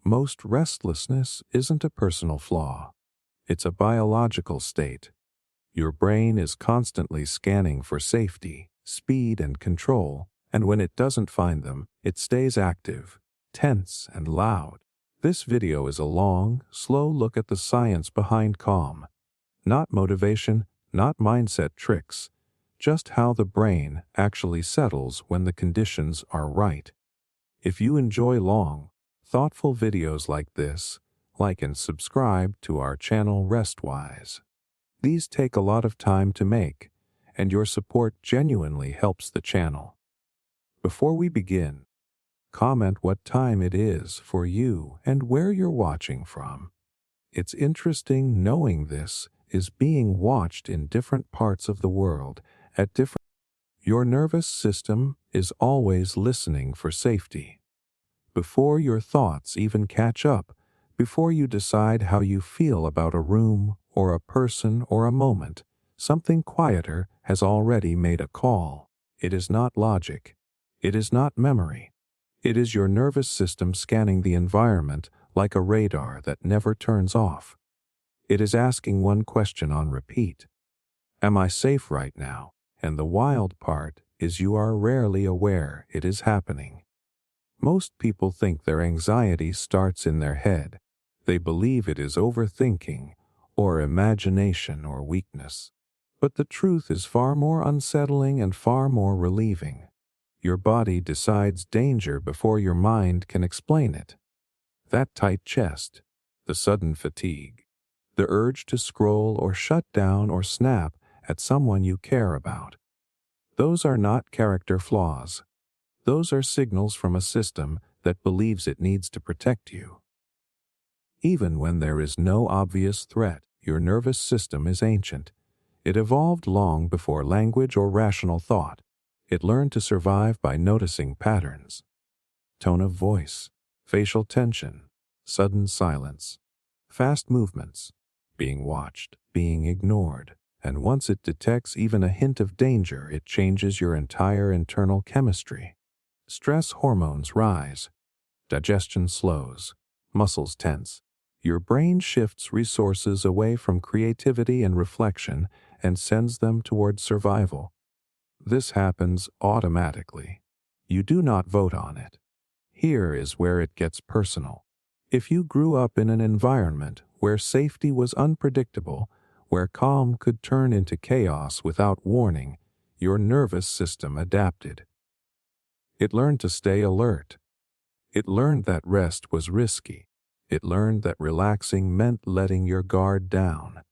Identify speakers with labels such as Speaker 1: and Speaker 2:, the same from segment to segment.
Speaker 1: Most restlessness isn't a personal flaw. It's a biological state. Your brain is constantly scanning for safety, speed, and control, and when it doesn't find them, it stays active, tense, and loud. This video is a long, slow look at the science behind calm. Not motivation, not mindset tricks, just how the brain actually settles when the conditions are right. If you enjoy long, thoughtful videos like this, like and subscribe to our channel Restwise. These take a lot of time to make, and your support genuinely helps the channel. Before we begin, comment what time it is for you and where you're watching from. It's interesting knowing this is being watched in different parts of the world at different. Your nervous system is always listening for safety. Before your thoughts even catch up, before you decide how you feel about a room or a person or a moment, something quieter has already made a call. It is not logic. It is not memory. It is your nervous system scanning the environment like a radar that never turns off. It is asking one question on repeat. Am I safe right now? And the wild part is you are rarely aware it is happening. Most people think their anxiety starts in their head. They believe it is overthinking, or imagination or weakness. But the truth is far more unsettling and far more relieving. Your body decides danger before your mind can explain it. That tight chest, the sudden fatigue, the urge to scroll or shut down or snap at someone you care about. Those are not character flaws. Those are signals from a system that believes it needs to protect you. Even when there is no obvious threat, your nervous system is ancient. It evolved long before language or rational thought. It learned to survive by noticing patterns. Tone of voice, facial tension, sudden silence, fast movements, being watched, being ignored. And once it detects even a hint of danger, it changes your entire internal chemistry. Stress hormones rise, digestion slows, muscles tense. Your brain shifts resources away from creativity and reflection and sends them towards survival. This happens automatically. You do not vote on it. Here is where it gets personal. If you grew up in an environment where safety was unpredictable, where calm could turn into chaos without warning, your nervous system adapted. It learned to stay alert. It learned that rest was risky. It learned that relaxing meant letting your guard down.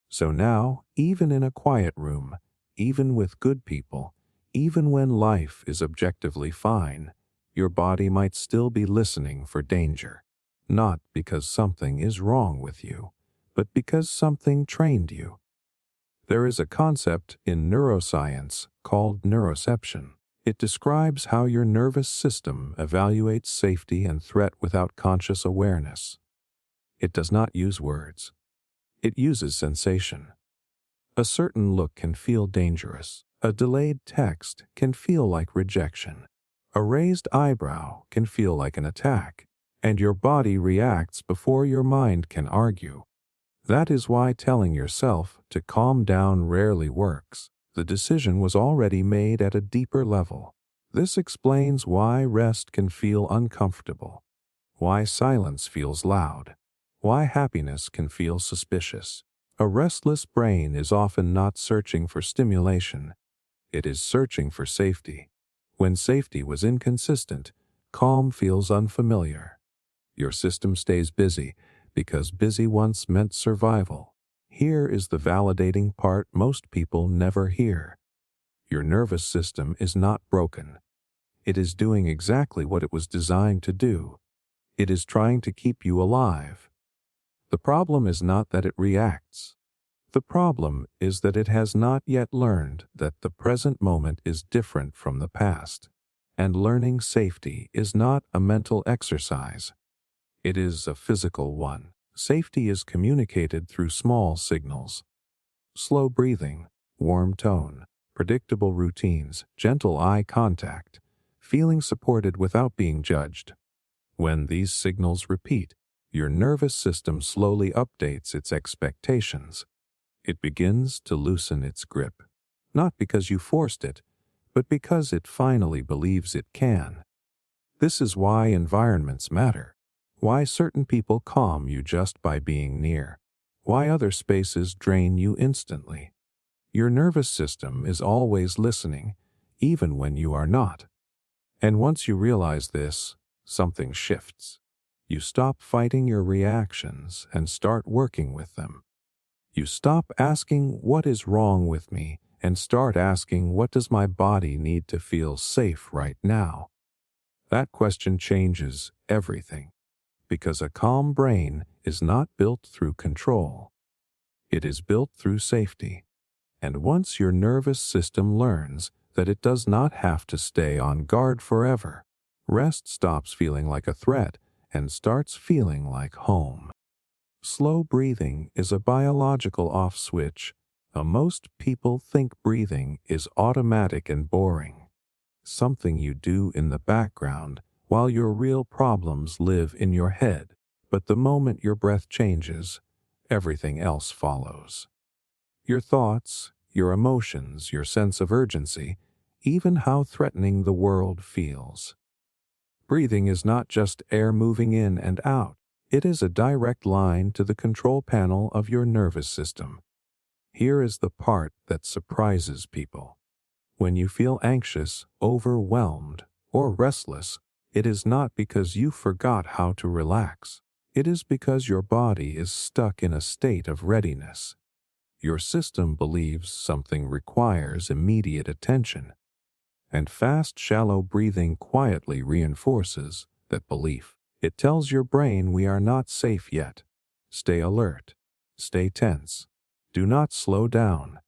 Speaker 1: So now, even in a quiet room, even with good people, even when life is objectively fine, your body might still be listening for danger. Not because something is wrong with you, but because something trained you. There is a concept in neuroscience called neuroception. It describes how your nervous system evaluates safety and threat without conscious awareness. It does not use words. It uses sensation. A certain look can feel dangerous. A delayed text can feel like rejection. A raised eyebrow can feel like an attack. And your body reacts before your mind can argue. That is why telling yourself to calm down rarely works. The decision was already made at a deeper level. This explains why rest can feel uncomfortable, why silence feels loud, why happiness can feel suspicious. A restless brain is often not searching for stimulation. It is searching for safety. When safety was inconsistent, calm feels unfamiliar. Your system stays busy because busy once meant survival. Here is the validating part most people never hear. Your nervous system is not broken. It is doing exactly what it was designed to do. It is trying to keep you alive. The problem is not that it reacts. The problem is that it has not yet learned that the present moment is different from the past. And learning safety is not a mental exercise. It is a physical one. Safety is communicated through small signals. Slow breathing, warm tone, predictable routines, gentle eye contact, feeling supported without being judged. When these signals repeat, your nervous system slowly updates its expectations. It begins to loosen its grip, not because you forced it, but because it finally believes it can. This is why environments matter, why certain people calm you just by being near, why other spaces drain you instantly. Your nervous system is always listening, even when you are not. And once you realize this, something shifts. You stop fighting your reactions and start working with them. You stop asking, "What is wrong with me?" and start asking, "What does my body need to feel safe right now?" That question changes everything, because a calm brain is not built through control. It is built through safety. And once your nervous system learns that it does not have to stay on guard forever, rest stops feeling like a threat and starts feeling like home. Slow breathing is a biological off switch. Most people think breathing is automatic and boring, something you do in the background while your real problems live in your head. But the moment your breath changes, everything else follows. Your thoughts, your emotions, your sense of urgency, even how threatening the world feels. Breathing is not just air moving in and out. It is a direct line to the control panel of your nervous system. Here is the part that surprises people. When you feel anxious, overwhelmed, or restless, it is not because you forgot how to relax. It is because your body is stuck in a state of readiness. Your system believes something requires immediate attention, and fast, shallow breathing quietly reinforces that belief. It tells your brain, we are not safe yet. Stay alert. Stay tense. Do not slow down.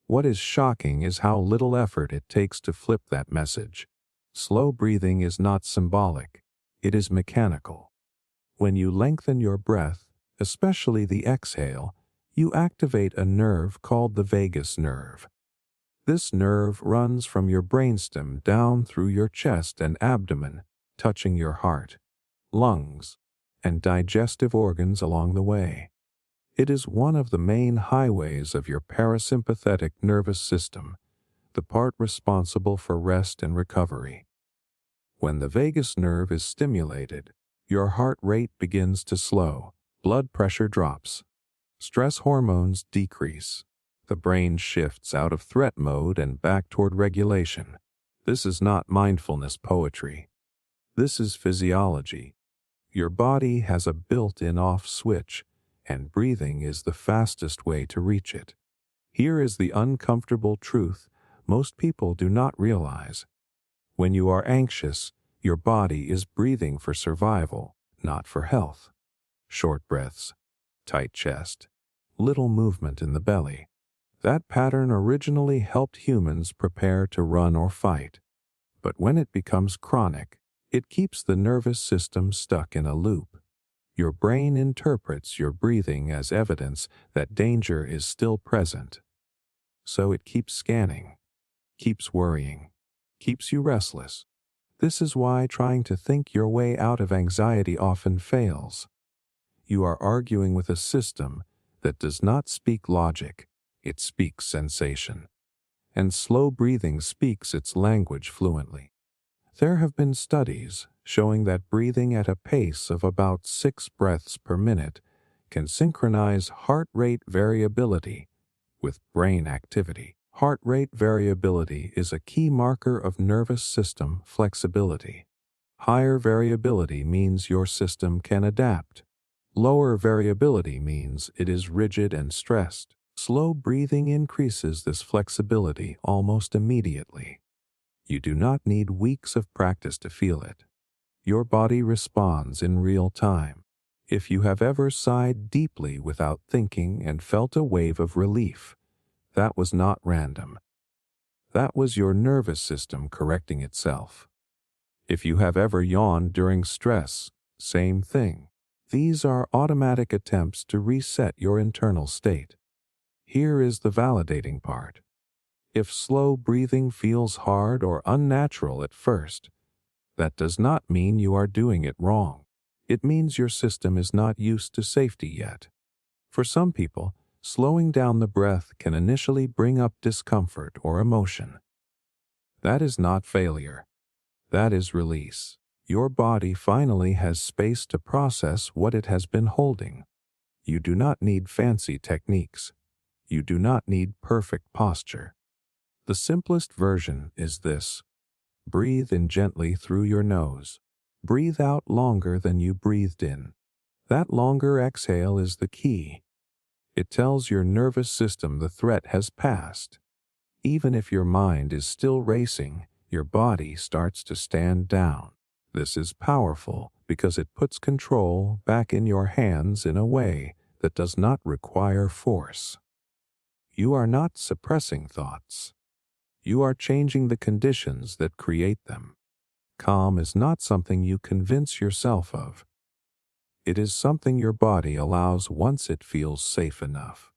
Speaker 1: What is shocking is how little effort it takes to flip that message. Slow breathing is not symbolic. It is mechanical. When you lengthen your breath, especially the exhale, you activate a nerve called the vagus nerve. This nerve runs from your brainstem down through your chest and abdomen, touching your heart, lungs, and digestive organs along the way. It is one of the main highways of your parasympathetic nervous system, the part responsible for rest and recovery. When the vagus nerve is stimulated, your heart rate begins to slow, blood pressure drops, stress hormones decrease. The brain shifts out of threat mode and back toward regulation. This is not mindfulness poetry. This is physiology. Your body has a built-in off switch, and breathing is the fastest way to reach it. Here is the uncomfortable truth most people do not realize. When you are anxious, your body is breathing for survival, not for health. Short breaths, tight chest, little movement in the belly. That pattern originally helped humans prepare to run or fight. But when it becomes chronic, it keeps the nervous system stuck in a loop. Your brain interprets your breathing as evidence that danger is still present. So it keeps scanning, keeps worrying, keeps you restless. This is why trying to think your way out of anxiety often fails. You are arguing with a system that does not speak logic, it speaks sensation. And slow breathing speaks its language fluently. There have been studies showing that breathing at a pace of about 6 breaths per minute can synchronize heart rate variability with brain activity. Heart rate variability is a key marker of nervous system flexibility. Higher variability means your system can adapt. Lower variability means it is rigid and stressed. Slow breathing increases this flexibility almost immediately. You do not need weeks of practice to feel it. Your body responds in real time. If you have ever sighed deeply without thinking and felt a wave of relief, that was not random. That was your nervous system correcting itself. If you have ever yawned during stress, same thing. These are automatic attempts to reset your internal state. Here is the validating part. If slow breathing feels hard or unnatural at first, that does not mean you are doing it wrong. It means your system is not used to safety yet. For some people, slowing down the breath can initially bring up discomfort or emotion. That is not failure. That is release. Your body finally has space to process what it has been holding. You do not need fancy techniques. You do not need perfect posture. The simplest version is this. Breathe in gently through your nose. Breathe out longer than you breathed in. That longer exhale is the key. It tells your nervous system the threat has passed. Even if your mind is still racing, your body starts to stand down. This is powerful because it puts control back in your hands in a way that does not require force. You are not suppressing thoughts. You are changing the conditions that create them. Calm is not something you convince yourself of. It is something your body allows once it feels safe enough.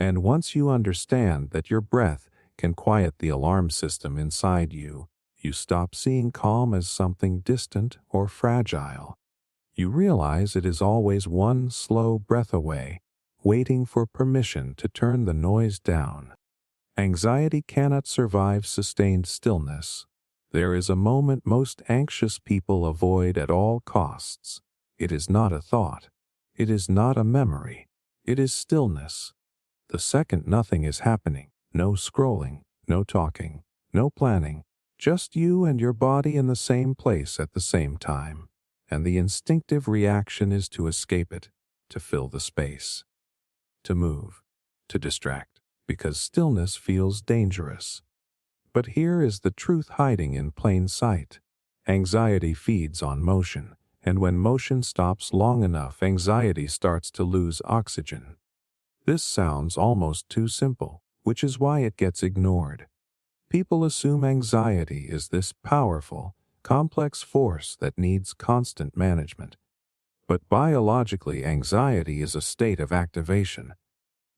Speaker 1: And once you understand that your breath can quiet the alarm system inside you, you stop seeing calm as something distant or fragile. You realize it is always one slow breath away, waiting for permission to turn the noise down. Anxiety cannot survive sustained stillness. There is a moment most anxious people avoid at all costs. It is not a thought. It is not a memory. It is stillness. The second nothing is happening, no scrolling, no talking, no planning, just you and your body in the same place at the same time. And the instinctive reaction is to escape it, to fill the space, to move, to distract, because stillness feels dangerous. But here is the truth hiding in plain sight. Anxiety feeds on motion, and when motion stops long enough, anxiety starts to lose oxygen. This sounds almost too simple, which is why it gets ignored. People assume anxiety is this powerful, complex force that needs constant management. But biologically, anxiety is a state of activation.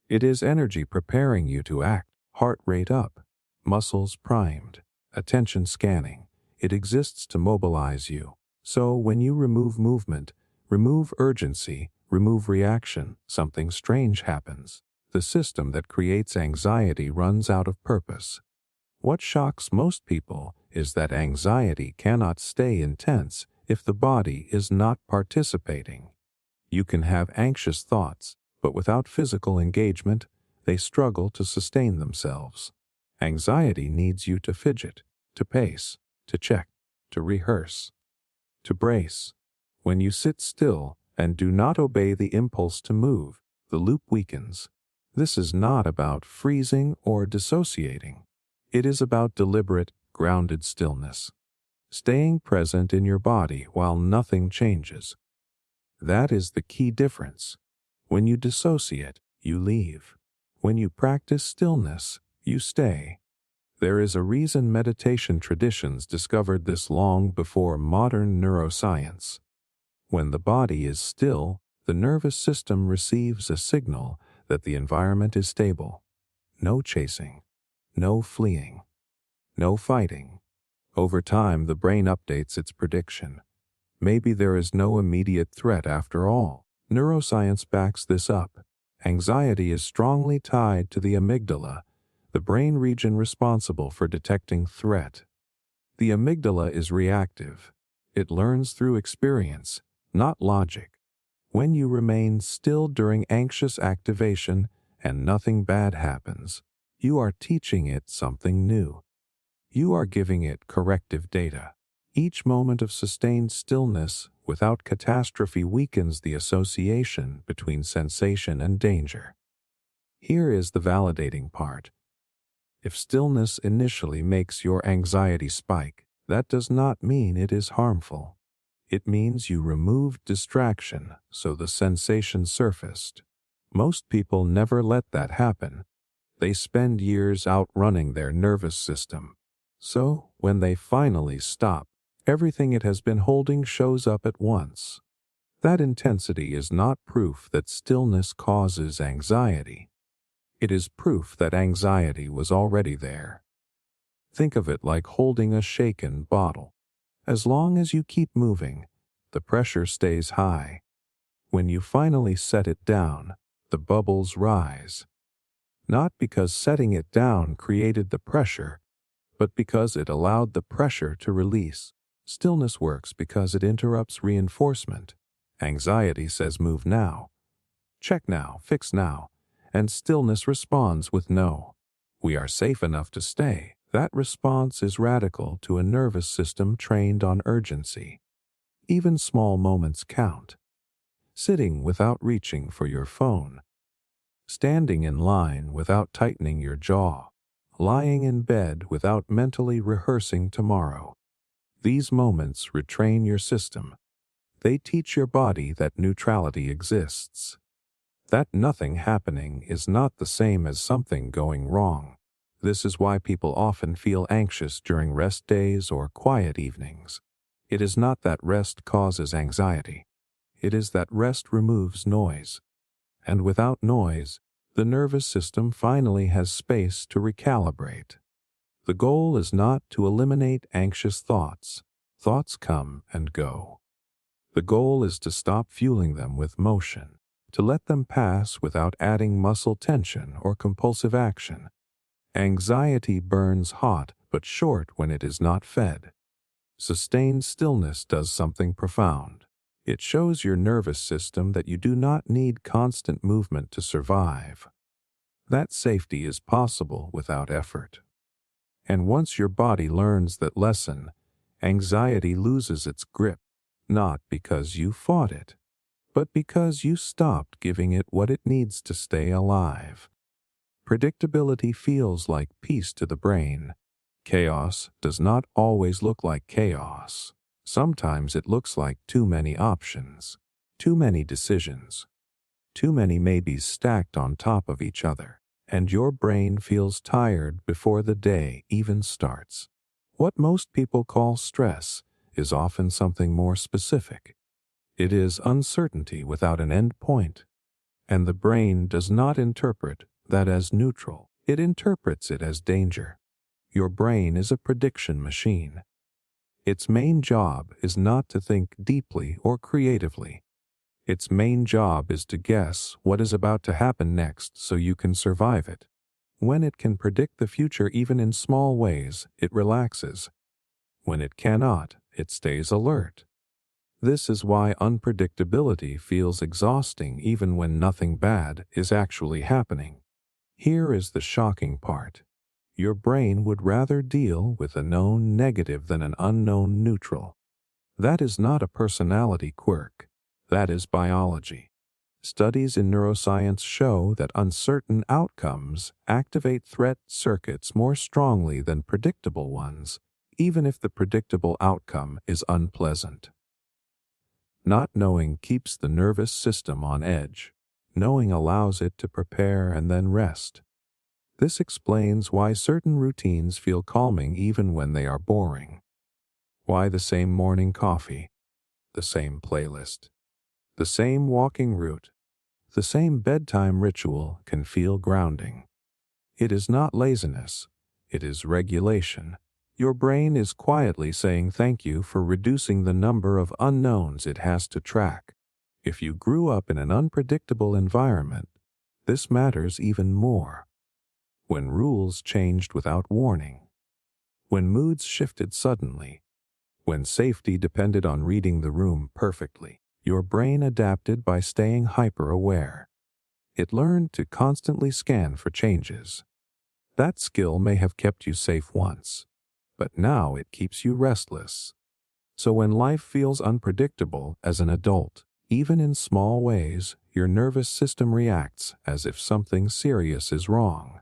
Speaker 1: It is energy preparing you to act, heart rate up, muscles primed, attention scanning. It exists to mobilize you. So when you remove movement, remove urgency, remove reaction, something strange happens. The system that creates anxiety runs out of purpose. What shocks most people is that anxiety cannot stay intense if the body is not participating. You can have anxious thoughts, but without physical engagement, they struggle to sustain themselves. Anxiety needs you to fidget, to pace, to check, to rehearse, to brace. When you sit still and do not obey the impulse to move, the loop weakens. This is not about freezing or dissociating. It is about deliberate, grounded stillness. Staying present in your body while nothing changes. That is the key difference. When you dissociate, you leave. When you practice stillness, you stay. There is a reason meditation traditions discovered this long before modern neuroscience. When the body is still, the nervous system receives a signal that the environment is stable. No chasing, no fleeing, no fighting. Over time, the brain updates its prediction. Maybe there is no immediate threat after all. Neuroscience backs this up. Anxiety is strongly tied to the amygdala, the brain region responsible for detecting threat. The amygdala is reactive. It learns through experience, not logic. When you remain still during anxious activation and nothing bad happens, you are teaching it something new. You are giving it corrective data. Each moment of sustained stillness without catastrophe weakens the association between sensation and danger. Here is the validating part. If stillness initially makes your anxiety spike, that does not mean it is harmful. It means you removed distraction so the sensation surfaced. Most people never let that happen. They spend years outrunning their nervous system. So, when they finally stop, everything it has been holding shows up at once. That intensity is not proof that stillness causes anxiety. It is proof that anxiety was already there. Think of it like holding a shaken bottle. As long as you keep moving, the pressure stays high. When you finally set it down, the bubbles rise. Not because setting it down created the pressure, but because it allowed the pressure to release. Stillness works because it interrupts reinforcement. Anxiety says move now, check now, fix now, and stillness responds with no. We are safe enough to stay. That response is radical to a nervous system trained on urgency. Even small moments count. Sitting without reaching for your phone. Standing in line without tightening your jaw. Lying in bed without mentally rehearsing tomorrow. These moments retrain your system. They teach your body that neutrality exists. That nothing happening is not the same as something going wrong. This is why people often feel anxious during rest days or quiet evenings. It is not that rest causes anxiety. It is that rest removes noise. And without noise, the nervous system finally has space to recalibrate. The goal is not to eliminate anxious thoughts. Thoughts come and go. The goal is to stop fueling them with motion, to let them pass without adding muscle tension or compulsive action. Anxiety burns hot but short when it is not fed. Sustained stillness does something profound. It shows your nervous system that you do not need constant movement to survive. That safety is possible without effort. And once your body learns that lesson, anxiety loses its grip, not because you fought it, but because you stopped giving it what it needs to stay alive. Predictability feels like peace to the brain. Chaos does not always look like chaos. Sometimes it looks like too many options, too many decisions, too many maybes stacked on top of each other, and your brain feels tired before the day even starts. What most people call stress is often something more specific. It is uncertainty without an end point, and the brain does not interpret that as neutral. It interprets it as danger. Your brain is a prediction machine. Its main job is not to think deeply or creatively. Its main job is to guess what is about to happen next so you can survive it. When it can predict the future even in small ways, it relaxes. When it cannot, it stays alert. This is why unpredictability feels exhausting even when nothing bad is actually happening. Here is the shocking part. Your brain would rather deal with a known negative than an unknown neutral. That is not a personality quirk. That is biology. Studies in neuroscience show that uncertain outcomes activate threat circuits more strongly than predictable ones, even if the predictable outcome is unpleasant. Not knowing keeps the nervous system on edge. Knowing allows it to prepare and then rest. This explains why certain routines feel calming even when they are boring. Why the same morning coffee, the same playlist, the same walking route, the same bedtime ritual can feel grounding. It is not laziness, it is regulation. Your brain is quietly saying thank you for reducing the number of unknowns it has to track. If you grew up in an unpredictable environment, this matters even more. When rules changed without warning, when moods shifted suddenly, when safety depended on reading the room perfectly, your brain adapted by staying hyper-aware. It learned to constantly scan for changes. That skill may have kept you safe once, but now it keeps you restless. So when life feels unpredictable as an adult, even in small ways, your nervous system reacts as if something serious is wrong.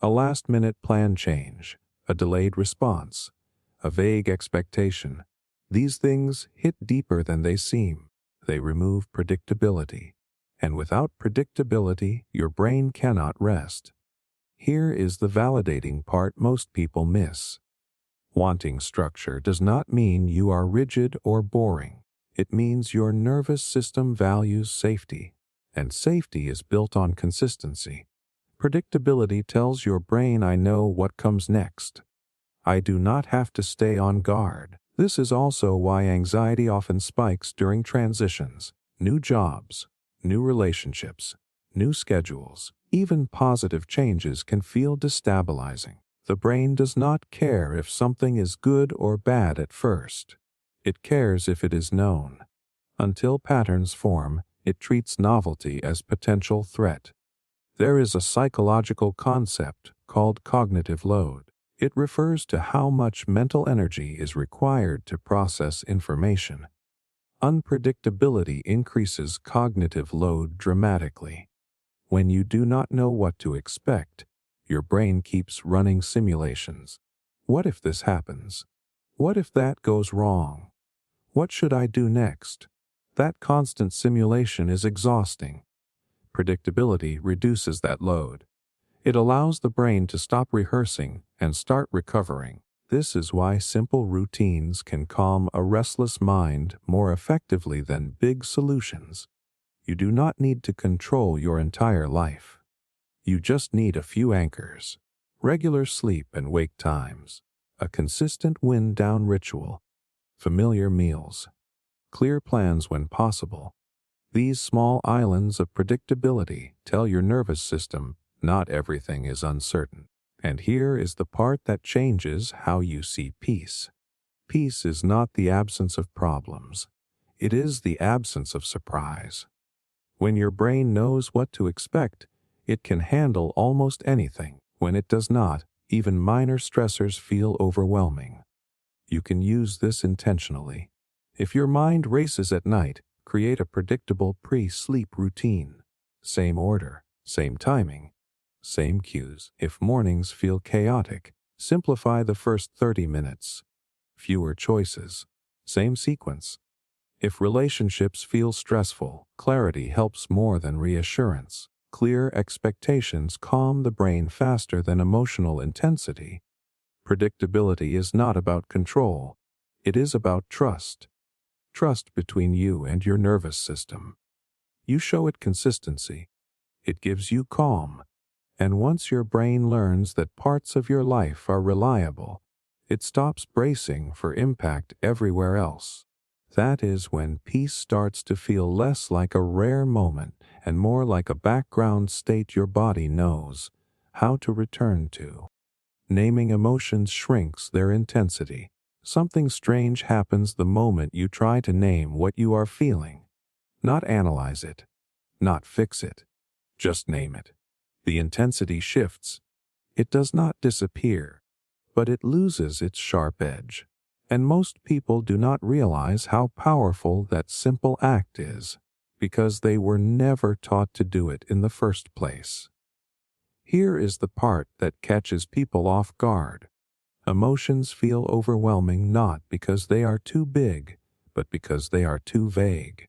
Speaker 1: A last-minute plan change, a delayed response, a vague expectation. These things hit deeper than they seem. They remove predictability. And without predictability, your brain cannot rest. Here is the validating part most people miss. Wanting structure does not mean you are rigid or boring. It means your nervous system values safety, and safety is built on consistency. Predictability tells your brain, I know what comes next. I do not have to stay on guard. This is also why anxiety often spikes during transitions, new jobs, new relationships, new schedules. Even positive changes can feel destabilizing. The brain does not care if something is good or bad at first. It cares if it is known. Until patterns form, it treats novelty as potential threat. There is a psychological concept called cognitive load. It refers to how much mental energy is required to process information. Unpredictability increases cognitive load dramatically. When you do not know what to expect, your brain keeps running simulations. What if this happens? What if that goes wrong? What should I do next? That constant simulation is exhausting. Predictability reduces that load. It allows the brain to stop rehearsing and start recovering. This is why simple routines can calm a restless mind more effectively than big solutions. You do not need to control your entire life. You just need a few anchors, regular sleep and wake times, a consistent wind-down ritual, familiar meals, clear plans when possible. These small islands of predictability tell your nervous system not everything is uncertain. And here is the part that changes how you see peace. Peace is not the absence of problems. It is the absence of surprise. When your brain knows what to expect, it can handle almost anything. When it does not, even minor stressors feel overwhelming. You can use this intentionally. If your mind races at night, create a predictable pre-sleep routine. Same order, same timing, same cues. If mornings feel chaotic, simplify the first 30 minutes. Fewer choices, same sequence. If relationships feel stressful, clarity helps more than reassurance. Clear expectations calm the brain faster than emotional intensity. Predictability is not about control. It is about trust. Trust between you and your nervous system. You show it consistency. It gives you calm. And once your brain learns that parts of your life are reliable, it stops bracing for impact everywhere else. That is when peace starts to feel less like a rare moment and more like a background state your body knows how to return to. Naming emotions shrinks their intensity. Something strange happens the moment you try to name what you are feeling. Not analyze it, not fix it, just name it. The intensity shifts. It does not disappear, but it loses its sharp edge. And most people do not realize how powerful that simple act is, because they were never taught to do it in the first place. Here is the part that catches people off guard. Emotions feel overwhelming not because they are too big, but because they are too vague.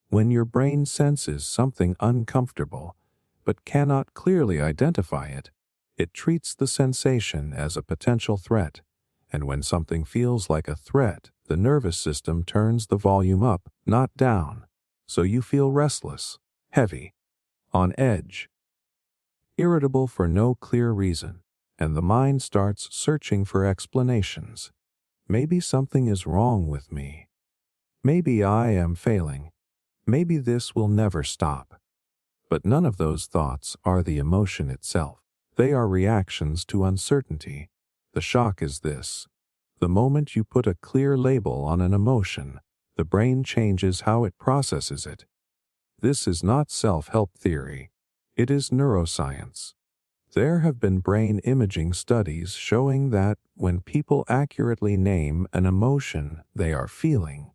Speaker 1: When your brain senses something uncomfortable, but cannot clearly identify it, it treats the sensation as a potential threat. And when something feels like a threat, the nervous system turns the volume up, not down. So you feel restless, heavy, on edge, irritable for no clear reason, and the mind starts searching for explanations. Maybe something is wrong with me. Maybe I am failing. Maybe this will never stop. But none of those thoughts are the emotion itself. They are reactions to uncertainty. The shock is this. The moment you put a clear label on an emotion, the brain changes how it processes it. This is not self-help theory. It is neuroscience. There have been brain imaging studies showing that when people accurately name an emotion they are feeling,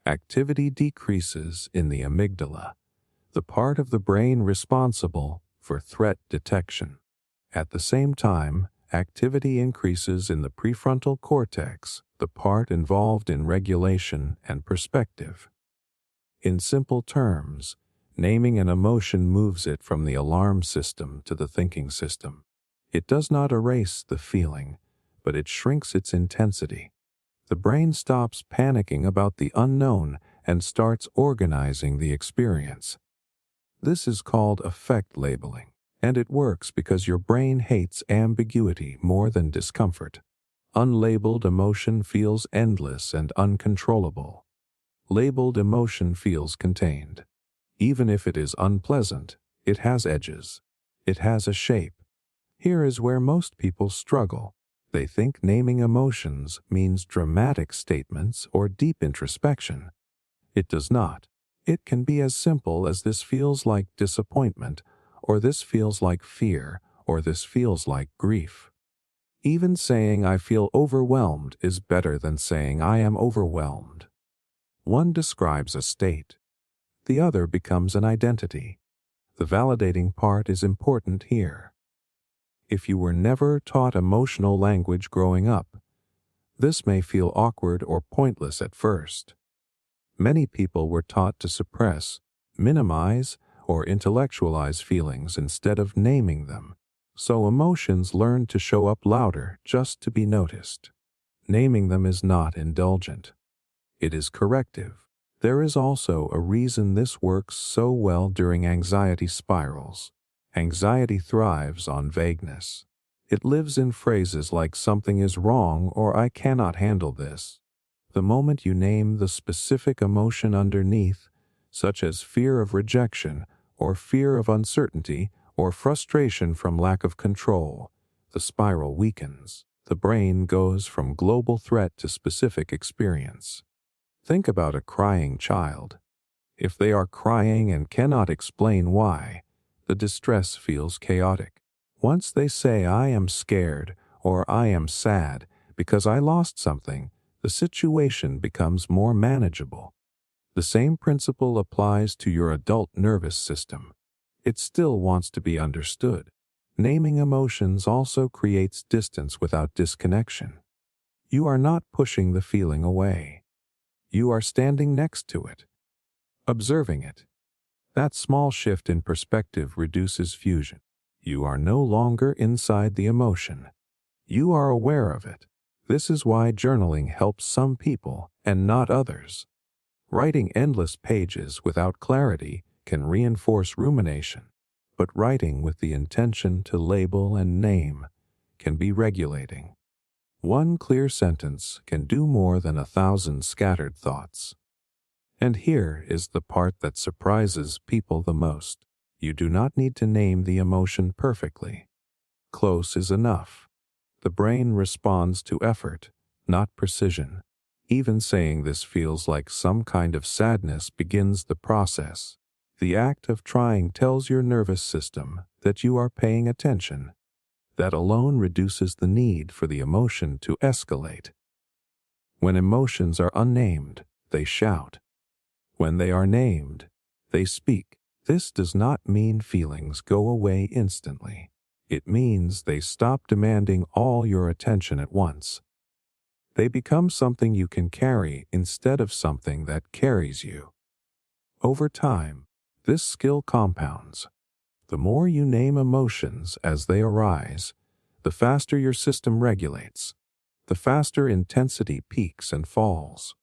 Speaker 1: activity decreases in the amygdala, the part of the brain responsible for threat detection. At the same time, activity increases in the prefrontal cortex, the part involved in regulation and perspective. In simple terms, naming an emotion moves it from the alarm system to the thinking system. It does not erase the feeling, but it shrinks its intensity. The brain stops panicking about the unknown and starts organizing the experience. This is called affect labeling, and it works because your brain hates ambiguity more than discomfort. Unlabeled emotion feels endless and uncontrollable. Labeled emotion feels contained. Even if it is unpleasant, it has edges. It has a shape. Here is where most people struggle. They think naming emotions means dramatic statements or deep introspection. It does not. It can be as simple as this feels like disappointment, or this feels like fear, or this feels like grief. Even saying I feel overwhelmed is better than saying I am overwhelmed. One describes a state. The other becomes an identity. The validating part is important here. If you were never taught emotional language growing up, this may feel awkward or pointless at first. Many people were taught to suppress, minimize, or intellectualize feelings instead of naming them, so emotions learn to show up louder just to be noticed. Naming them is not indulgent. It is corrective. There is also a reason this works so well during anxiety spirals. Anxiety thrives on vagueness. It lives in phrases like something is wrong or I cannot handle this. The moment you name the specific emotion underneath, such as fear of rejection, or fear of uncertainty, or frustration from lack of control, the spiral weakens. The brain goes from global threat to specific experience. Think about a crying child. If they are crying and cannot explain why, the distress feels chaotic. Once they say, I am scared, or I am sad because I lost something, the situation becomes more manageable. The same principle applies to your adult nervous system. It still wants to be understood. Naming emotions also creates distance without disconnection. You are not pushing the feeling away. You are standing next to it, observing it. That small shift in perspective reduces fusion. You are no longer inside the emotion. You are aware of it. This is why journaling helps some people and not others. Writing endless pages without clarity can reinforce rumination, but writing with the intention to label and name can be regulating. One clear sentence can do more than 1,000 scattered thoughts. And here is the part that surprises people the most. You do not need to name the emotion perfectly. Close is enough. The brain responds to effort, not precision. Even saying this feels like some kind of sadness begins the process. The act of trying tells your nervous system that you are paying attention. That alone reduces the need for the emotion to escalate. When emotions are unnamed, they shout. When they are named, they speak. This does not mean feelings go away instantly. It means they stop demanding all your attention at once. They become something you can carry instead of something that carries you. Over time, this skill compounds. The more you name emotions as they arise, the faster your system regulates, the faster intensity peaks and falls.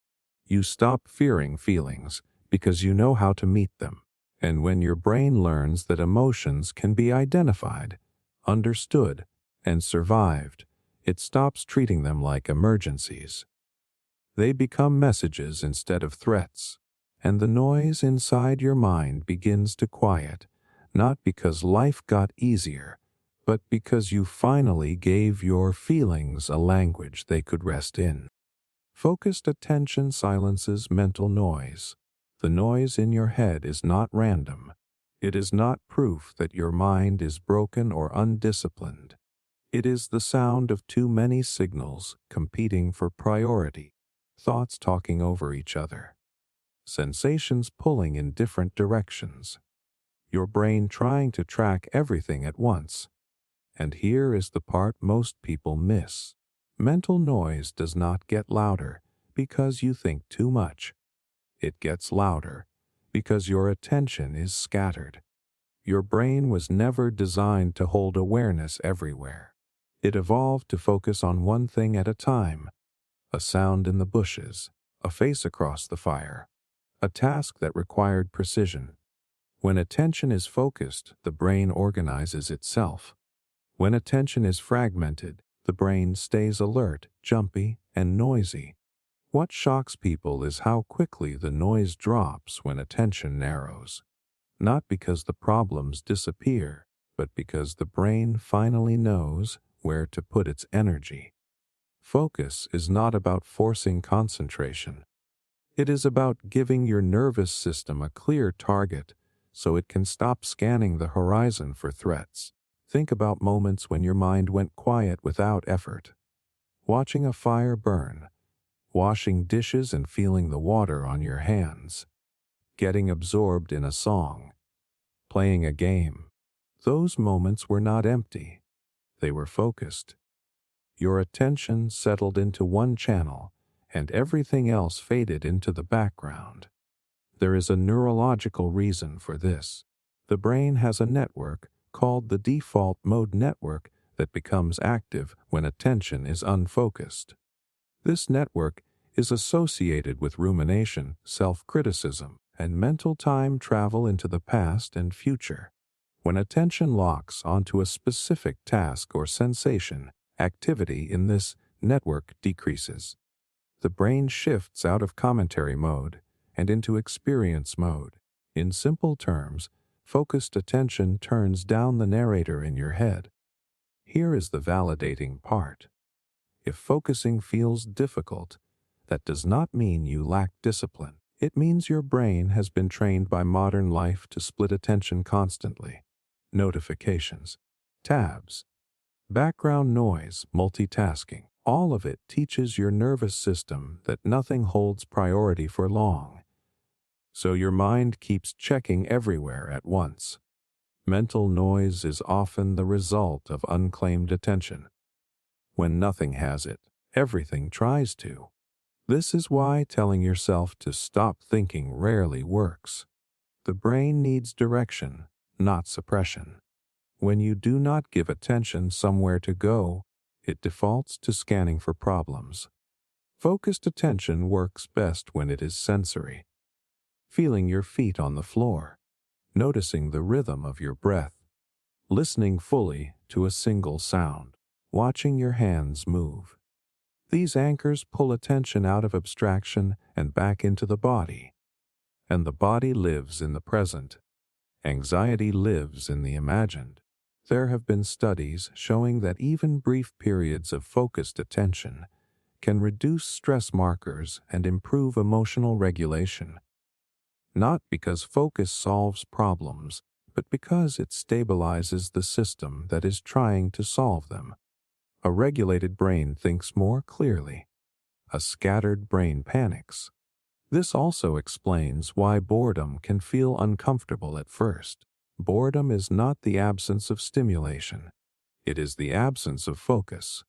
Speaker 1: You stop fearing feelings because you know how to meet them. And when your brain learns that emotions can be identified, understood, and survived, it stops treating them like emergencies. They become messages instead of threats, and the noise inside your mind begins to quiet, not because life got easier, but because you finally gave your feelings a language they could rest in. Focused attention silences mental noise. The noise in your head is not random. It is not proof that your mind is broken or undisciplined. It is the sound of too many signals competing for priority, thoughts talking over each other, sensations pulling in different directions, your brain trying to track everything at once. And here is the part most people miss. Mental noise does not get louder because you think too much. It gets louder because your attention is scattered. Your brain was never designed to hold awareness everywhere. It evolved to focus on one thing at a time: a sound in the bushes, a face across the fire, a task that required precision. When attention is focused, the brain organizes itself. When attention is fragmented, The brain stays alert, jumpy, and noisy. What shocks people is how quickly the noise drops when attention narrows. Not because the problems disappear, but because the brain finally knows where to put its energy. Focus is not about forcing concentration. It is about giving your nervous system a clear target so it can stop scanning the horizon for threats. Think about moments when your mind went quiet without effort. Watching a fire burn, washing dishes and feeling the water on your hands, getting absorbed in a song, playing a game. Those moments were not empty. They were focused. Your attention settled into one channel, and everything else faded into the background. There is a neurological reason for this. The brain has a network called the default mode network that becomes active when attention is unfocused. This network is associated with rumination, self-criticism, and mental time travel into the past and future. When attention locks onto a specific task or sensation, activity in this network decreases. The brain shifts out of commentary mode and into experience mode. In simple terms, focused attention turns down the narrator in your head. Here is the validating part. If focusing feels difficult, that does not mean you lack discipline. It means your brain has been trained by modern life to split attention constantly. Notifications, tabs, background noise, multitasking, all of it teaches your nervous system that nothing holds priority for long. So your mind keeps checking everywhere at once. Mental noise is often the result of unclaimed attention. When nothing has it, everything tries to. This is why telling yourself to stop thinking rarely works. The brain needs direction, not suppression. When you do not give attention somewhere to go, it defaults to scanning for problems. Focused attention works best when it is sensory. Feeling your feet on the floor, noticing the rhythm of your breath, listening fully to a single sound, watching your hands move. These anchors pull attention out of abstraction and back into the body. And the body lives in the present. Anxiety lives in the imagined. There have been studies showing that even brief periods of focused attention can reduce stress markers and improve emotional regulation. Not because focus solves problems, but because it stabilizes the system that is trying to solve them. A regulated brain thinks more clearly. A scattered brain panics. This also explains why boredom can feel uncomfortable at first. Boredom is not the absence of stimulation. It is the absence of focus.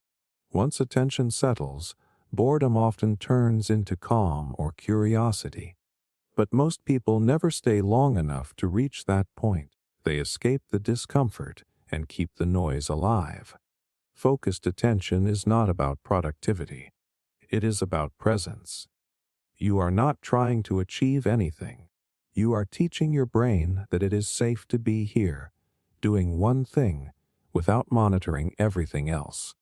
Speaker 1: Once attention settles, boredom often turns into calm or curiosity. But most people never stay long enough to reach that point. They escape the discomfort and keep the noise alive. Focused attention is not about productivity. It is about presence. You are not trying to achieve anything. You are teaching your brain that it is safe to be here, doing one thing, without monitoring everything else.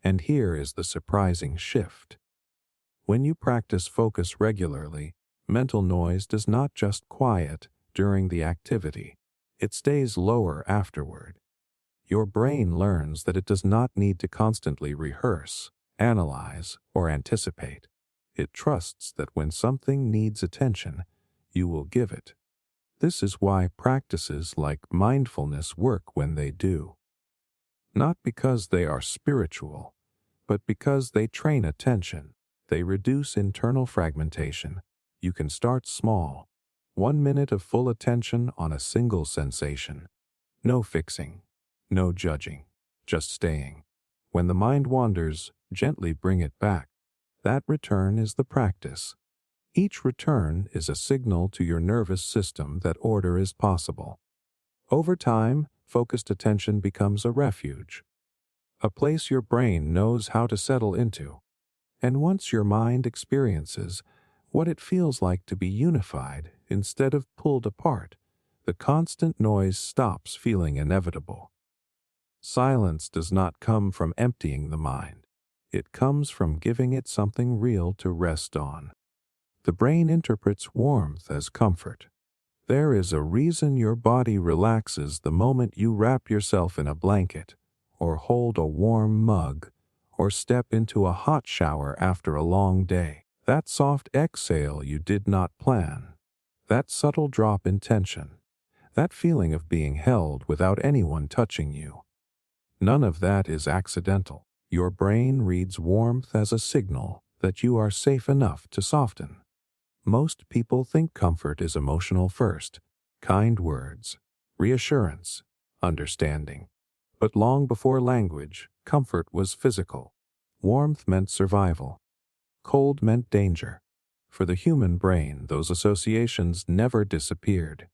Speaker 1: And here is the surprising shift. When you practice focus regularly, mental noise does not just quiet during the activity. It stays lower afterward. Your brain learns that it does not need to constantly rehearse, analyze, or anticipate. It trusts that when something needs attention, you will give it. This is why practices like mindfulness work when they do. Not because they are spiritual, but because they train attention. They reduce internal fragmentation. You can start small. 1 minute of full attention on a single sensation. No fixing, no judging, just staying. When the mind wanders, gently bring it back. That return is the practice. Each return is a signal to your nervous system that order is possible. Over time, focused attention becomes a refuge, a place your brain knows how to settle into. And once your mind experiences what it feels like to be unified instead of pulled apart, the constant noise stops feeling inevitable. Silence does not come from emptying the mind. It comes from giving it something real to rest on. The brain interprets warmth as comfort. There is a reason your body relaxes the moment you wrap yourself in a blanket, or hold a warm mug, or step into a hot shower after a long day. That soft exhale you did not plan. That subtle drop in tension. That feeling of being held without anyone touching you. None of that is accidental. Your brain reads warmth as a signal that you are safe enough to soften. Most people think comfort is emotional first, kind words, reassurance, understanding. But long before language, comfort was physical. Warmth meant survival. Cold meant danger. For the human brain, those associations never disappeared.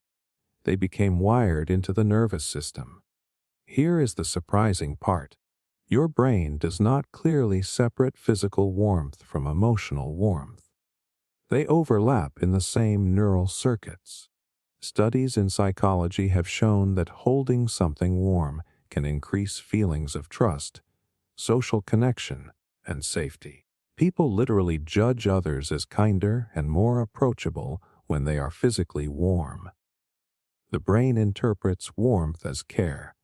Speaker 1: They became wired into the nervous system. Here is the surprising part. Your brain does not clearly separate physical warmth from emotional warmth. They overlap in the same neural circuits. Studies in psychology have shown that holding something warm can increase feelings of trust, social connection, and safety. People literally judge others as kinder and more approachable when they are physically warm. The brain interprets warmth as care.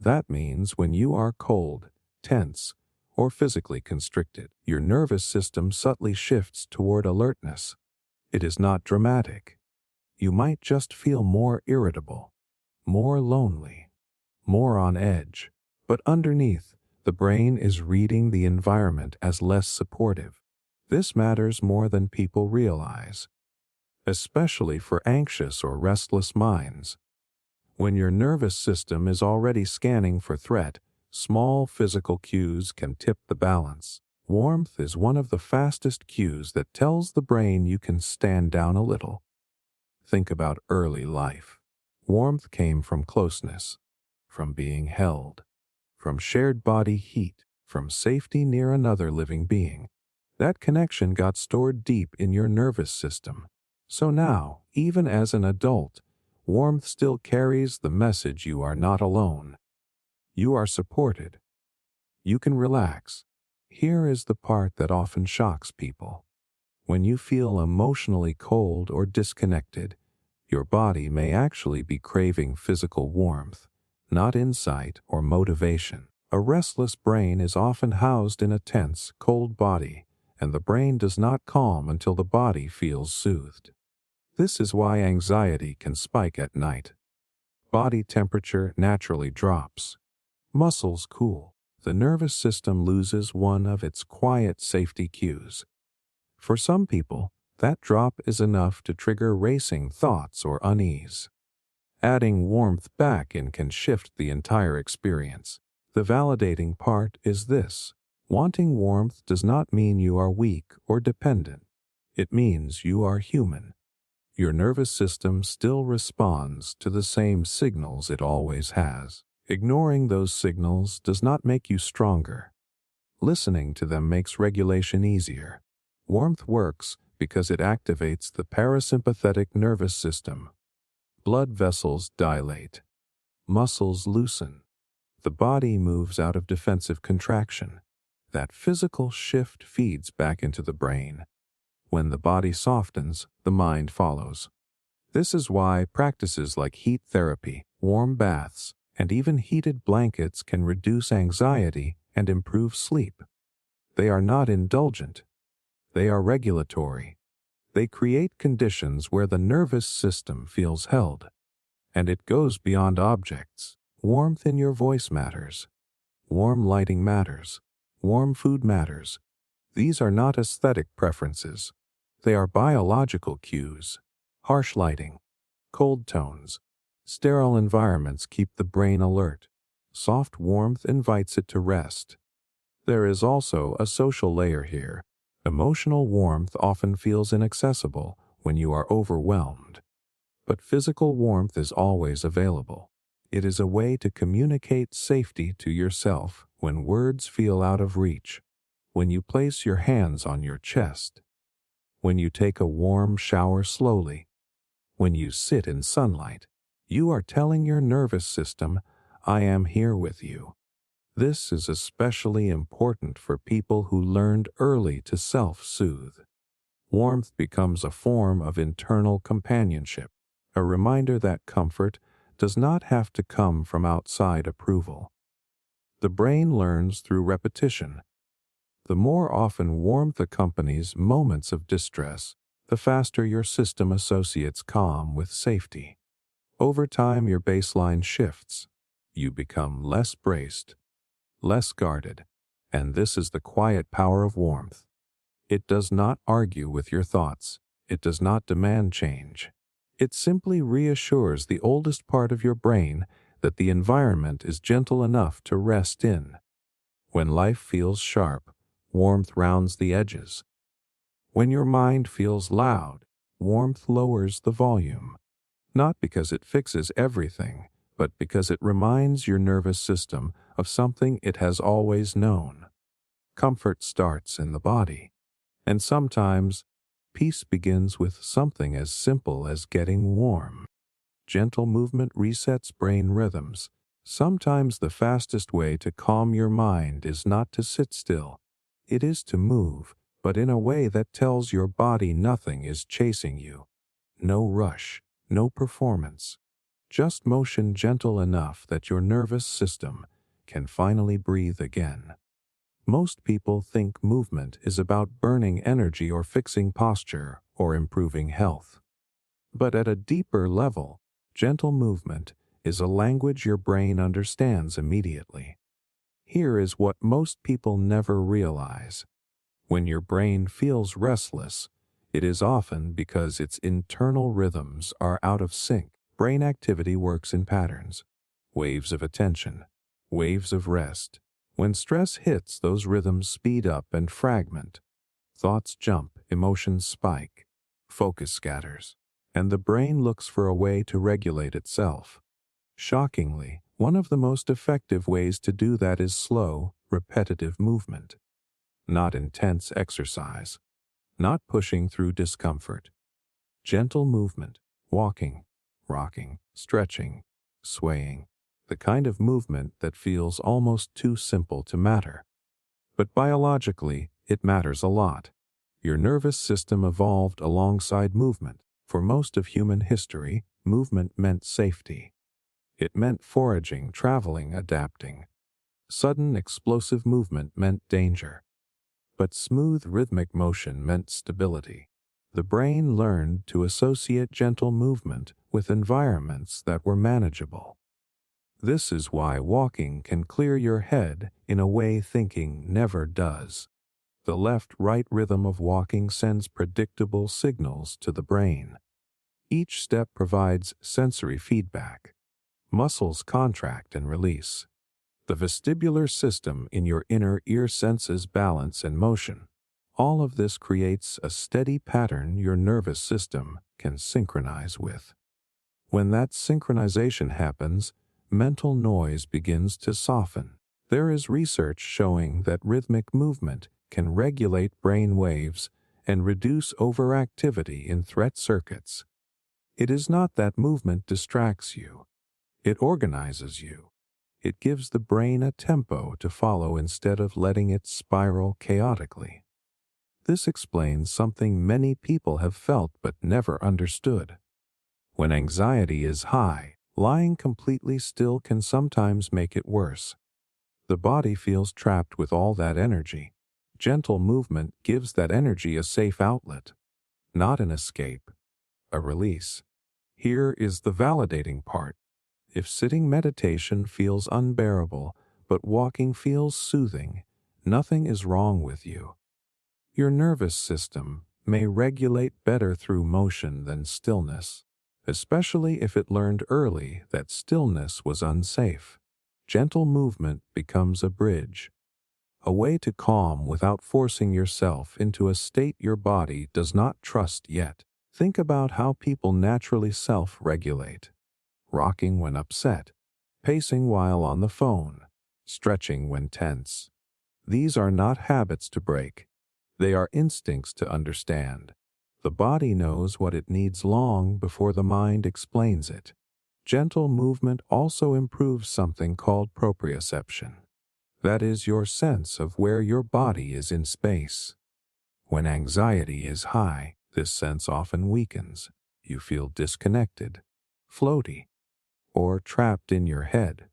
Speaker 1: That means when you are cold, tense, or physically constricted, your nervous system subtly shifts toward alertness. It is not dramatic. You might just feel more irritable, more lonely, more on edge. But underneath, the brain is reading the environment as less supportive. This matters more than people realize, especially for anxious or restless minds. When your nervous system is already scanning for threat, small physical cues can tip the balance. Warmth is one of the fastest cues that tells the brain you can stand down a little. Think about early life. Warmth came from closeness, from being held, from shared body heat, from safety near another living being. That connection got stored deep in your nervous system. So now, even as an adult, warmth still carries the message you are not alone. You are supported. You can relax. Here is the part that often shocks people. When you feel emotionally cold or disconnected, your body may actually be craving physical warmth, not insight or motivation. A restless brain is often housed in a tense, cold body, and the brain does not calm until the body feels soothed. This is why anxiety can spike at night. Body temperature naturally drops. Muscles cool. The nervous system loses one of its quiet safety cues. For some people, that drop is enough to trigger racing thoughts or unease. Adding warmth back in can shift the entire experience. The validating part is this: wanting warmth does not mean you are weak or dependent. It means you are human. Your nervous system still responds to the same signals it always has. Ignoring those signals does not make you stronger. Listening to them makes regulation easier. Warmth works because it activates the parasympathetic nervous system. Blood vessels dilate. Muscles loosen. The body moves out of defensive contraction. That physical shift feeds back into the brain. When the body softens, the mind follows. This is why practices like heat therapy, warm baths, and even heated blankets can reduce anxiety and improve sleep. They are not indulgent. They are regulatory. They create conditions where the nervous system feels held. And it goes beyond objects. Warmth in your voice matters. Warm lighting matters. Warm food matters. These are not aesthetic preferences. They are biological cues. Harsh lighting, cold tones, sterile environments keep the brain alert. Soft warmth invites it to rest. There is also a social layer here. Emotional warmth often feels inaccessible when you are overwhelmed. But physical warmth is always available. It is a way to communicate safety to yourself when words feel out of reach. When you place your hands on your chest. When you take a warm shower slowly. When you sit in sunlight. You are telling your nervous system, I am here with you. This is especially important for people who learned early to self-soothe. Warmth becomes a form of internal companionship, a reminder that comfort does not have to come from outside approval. The brain learns through repetition. The more often warmth accompanies moments of distress, the faster your system associates calm with safety. Over time, your baseline shifts. You become less braced, less guarded, and this is the quiet power of warmth. It does not argue with your thoughts. It does not demand change. It simply reassures the oldest part of your brain that the environment is gentle enough to rest in. When life feels sharp, warmth rounds the edges. When your mind feels loud, warmth lowers the volume. Not because it fixes everything, but because it reminds your nervous system of something it has always known. Comfort starts in the body. And sometimes, peace begins with something as simple as getting warm. Gentle movement resets brain rhythms. Sometimes the fastest way to calm your mind is not to sit still. It is to move, but in a way that tells your body nothing is chasing you. No rush, no performance. Just motion gentle enough that your nervous system can finally breathe again. Most people think movement is about burning energy or fixing posture or improving health. But at a deeper level, gentle movement is a language your brain understands immediately. Here is what most people never realize. When your brain feels restless, it is often because its internal rhythms are out of sync. Brain activity works in patterns, waves of attention, waves of rest. When stress hits, those rhythms speed up and fragment. Thoughts jump, emotions spike, focus scatters, and the brain looks for a way to regulate itself. Shockingly, one of the most effective ways to do that is slow, repetitive movement. Not intense exercise, not pushing through discomfort. Gentle movement, walking, rocking, stretching, swaying. The kind of movement that feels almost too simple to matter. But biologically, it matters a lot. Your nervous system evolved alongside movement. For most of human history, movement meant safety. It meant foraging, traveling, adapting. Sudden, explosive movement meant danger. But smooth, rhythmic motion meant stability. The brain learned to associate gentle movement with environments that were manageable. This is why walking can clear your head in a way thinking never does. The left-right rhythm of walking sends predictable signals to the brain. Each step provides sensory feedback. Muscles contract and release. The vestibular system in your inner ear senses balance and motion. All of this creates a steady pattern your nervous system can synchronize with. When that synchronization happens, mental noise begins to soften. There is research showing that rhythmic movement can regulate brain waves and reduce overactivity in threat circuits. It is not that movement distracts you. It organizes you. It gives the brain a tempo to follow instead of letting it spiral chaotically. This explains something many people have felt but never understood. When anxiety is high, lying completely still can sometimes make it worse. The body feels trapped with all that energy. Gentle movement gives that energy a safe outlet, not an escape, a release. Here is the validating part. If sitting meditation feels unbearable, but walking feels soothing, nothing is wrong with you. Your nervous system may regulate better through motion than stillness, especially if it learned early that stillness was unsafe. Gentle movement becomes a bridge, a way to calm without forcing yourself into a state your body does not trust yet. Think about how people naturally self-regulate. Rocking when upset, pacing while on the phone, stretching when tense. These are not habits to break. They are instincts to understand. The body knows what it needs long before the mind explains it. Gentle movement also improves something called proprioception. That is your sense of where your body is in space. When anxiety is high, this sense often weakens. You feel disconnected, floaty, or trapped in your head.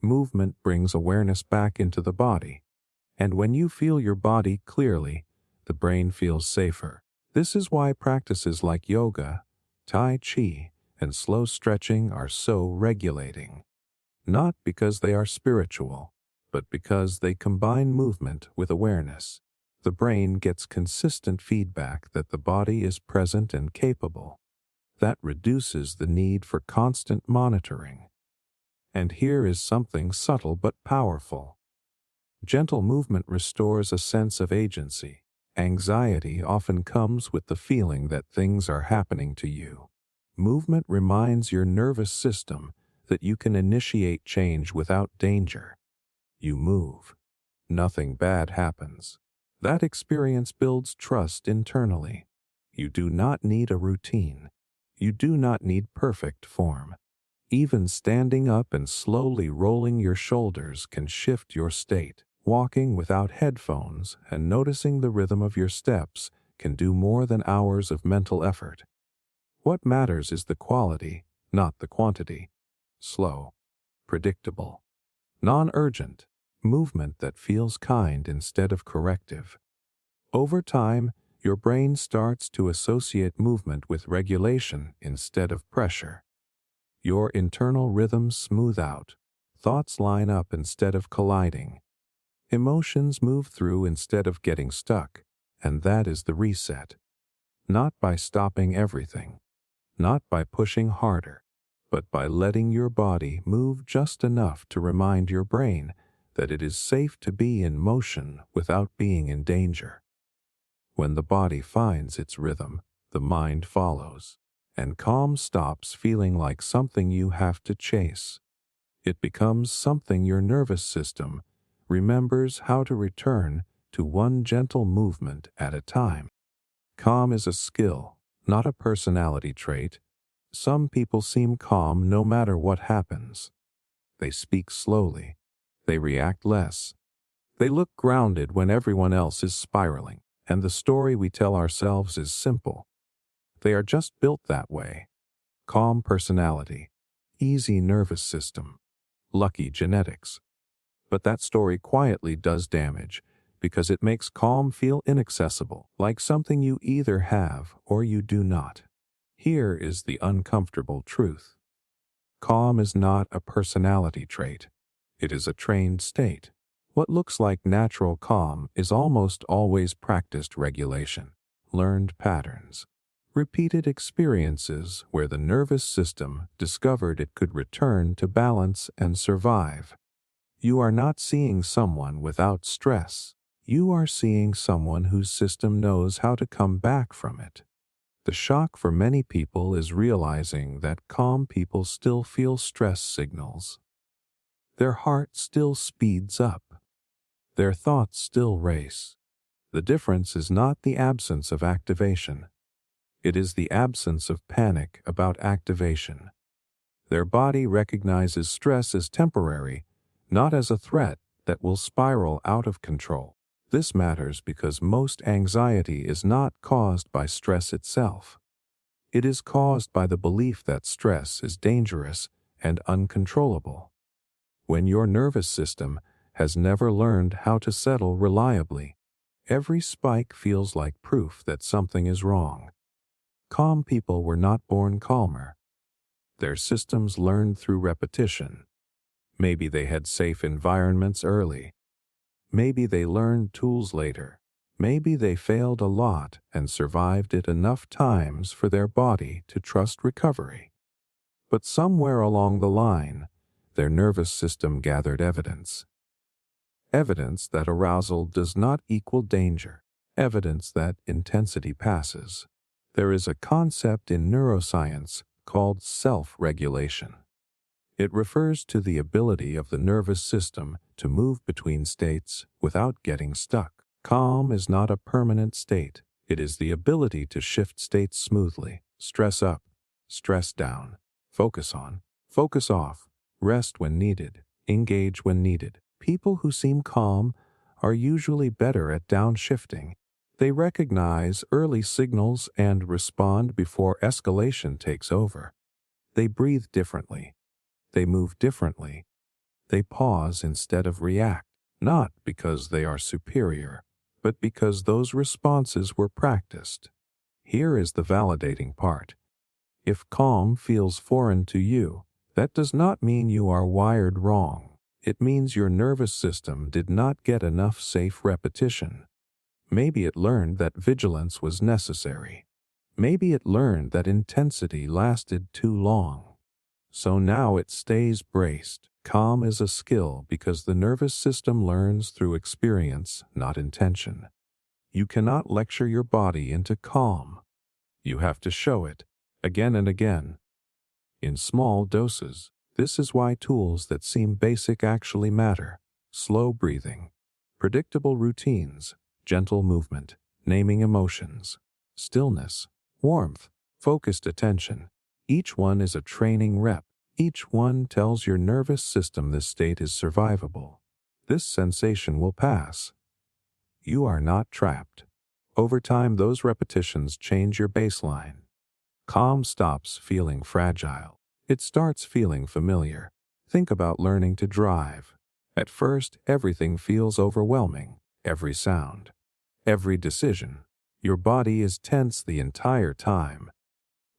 Speaker 1: Movement brings awareness back into the body, and when you feel your body clearly, the brain feels safer. This is why practices like yoga, tai chi, and slow stretching are so regulating. Not because they are spiritual, but because they combine movement with awareness. The brain gets consistent feedback that the body is present and capable. That reduces the need for constant monitoring. And here is something subtle but powerful. Gentle movement restores a sense of agency. Anxiety often comes with the feeling that things are happening to you. Movement reminds your nervous system that you can initiate change without danger. You move. Nothing bad happens. That experience builds trust internally. You do not need a routine. You do not need perfect form. Even standing up and slowly rolling your shoulders can shift your state. Walking without headphones and noticing the rhythm of your steps can do more than hours of mental effort. What matters is the quality, not the quantity. Slow, predictable, non-urgent, movement that feels kind instead of corrective. Over time, your brain starts to associate movement with regulation instead of pressure. Your internal rhythms smooth out, thoughts line up instead of colliding. Emotions move through instead of getting stuck, and that is the reset. Not by stopping everything, not by pushing harder, but by letting your body move just enough to remind your brain that it is safe to be in motion without being in danger. When the body finds its rhythm, the mind follows, and calm stops feeling like something you have to chase. It becomes something your nervous system remembers how to return to, one gentle movement at a time. Calm is a skill, not a personality trait. Some people seem calm no matter what happens. They speak slowly. They react less. They look grounded when everyone else is spiraling, and the story we tell ourselves is simple. They are just built that way. Calm personality, easy nervous system, lucky genetics. But that story quietly does damage because it makes calm feel inaccessible, like something you either have or you do not. Here is the uncomfortable truth. Calm is not a personality trait. It is a trained state. What looks like natural calm is almost always practiced regulation, learned patterns, repeated experiences where the nervous system discovered it could return to balance and survive. You are not seeing someone without stress. You are seeing someone whose system knows how to come back from it. The shock for many people is realizing that calm people still feel stress signals. Their heart still speeds up. Their thoughts still race. The difference is not the absence of activation. It is the absence of panic about activation. Their body recognizes stress as temporary, not as a threat that will spiral out of control. This matters because most anxiety is not caused by stress itself. It is caused by the belief that stress is dangerous and uncontrollable. When your nervous system has never learned how to settle reliably, every spike feels like proof that something is wrong. Calm people were not born calmer. Their systems learned through repetition. Maybe they had safe environments early. Maybe they learned tools later. Maybe they failed a lot and survived it enough times for their body to trust recovery. But somewhere along the line, their nervous system gathered evidence. Evidence that arousal does not equal danger. Evidence that intensity passes. There is a concept in neuroscience called self-regulation. It refers to the ability of the nervous system to move between states without getting stuck. Calm is not a permanent state. It is the ability to shift states smoothly, stress up, stress down, focus on, Focus off, rest when needed, engage when needed. People who seem calm are usually better at downshifting. They recognize early signals and respond before escalation takes over. They breathe differently. They move differently. They pause instead of react, not because they are superior, but because those responses were practiced. Here is the validating part. If calm feels foreign to you, that does not mean you are wired wrong. It means your nervous system did not get enough safe repetition. Maybe it learned that vigilance was necessary. Maybe it learned that intensity lasted too long. So now it stays braced. Calm is a skill because the nervous system learns through experience, not intention. You cannot lecture your body into calm. You have to show it, again and again. In small doses, this is why tools that seem basic actually matter. Slow breathing, predictable routines, gentle movement, naming emotions, stillness, warmth, focused attention. Each one is a training rep. Each one tells your nervous system this state is survivable. This sensation will pass. You are not trapped. Over time, those repetitions change your baseline. Calm stops feeling fragile. It starts feeling familiar. Think about learning to drive. At first, everything feels overwhelming. Every sound, every decision. Your body is tense the entire time.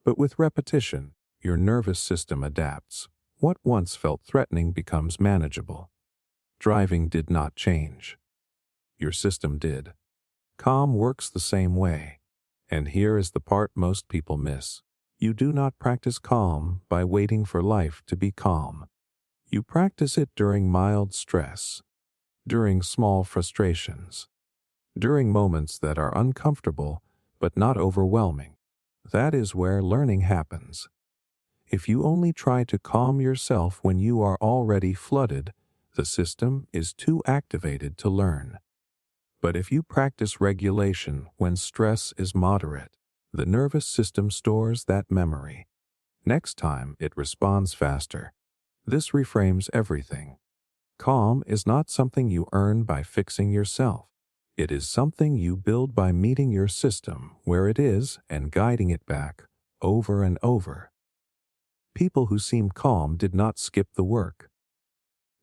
Speaker 1: But with repetition, your nervous system adapts. What once felt threatening becomes manageable. Driving did not change. Your system did. Calm works the same way. And here is the part most people miss. You do not practice calm by waiting for life to be calm. You practice it during mild stress, during small frustrations, during moments that are uncomfortable but not overwhelming. That is where learning happens. If you only try to calm yourself when you are already flooded, the system is too activated to learn. But if you practice regulation when stress is moderate, the nervous system stores that memory. Next time, it responds faster. This reframes everything. Calm is not something you earn by fixing yourself. It is something you build by meeting your system where it is and guiding it back over and over. People who seem calm did not skip the work.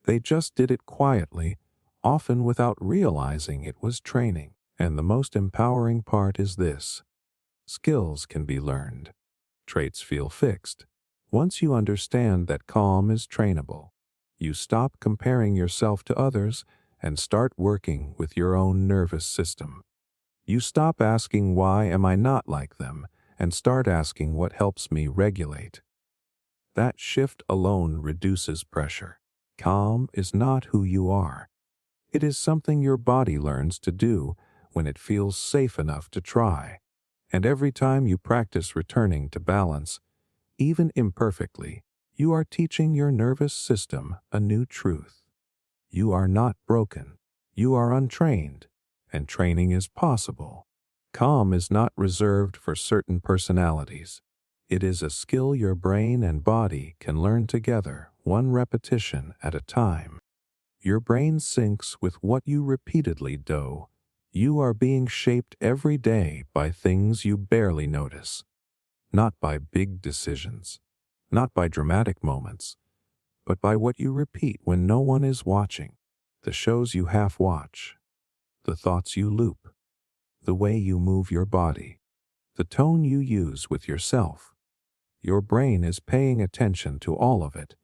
Speaker 1: They just did it quietly, often without realizing it was training. And the most empowering part is this. Skills can be learned. Traits feel fixed. Once you understand that calm is trainable, you stop comparing yourself to others and start working with your own nervous system. You stop asking, why am I not like them, and start asking what helps me regulate. That shift alone reduces pressure. Calm is not who you are. It is something your body learns to do when it feels safe enough to try. And every time you practice returning to balance, even imperfectly, you are teaching your nervous system a new truth. You are not broken. You are untrained, and training is possible. Calm is not reserved for certain personalities. It is a skill your brain and body can learn together, one repetition at a time. Your brain syncs with what you repeatedly do. You are being shaped every day by things you barely notice. Not by big decisions, not by dramatic moments, but by what you repeat when no one is watching, the shows you half watch, the thoughts you loop, the way you move your body, the tone you use with yourself. Your brain is paying attention to all of it,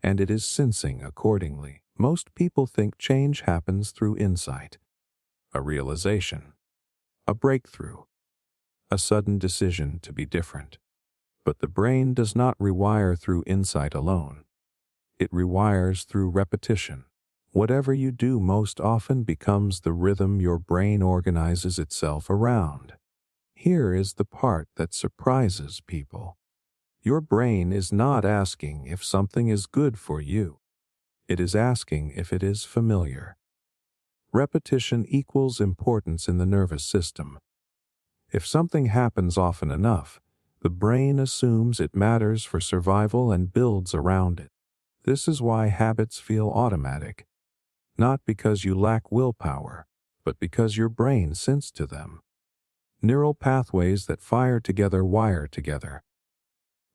Speaker 1: and it is sensing accordingly. Most people think change happens through insight, a realization, a breakthrough, a sudden decision to be different. But the brain does not rewire through insight alone. It rewires through repetition. Whatever you do most often becomes the rhythm your brain organizes itself around. Here is the part that surprises people. Your brain is not asking if something is good for you. It is asking if it is familiar. Repetition equals importance in the nervous system. If something happens often enough, The brain assumes it matters for survival and builds around it. This is why habits feel automatic, not because you lack willpower, but because your brain syncs to them. Neural pathways that fire together wire together.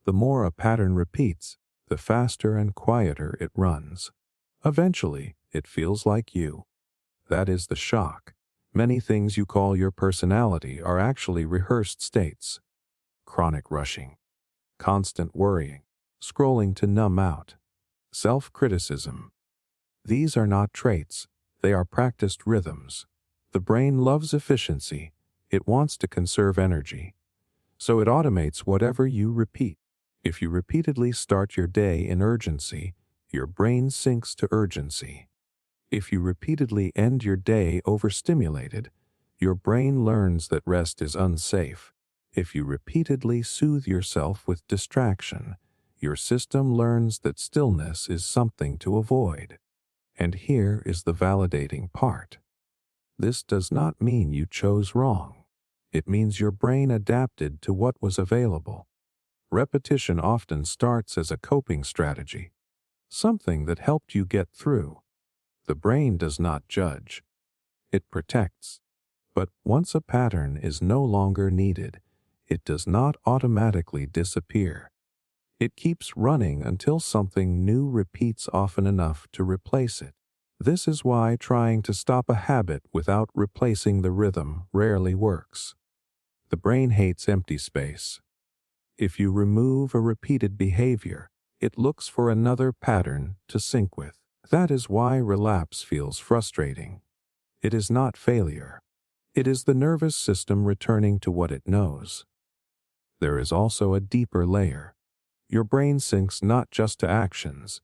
Speaker 1: The more a pattern repeats, the faster and quieter it runs. Eventually, it feels like you. That is the shock. Many things you call your personality are actually rehearsed states. Chronic rushing, constant worrying, scrolling to numb out, self-criticism. These are not traits, they are practiced rhythms. The brain loves efficiency, it wants to conserve energy, so it automates whatever you repeat. If you repeatedly start your day in urgency, your brain syncs to urgency. If you repeatedly end your day overstimulated, your brain learns that rest is unsafe. If you repeatedly soothe yourself with distraction, your system learns that stillness is something to avoid. And here is the validating part. This does not mean you chose wrong. It means your brain adapted to what was available. Repetition often starts as a coping strategy, something that helped you get through. The brain does not judge. It protects. But once a pattern is no longer needed, it does not automatically disappear. It keeps running until something new repeats often enough to replace it. This is why trying to stop a habit without replacing the rhythm rarely works. The brain hates empty space. If you remove a repeated behavior, it looks for another pattern to sync with. That is why relapse feels frustrating. It is not failure. It is the nervous system returning to what it knows. There is also a deeper layer. Your brain syncs not just to actions,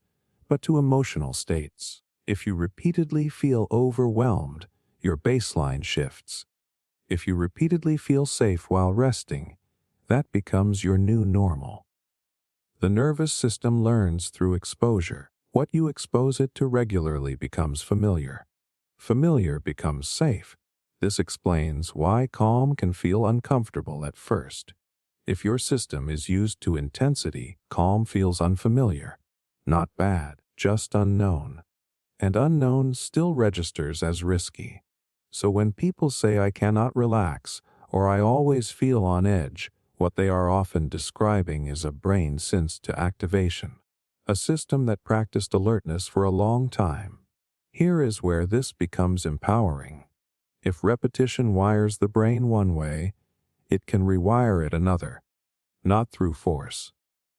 Speaker 1: but to emotional states. If you repeatedly feel overwhelmed, your baseline shifts. If you repeatedly feel safe while resting, that becomes your new normal. The nervous system learns through exposure. What you expose it to regularly becomes familiar. Familiar becomes safe. This explains why calm can feel uncomfortable at first. If your system is used to intensity, calm feels unfamiliar. Not bad, just unknown. And unknown still registers as risky. So when people say I cannot relax, or I always feel on edge, what they are often describing is a brain synced to activation, a system that practiced alertness for a long time. Here is where this becomes empowering. If repetition wires the brain one way, it can rewire it another. Not through force,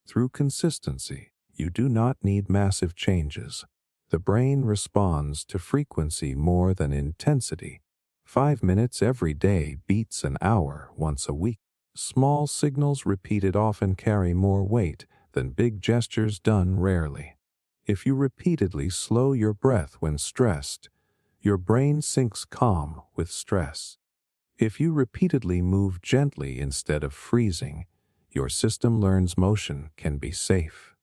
Speaker 1: through consistency. You do not need massive changes. The brain responds to frequency more than intensity. 5 minutes every day beats an hour once a week. Small signals repeated often carry more weight than big gestures done rarely. If you repeatedly slow your breath when stressed, your brain syncs calm with stress. If you repeatedly move gently instead of freezing, your system learns motion can be safe.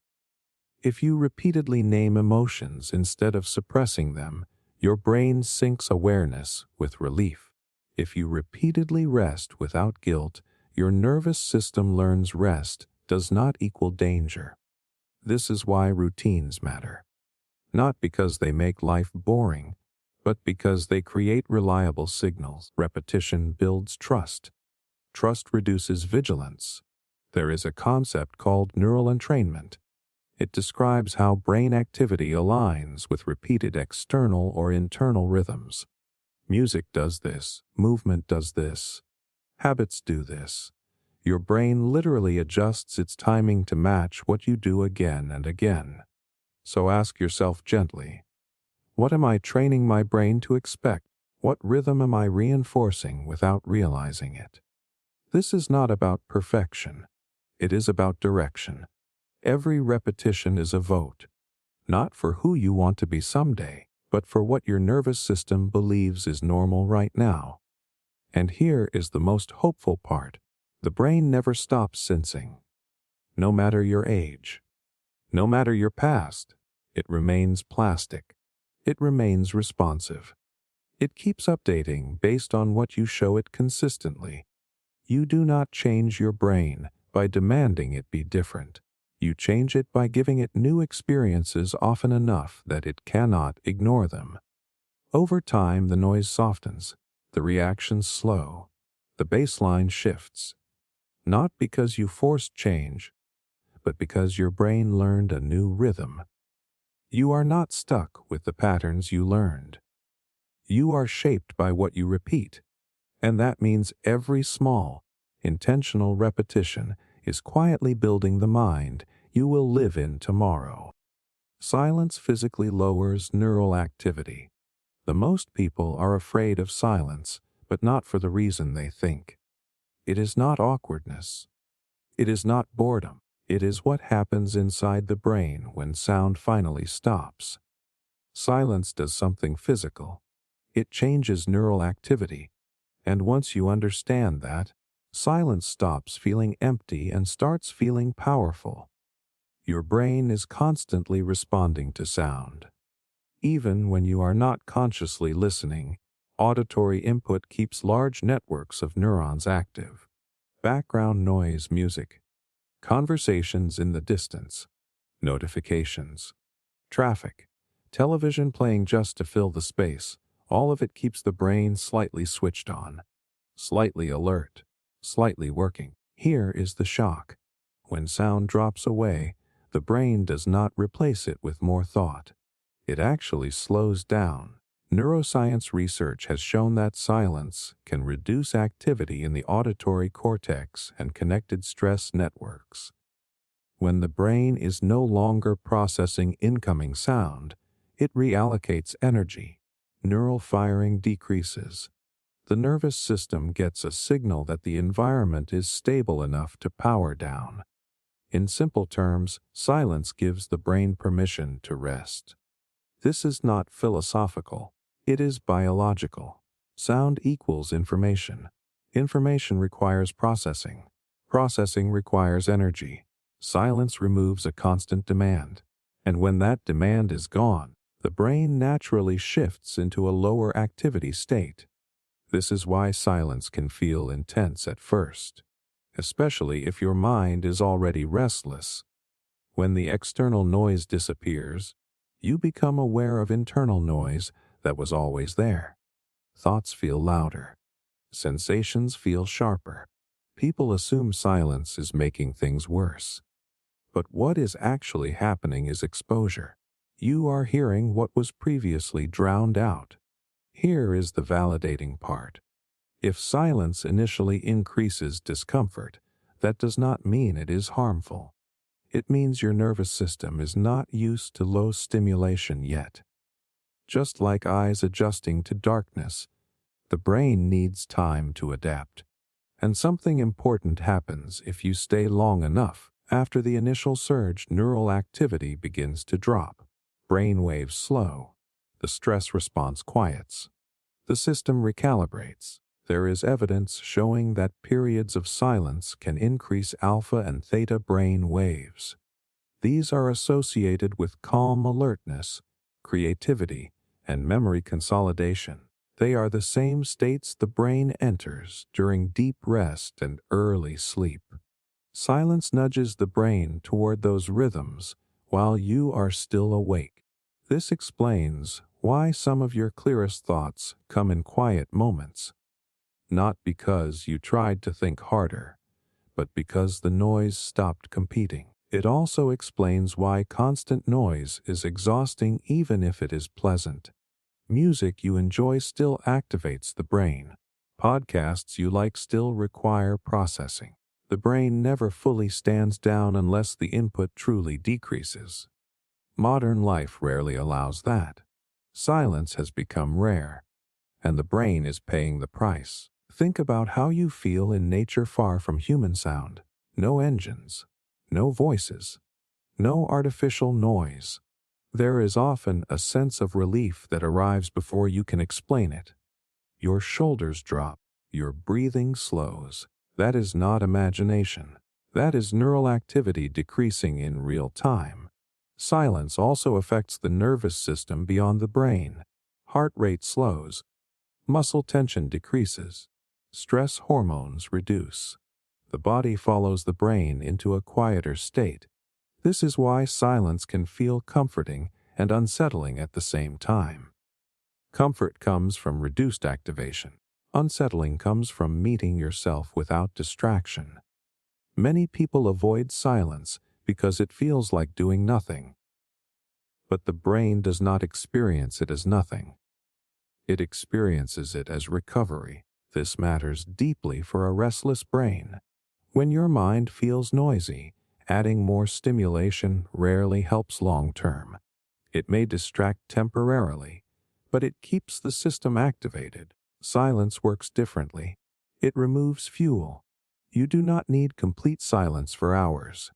Speaker 1: If you repeatedly name emotions instead of suppressing them, your brain syncs awareness with relief. If you repeatedly rest without guilt, your nervous system learns rest does not equal danger. This is why routines matter. Not because they make life boring, but because they create reliable signals. Repetition builds trust. Trust reduces vigilance. There is a concept called neural entrainment. It describes how brain activity aligns with repeated external or internal rhythms. Music does this, movement does this, habits do this. Your brain literally adjusts its timing to match what you do again and again. So ask yourself gently, what am I training my brain to expect? What rhythm am I reinforcing without realizing it? This is not about perfection. It is about direction. Every repetition is a vote, not for who you want to be someday, but for what your nervous system believes is normal right now. And here is the most hopeful part. The brain never stops sensing. No matter your age, no matter your past, it remains plastic. It remains responsive. It keeps updating based on what you show it consistently. You do not change your brain by demanding it be different. You change it by giving it new experiences often enough that it cannot ignore them. Over time, the noise softens, the reactions slow, the baseline shifts. Not because you forced change, but because your brain learned a new rhythm. You are not stuck with the patterns you learned. You are shaped by what you repeat, and that means every small, intentional repetition is quietly building the mind you will live in tomorrow. Silence physically lowers neural activity. The most people are afraid of silence, but not for the reason they think. It is not awkwardness. It is not boredom. It is what happens inside the brain when sound finally stops. Silence does something physical. It changes neural activity. And once you understand that, silence stops feeling empty and starts feeling powerful. Your brain is constantly responding to sound. Even when you are not consciously listening, auditory input keeps large networks of neurons active. Background noise, music, conversations in the distance, notifications, traffic, television playing just to fill the space, all of it keeps the brain slightly switched on, slightly alert, slightly working. Here is the shock. When sound drops away, the brain does not replace it with more thought. It actually slows down. Neuroscience research has shown that silence can reduce activity in the auditory cortex and connected stress networks. When the brain is no longer processing incoming sound, it reallocates energy. Neural firing decreases. The nervous system gets a signal that the environment is stable enough to power down. In simple terms, silence gives the brain permission to rest. This is not philosophical. It is biological. Sound equals information. Information requires processing. Processing requires energy. Silence removes a constant demand. And when that demand is gone, the brain naturally shifts into a lower activity state. This is why silence can feel intense at first, especially if your mind is already restless. When the external noise disappears, you become aware of internal noise that was always there. Thoughts feel louder. Sensations feel sharper. People assume silence is making things worse. But what is actually happening is exposure. You are hearing what was previously drowned out. Here is the validating part. If silence initially increases discomfort, that does not mean it is harmful. It means your nervous system is not used to low stimulation yet. Just like eyes adjusting to darkness, the brain needs time to adapt. And something important happens if you stay long enough. After the initial surge, neural activity begins to drop. Brain waves slow. The stress response quiets. The system recalibrates. There is evidence showing that periods of silence can increase alpha and theta brain waves. These are associated with calm alertness, creativity, and memory consolidation. They are the same states the brain enters during deep rest and early sleep. Silence nudges the brain toward those rhythms while you are still awake. This explains why some of your clearest thoughts come in quiet moments. Not because you tried to think harder, but because the noise stopped competing. It also explains why constant noise is exhausting even if it is pleasant. Music you enjoy still activates the brain. Podcasts you like still require processing. The brain never fully stands down unless the input truly decreases. Modern life rarely allows that. Silence has become rare, and the brain is paying the price. Think about how you feel in nature far from human sound. No engines, no voices, no artificial noise. There is often a sense of relief that arrives before you can explain it. Your shoulders drop, your breathing slows. That is not imagination. That is neural activity decreasing in real time. Silence also affects the nervous system beyond the brain. Heart rate slows. Muscle tension decreases. Stress hormones reduce. The body follows the brain into a quieter state. This is why silence can feel comforting and unsettling at the same time. Comfort comes from reduced activation. Unsettling comes from meeting yourself without distraction. Many people avoid silence because it feels like doing nothing. But the brain does not experience it as nothing. It experiences it as recovery. This matters deeply for a restless brain. When your mind feels noisy, adding more stimulation rarely helps long term. It may distract temporarily, but it keeps the system activated. Silence works differently. It removes fuel. You do not need complete silence for hours.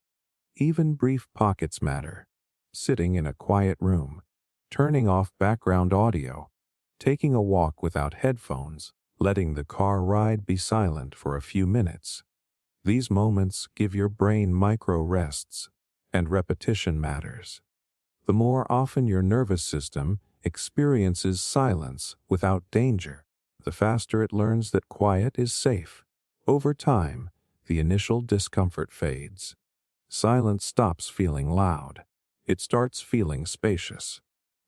Speaker 1: Even brief pockets matter. Sitting in a quiet room, turning off background audio, taking a walk without headphones, letting the car ride be silent for a few minutes. These moments give your brain micro rests, and repetition matters. The more often your nervous system experiences silence without danger, the faster it learns that quiet is safe. Over time, the initial discomfort fades. Silence stops feeling loud. It starts feeling spacious.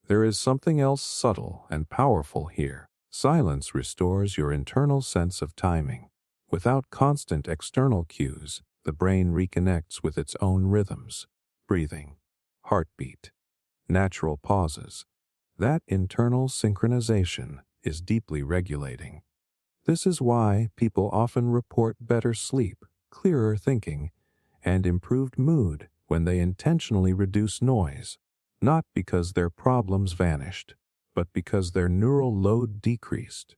Speaker 1: There is something else subtle and powerful here. Silence restores your internal sense of timing. Without constant external cues, the brain reconnects with its own rhythms, breathing, heartbeat, natural pauses. That internal synchronization is deeply regulating. This is why people often report better sleep, clearer thinking, and improved mood when they intentionally reduce noise, not because their problems vanished, but because their neural load decreased.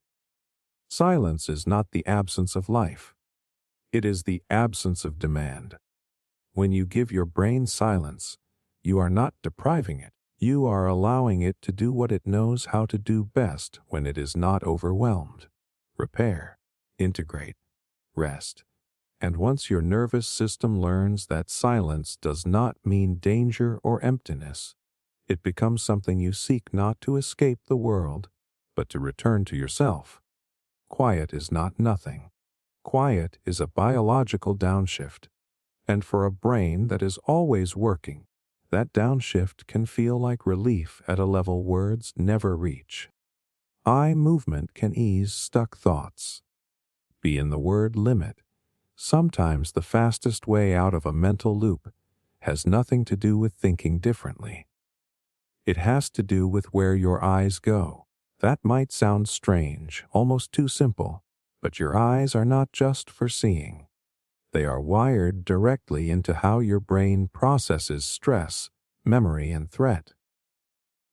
Speaker 1: Silence is not the absence of life. It is the absence of demand. When you give your brain silence, you are not depriving it. You are allowing it to do what it knows how to do best when it is not overwhelmed. Repair, integrate, rest. And once your nervous system learns that silence does not mean danger or emptiness, it becomes something you seek not to escape the world, but to return to yourself. Quiet is not nothing. Quiet is a biological downshift. And for a brain that is always working, that downshift can feel like relief at a level words never reach. Eye movement can ease stuck thoughts. Be in the word limit. Sometimes the fastest way out of a mental loop has nothing to do with thinking differently. It has to do with where your eyes go. That might sound strange, almost too simple, but your eyes are not just for seeing. They are wired directly into how your brain processes stress, memory, and threat.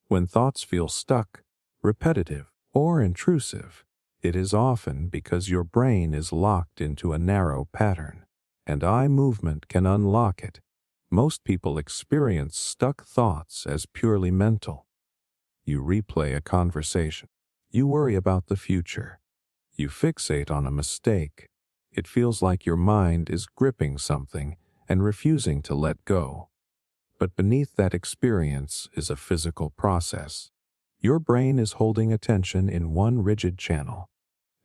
Speaker 1: When thoughts feel stuck, repetitive, or intrusive, it is often because your brain is locked into a narrow pattern, and eye movement can unlock it. Most people experience stuck thoughts as purely mental. You replay a conversation. You worry about the future. You fixate on a mistake. It feels like your mind is gripping something and refusing to let go. But beneath that experience is a physical process. Your brain is holding attention in one rigid channel,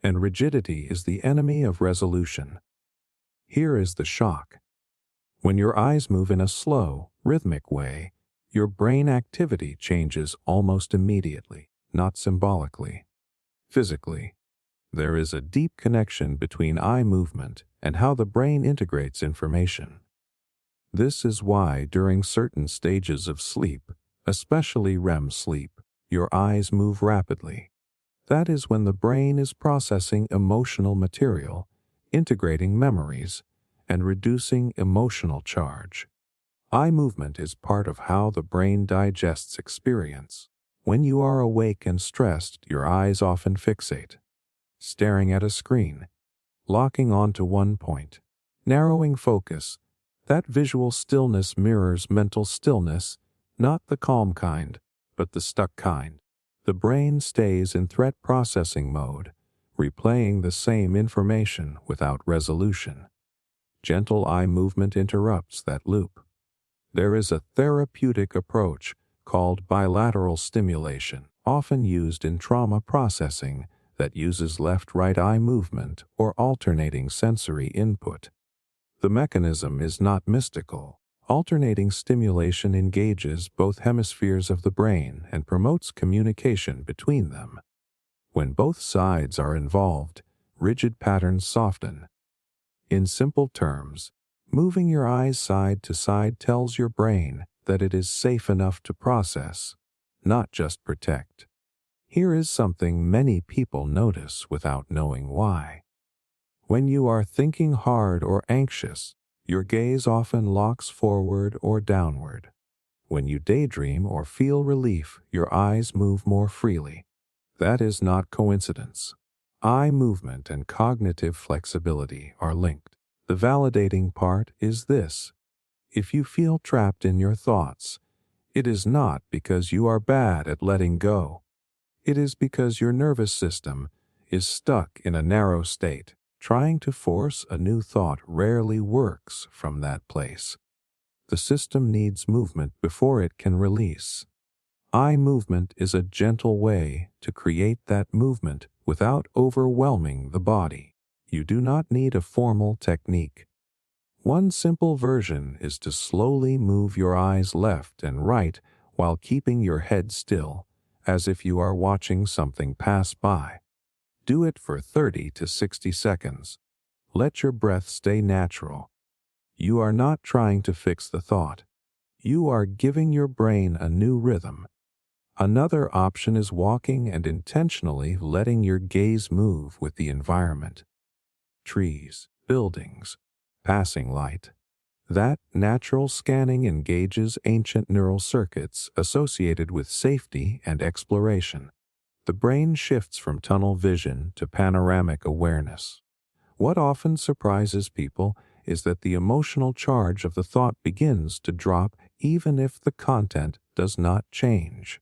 Speaker 1: and rigidity is the enemy of resolution. Here is the shock. When your eyes move in a slow, rhythmic way, your brain activity changes almost immediately, not symbolically. Physically, there is a deep connection between eye movement and how the brain integrates information. This is why during certain stages of sleep, especially REM sleep, your eyes move rapidly. That is when the brain is processing emotional material, integrating memories, and reducing emotional charge. Eye movement is part of how the brain digests experience. When you are awake and stressed, your eyes often fixate, staring at a screen, locking onto one point, narrowing focus. That visual stillness mirrors mental stillness, not the calm kind, but the stuck kind. The brain stays in threat processing mode, replaying the same information without resolution. Gentle eye movement interrupts that loop. There is a therapeutic approach called bilateral stimulation, often used in trauma processing, that uses left-right eye movement or alternating sensory input. The mechanism is not mystical. Alternating stimulation engages both hemispheres of the brain and promotes communication between them. When both sides are involved, rigid patterns soften. In simple terms, moving your eyes side to side tells your brain that it is safe enough to process, not just protect. Here is something many people notice without knowing why. When you are thinking hard or anxious, your gaze often locks forward or downward. When you daydream or feel relief, your eyes move more freely. That is not coincidence. Eye movement and cognitive flexibility are linked. The validating part is this: if you feel trapped in your thoughts, it is not because you are bad at letting go. It is because your nervous system is stuck in a narrow state. Trying to force a new thought rarely works from that place. The system needs movement before it can release. Eye movement is a gentle way to create that movement without overwhelming the body. You do not need a formal technique. One simple version is to slowly move your eyes left and right while keeping your head still, as if you are watching something pass by. Do it for 30 to 60 seconds. Let your breath stay natural. You are not trying to fix the thought. You are giving your brain a new rhythm. Another option is walking and intentionally letting your gaze move with the environment. Trees, buildings, passing light. That natural scanning engages ancient neural circuits associated with safety and exploration. The brain shifts from tunnel vision to panoramic awareness. What often surprises people is that the emotional charge of the thought begins to drop even if the content does not change.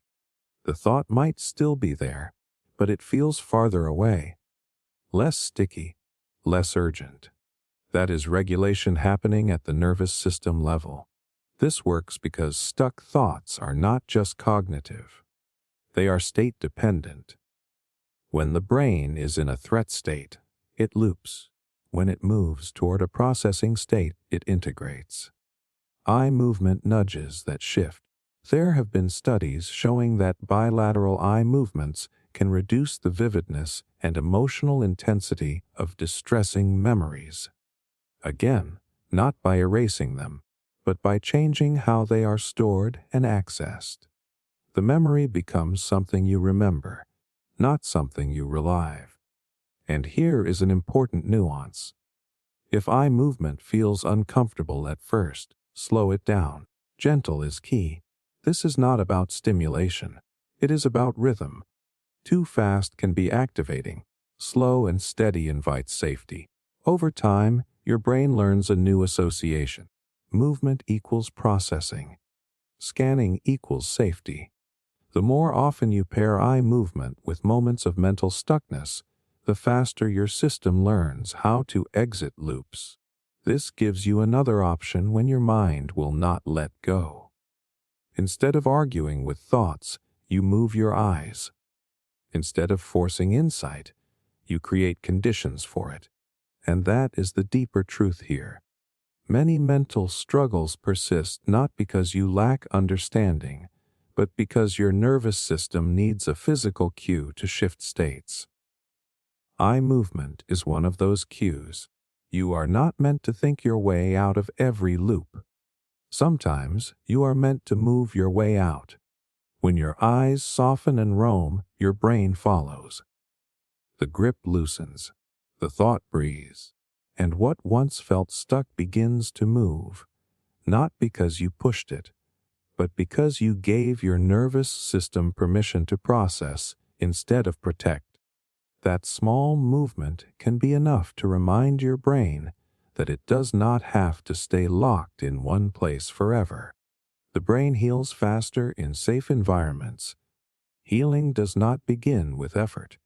Speaker 1: The thought might still be there, but it feels farther away, less sticky, less urgent. That is regulation happening at the nervous system level. This works because stuck thoughts are not just cognitive. They are state-dependent. When the brain is in a threat state, it loops. When it moves toward a processing state, it integrates. Eye movement nudges that shift. There have been studies showing that bilateral eye movements can reduce the vividness and emotional intensity of distressing memories. Again, not by erasing them, but by changing how they are stored and accessed. The memory becomes something you remember, not something you relive. And here is an important nuance. If eye movement feels uncomfortable at first, slow it down. Gentle is key. This is not about stimulation. It is about rhythm. Too fast can be activating. Slow and steady invites safety. Over time, your brain learns a new association. Movement equals processing. Scanning equals safety. The more often you pair eye movement with moments of mental stuckness, the faster your system learns how to exit loops. This gives you another option when your mind will not let go. Instead of arguing with thoughts, you move your eyes. Instead of forcing insight, you create conditions for it. And that is the deeper truth here. Many mental struggles persist not because you lack understanding, but because your nervous system needs a physical cue to shift states. Eye movement is one of those cues. You are not meant to think your way out of every loop. Sometimes you are meant to move your way out. When your eyes soften and roam, your brain follows. The grip loosens, the thought breathes, and what once felt stuck begins to move, not because you pushed it, but because you gave your nervous system permission to process instead of protect. That small movement can be enough to remind your brain that it does not have to stay locked in one place forever. The brain heals faster in safe environments. Healing does not begin with effort.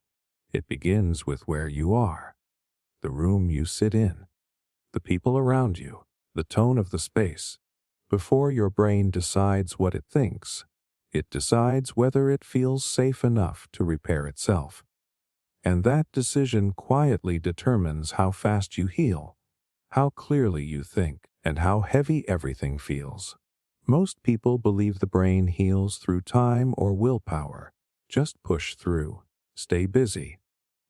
Speaker 1: It begins with where you are, the room you sit in, the people around you, the tone of the space. Before your brain decides what it thinks, it decides whether it feels safe enough to repair itself. And that decision quietly determines how fast you heal, how clearly you think, and how heavy everything feels. Most people believe the brain heals through time or willpower. Just push through. Stay busy.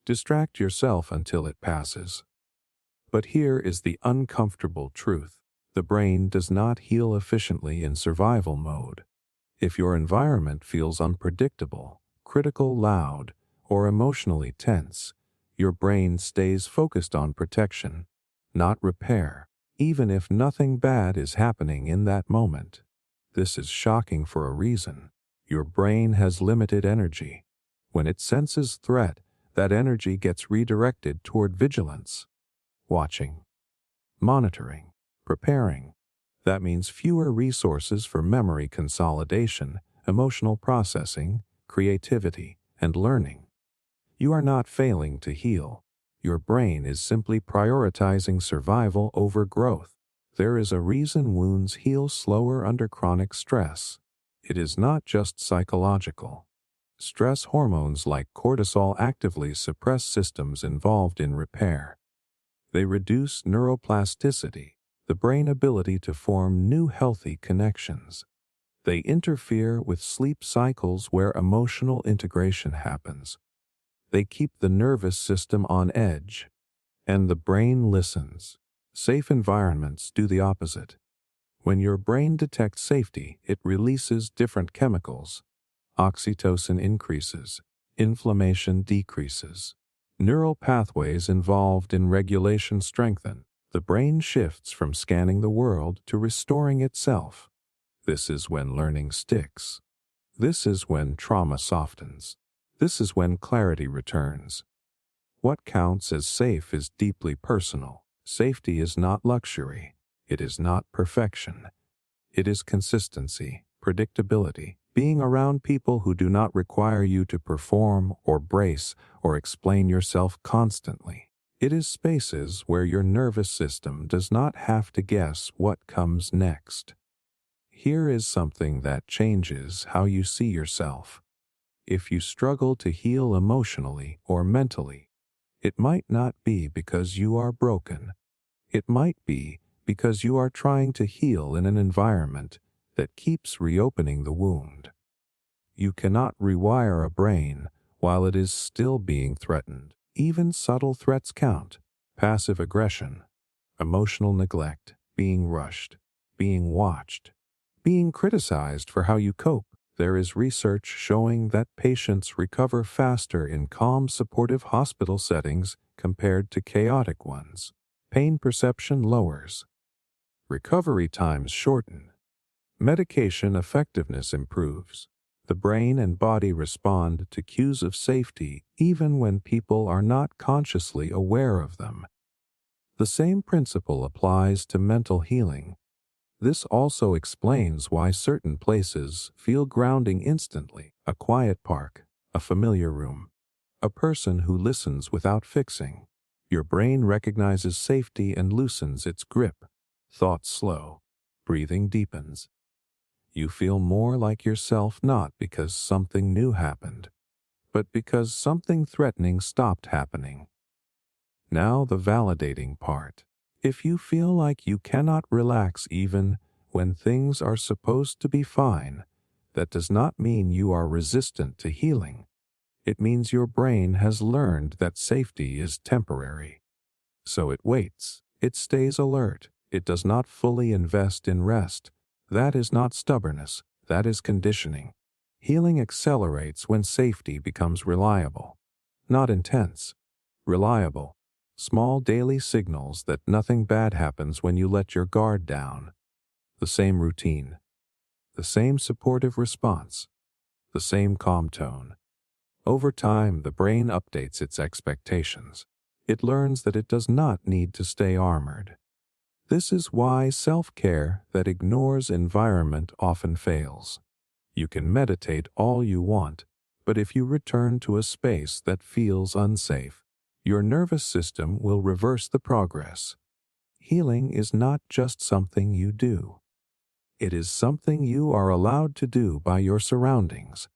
Speaker 1: Distract yourself until it passes. But here is the uncomfortable truth. The brain does not heal efficiently in survival mode. If your environment feels unpredictable, critical, loud, or emotionally tense, your brain stays focused on protection, not repair, even if nothing bad is happening in that moment. This is shocking for a reason. Your brain has limited energy. When it senses threat, that energy gets redirected toward vigilance, watching, monitoring, preparing. That means fewer resources for memory consolidation, emotional processing, creativity, and learning. You are not failing to heal. Your brain is simply prioritizing survival over growth. There is a reason wounds heal slower under chronic stress. It is not just psychological. Stress hormones like cortisol actively suppress systems involved in repair. They reduce neuroplasticity, the brain ability to form new healthy connections. They interfere with sleep cycles where emotional integration happens. They keep the nervous system on edge. And the brain listens. Safe environments do the opposite. When your brain detects safety, it releases different chemicals. Oxytocin increases. Inflammation decreases. Neural pathways involved in regulation strengthen. The brain shifts from scanning the world to restoring itself. This is when learning sticks. This is when trauma softens. This is when clarity returns. What counts as safe is deeply personal. Safety is not luxury. It is not perfection. It is consistency, predictability, being around people who do not require you to perform or brace or explain yourself constantly. It is spaces where your nervous system does not have to guess what comes next. Here is something that changes how you see yourself. If you struggle to heal emotionally or mentally, it might not be because you are broken. It might be because you are trying to heal in an environment that keeps reopening the wound. You cannot rewire a brain while it is still being threatened. Even subtle threats count. Passive aggression, emotional neglect, being rushed, being watched, being criticized for how you cope. There is research showing that patients recover faster in calm, supportive hospital settings compared to chaotic ones. Pain perception lowers. Recovery times shorten. Medication effectiveness improves. The brain and body respond to cues of safety even when people are not consciously aware of them. The same principle applies to mental healing. This also explains why certain places feel grounding instantly. A quiet park, a familiar room, a person who listens without fixing. Your brain recognizes safety and loosens its grip. Thoughts slow. Breathing deepens. You feel more like yourself not because something new happened, but because something threatening stopped happening. Now the validating part. If you feel like you cannot relax even when things are supposed to be fine, that does not mean you are resistant to healing. It means your brain has learned that safety is temporary. So it waits. It stays alert. It does not fully invest in rest. That is not stubbornness. That is conditioning. Healing accelerates when safety becomes reliable. Not intense. Reliable. Small daily signals that nothing bad happens when you let your guard down. The same routine. The same supportive response. The same calm tone. Over time, the brain updates its expectations. It learns that it does not need to stay armored. This is why self-care that ignores environment often fails. You can meditate all you want, but if you return to a space that feels unsafe, your nervous system will reverse the progress. Healing is not just something you do. It is something you are allowed to do by your surroundings.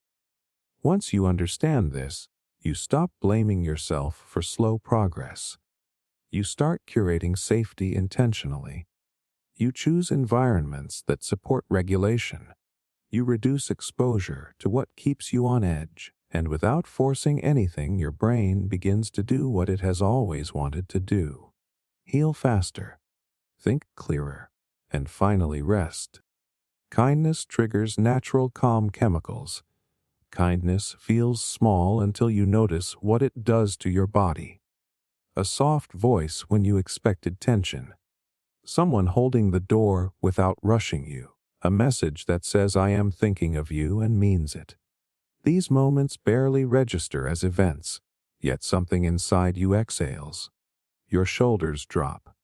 Speaker 1: Once you understand this, you stop blaming yourself for slow progress. You start curating safety intentionally. You choose environments that support regulation. You reduce exposure to what keeps you on edge, and without forcing anything, your brain begins to do what it has always wanted to do. Heal faster, think clearer, and finally rest. Kindness triggers natural calm chemicals. Kindness feels small until you notice what it does to your body. A soft voice when you expected tension. Someone holding the door without rushing you. A message that says, "I am thinking of you," and means it. These moments barely register as events, yet something inside you exhales. Your shoulders drop.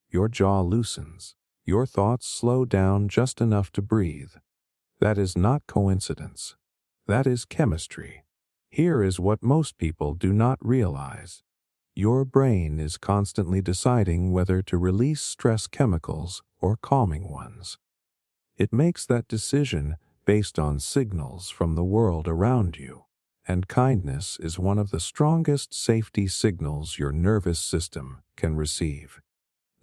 Speaker 1: Your jaw loosens. Your thoughts slow down just enough to breathe. That is not coincidence. That is chemistry. Here is what most people do not realize. Your brain is constantly deciding whether to release stress chemicals or calming ones. It makes that decision based on signals from the world around you, and kindness is one of the strongest safety signals your nervous system can receive.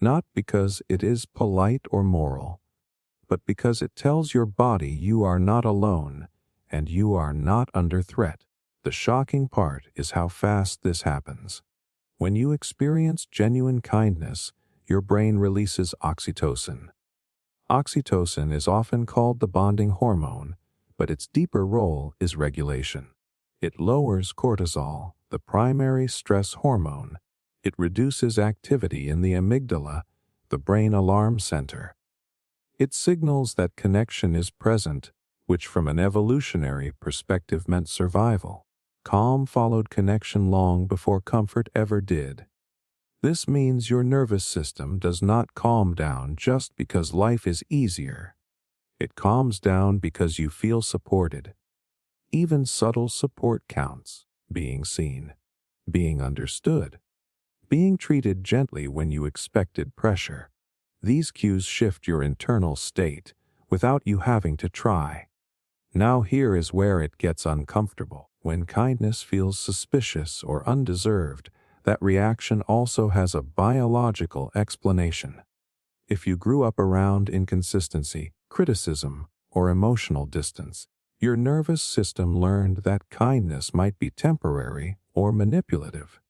Speaker 1: Not because it is polite or moral, but because it tells your body you are not alone and you are not under threat. The shocking part is how fast this happens. When you experience genuine kindness, your brain releases oxytocin. Oxytocin is often called the bonding hormone, but its deeper role is regulation. It lowers cortisol, the primary stress hormone. It reduces activity in the amygdala, the brain alarm center. It signals that connection is present, which from an evolutionary perspective meant survival. Calm followed connection long before comfort ever did. This means your nervous system does not calm down just because life is easier. It calms down because you feel supported. Even subtle support counts: being seen, being understood, being treated gently when you expected pressure. These cues shift your internal state without you having to try. Now here is where it gets uncomfortable. When kindness feels suspicious or undeserved, that reaction also has a biological explanation. If you grew up around inconsistency, criticism, or emotional distance, your nervous system learned that kindness might be temporary or manipulative.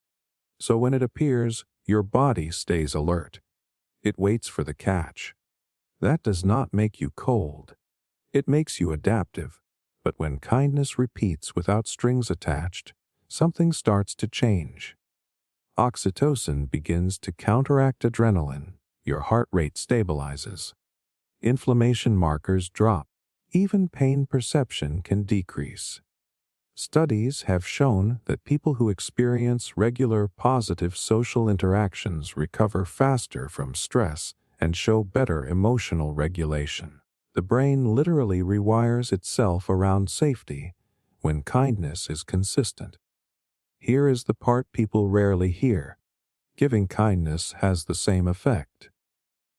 Speaker 1: So when it appears, your body stays alert. It waits for the catch. That does not make you cold. It makes you adaptive. But when kindness repeats without strings attached, something starts to change. Oxytocin begins to counteract adrenaline. Your heart rate stabilizes. Inflammation markers drop. Even pain perception can decrease. Studies have shown that people who experience regular positive social interactions recover faster from stress and show better emotional regulation. The brain literally rewires itself around safety when kindness is consistent. Here is the part people rarely hear. Giving kindness has the same effect.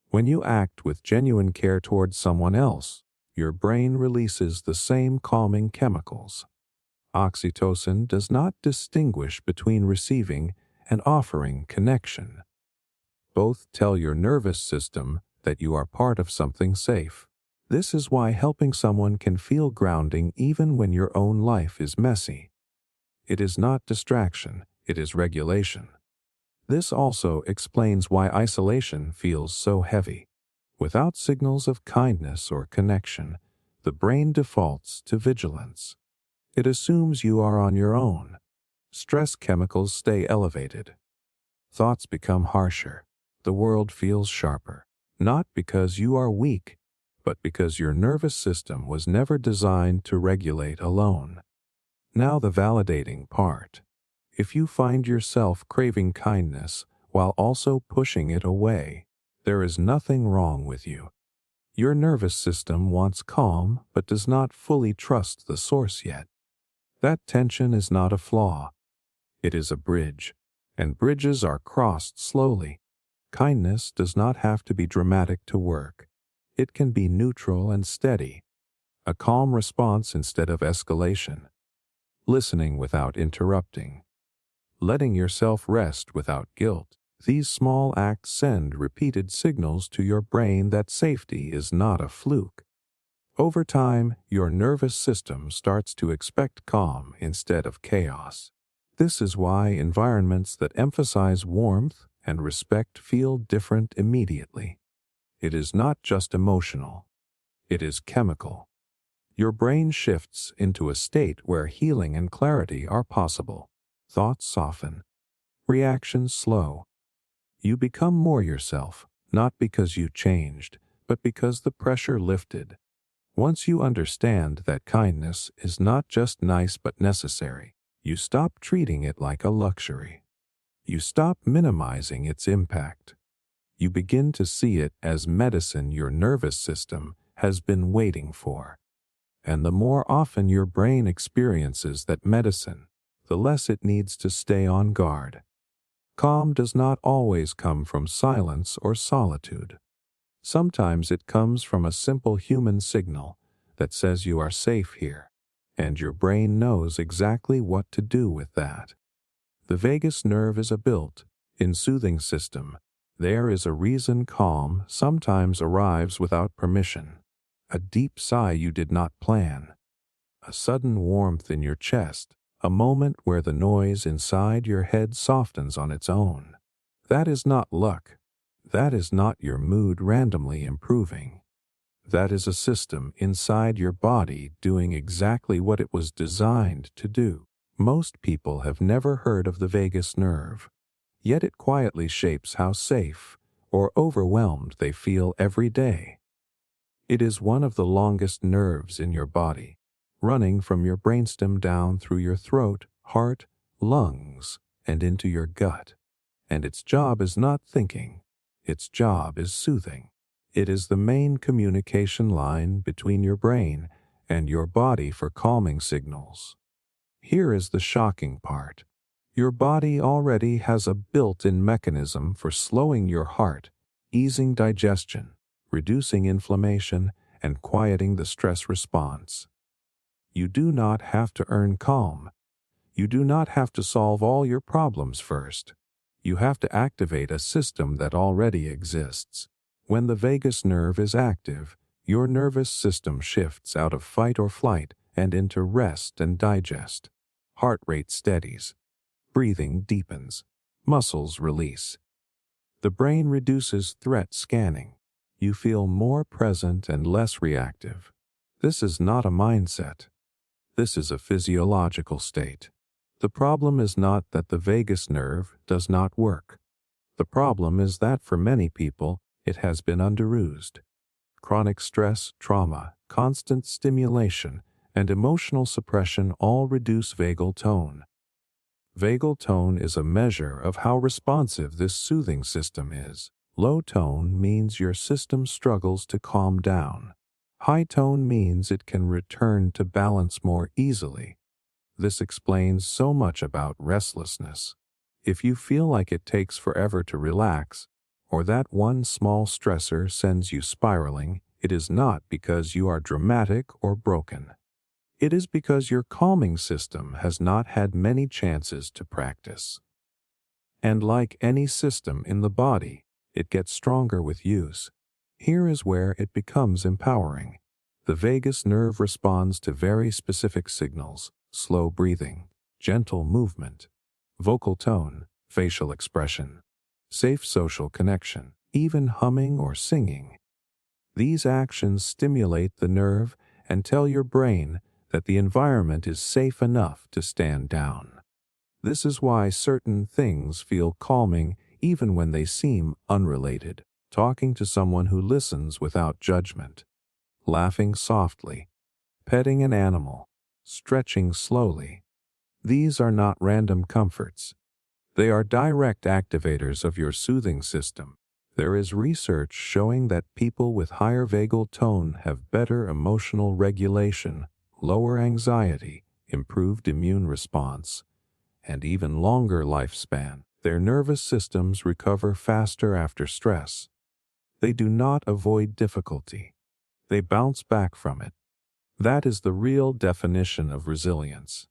Speaker 1: When you act with genuine care towards someone else, your brain releases the same calming chemicals. Oxytocin does not distinguish between receiving and offering connection. Both tell your nervous system that you are part of something safe. This is why helping someone can feel grounding even when your own life is messy. It is not distraction, it is regulation. This also explains why isolation feels so heavy. Without signals of kindness or connection, the brain defaults to vigilance. It assumes you are on your own. Stress chemicals stay elevated. Thoughts become harsher. The world feels sharper. Not because you are weak, but because your nervous system was never designed to regulate alone. Now the validating part. If you find yourself craving kindness while also pushing it away, there is nothing wrong with you. Your nervous system wants calm but does not fully trust the source yet. That tension is not a flaw. It is a bridge, and bridges are crossed slowly. Kindness does not have to be dramatic to work. It can be neutral and steady. A calm response instead of escalation. Listening without interrupting. Letting yourself rest without guilt. These small acts send repeated signals to your brain that safety is not a fluke. Over time, your nervous system starts to expect calm instead of chaos. This is why environments that emphasize warmth and respect feel different immediately. It is not just emotional, it is chemical. Your brain shifts into a state where healing and clarity are possible. Thoughts soften, reactions slow. You become more yourself, not because you changed, but because the pressure lifted. Once you understand that kindness is not just nice but necessary, you stop treating it like a luxury. You stop minimizing its impact. You begin to see it as medicine your nervous system has been waiting for. And the more often your brain experiences that medicine, the less it needs to stay on guard. Calm does not always come from silence or solitude. Sometimes it comes from a simple human signal that says you are safe here, and your brain knows exactly what to do with that. The vagus nerve is a built-in soothing system. There is a reason calm sometimes arrives without permission. A deep sigh you did not plan. A sudden warmth in your chest. A moment where the noise inside your head softens on its own. That is not luck. That is not your mood randomly improving. That is a system inside your body doing exactly what it was designed to do. Most people have never heard of the vagus nerve, yet it quietly shapes how safe or overwhelmed they feel every day. It is one of the longest nerves in your body, running from your brainstem down through your throat, heart, lungs, and into your gut. And its job is not thinking. Its job is soothing. It is the main communication line between your brain and your body for calming signals. Here is the shocking part. Your body already has a built-in mechanism for slowing your heart, easing digestion, reducing inflammation, and quieting the stress response. You do not have to earn calm. You do not have to solve all your problems first. You have to activate a system that already exists. When the vagus nerve is active, your nervous system shifts out of fight or flight and into rest and digest. Heart rate steadies. Breathing deepens. Muscles release. The brain reduces threat scanning. You feel more present and less reactive. This is not a mindset. This is a physiological state. The problem is not that the vagus nerve does not work. The problem is that for many people, it has been underused. Chronic stress, trauma, constant stimulation, and emotional suppression all reduce vagal tone. Vagal tone is a measure of how responsive this soothing system is. Low tone means your system struggles to calm down. High tone means it can return to balance more easily. This explains so much about restlessness. If you feel like it takes forever to relax, or that one small stressor sends you spiraling, it is not because you are dramatic or broken. It is because your calming system has not had many chances to practice. And like any system in the body, it gets stronger with use. Here is where it becomes empowering. The vagus nerve responds to very specific signals: slow breathing, gentle movement, vocal tone, facial expression, safe social connection, even humming or singing. These actions stimulate the nerve and tell your brain that the environment is safe enough to stand down. This is why certain things feel calming even when they seem unrelated. Talking to someone who listens without judgment, laughing softly, petting an animal, stretching slowly. These are not random comforts. They are direct activators of your soothing system. There is research showing that people with higher vagal tone have better emotional regulation, lower anxiety, improved immune response, and even longer lifespan. Their nervous systems recover faster after stress. They do not avoid difficulty. They bounce back from it. That is the real definition of resilience.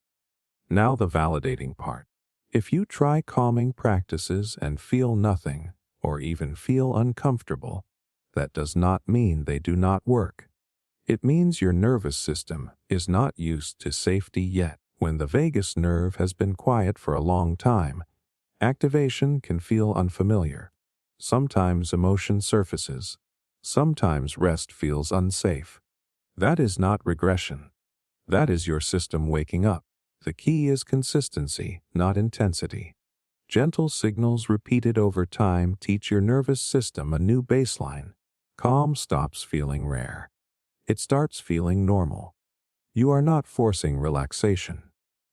Speaker 1: Now the validating part. If you try calming practices and feel nothing, or even feel uncomfortable, that does not mean they do not work. It means your nervous system is not used to safety yet. When the vagus nerve has been quiet for a long time, activation can feel unfamiliar. Sometimes emotion surfaces. Sometimes rest feels unsafe. That is not regression. That is your system waking up. The key is consistency, not intensity. Gentle signals repeated over time teach your nervous system a new baseline. Calm stops feeling rare. It starts feeling normal. You are not forcing relaxation.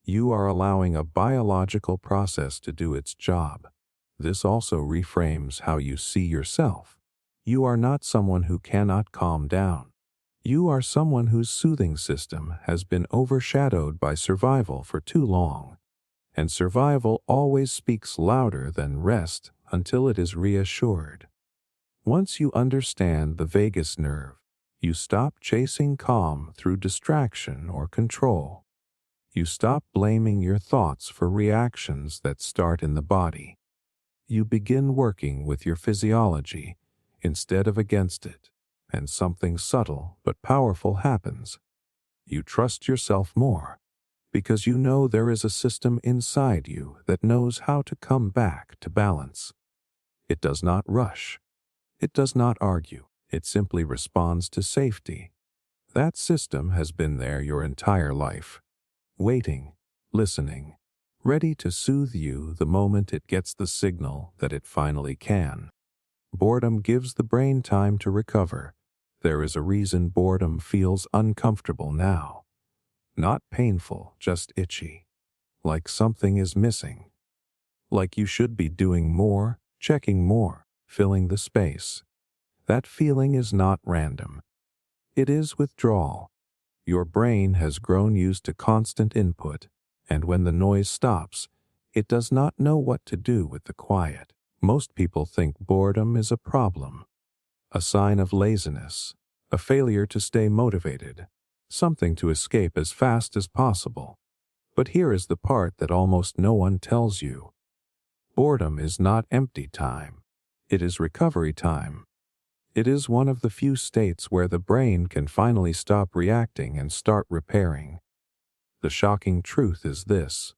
Speaker 1: You are allowing a biological process to do its job. This also reframes how you see yourself. You are not someone who cannot calm down. You are someone whose soothing system has been overshadowed by survival for too long. And survival always speaks louder than rest until it is reassured. Once you understand the vagus nerve, you stop chasing calm through distraction or control. You stop blaming your thoughts for reactions that start in the body. You begin working with your physiology instead of against it, and something subtle but powerful happens. You trust yourself more, because you know there is a system inside you that knows how to come back to balance. It does not rush. It does not argue. It simply responds to safety. That system has been there your entire life, waiting, listening, ready to soothe you the moment it gets the signal that it finally can. Boredom gives the brain time to recover. There is a reason boredom feels uncomfortable now. Not painful, just itchy. Like something is missing. Like you should be doing more, checking more, filling the space. That feeling is not random. It is withdrawal. Your brain has grown used to constant input, and when the noise stops, it does not know what to do with the quiet. Most people think boredom is a problem, a sign of laziness, a failure to stay motivated, something to escape as fast as possible. But here is the part that almost no one tells you. Boredom is not empty time. It is recovery time. It is one of the few states where the brain can finally stop reacting and start repairing. The shocking truth is this.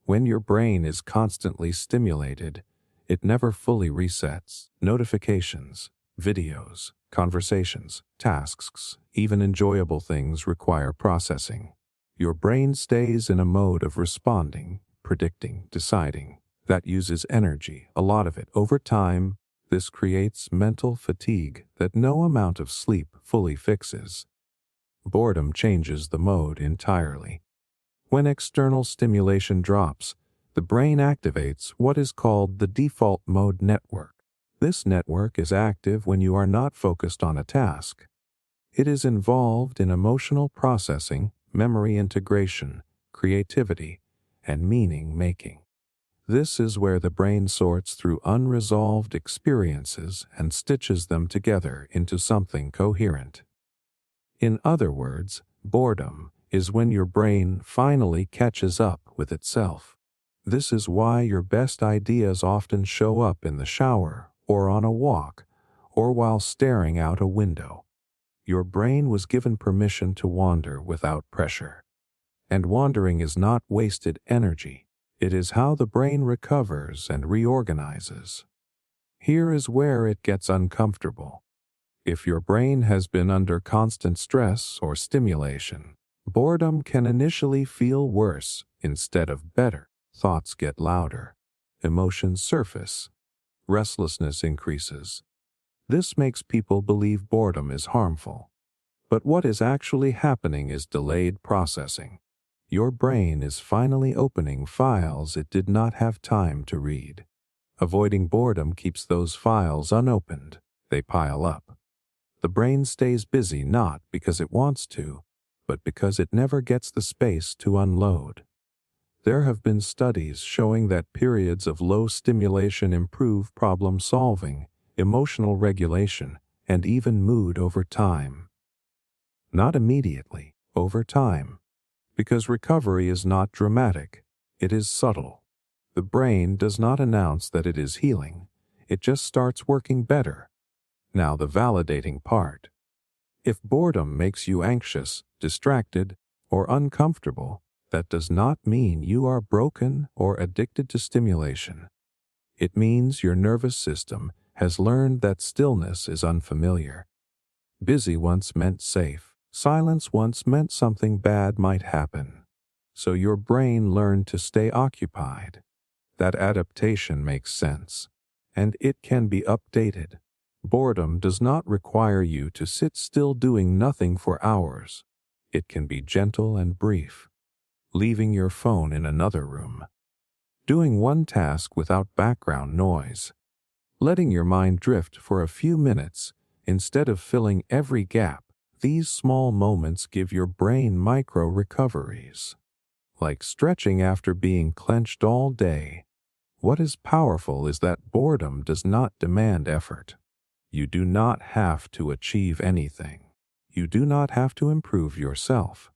Speaker 1: When your brain is constantly stimulated, it never fully resets. Notifications, videos, conversations, tasks, even enjoyable things require processing. Your brain stays in a mode of responding, predicting, deciding. That uses energy, a lot of it. Over time, this creates mental fatigue that no amount of sleep fully fixes. Boredom changes the mode entirely. When external stimulation drops, the brain activates what is called the default mode network. This network is active when you are not focused on a task. It is involved in emotional processing, memory integration, creativity, and meaning making. This is where the brain sorts through unresolved experiences and stitches them together into something coherent. In other words, boredom is when your brain finally catches up with itself. This is why your best ideas often show up in the shower, or on a walk, or while staring out a window. Your brain was given permission to wander without pressure. And wandering is not wasted energy. It is how the brain recovers and reorganizes. Here is where it gets uncomfortable. If your brain has been under constant stress or stimulation, boredom can initially feel worse instead of better. Thoughts get louder. Emotions surface. Restlessness increases. This makes people believe boredom is harmful. But what is actually happening is delayed processing. Your brain is finally opening files it did not have time to read. Avoiding boredom keeps those files unopened. They pile up. The brain stays busy not because it wants to, but because it never gets the space to unload. There have been studies showing that periods of low stimulation improve problem solving, emotional regulation, and even mood over time. Not immediately, over time. Because recovery is not dramatic, it is subtle. The brain does not announce that it is healing. It just starts working better. Now the validating part. If boredom makes you anxious, distracted, or uncomfortable, that does not mean you are broken or addicted to stimulation. It means your nervous system has learned that stillness is unfamiliar. Busy once meant safe. Silence once meant something bad might happen. So your brain learned to stay occupied. That adaptation makes sense, and it can be updated. Boredom does not require you to sit still doing nothing for hours. It can be gentle and brief. Leaving your phone in another room. Doing one task without background noise. Letting your mind drift for a few minutes instead of filling every gap. These small moments give your brain micro recoveries. Like stretching after being clenched all day. What is powerful is that boredom does not demand effort. You do not have to achieve anything. You do not have to improve yourself.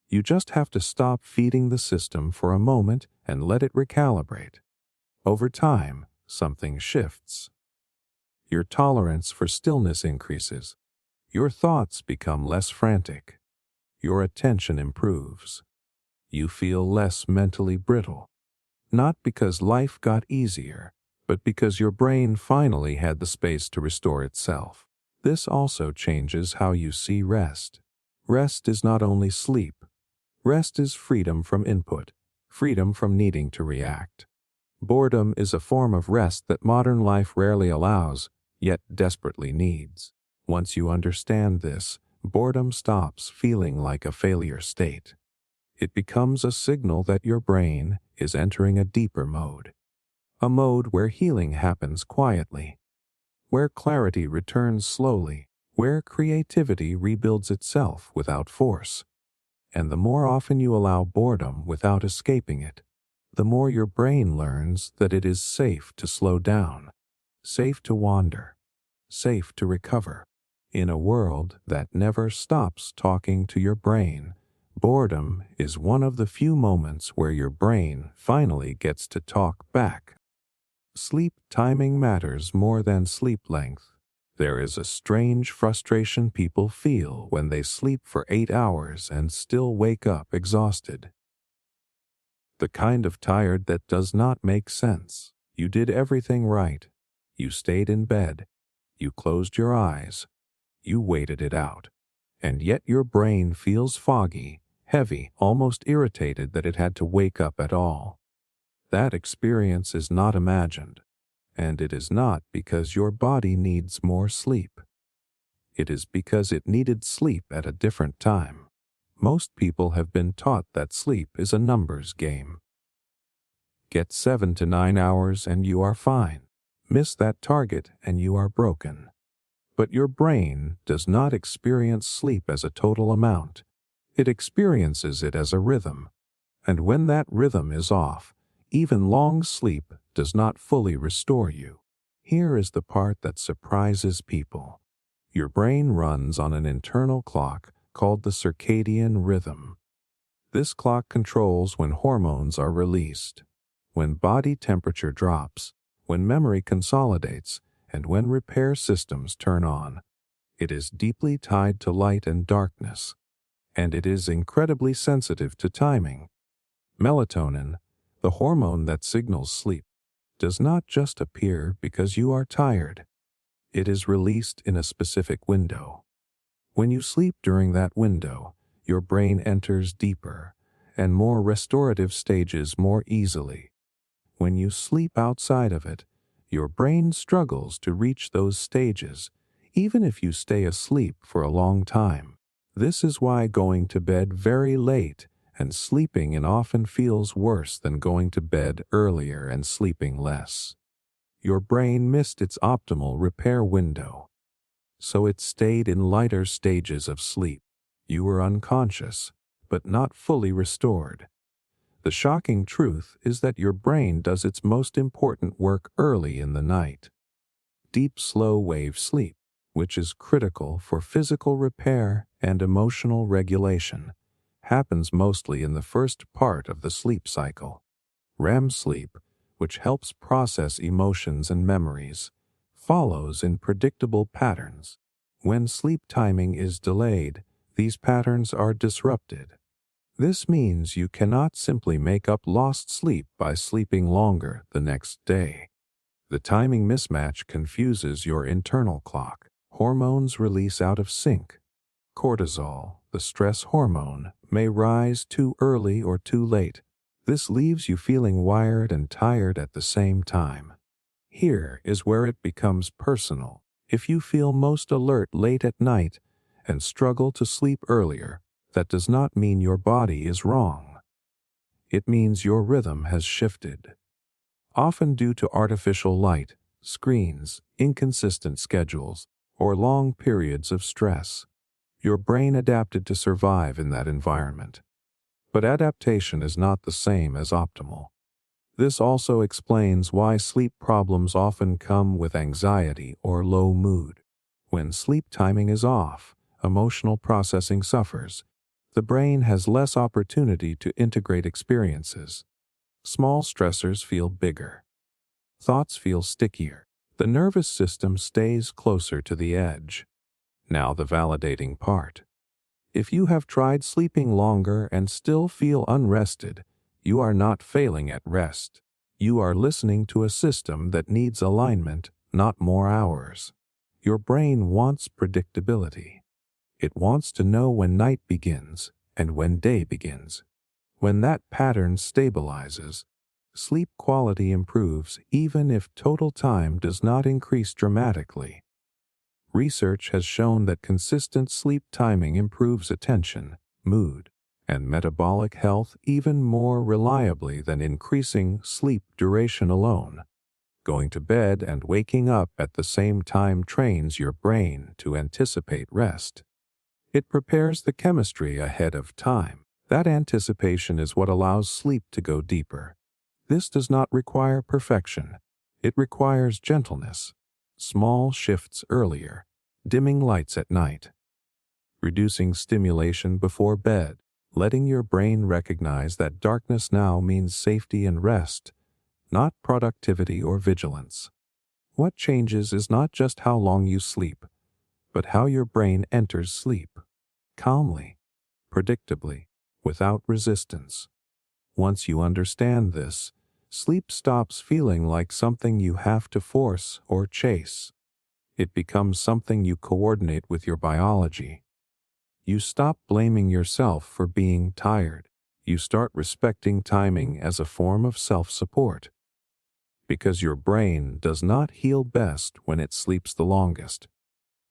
Speaker 1: You just have to stop feeding the system for a moment and let it recalibrate. Over time, something shifts. Your tolerance for stillness increases. Your thoughts become less frantic. Your attention improves. You feel less mentally brittle. Not because life got easier, but because your brain finally had the space to restore itself. This also changes how you see rest. Rest is not only sleep. Rest is freedom from input, freedom from needing to react. Boredom is a form of rest that modern life rarely allows, yet desperately needs. Once you understand this, boredom stops feeling like a failure state. It becomes a signal that your brain is entering a deeper mode. A mode where healing happens quietly, where clarity returns slowly, where creativity rebuilds itself without force. And the more often you allow boredom without escaping it, the more your brain learns that it is safe to slow down, safe to wander, safe to recover. In a world that never stops talking to your brain, boredom is one of the few moments where your brain finally gets to talk back. Sleep timing matters more than sleep length. There is a strange frustration people feel when they sleep for 8 hours and still wake up exhausted. The kind of tired that does not make sense. You did everything right. You stayed in bed. You closed your eyes. You waited it out. And yet your brain feels foggy, heavy, almost irritated that it had to wake up at all. That experience is not imagined, and it is not because your body needs more sleep. It is because it needed sleep at a different time. Most people have been taught that sleep is a numbers game. Get 7 to 9 hours and you are fine. Miss that target and you are broken. But your brain does not experience sleep as a total amount. It experiences it as a rhythm. And when that rhythm is off, even long sleep does not fully restore you. Here is the part that surprises people. Your brain runs on an internal clock called the circadian rhythm. This clock controls when hormones are released, when body temperature drops, when memory consolidates, and when repair systems turn on. It is deeply tied to light and darkness, and it is incredibly sensitive to timing. Melatonin, the hormone that signals sleep, does not just appear because you are tired. It is released in a specific window. When you sleep during that window, your brain enters deeper and more restorative stages more easily. When you sleep outside of it, your brain struggles to reach those stages, even if you stay asleep for a long time. This is why going to bed very late and sleeping in often feels worse than going to bed earlier and sleeping less. Your brain missed its optimal repair window, so it stayed in lighter stages of sleep. You were unconscious, but not fully restored. The shocking truth is that your brain does its most important work early in the night. Deep slow-wave sleep, which is critical for physical repair and emotional regulation, happens mostly in the first part of the sleep cycle. REM sleep which helps process emotions and memories, follows in predictable patterns. When sleep timing is delayed, these patterns are disrupted. This means you cannot simply make up lost sleep by sleeping longer the next day. The timing mismatch confuses your internal clock. Hormones release out of sync. Cortisol, the stress hormone, may rise too early or too late. This leaves you feeling wired and tired at the same time. Here is where it becomes personal. If you feel most alert late at night and struggle to sleep earlier, that does not mean your body is wrong. It means your rhythm has shifted. Often due to artificial light, screens, inconsistent schedules, or long periods of stress. Your brain adapted to survive in that environment. But adaptation is not the same as optimal. This also explains why sleep problems often come with anxiety or low mood. When sleep timing is off, emotional processing suffers. The brain has less opportunity to integrate experiences. Small stressors feel bigger. Thoughts feel stickier. The nervous system stays closer to the edge. Now the validating part. If you have tried sleeping longer and still feel unrested, you are not failing at rest. You are listening to a system that needs alignment, not more hours. Your brain wants predictability. It wants to know when night begins and when day begins. When that pattern stabilizes, sleep quality improves even if total time does not increase dramatically. Research has shown that consistent sleep timing improves attention, mood, and metabolic health even more reliably than increasing sleep duration alone. Going to bed and waking up at the same time trains your brain to anticipate rest. It prepares the chemistry ahead of time. That anticipation is what allows sleep to go deeper. This does not require perfection. It requires gentleness, small shifts earlier, dimming lights at night, reducing stimulation before bed, letting your brain recognize that darkness now means safety and rest, not productivity or vigilance. What changes is not just how long you sleep, but how your brain enters sleep, calmly, predictably, without resistance. Once you understand this, sleep stops feeling like something you have to force or chase. It becomes something you coordinate with your biology. You stop blaming yourself for being tired. You start respecting timing as a form of self-support. Because your brain does not heal best when it sleeps the longest.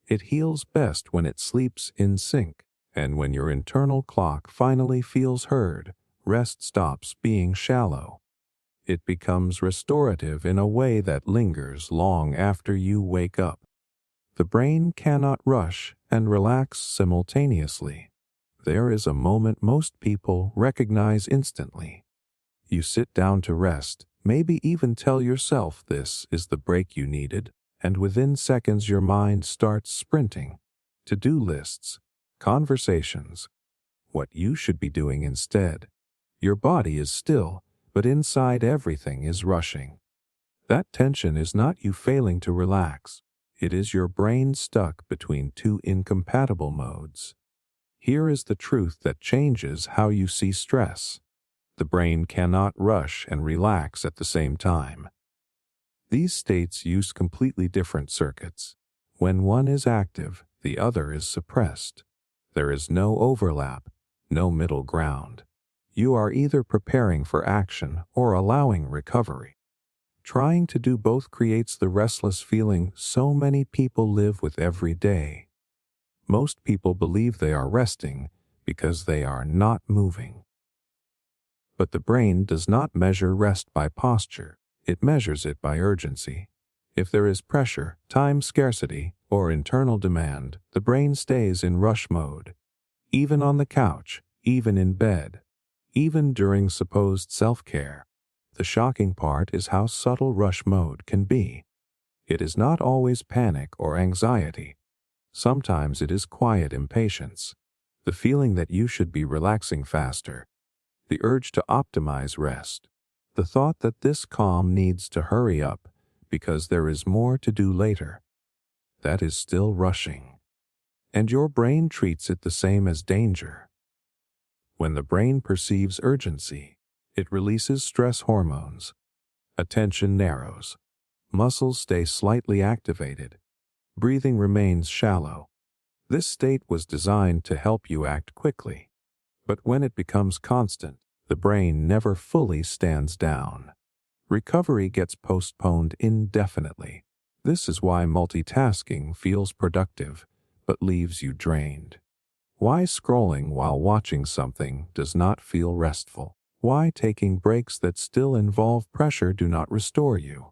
Speaker 1: It heals best when it sleeps in sync, and when your internal clock finally feels heard, rest stops being shallow. It becomes restorative in a way that lingers long after you wake up. The brain cannot rush and relax simultaneously. There is a moment most people recognize instantly. You sit down to rest, maybe even tell yourself this is the break you needed, and within seconds your mind starts sprinting. To-do lists, conversations, what you should be doing instead. Your body is still, but inside everything is rushing. That tension is not you failing to relax. It is your brain stuck between two incompatible modes. Here is the truth that changes how you see stress. The brain cannot rush and relax at the same time. These states use completely different circuits. When one is active, the other is suppressed. There is no overlap, no middle ground. You are either preparing for action or allowing recovery. Trying to do both creates the restless feeling so many people live with every day. Most people believe they are resting because they are not moving. But the brain does not measure rest by posture. It measures it by urgency. If there is pressure, time scarcity, or internal demand, the brain stays in rush mode. Even on the couch, even in bed, even during supposed self-care. The shocking part is how subtle rush mode can be. It is not always panic or anxiety. Sometimes it is quiet impatience. The feeling that you should be relaxing faster. The urge to optimize rest. The thought that this calm needs to hurry up because there is more to do later, that is still rushing. And your brain treats it the same as danger. When the brain perceives urgency, it releases stress hormones. Attention narrows. Muscles stay slightly activated. Breathing remains shallow. This state was designed to help you act quickly. But when it becomes constant, the brain never fully stands down. Recovery gets postponed indefinitely. This is why multitasking feels productive, but leaves you drained. Why scrolling while watching something does not feel restful. Why taking breaks that still involve pressure do not restore you.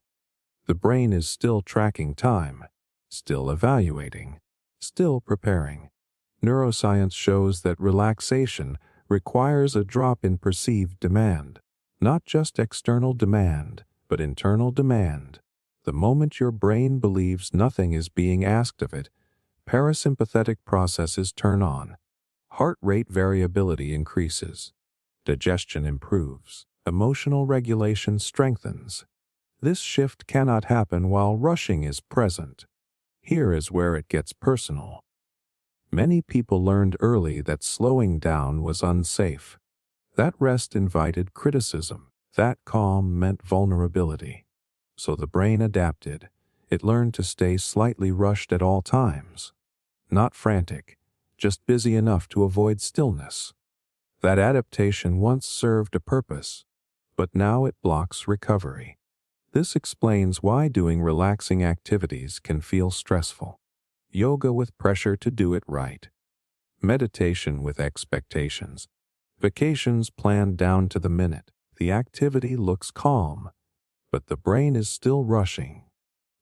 Speaker 1: The brain is still tracking time, still evaluating, still preparing. Neuroscience shows that relaxation requires a drop in perceived demand. Not just external demand, but internal demand. The moment your brain believes nothing is being asked of it, parasympathetic processes turn on. Heart rate variability increases. Digestion improves. Emotional regulation strengthens. This shift cannot happen while rushing is present. Here is where it gets personal. Many people learned early that slowing down was unsafe. That rest invited criticism. That calm meant vulnerability. So the brain adapted. It learned to stay slightly rushed at all times. Not frantic, just busy enough to avoid stillness. That adaptation once served a purpose, but now it blocks recovery. This explains why doing relaxing activities can feel stressful. Yoga with pressure to do it right. Meditation with expectations. Vacations planned down to the minute. The activity looks calm, but the brain is still rushing.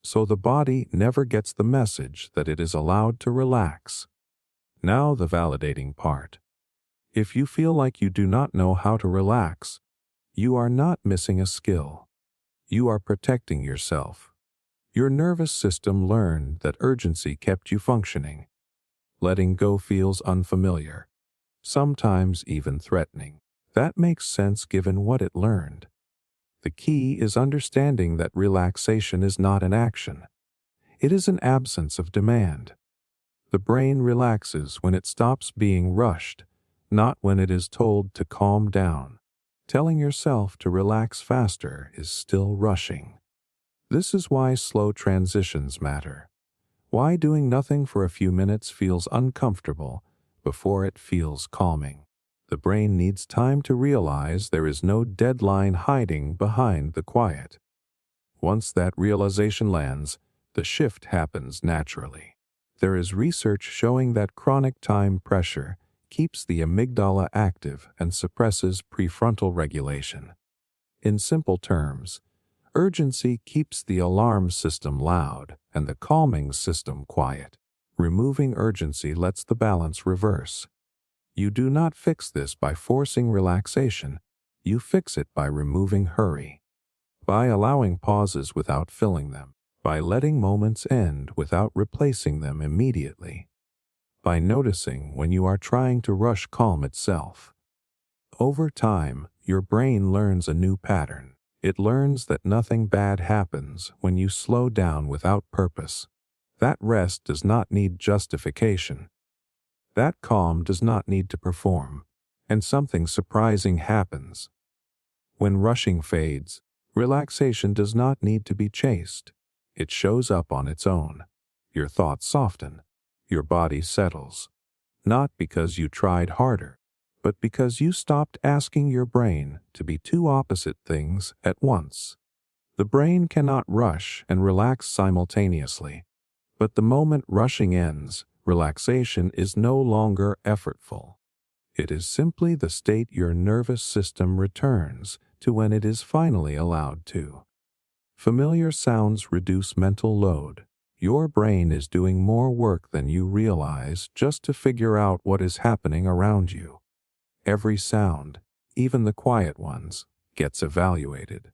Speaker 1: So the body never gets the message that it is allowed to relax. Now the validating part. If you feel like you do not know how to relax, you are not missing a skill. You are protecting yourself. Your nervous system learned that urgency kept you functioning. Letting go feels unfamiliar, sometimes even threatening. That makes sense given what it learned. The key is understanding that relaxation is not an action. It is an absence of demand. The brain relaxes when it stops being rushed, not when it is told to calm down. Telling yourself to relax faster is still rushing. This is why slow transitions matter. Why doing nothing for a few minutes feels uncomfortable before it feels calming. The brain needs time to realize there is no deadline hiding behind the quiet. Once that realization lands, the shift happens naturally. There is research showing that chronic time pressure keeps the amygdala active and suppresses prefrontal regulation. In simple terms, urgency keeps the alarm system loud and the calming system quiet. Removing urgency lets the balance reverse. You do not fix this by forcing relaxation. You fix it by removing hurry, by allowing pauses without filling them, by letting moments end without replacing them immediately, by noticing when you are trying to rush calm itself. Over time, your brain learns a new pattern. It learns that nothing bad happens when you slow down without purpose. That rest does not need justification. That calm does not need to perform, and something surprising happens. When rushing fades, relaxation does not need to be chased. It shows up on its own. Your thoughts soften. Your body settles. Not because you tried harder, but because you stopped asking your brain to be two opposite things at once. The brain cannot rush and relax simultaneously, but the moment rushing ends, relaxation is no longer effortful. It is simply the state your nervous system returns to when it is finally allowed to. Familiar sounds reduce mental load. Your brain is doing more work than you realize just to figure out what is happening around you. Every sound, even the quiet ones, gets evaluated.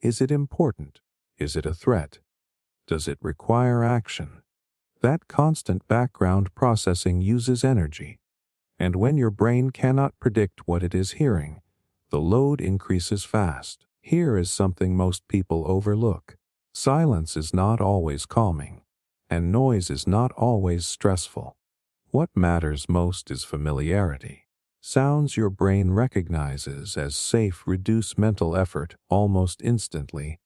Speaker 1: Is it important? Is it a threat? Does it require action? That constant background processing uses energy, and when your brain cannot predict what it is hearing, the load increases fast. Here is something most people overlook. Silence is not always calming, and noise is not always stressful. What matters most is familiarity. Sounds your brain recognizes as safe reduce mental effort almost instantly,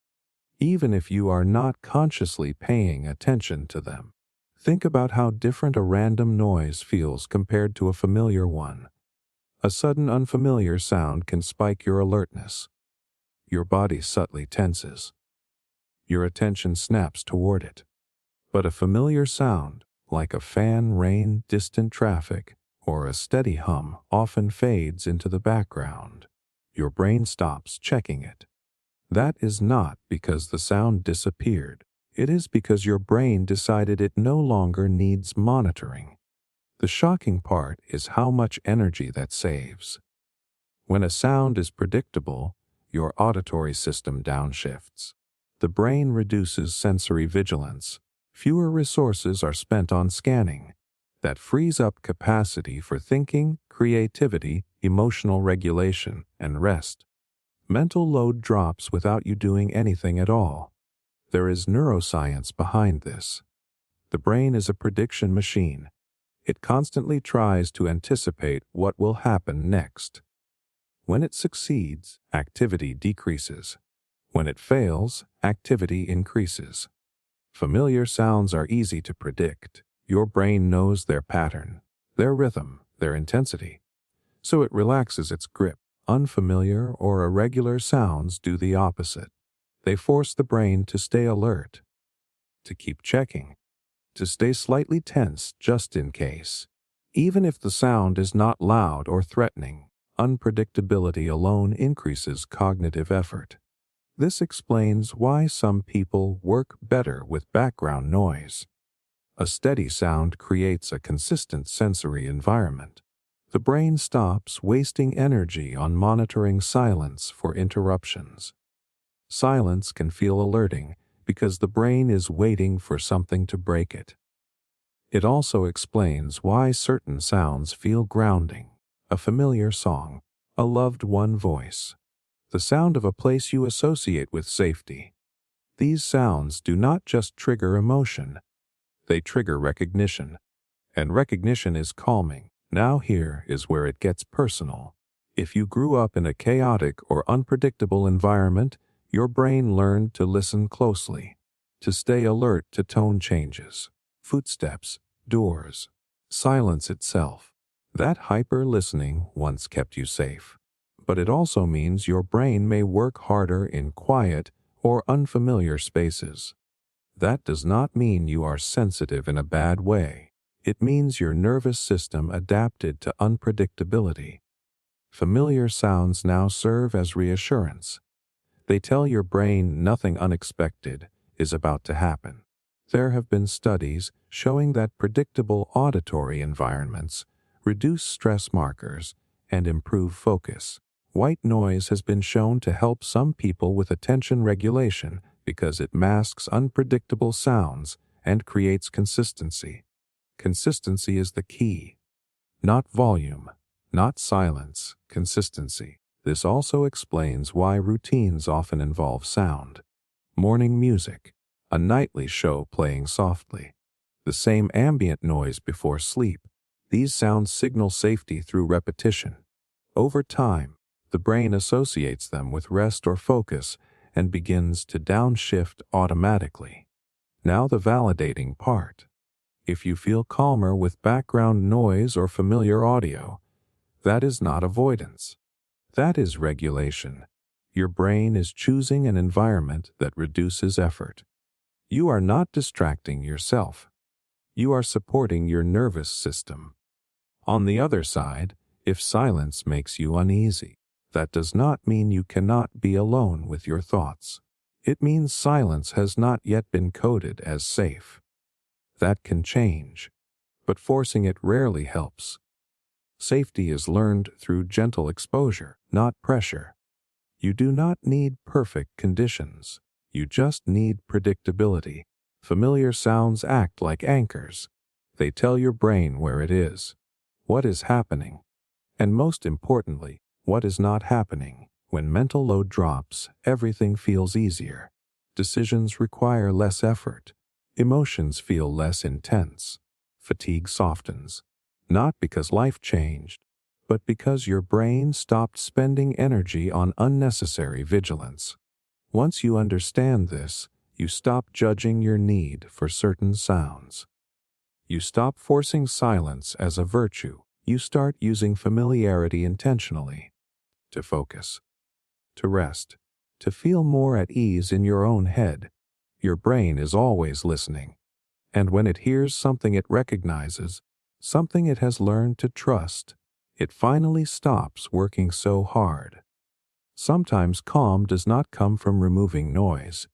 Speaker 1: even if you are not consciously paying attention to them. Think about how different a random noise feels compared to a familiar one. A sudden unfamiliar sound can spike your alertness. Your body subtly tenses. Your attention snaps toward it. But a familiar sound, like a fan, rain, distant traffic, or a steady hum, often fades into the background. Your brain stops checking it. That is not because the sound disappeared. It is because your brain decided it no longer needs monitoring. The shocking part is how much energy that saves. When a sound is predictable, your auditory system downshifts. The brain reduces sensory vigilance. Fewer resources are spent on scanning. That frees up capacity for thinking, creativity, emotional regulation, and rest. Mental load drops without you doing anything at all. There is neuroscience behind this. The brain is a prediction machine. It constantly tries to anticipate what will happen next. When it succeeds, activity decreases. When it fails, activity increases. Familiar sounds are easy to predict. Your brain knows their pattern, their rhythm, their intensity. So it relaxes its grip. Unfamiliar or irregular sounds do the opposite. They force the brain to stay alert, to keep checking, to stay slightly tense just in case. Even if the sound is not loud or threatening, unpredictability alone increases cognitive effort. This explains why some people work better with background noise. A steady sound creates a consistent sensory environment. The brain stops wasting energy on monitoring silence for interruptions. Silence can feel alerting because the brain is waiting for something to break it. It also explains why certain sounds feel grounding. A familiar song, a loved one voice, the sound of a place you associate with safety. These sounds do not just trigger emotion, they trigger recognition. And recognition is calming. Now here is where it gets personal. If you grew up in a chaotic or unpredictable environment, your brain learned to listen closely, to stay alert to tone changes, footsteps, doors, silence itself. That hyper-listening once kept you safe. But it also means your brain may work harder in quiet or unfamiliar spaces. That does not mean you are sensitive in a bad way. It means your nervous system adapted to unpredictability. Familiar sounds now serve as reassurance. They tell your brain nothing unexpected is about to happen. There have been studies showing that predictable auditory environments reduce stress markers and improve focus. White noise has been shown to help some people with attention regulation because it masks unpredictable sounds and creates consistency. Consistency is the key. Not volume, not silence, consistency. This also explains why routines often involve sound. Morning music, a nightly show playing softly, the same ambient noise before sleep. These sounds signal safety through repetition. Over time, the brain associates them with rest or focus and begins to downshift automatically. Now the validating part. If you feel calmer with background noise or familiar audio, that is not avoidance. That is regulation. Your brain is choosing an environment that reduces effort. You are not distracting yourself. You are supporting your nervous system. On the other side, if silence makes you uneasy, that does not mean you cannot be alone with your thoughts. It means silence has not yet been coded as safe. That can change, but forcing it rarely helps. Safety is learned through gentle exposure, not pressure. You do not need perfect conditions. You just need predictability. Familiar sounds act like anchors. They tell your brain where it is, what is happening, and most importantly, what is not happening. When mental load drops, everything feels easier. Decisions require less effort. Emotions feel less intense. Fatigue softens. Not because life changed, but because your brain stopped spending energy on unnecessary vigilance. Once you understand this, you stop judging your need for certain sounds. You stop forcing silence as a virtue. You start using familiarity intentionally. To focus, to rest, to feel more at ease in your own head. Your brain is always listening. And when it hears something it recognizes, something it has learned to trust, it finally stops working so hard. Sometimes calm does not come from removing noise.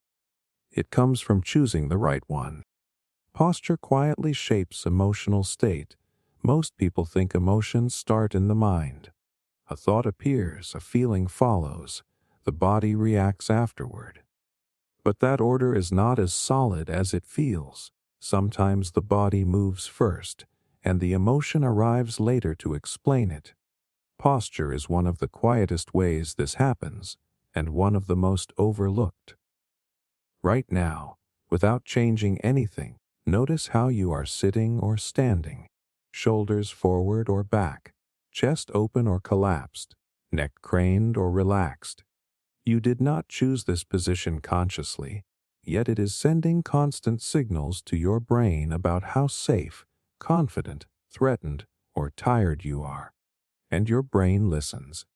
Speaker 1: It comes from choosing the right one. Posture quietly shapes emotional state. Most people think emotions start in the mind. A thought appears, a feeling follows, the body reacts afterward. But that order is not as solid as it feels. Sometimes the body moves first, and the emotion arrives later to explain it. Posture is one of the quietest ways this happens, and one of the most overlooked. Right now, without changing anything, notice how you are sitting or standing. Shoulders forward or back, chest open or collapsed, neck craned or relaxed. You did not choose this position consciously, yet it is sending constant signals to your brain about how safe, confident, threatened, or tired you are. And your brain listens.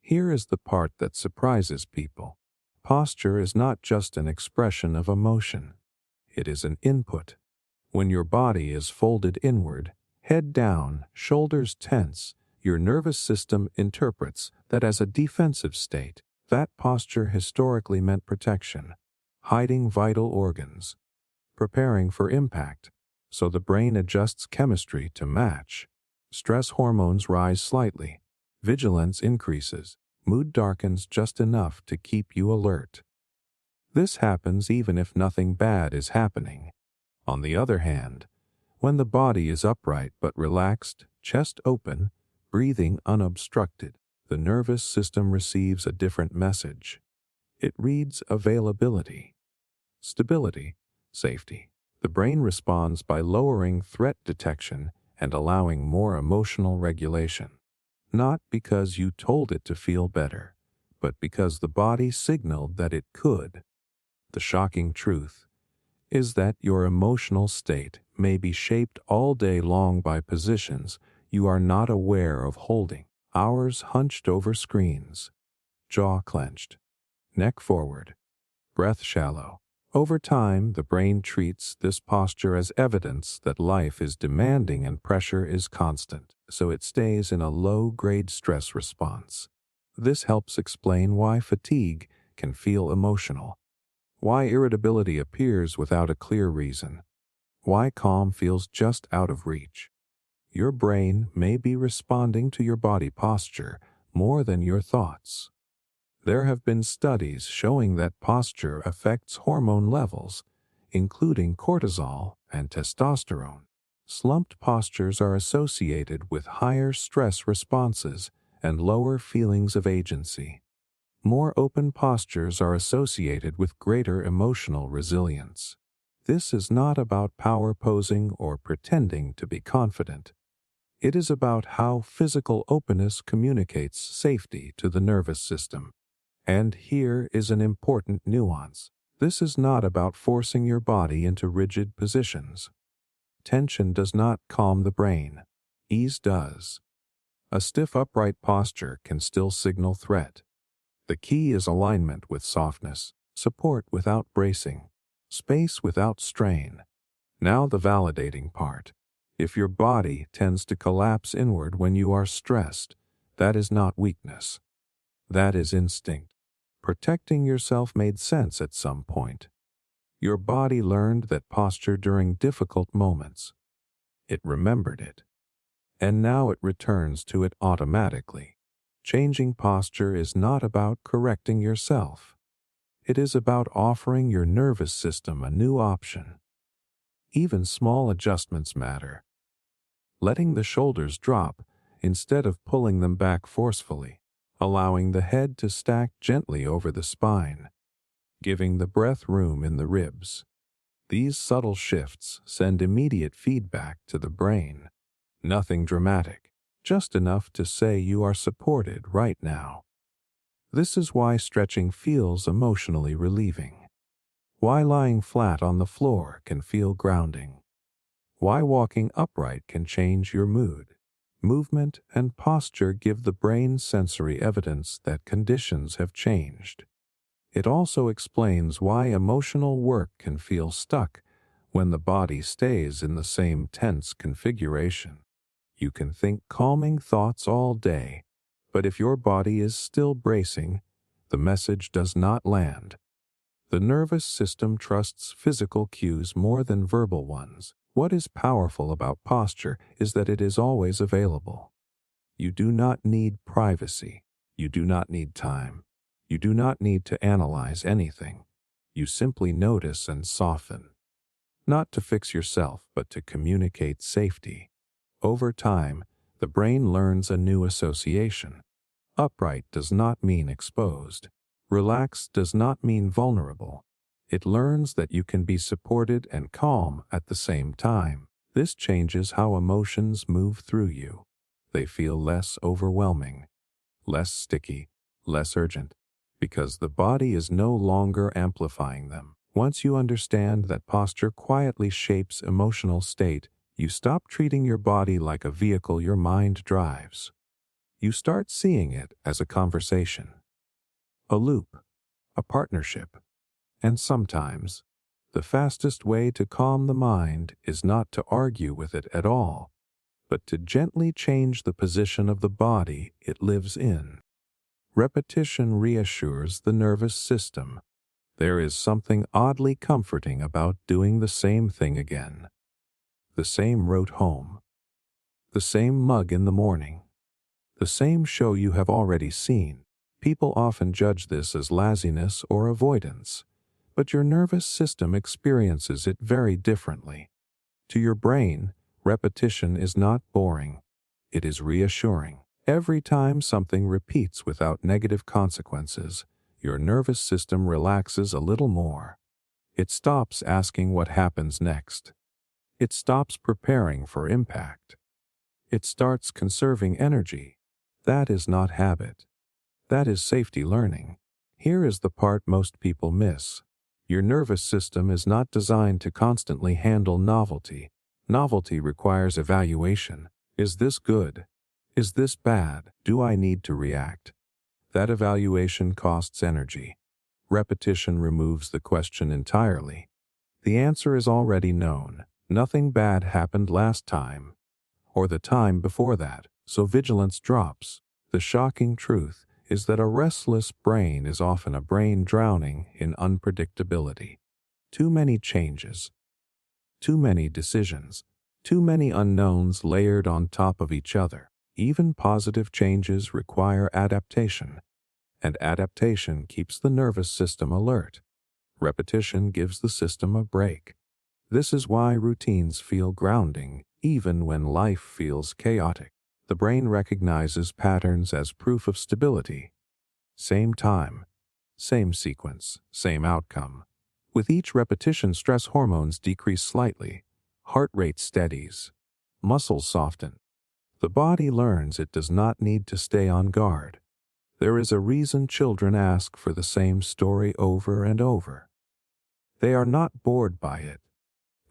Speaker 1: Here is the part that surprises people. Posture is not just an expression of emotion. It is an input. When your body is folded inward, head down, shoulders tense, your nervous system interprets that as a defensive state. That posture historically meant protection, hiding vital organs, preparing for impact, so the brain adjusts chemistry to match. Stress hormones rise slightly, vigilance increases, mood darkens just enough to keep you alert. This happens even if nothing bad is happening. On the other hand, when the body is upright but relaxed, chest open, breathing unobstructed, the nervous system receives a different message. It reads availability, stability, safety. The brain responds by lowering threat detection and allowing more emotional regulation. Not because you told it to feel better, but because the body signaled that it could. The shocking truth is that your emotional state may be shaped all day long by positions you are not aware of holding. Hours hunched over screens, jaw clenched, neck forward, breath shallow. Over time, the brain treats this posture as evidence that life is demanding and pressure is constant, so it stays in a low-grade stress response. This helps explain why fatigue can feel emotional, why irritability appears without a clear reason, why calm feels just out of reach. Your brain may be responding to your body posture more than your thoughts. There have been studies showing that posture affects hormone levels, including cortisol and testosterone. Slumped postures are associated with higher stress responses and lower feelings of agency. More open postures are associated with greater emotional resilience. This is not about power posing or pretending to be confident. It is about how physical openness communicates safety to the nervous system. And here is an important nuance. This is not about forcing your body into rigid positions. Tension does not calm the brain. Ease does. A stiff upright posture can still signal threat. The key is alignment with softness, support without bracing, space without strain. Now the validating part. If your body tends to collapse inward when you are stressed, that is not weakness. That is instinct. Protecting yourself made sense at some point. Your body learned that posture during difficult moments. It remembered it. And now it returns to it automatically. Changing posture is not about correcting yourself. It is about offering your nervous system a new option. Even small adjustments matter. Letting the shoulders drop instead of pulling them back forcefully. allowing the head to stack gently over the spine, giving the breath room in the ribs. These subtle shifts send immediate feedback to the brain. Nothing dramatic, just enough to say you are supported right now. This is why stretching feels emotionally relieving. Why lying flat on the floor can feel grounding. Why walking upright can change your mood. Movement and posture give the brain sensory evidence that conditions have changed. It also explains why emotional work can feel stuck when the body stays in the same tense configuration. You can think calming thoughts all day, but if your body is still bracing, the message does not land. The nervous system trusts physical cues more than verbal ones. What is powerful about posture is that it is always available. You do not need privacy. You do not need time. You do not need to analyze anything. You simply notice and soften. Not to fix yourself, but to communicate safety. Over time, the brain learns a new association. Upright does not mean exposed. Relaxed does not mean vulnerable. It learns that you can be supported and calm at the same time. This changes how emotions move through you. They feel less overwhelming, less sticky, less urgent, because the body is no longer amplifying them. Once you understand that posture quietly shapes emotional state, you stop treating your body like a vehicle your mind drives. You start seeing it as a conversation, a loop, a partnership. And sometimes, the fastest way to calm the mind is not to argue with it at all, but to gently change the position of the body it lives in. Repetition reassures the nervous system. There is something oddly comforting about doing the same thing again. The same route home. The same mug in the morning. The same show you have already seen. People often judge this as laziness or avoidance, but your nervous system experiences it very differently. To your brain, repetition is not boring. It is reassuring. Every time something repeats without negative consequences, your nervous system relaxes a little more. It stops asking what happens next. It stops preparing for impact. It starts conserving energy. That is not habit. That is safety learning. Here is the part most people miss. Your nervous system is not designed to constantly handle novelty. Novelty requires evaluation. Is this good? Is this bad? Do I need to react? That evaluation costs energy. Repetition removes the question entirely. The answer is already known. Nothing bad happened last time, or the time before that, so vigilance drops. The shocking truth is that a restless brain is often a brain drowning in unpredictability. Too many changes, too many decisions, too many unknowns layered on top of each other. Even positive changes require adaptation, and adaptation keeps the nervous system alert. Repetition gives the system a break. This is why routines feel grounding, even when life feels chaotic. The brain recognizes patterns as proof of stability. Same time, same sequence, same outcome. With each repetition, stress hormones decrease slightly, heart rate steadies, muscles soften. The body learns it does not need to stay on guard. There is a reason children ask for the same story over and over. They are not bored by it.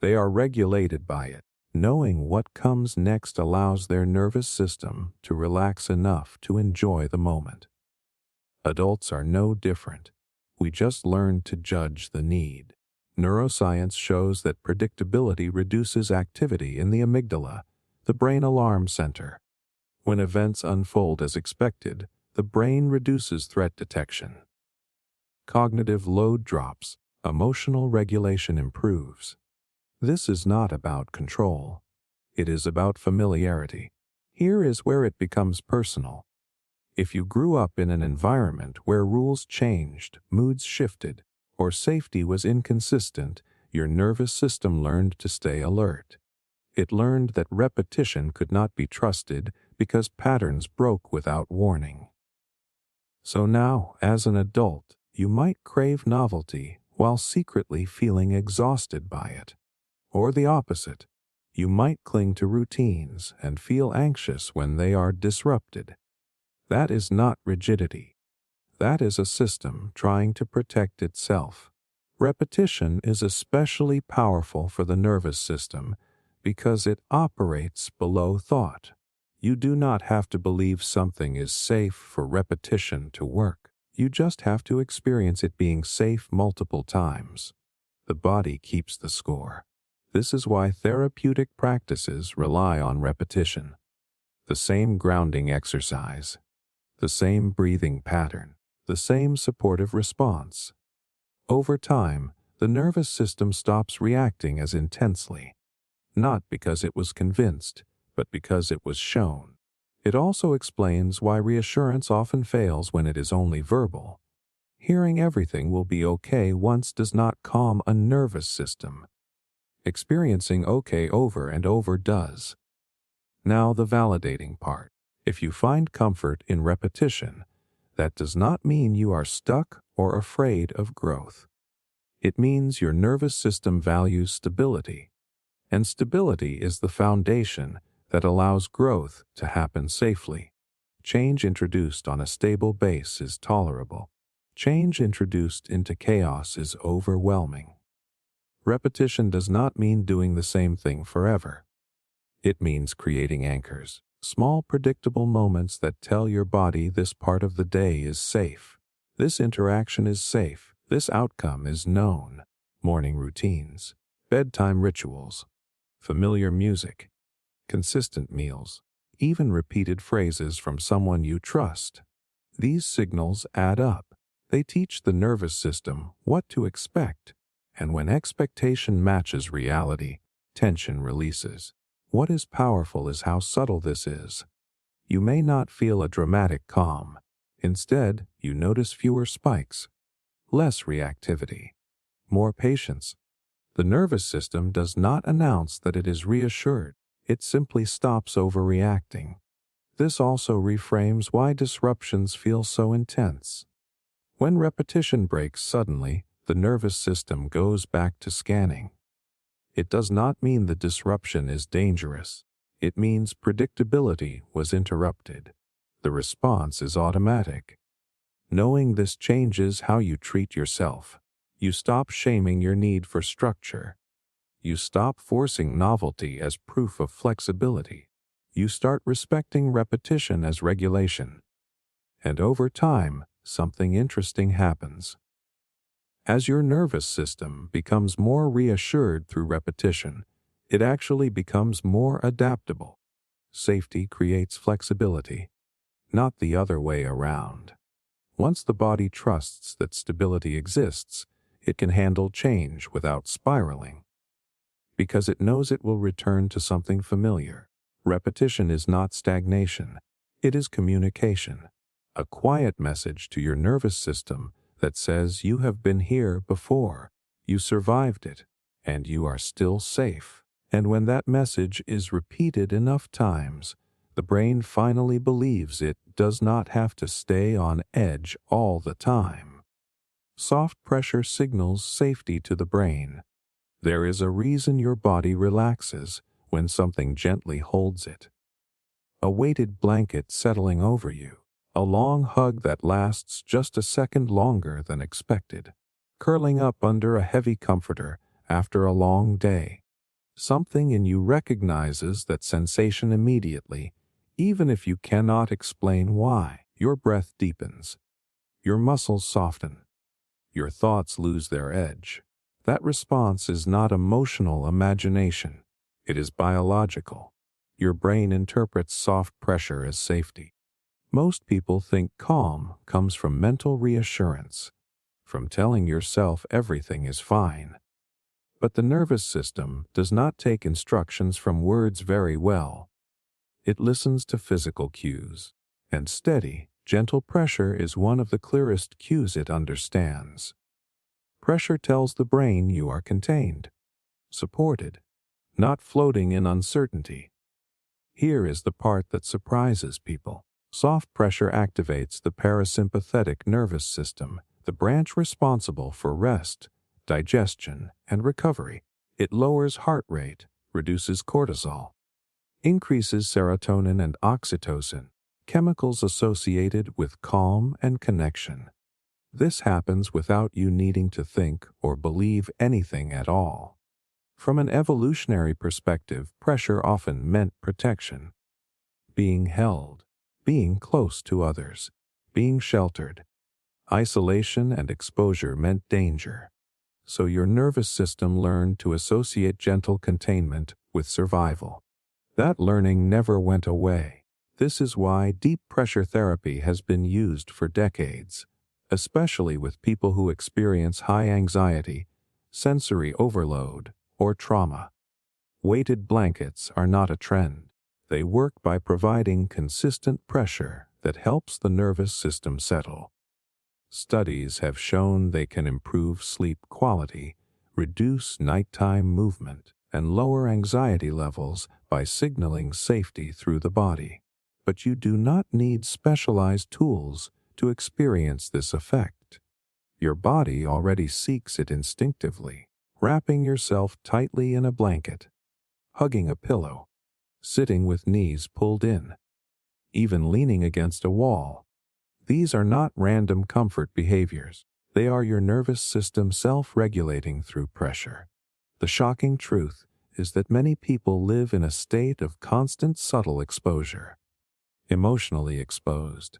Speaker 1: They are regulated by it. Knowing what comes next allows their nervous system to relax enough to enjoy the moment. Adults are no different. We just learn to judge the need. Neuroscience shows that predictability reduces activity in the amygdala, the brain alarm center. When events unfold as expected, the brain reduces threat detection. Cognitive load drops, emotional regulation improves. This is not about control. It is about familiarity. Here is where it becomes personal. If you grew up in an environment where rules changed, moods shifted, or safety was inconsistent, your nervous system learned to stay alert. It learned that repetition could not be trusted because patterns broke without warning. So now, as an adult, you might crave novelty while secretly feeling exhausted by it. Or the opposite, you might cling to routines and feel anxious when they are disrupted. That is not rigidity. That is a system trying to protect itself. Repetition is especially powerful for the nervous system because it operates below thought. You do not have to believe something is safe for repetition to work. You just have to experience it being safe multiple times. The body keeps the score. This is why therapeutic practices rely on repetition. The same grounding exercise, the same breathing pattern, the same supportive response. Over time, the nervous system stops reacting as intensely, not because it was convinced, but because it was shown. It also explains why reassurance often fails when it is only verbal. Hearing everything will be okay once does not calm a nervous system. Experiencing okay over and over does. Now the validating part. If you find comfort in repetition, that does not mean you are stuck or afraid of growth. It means your nervous system values stability, and stability is the foundation that allows growth to happen safely. Change introduced on a stable base is tolerable. Change introduced into chaos is overwhelming. Repetition does not mean doing the same thing forever. It means creating anchors, small predictable moments that tell your body this part of the day is safe. This interaction is safe. This outcome is known. Morning routines, bedtime rituals, familiar music, consistent meals, even repeated phrases from someone you trust. These signals add up. They teach the nervous system what to expect. And when expectation matches reality, tension releases. What is powerful is how subtle this is. You may not feel a dramatic calm. Instead, you notice fewer spikes, less reactivity, more patience. The nervous system does not announce that it is reassured. It simply stops overreacting. This also reframes why disruptions feel so intense. When repetition breaks suddenly, the nervous system goes back to scanning. It does not mean the disruption is dangerous. It means predictability was interrupted. The response is automatic. Knowing this changes how you treat yourself. You stop shaming your need for structure. You stop forcing novelty as proof of flexibility. You start respecting repetition as regulation. And over time, something interesting happens. As your nervous system becomes more reassured through repetition, it actually becomes more adaptable. Safety creates flexibility, not the other way around. Once the body trusts that stability exists, it can handle change without spiraling, because it knows it will return to something familiar. Repetition is not stagnation, it is communication, a quiet message to your nervous system that says you have been here before, you survived it, and you are still safe. And when that message is repeated enough times, the brain finally believes it does not have to stay on edge all the time. Soft pressure signals safety to the brain. There is a reason your body relaxes when something gently holds it. A weighted blanket settling over you. A long hug that lasts just a second longer than expected. Curling up under a heavy comforter after a long day. Something in you recognizes that sensation immediately, even if you cannot explain why. Your breath deepens. Your muscles soften. Your thoughts lose their edge. That response is not emotional imagination. It is biological. Your brain interprets soft pressure as safety. Most people think calm comes from mental reassurance, from telling yourself everything is fine. But the nervous system does not take instructions from words very well. It listens to physical cues, and steady, gentle pressure is one of the clearest cues it understands. Pressure tells the brain you are contained, supported, not floating in uncertainty. Here is the part that surprises people. Soft pressure activates the parasympathetic nervous system, the branch responsible for rest, digestion, and recovery. It lowers heart rate, reduces cortisol, increases serotonin and oxytocin, chemicals associated with calm and connection. This happens without you needing to think or believe anything at all. From an evolutionary perspective, pressure often meant protection. Being held, being close to others, being sheltered. Isolation and exposure meant danger. So your nervous system learned to associate gentle containment with survival. That learning never went away. This is why deep pressure therapy has been used for decades, especially with people who experience high anxiety, sensory overload, or trauma. Weighted blankets are not a trend. They work by providing consistent pressure that helps the nervous system settle. Studies have shown they can improve sleep quality, reduce nighttime movement, and lower anxiety levels by signaling safety through the body. But you do not need specialized tools to experience this effect. Your body already seeks it instinctively. Wrapping yourself tightly in a blanket, hugging a pillow, sitting with knees pulled in, even leaning against a wall. These are not random comfort behaviors. They are your nervous system self-regulating through pressure. The shocking truth is that many people live in a state of constant subtle exposure. Emotionally exposed,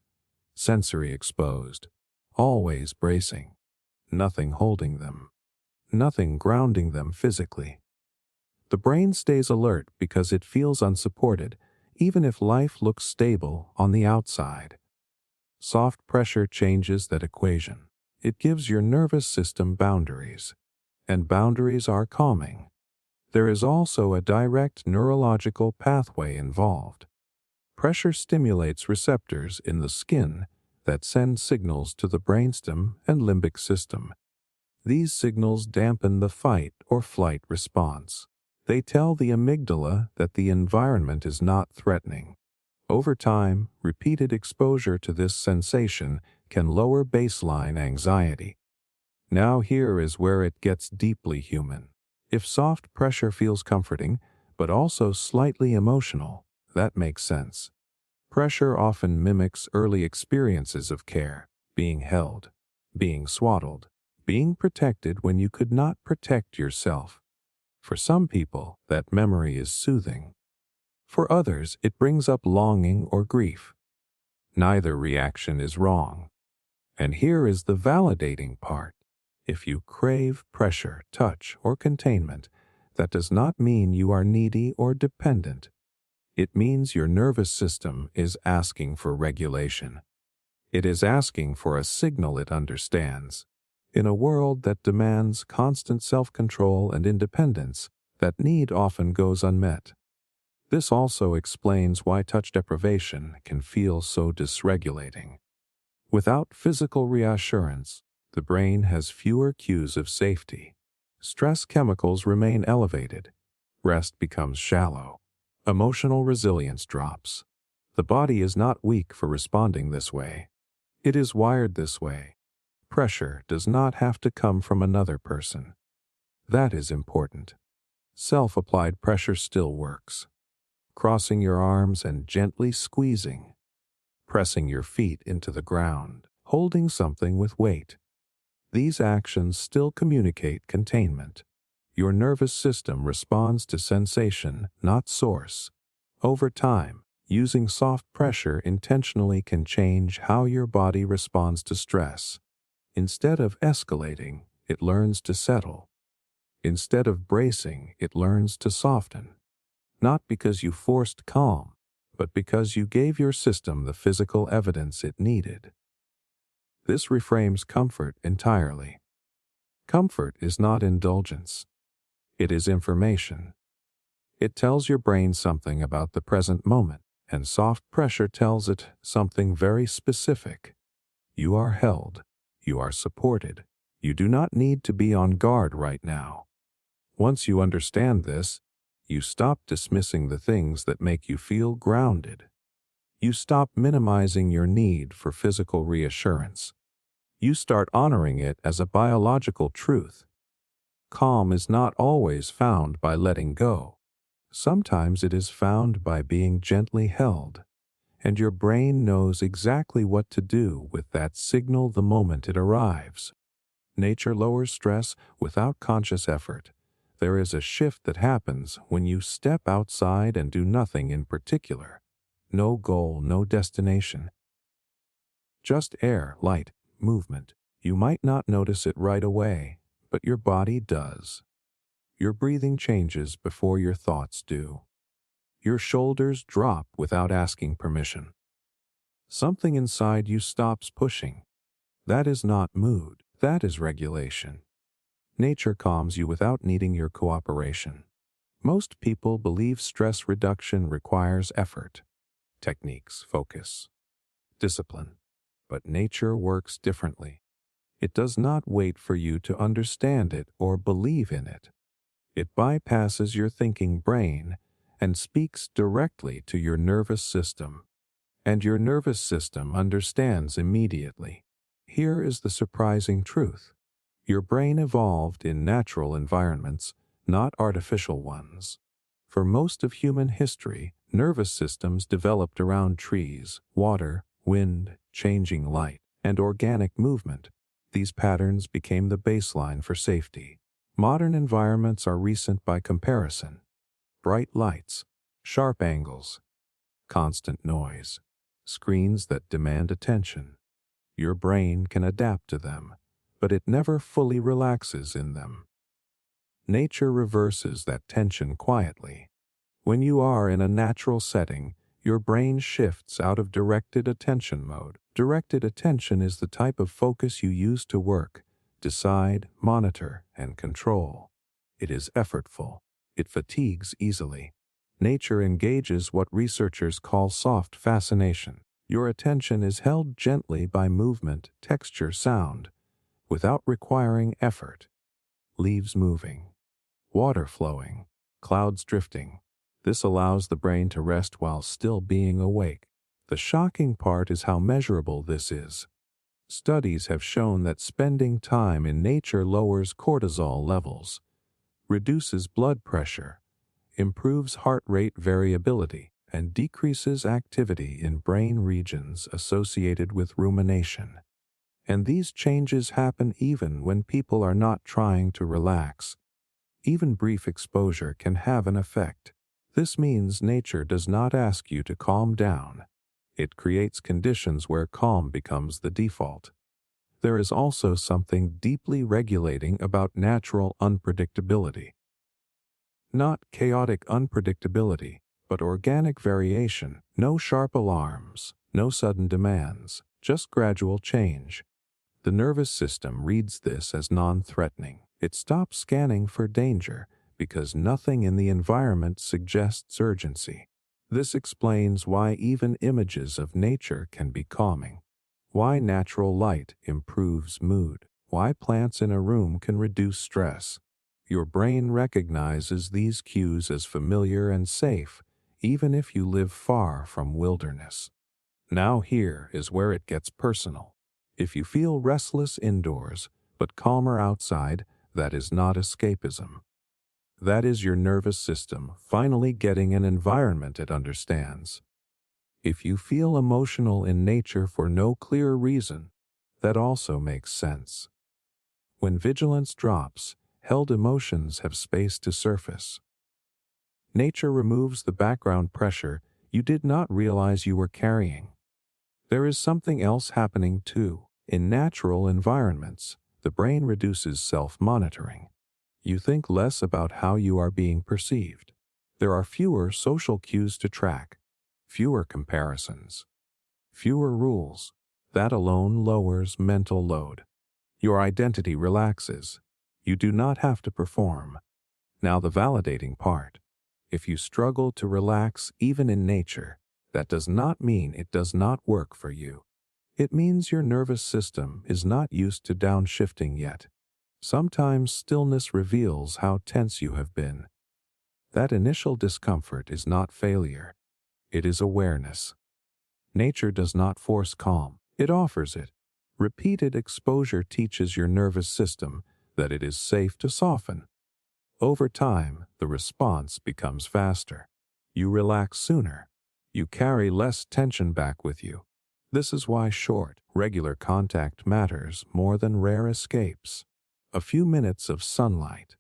Speaker 1: sensory exposed, always bracing, nothing holding them, nothing grounding them physically. The brain stays alert because it feels unsupported, even if life looks stable on the outside. Soft pressure changes that equation. It gives your nervous system boundaries, and boundaries are calming. There is also a direct neurological pathway involved. Pressure stimulates receptors in the skin that send signals to the brainstem and limbic system. These signals dampen the fight or flight response. They tell the amygdala that the environment is not threatening. Over time, repeated exposure to this sensation can lower baseline anxiety. Now here is where it gets deeply human. If soft pressure feels comforting, but also slightly emotional, that makes sense. Pressure often mimics early experiences of care, being held, being swaddled, being protected when you could not protect yourself. For some people, that memory is soothing. For others, it brings up longing or grief. Neither reaction is wrong. And here is the validating part. If you crave pressure, touch, or containment, that does not mean you are needy or dependent. It means your nervous system is asking for regulation. It is asking for a signal it understands. In a world that demands constant self-control and independence, that need often goes unmet. This also explains why touch deprivation can feel so dysregulating. Without physical reassurance, the brain has fewer cues of safety. Stress chemicals remain elevated. Rest becomes shallow. Emotional resilience drops. The body is not weak for responding this way. It is wired this way. Pressure does not have to come from another person. That is important. Self-applied pressure still works. Crossing your arms and gently squeezing. Pressing your feet into the ground. Holding something with weight. These actions still communicate containment. Your nervous system responds to sensation, not source. Over time, using soft pressure intentionally can change how your body responds to stress. Instead of escalating, it learns to settle. Instead of bracing, it learns to soften. Not because you forced calm, but because you gave your system the physical evidence it needed. This reframes comfort entirely. Comfort is not indulgence. It is information. It tells your brain something about the present moment, and soft pressure tells it something very specific. You are held. You are supported. You do not need to be on guard right now. Once you understand this, you stop dismissing the things that make you feel grounded. You stop minimizing your need for physical reassurance. You start honoring it as a biological truth. Calm is not always found by letting go. Sometimes it is found by being gently held, and your brain knows exactly what to do with that signal the moment it arrives. Nature lowers stress without conscious effort. There is a shift that happens when you step outside and do nothing in particular. No goal, no destination. Just air, light, movement. You might not notice it right away, but your body does. Your breathing changes before your thoughts do. Your shoulders drop without asking permission. Something inside you stops pushing. That is not mood, that is regulation. Nature calms you without needing your cooperation. Most people believe stress reduction requires effort, techniques, focus, discipline. But nature works differently. It does not wait for you to understand it or believe in it. It bypasses your thinking brain and speaks directly to your nervous system. And your nervous system understands immediately. Here is the surprising truth. Your brain evolved in natural environments, not artificial ones. For most of human history, nervous systems developed around trees, water, wind, changing light, and organic movement. These patterns became the baseline for safety. Modern environments are recent by comparison. Bright lights, sharp angles, constant noise, screens that demand attention. Your brain can adapt to them, but it never fully relaxes in them. Nature reverses that tension quietly. When you are in a natural setting, your brain shifts out of directed attention mode. Directed attention is the type of focus you use to work, decide, monitor, and control. It is effortful. It fatigues easily. Nature engages what researchers call soft fascination. Your attention is held gently by movement, texture, sound, without requiring effort. Leaves moving, water flowing, clouds drifting. This allows the brain to rest while still being awake. The shocking part is how measurable this is. Studies have shown that spending time in nature lowers cortisol levels, reduces blood pressure, improves heart rate variability, and decreases activity in brain regions associated with rumination. And these changes happen even when people are not trying to relax. Even brief exposure can have an effect. This means nature does not ask you to calm down. It creates conditions where calm becomes the default. There is also something deeply regulating about natural unpredictability. Not chaotic unpredictability, but organic variation. No sharp alarms, no sudden demands, just gradual change. The nervous system reads this as non-threatening. It stops scanning for danger because nothing in the environment suggests urgency. This explains why even images of nature can be calming, why natural light improves mood, why plants in a room can reduce stress. Your brain recognizes these cues as familiar and safe, even if you live far from wilderness. Now here is where it gets personal. If you feel restless indoors, but calmer outside, that is not escapism. That is your nervous system finally getting an environment it understands. If you feel emotional in nature for no clear reason, that also makes sense. When vigilance drops, held emotions have space to surface. Nature removes the background pressure you did not realize you were carrying. There is something else happening too. In natural environments, the brain reduces self-monitoring. You think less about how you are being perceived. There are fewer social cues to track, fewer comparisons, fewer rules. That alone lowers mental load. Your identity relaxes. You do not have to perform. Now the validating part. If you struggle to relax even in nature, that does not mean it does not work for you. It means your nervous system is not used to downshifting yet. Sometimes stillness reveals how tense you have been. That initial discomfort is not failure. It is awareness. Nature does not force calm, it offers it. Repeated exposure teaches your nervous system that it is safe to soften. Over time, the response becomes faster. You relax sooner. You carry less tension back with you. This is why short, regular contact matters more than rare escapes. A few minutes of sunlight,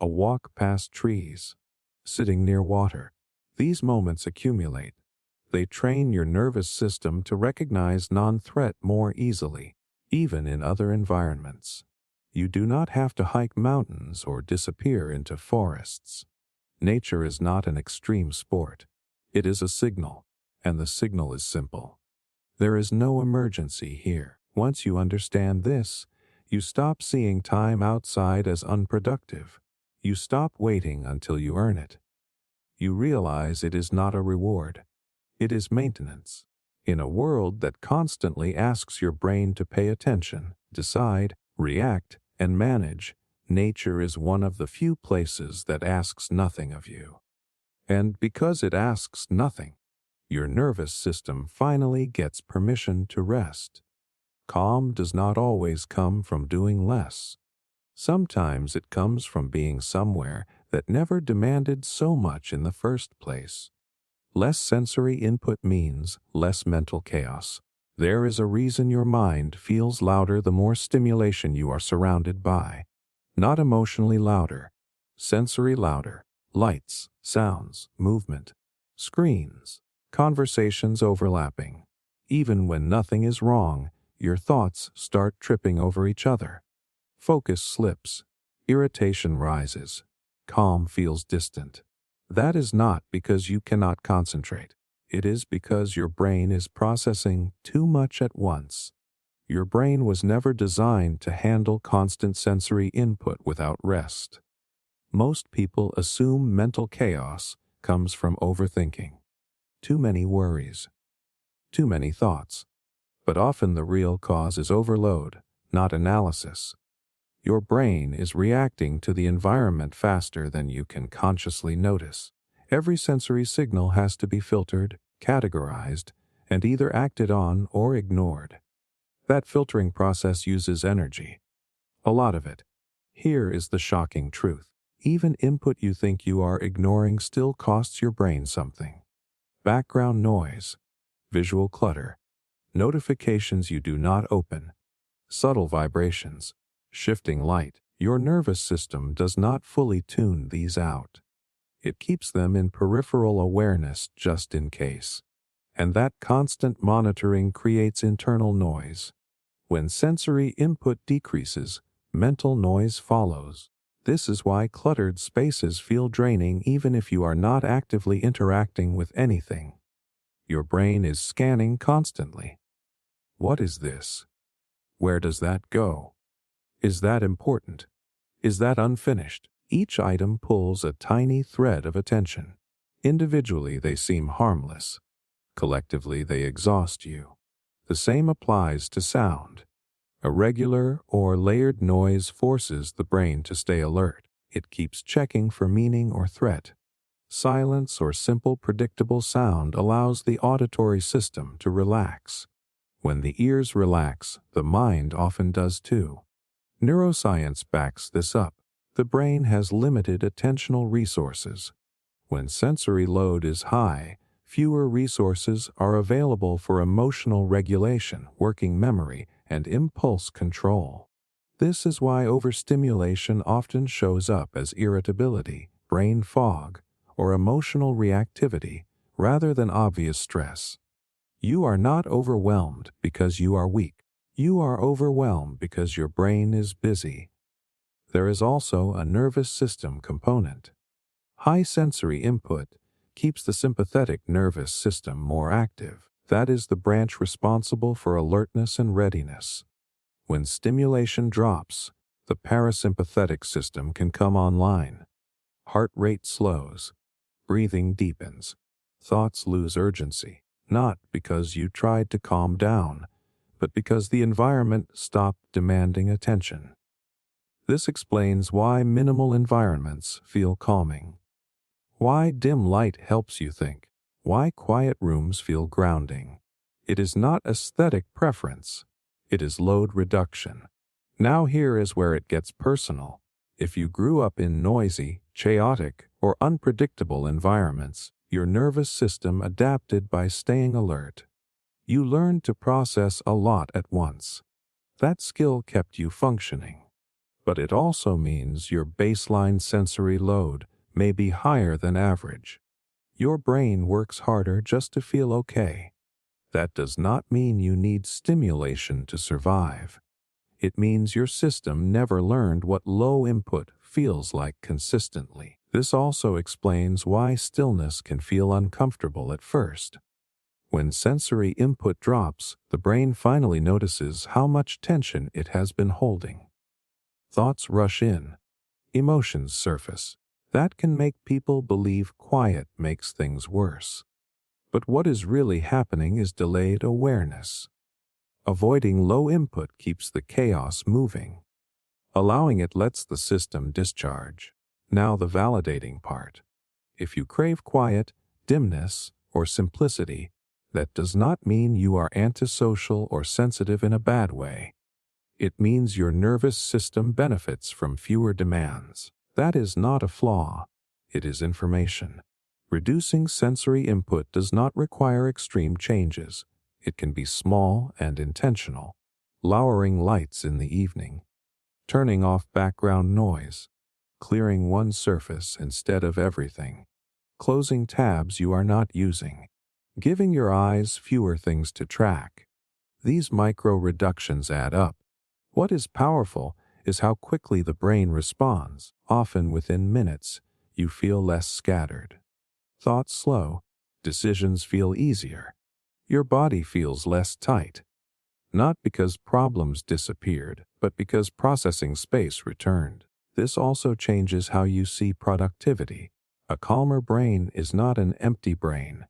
Speaker 1: a walk past trees, sitting near water. These moments accumulate. They train your nervous system to recognize non-threat more easily, even in other environments. You do not have to hike mountains or disappear into forests. Nature is not an extreme sport. It is a signal, and the signal is simple. There is no emergency here. Once you understand this, you stop seeing time outside as unproductive. You stop waiting until you earn it. You realize it is not a reward. It is maintenance. In a world that constantly asks your brain to pay attention, decide, react, and manage, nature is one of the few places that asks nothing of you. And because it asks nothing, your nervous system finally gets permission to rest. Calm does not always come from doing less. Sometimes it comes from being somewhere that never demanded so much in the first place. Less sensory input means less mental chaos. There is a reason your mind feels louder the more stimulation you are surrounded by. Not emotionally louder, sensory louder. Lights, sounds, movement, screens, conversations overlapping. Even when nothing is wrong, your thoughts start tripping over each other. Focus slips. Irritation rises. Calm feels distant. That is not because you cannot concentrate. It is because your brain is processing too much at once. Your brain was never designed to handle constant sensory input without rest. Most people assume mental chaos comes from overthinking. Too many worries. Too many thoughts. But often the real cause is overload, not analysis. Your brain is reacting to the environment faster than you can consciously notice. Every sensory signal has to be filtered, categorized, and either acted on or ignored. That filtering process uses energy. A lot of it. Here is the shocking truth. Even input you think you are ignoring still costs your brain something. Background noise, visual clutter, notifications you do not open, subtle vibrations, shifting light. Your nervous system does not fully tune these out. It keeps them in peripheral awareness just in case. And that constant monitoring creates internal noise. When sensory input decreases, mental noise follows. This is why cluttered spaces feel draining even if you are not actively interacting with anything. Your brain is scanning constantly. What is this? Where does that go? Is that important? Is that unfinished? Each item pulls a tiny thread of attention. Individually, they seem harmless. Collectively, they exhaust you. The same applies to sound. Irregular or layered noise forces the brain to stay alert. It keeps checking for meaning or threat. Silence or simple predictable sound allows the auditory system to relax. When the ears relax, the mind often does too. Neuroscience backs this up. The brain has limited attentional resources. When sensory load is high, fewer resources are available for emotional regulation, working memory, and impulse control. This is why overstimulation often shows up as irritability, brain fog, or emotional reactivity, rather than obvious stress. You are not overwhelmed because you are weak. You are overwhelmed because your brain is busy. There is also a nervous system component. High sensory input keeps the sympathetic nervous system more active. That is the branch responsible for alertness and readiness. When stimulation drops, the parasympathetic system can come online. Heart rate slows, breathing deepens, thoughts lose urgency, not because you tried to calm down, but because the environment stopped demanding attention. This explains why minimal environments feel calming. Why dim light helps you think. Why quiet rooms feel grounding. It is not aesthetic preference. It is load reduction. Now here is where it gets personal. If you grew up in noisy, chaotic, or unpredictable environments, your nervous system adapted by staying alert. You learned to process a lot at once. That skill kept you functioning. But it also means your baseline sensory load may be higher than average. Your brain works harder just to feel okay. That does not mean you need stimulation to survive. It means your system never learned what low input feels like consistently. This also explains why stillness can feel uncomfortable at first. When sensory input drops, the brain finally notices how much tension it has been holding. Thoughts rush in. Emotions surface. That can make people believe quiet makes things worse. But what is really happening is delayed awareness. Avoiding low input keeps the chaos moving. Allowing it lets the system discharge. Now the validating part. If you crave quiet, dimness, or simplicity, that does not mean you are antisocial or sensitive in a bad way. It means your nervous system benefits from fewer demands. That is not a flaw. It is information. Reducing sensory input does not require extreme changes. It can be small and intentional. Lowering lights in the evening. Turning off background noise. Clearing one surface instead of everything. Closing tabs you are not using. Giving your eyes fewer things to track. These micro reductions add up. What is powerful is how quickly the brain responds. Often within minutes, you feel less scattered. Thoughts slow. Decisions feel easier. Your body feels less tight. Not because problems disappeared, but because processing space returned. This also changes how you see productivity. A calmer brain is not an empty brain.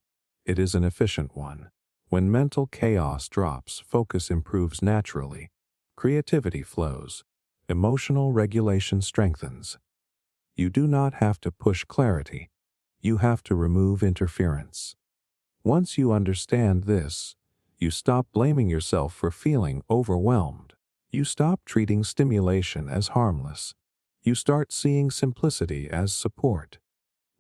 Speaker 1: It is an efficient one. When mental chaos drops, focus improves naturally. Creativity flows. Emotional regulation strengthens. You do not have to push clarity. You have to remove interference. Once you understand this, you stop blaming yourself for feeling overwhelmed. You stop treating stimulation as harmless. You start seeing simplicity as support.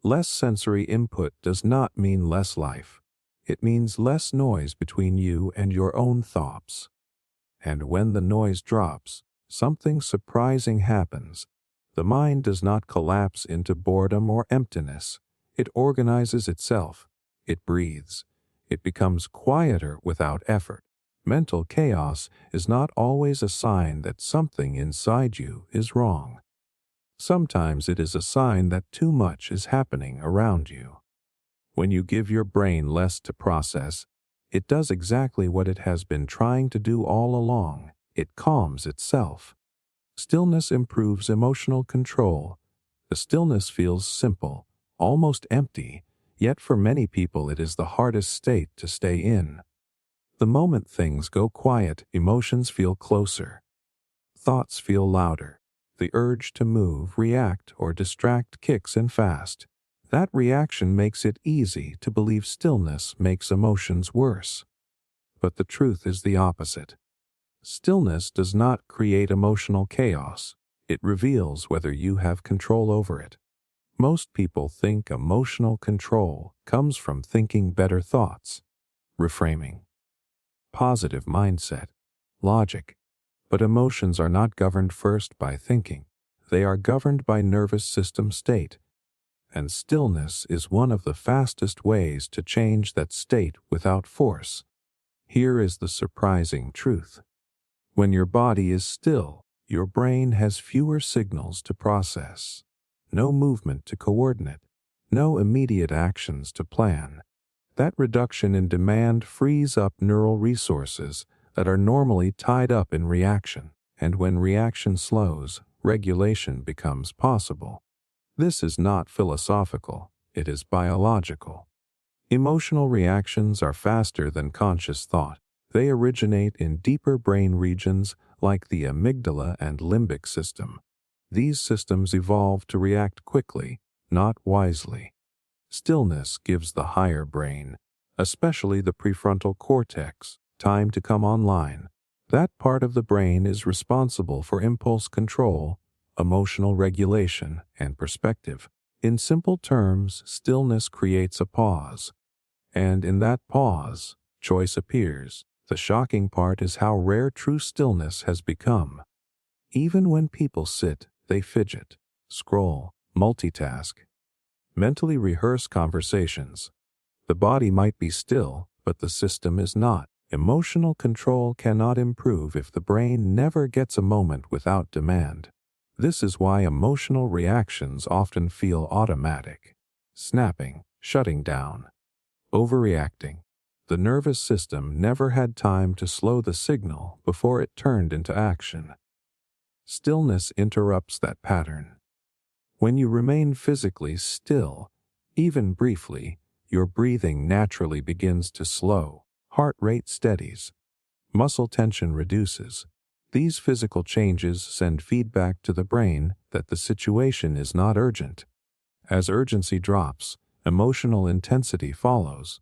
Speaker 1: Less sensory input does not mean less life. It means less noise between you and your own thoughts. And when the noise drops, something surprising happens. The mind does not collapse into boredom or emptiness. It organizes itself. It breathes. It becomes quieter without effort. Mental chaos is not always a sign that something inside you is wrong. Sometimes it is a sign that too much is happening around you. When you give your brain less to process, it does exactly what it has been trying to do all along. It calms itself. Stillness improves emotional control. The stillness feels simple, almost empty, yet for many people it is the hardest state to stay in. The moment things go quiet, emotions feel closer. Thoughts feel louder. The urge to move, react, or distract kicks in fast. That reaction makes it easy to believe stillness makes emotions worse. But the truth is the opposite. Stillness does not create emotional chaos. It reveals whether you have control over it. Most people think emotional control comes from thinking better thoughts, reframing, positive mindset, logic. But emotions are not governed first by thinking. They are governed by nervous system state. And stillness is one of the fastest ways to change that state without force. Here is the surprising truth. When your body is still, your brain has fewer signals to process. No movement to coordinate. No immediate actions to plan. That reduction in demand frees up neural resources that are normally tied up in reaction. And when reaction slows, regulation becomes possible. This is not philosophical, it is biological. Emotional reactions are faster than conscious thought. They originate in deeper brain regions like the amygdala and limbic system. These systems evolved to react quickly, not wisely. Stillness gives the higher brain especially the prefrontal cortex, time to come online. That part of the brain is responsible for impulse control, emotional regulation, and perspective. In simple terms, stillness creates a pause. And in that pause, choice appears. The shocking part is how rare true stillness has become. Even when people sit, they fidget, scroll, multitask, mentally rehearse conversations. The body might be still, but the system is not. Emotional control cannot improve if the brain never gets a moment without demand. This is why emotional reactions often feel automatic. Snapping, shutting down, overreacting. The nervous system never had time to slow the signal before it turned into action. Stillness interrupts that pattern. When you remain physically still, even briefly, your breathing naturally begins to slow, heart rate steadies, muscle tension reduces. These physical changes send feedback to the brain that the situation is not urgent. As urgency drops, emotional intensity follows.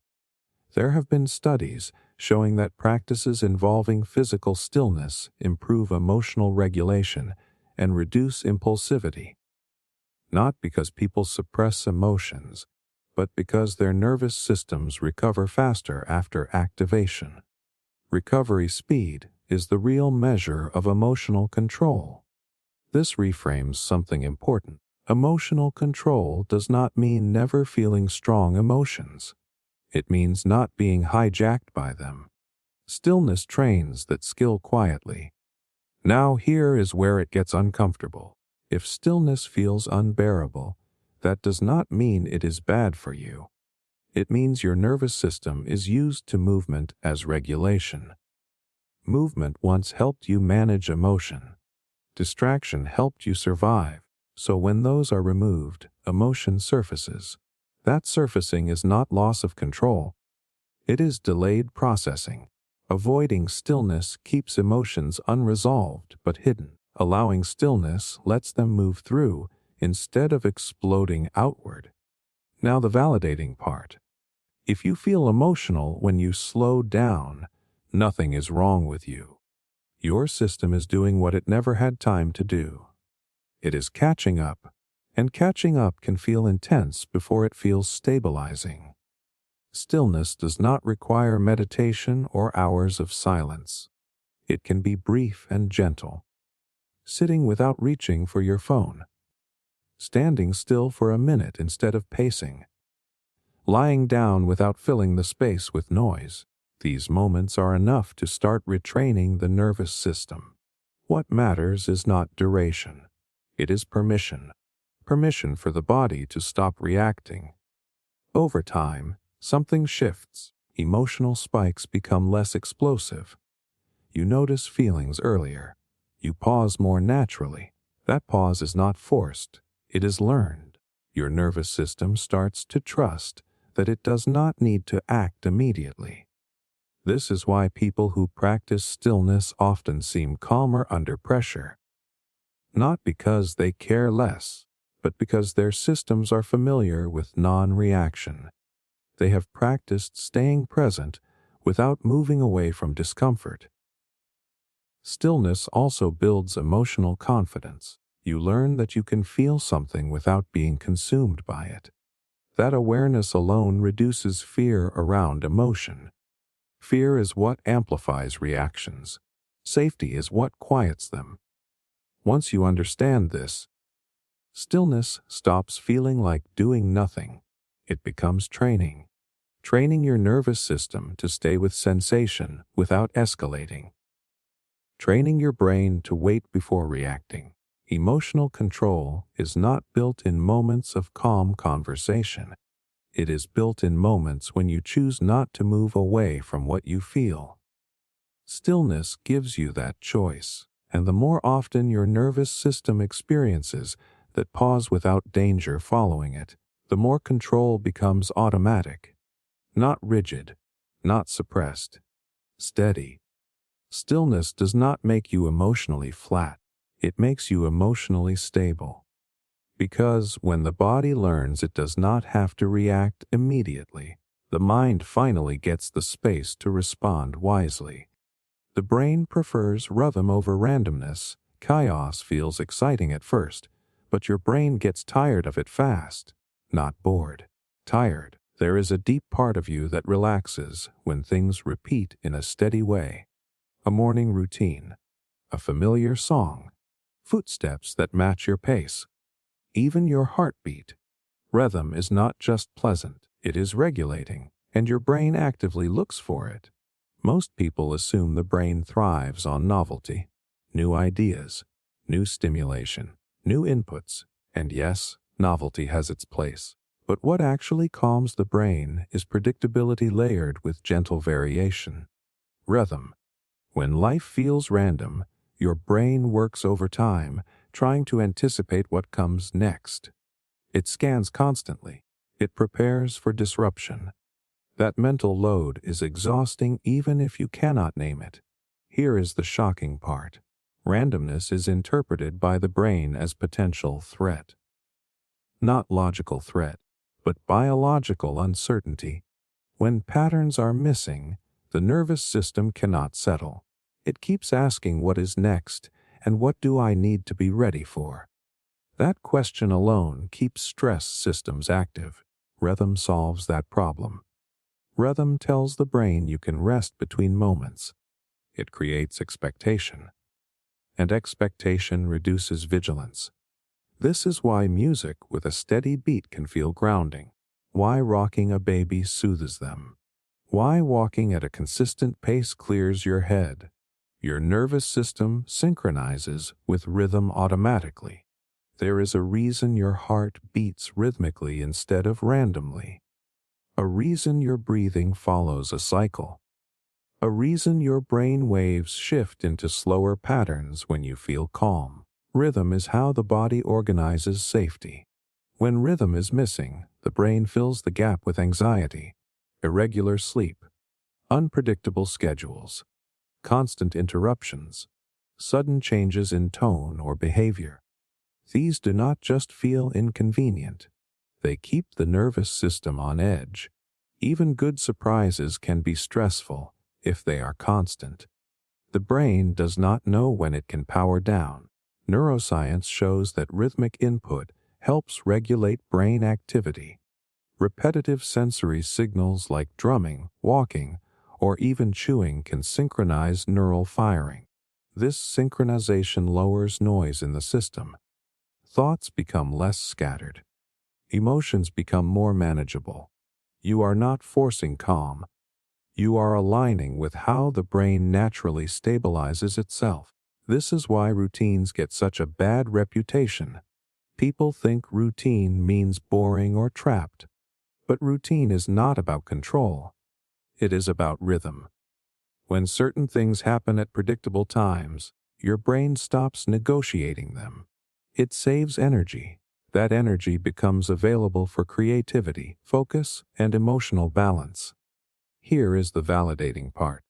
Speaker 1: There have been studies showing that practices involving physical stillness improve emotional regulation and reduce impulsivity. Not because people suppress emotions, but because their nervous systems recover faster after activation. Recovery speed is the real measure of emotional control. This reframes something important. Emotional control does not mean never feeling strong emotions. It means not being hijacked by them. Stillness trains that skill quietly. Now here is where it gets uncomfortable. If stillness feels unbearable, that does not mean it is bad for you. It means your nervous system is used to movement as regulation. Movement once helped you manage emotion. Distraction helped you survive. So when those are removed, emotion surfaces. That surfacing is not loss of control. It is delayed processing. Avoiding stillness keeps emotions unresolved but hidden. Allowing stillness lets them move through instead of exploding outward. Now the validating part. If you feel emotional when you slow down, nothing is wrong with you. Your system is doing what it never had time to do. It is catching up, and catching up can feel intense before it feels stabilizing. Stillness does not require meditation or hours of silence. It can be brief and gentle. Sitting without reaching for your phone. Standing still for a minute instead of pacing. Lying down without filling the space with noise. These moments are enough to start retraining the nervous system. What matters is not duration. It is permission. Permission for the body to stop reacting. Over time, something shifts. Emotional spikes become less explosive. You notice feelings earlier. You pause more naturally. That pause is not forced. It is learned. Your nervous system starts to trust that it does not need to act immediately. This is why people who practice stillness often seem calmer under pressure. Not because they care less, but because their systems are familiar with non-reaction. They have practiced staying present without moving away from discomfort. Stillness also builds emotional confidence. You learn that you can feel something without being consumed by it. That awareness alone reduces fear around emotion. Fear is what amplifies reactions. Safety is what quiets them. Once you understand this, stillness stops feeling like doing nothing. It becomes training. Training your nervous system to stay with sensation without escalating. Training your brain to wait before reacting. Emotional control is not built in moments of calm conversation. It is built in moments when you choose not to move away from what you feel. Stillness gives you that choice, and the more often your nervous system experiences that pause without danger following it, the more control becomes automatic. Not rigid, not suppressed, steady. Stillness does not make you emotionally flat. It makes you emotionally stable. Because when the body learns it does not have to react immediately, The mind finally gets the space to respond wisely. The brain prefers rhythm over randomness. Chaos feels exciting at first, but your brain gets tired of it fast. Not bored. Tired. There is a deep part of you that relaxes when things repeat in a steady way. A morning routine. A familiar song. Footsteps that match your pace. Even your heartbeat. Rhythm is not just pleasant, it is regulating, and your brain actively looks for it. Most people assume the brain thrives on novelty, new ideas, new stimulation, new inputs, and yes, novelty has its place. But what actually calms the brain is predictability layered with gentle variation. Rhythm. When life feels random, your brain works overtime, trying to anticipate what comes next. It scans constantly. It prepares for disruption. That mental load is exhausting even if you cannot name it. Here is the shocking part. Randomness is interpreted by the brain as potential threat. Not logical threat, but biological uncertainty. When patterns are missing, the nervous system cannot settle. It keeps asking what is next and what do I need to be ready for. That question alone keeps stress systems active. Rhythm solves that problem. Rhythm tells the brain you can rest between moments. It creates expectation. And expectation reduces vigilance. This is why music with a steady beat can feel grounding. Why rocking a baby soothes them. Why walking at a consistent pace clears your head. Your nervous system synchronizes with rhythm automatically. There is a reason your heart beats rhythmically instead of randomly. A reason your breathing follows a cycle. A reason your brain waves shift into slower patterns when you feel calm. Rhythm is how the body organizes safety. When rhythm is missing, the brain fills the gap with anxiety, irregular sleep, unpredictable schedules, constant interruptions, sudden changes in tone or behavior. These do not just feel inconvenient. They keep the nervous system on edge. Even good surprises can be stressful if they are constant. The brain does not know when it can power down. Neuroscience shows that rhythmic input helps regulate brain activity. Repetitive sensory signals like drumming, walking, or even chewing can synchronize neural firing. This synchronization lowers noise in the system. Thoughts become less scattered. Emotions become more manageable. You are not forcing calm. You are aligning with how the brain naturally stabilizes itself. This is why routines get such a bad reputation. People think routine means boring or trapped. But routine is not about control. It is about rhythm. When certain things happen at predictable times, your brain stops negotiating them. It saves energy. That energy becomes available for creativity, focus, and emotional balance. Here is the validating part.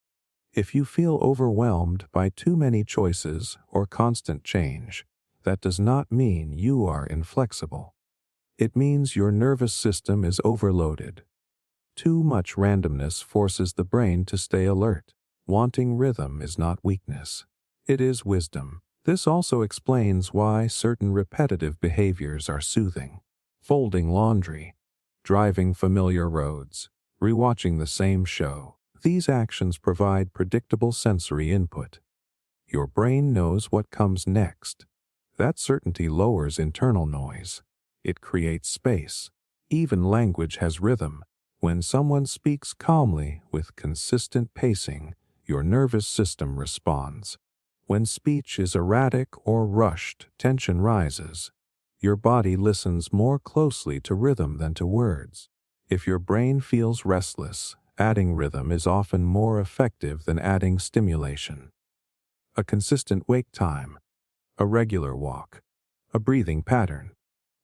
Speaker 1: If you feel overwhelmed by too many choices or constant change, that does not mean you are inflexible. It means your nervous system is overloaded. Too much randomness forces the brain to stay alert. Wanting rhythm is not weakness. It is wisdom. This also explains why certain repetitive behaviors are soothing. Folding laundry, driving familiar roads, rewatching the same show. These actions provide predictable sensory input. Your brain knows what comes next. That certainty lowers internal noise. It creates space. Even language has rhythm. When someone speaks calmly with consistent pacing, your nervous system responds. When speech is erratic or rushed, tension rises. Your body listens more closely to rhythm than to words. If your brain feels restless, adding rhythm is often more effective than adding stimulation. A consistent wake time, a regular walk, a breathing pattern,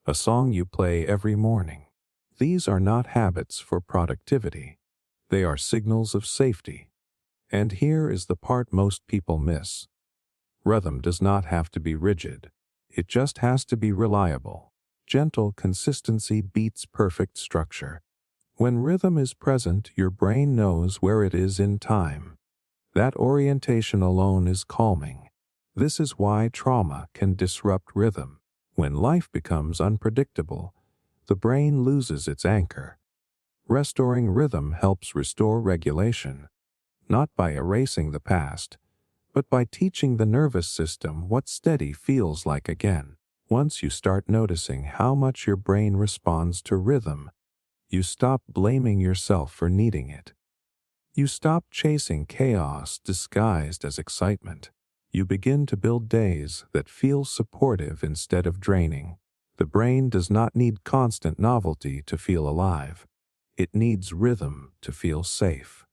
Speaker 1: a song you play every morning. These are not habits for productivity. They are signals of safety. And here is the part most people miss. Rhythm does not have to be rigid. It just has to be reliable. Gentle consistency beats perfect structure. When rhythm is present, your brain knows where it is in time. That orientation alone is calming. This is why trauma can disrupt rhythm. When life becomes unpredictable, the brain loses its anchor. Restoring rhythm helps restore regulation, not by erasing the past, but by teaching the nervous system what steady feels like again. Once you start noticing how much your brain responds to rhythm, you stop blaming yourself for needing it. You stop chasing chaos disguised as excitement. You begin to build days that feel supportive instead of draining. The brain does not need constant novelty to feel alive. It needs rhythm to feel safe.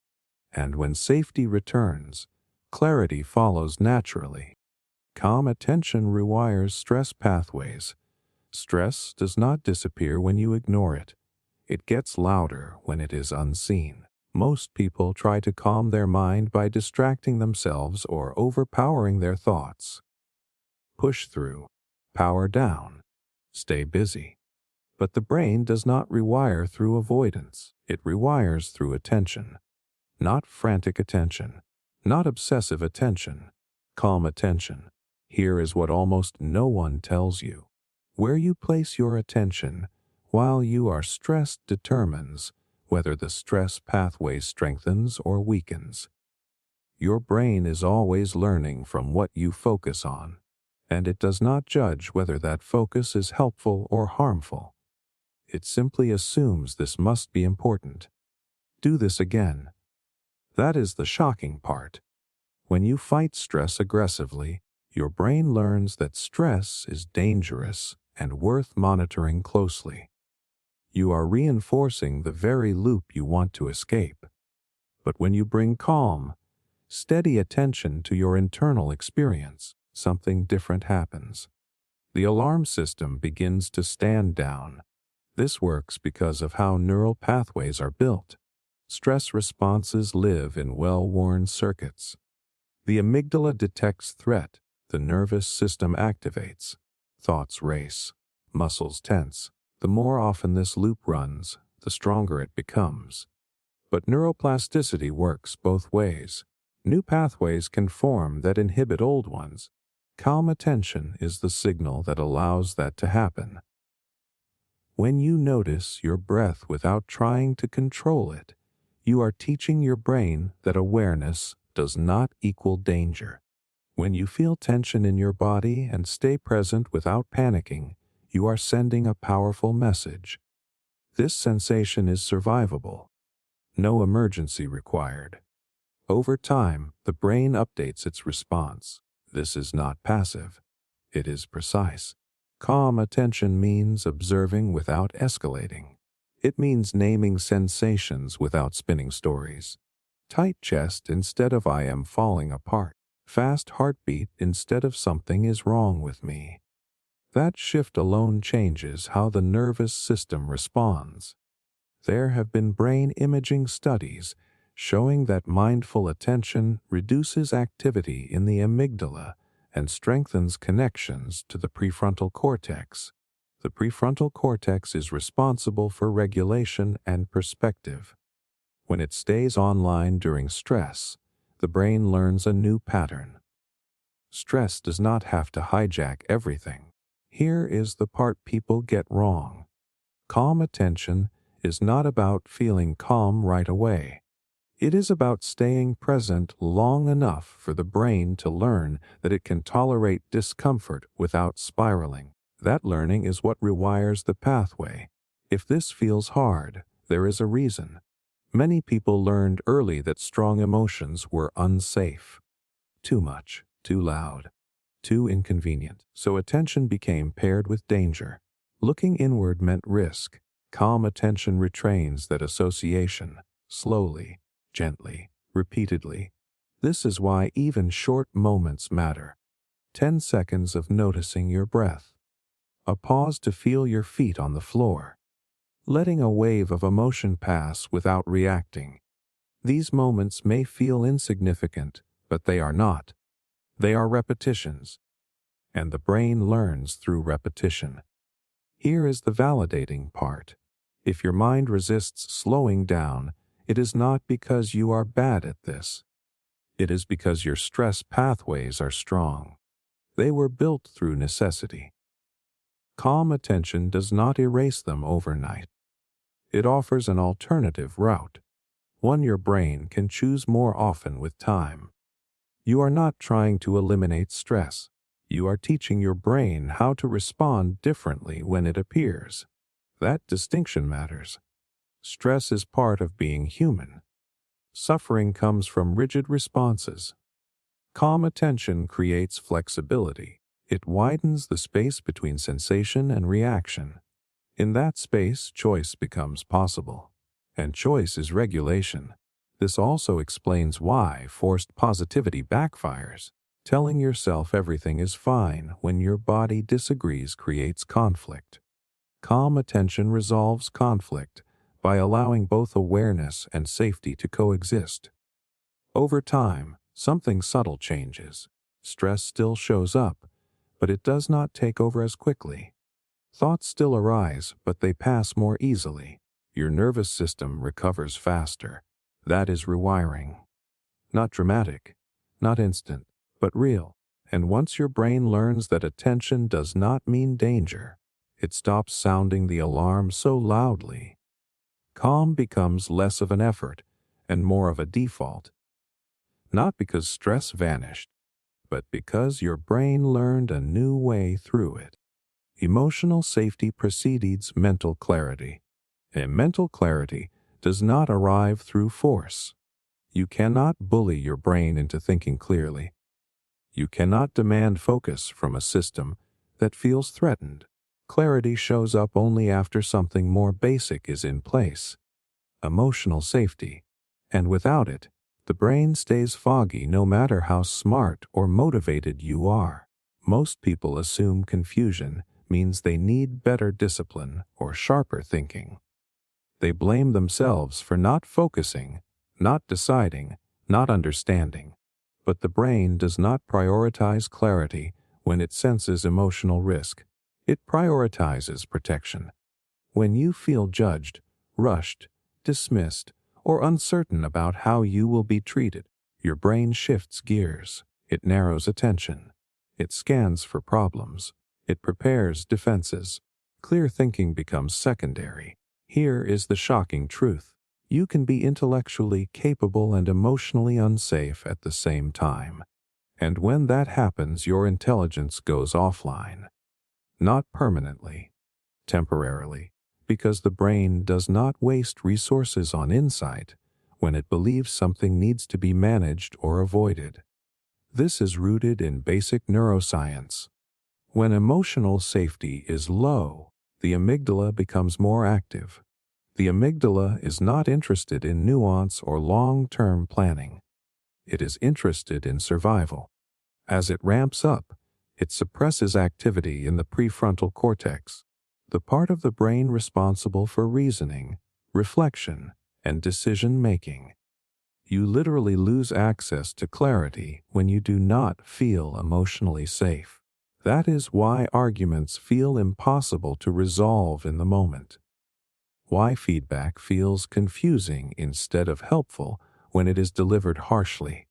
Speaker 1: And when safety returns, clarity follows naturally. Calm attention rewires stress pathways. Stress does not disappear when you ignore it. It gets louder when it is unseen. Most people try to calm their mind by distracting themselves or overpowering their thoughts. Push through, power down, stay busy. But the brain does not rewire through avoidance. It rewires through attention. Not frantic attention, not obsessive attention, calm attention. Here is what almost no one tells you. Where you place your attention while you are stressed determines whether the stress pathway strengthens or weakens. Your brain is always learning from what you focus on, and it does not judge whether that focus is helpful or harmful. It simply assumes this must be important. Do this again. That is the shocking part. When you fight stress aggressively, your brain learns that stress is dangerous and worth monitoring closely. You are reinforcing the very loop you want to escape. But when you bring calm, steady attention to your internal experience, something different happens. The alarm system begins to stand down. This works because of how neural pathways are built. Stress responses live in well-worn circuits. The amygdala detects threat, the nervous system activates, thoughts race, muscles tense. The more often this loop runs, the stronger it becomes. But neuroplasticity works both ways. New pathways can form that inhibit old ones. Calm attention is the signal that allows that to happen. When you notice your breath without trying to control it, you are teaching your brain that awareness does not equal danger. When you feel tension in your body and stay present without panicking, you are sending a powerful message. This sensation is survivable. No emergency required. Over time, the brain updates its response. This is not passive. It is precise. Calm attention means observing without escalating. It means naming sensations without spinning stories. Tight chest instead of I am falling apart. Fast heartbeat instead of something is wrong with me. That shift alone changes how the nervous system responds. There have been brain imaging studies showing that mindful attention reduces activity in the amygdala and strengthens connections to the prefrontal cortex. The prefrontal cortex is responsible for regulation and perspective. When it stays online during stress, the brain learns a new pattern. Stress does not have to hijack everything. Here is the part people get wrong. Calm attention is not about feeling calm right away. It is about staying present long enough for the brain to learn that it can tolerate discomfort without spiraling. That learning is what rewires the pathway. If this feels hard, there is a reason. Many people learned early that strong emotions were unsafe. Too much, too loud, too inconvenient. So attention became paired with danger. Looking inward meant risk. Calm attention retrains that association, slowly, gently, repeatedly. This is why even short moments matter. 10 seconds of noticing your breath. A pause to feel your feet on the floor. Letting a wave of emotion pass without reacting. These moments may feel insignificant, but they are not. They are repetitions. And the brain learns through repetition. Here is the validating part. If your mind resists slowing down, it is not because you are bad at this. It is because your stress pathways are strong. They were built through necessity. Calm attention does not erase them overnight. It offers an alternative route, one your brain can choose more often with time. You are not trying to eliminate stress. You are teaching your brain how to respond differently when it appears. That distinction matters. Stress is part of being human. Suffering comes from rigid responses. Calm attention creates flexibility. It widens the space between sensation and reaction. In that space, choice becomes possible. And choice is regulation. This also explains why forced positivity backfires. Telling yourself everything is fine when your body disagrees creates conflict. Calm attention resolves conflict by allowing both awareness and safety to coexist. Over time, something subtle changes. Stress still shows up, but it does not take over as quickly. Thoughts still arise, but they pass more easily. Your nervous system recovers faster. That is rewiring. Not dramatic, not instant, but real. And once your brain learns that attention does not mean danger, it stops sounding the alarm so loudly. Calm becomes less of an effort and more of a default. Not because stress vanished, but because your brain learned a new way through it. Emotional safety precedes mental clarity. And mental clarity does not arrive through force. You cannot bully your brain into thinking clearly. You cannot demand focus from a system that feels threatened. Clarity shows up only after something more basic is in place: emotional safety. And without it, the brain stays foggy no matter how smart or motivated you are. Most people assume confusion means they need better discipline or sharper thinking. They blame themselves for not focusing, not deciding, not understanding. But the brain does not prioritize clarity when it senses emotional risk. It prioritizes protection. When you feel judged, rushed, dismissed, or uncertain about how you will be treated, your brain shifts gears. It narrows attention. It scans for problems. It prepares defenses. Clear thinking becomes secondary. Here is the shocking truth. You can be intellectually capable and emotionally unsafe at the same time. And when that happens, your intelligence goes offline. Not permanently, temporarily, because the brain does not waste resources on insight when it believes something needs to be managed or avoided. This is rooted in basic neuroscience. When emotional safety is low, the amygdala becomes more active. The amygdala is not interested in nuance or long-term planning. It is interested in survival. As it ramps up, it suppresses activity in the prefrontal cortex, the part of the brain responsible for reasoning, reflection, and decision-making. You literally lose access to clarity when you do not feel emotionally safe. That is why arguments feel impossible to resolve in the moment. Why feedback feels confusing instead of helpful when it is delivered harshly.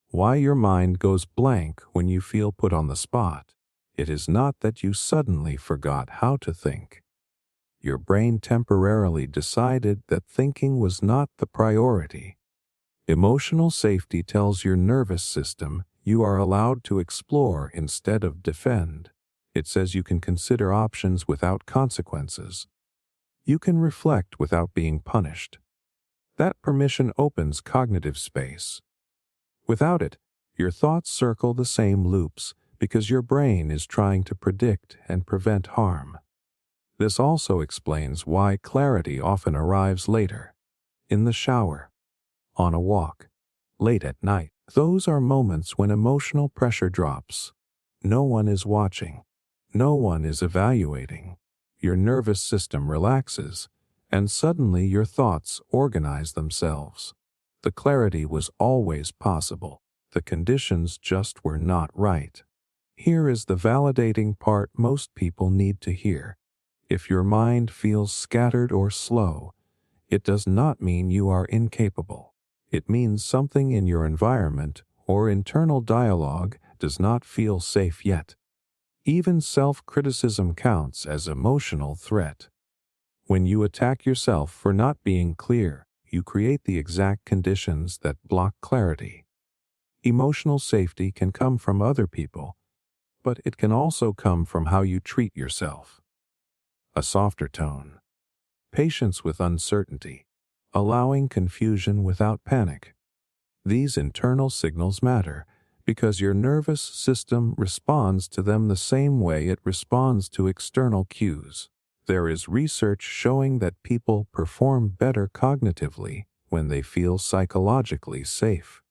Speaker 1: Why your mind goes blank when you feel put on the spot. It is not that you suddenly forgot how to think. Your brain temporarily decided that thinking was not the priority. Emotional safety tells your nervous system you are allowed to explore instead of defend. It says you can consider options without consequences. You can reflect without being punished. That permission opens cognitive space. Without it, your thoughts circle the same loops because your brain is trying to predict and prevent harm. This also explains why clarity often arrives later, in the shower, on a walk, late at night. Those are moments when emotional pressure drops. No one is watching. No one is evaluating. Your nervous system relaxes, and suddenly your thoughts organize themselves. The clarity was always possible. The conditions just were not right. Here is the validating part most people need to hear. If your mind feels scattered or slow, it does not mean you are incapable. It means something in your environment or internal dialogue does not feel safe yet. Even self-criticism counts as emotional threat. When you attack yourself for not being clear, you create the exact conditions that block clarity. Emotional safety can come from other people, but it can also come from how you treat yourself. A softer tone, patience with uncertainty, allowing confusion without panic. These internal signals matter because your nervous system responds to them the same way it responds to external cues. There is research showing that people perform better cognitively when they feel psychologically safe.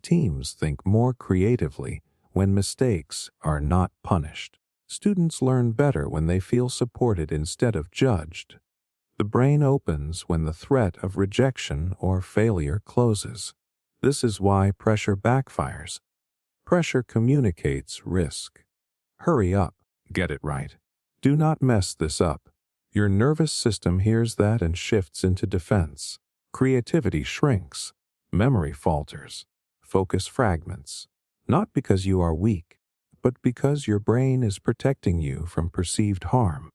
Speaker 1: Teams think more creatively when mistakes are not punished. Students learn better when they feel supported instead of judged. The brain opens when the threat of rejection or failure closes. This is why pressure backfires. Pressure communicates risk. Hurry up, get it right. Do not mess this up. Your nervous system hears that and shifts into defense. Creativity shrinks. Memory falters. Focus fragments. Not because you are weak, but because your brain is protecting you from perceived harm.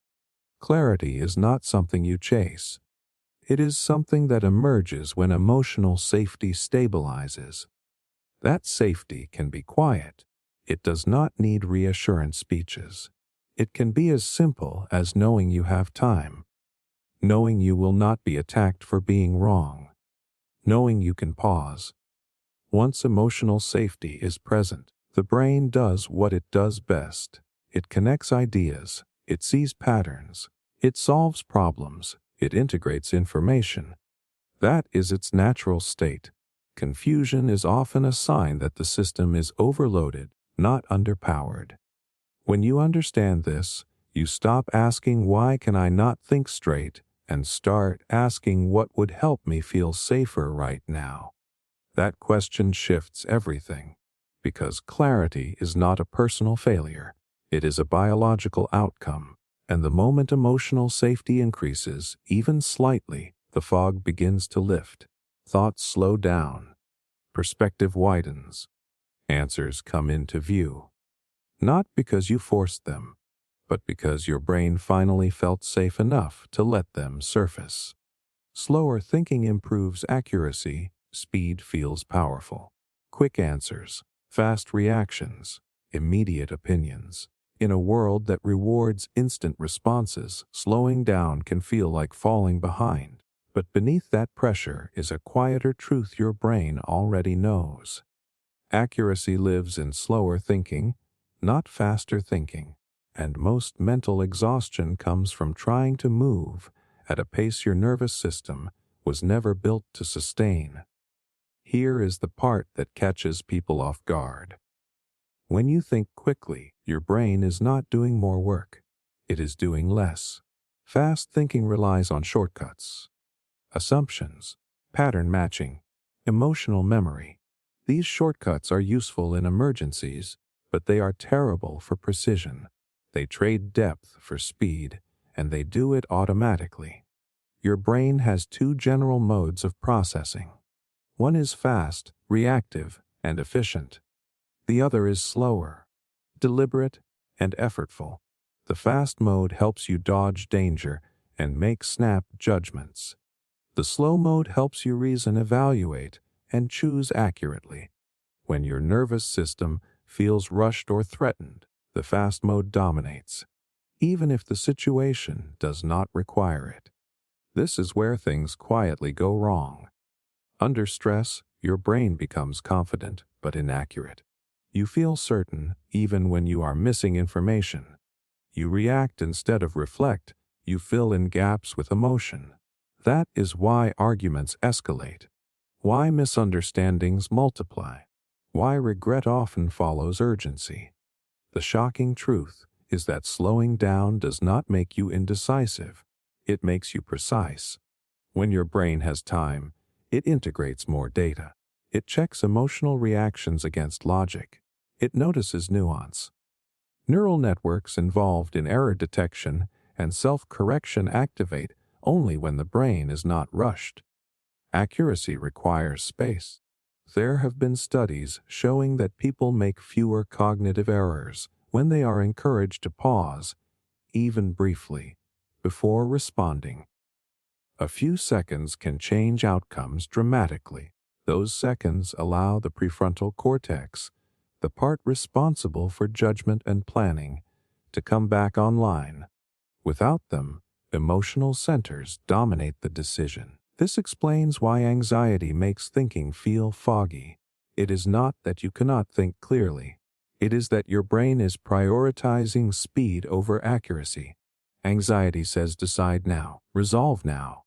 Speaker 1: Clarity is not something you chase. It is something that emerges when emotional safety stabilizes. That safety can be quiet. It does not need reassurance speeches. It can be as simple as knowing you have time, knowing you will not be attacked for being wrong, knowing you can pause. Once emotional safety is present, the brain does what it does best. It connects ideas, it sees patterns, it solves problems, it integrates information. That is its natural state. Confusion is often a sign that the system is overloaded, not underpowered. When you understand this, you stop asking why can I not think straight and start asking what would help me feel safer right now. That question shifts everything, because clarity is not a personal failure. It is a biological outcome, and the moment emotional safety increases, even slightly, the fog begins to lift. Thoughts slow down. Perspective widens. Answers come into view. Not because you forced them, but because your brain finally felt safe enough to let them surface. Slower thinking improves accuracy, speed feels powerful. Quick answers, fast reactions, immediate opinions. In a world that rewards instant responses, slowing down can feel like falling behind. But beneath that pressure is a quieter truth your brain already knows. Accuracy lives in slower thinking, not faster thinking, and most mental exhaustion comes from trying to move at a pace your nervous system was never built to sustain. Here is the part that catches people off guard. When you think quickly, your brain is not doing more work. It is doing less. Fast thinking relies on shortcuts, assumptions, pattern matching, emotional memory. These shortcuts are useful in emergencies, but they are terrible for precision. They trade depth for speed, and they do it automatically. Your brain has two general modes of processing. One is fast, reactive, and efficient. The other is slower, deliberate, and effortful. The fast mode helps you dodge danger and make snap judgments. The slow mode helps you reason, evaluate, and choose accurately. When your nervous system feels rushed or threatened, the fast mode dominates, even if the situation does not require it. This is where things quietly go wrong. Under stress, your brain becomes confident but inaccurate. You feel certain even when you are missing information. You react instead of reflect. You fill in gaps with emotion. That is why arguments escalate, why misunderstandings multiply, why regret often follows urgency. The shocking truth is that slowing down does not make you indecisive. It makes you precise. When your brain has time, it integrates more data. It checks emotional reactions against logic. It notices nuance. Neural networks involved in error detection and self-correction activate only when the brain is not rushed. Accuracy requires space. There have been studies showing that people make fewer cognitive errors when they are encouraged to pause, even briefly, before responding. A few seconds can change outcomes dramatically. Those seconds allow the prefrontal cortex, the part responsible for judgment and planning, to come back online. Without them, emotional centers dominate the decision. This explains why anxiety makes thinking feel foggy. It is not that you cannot think clearly. It is that your brain is prioritizing speed over accuracy. Anxiety says decide now, resolve now,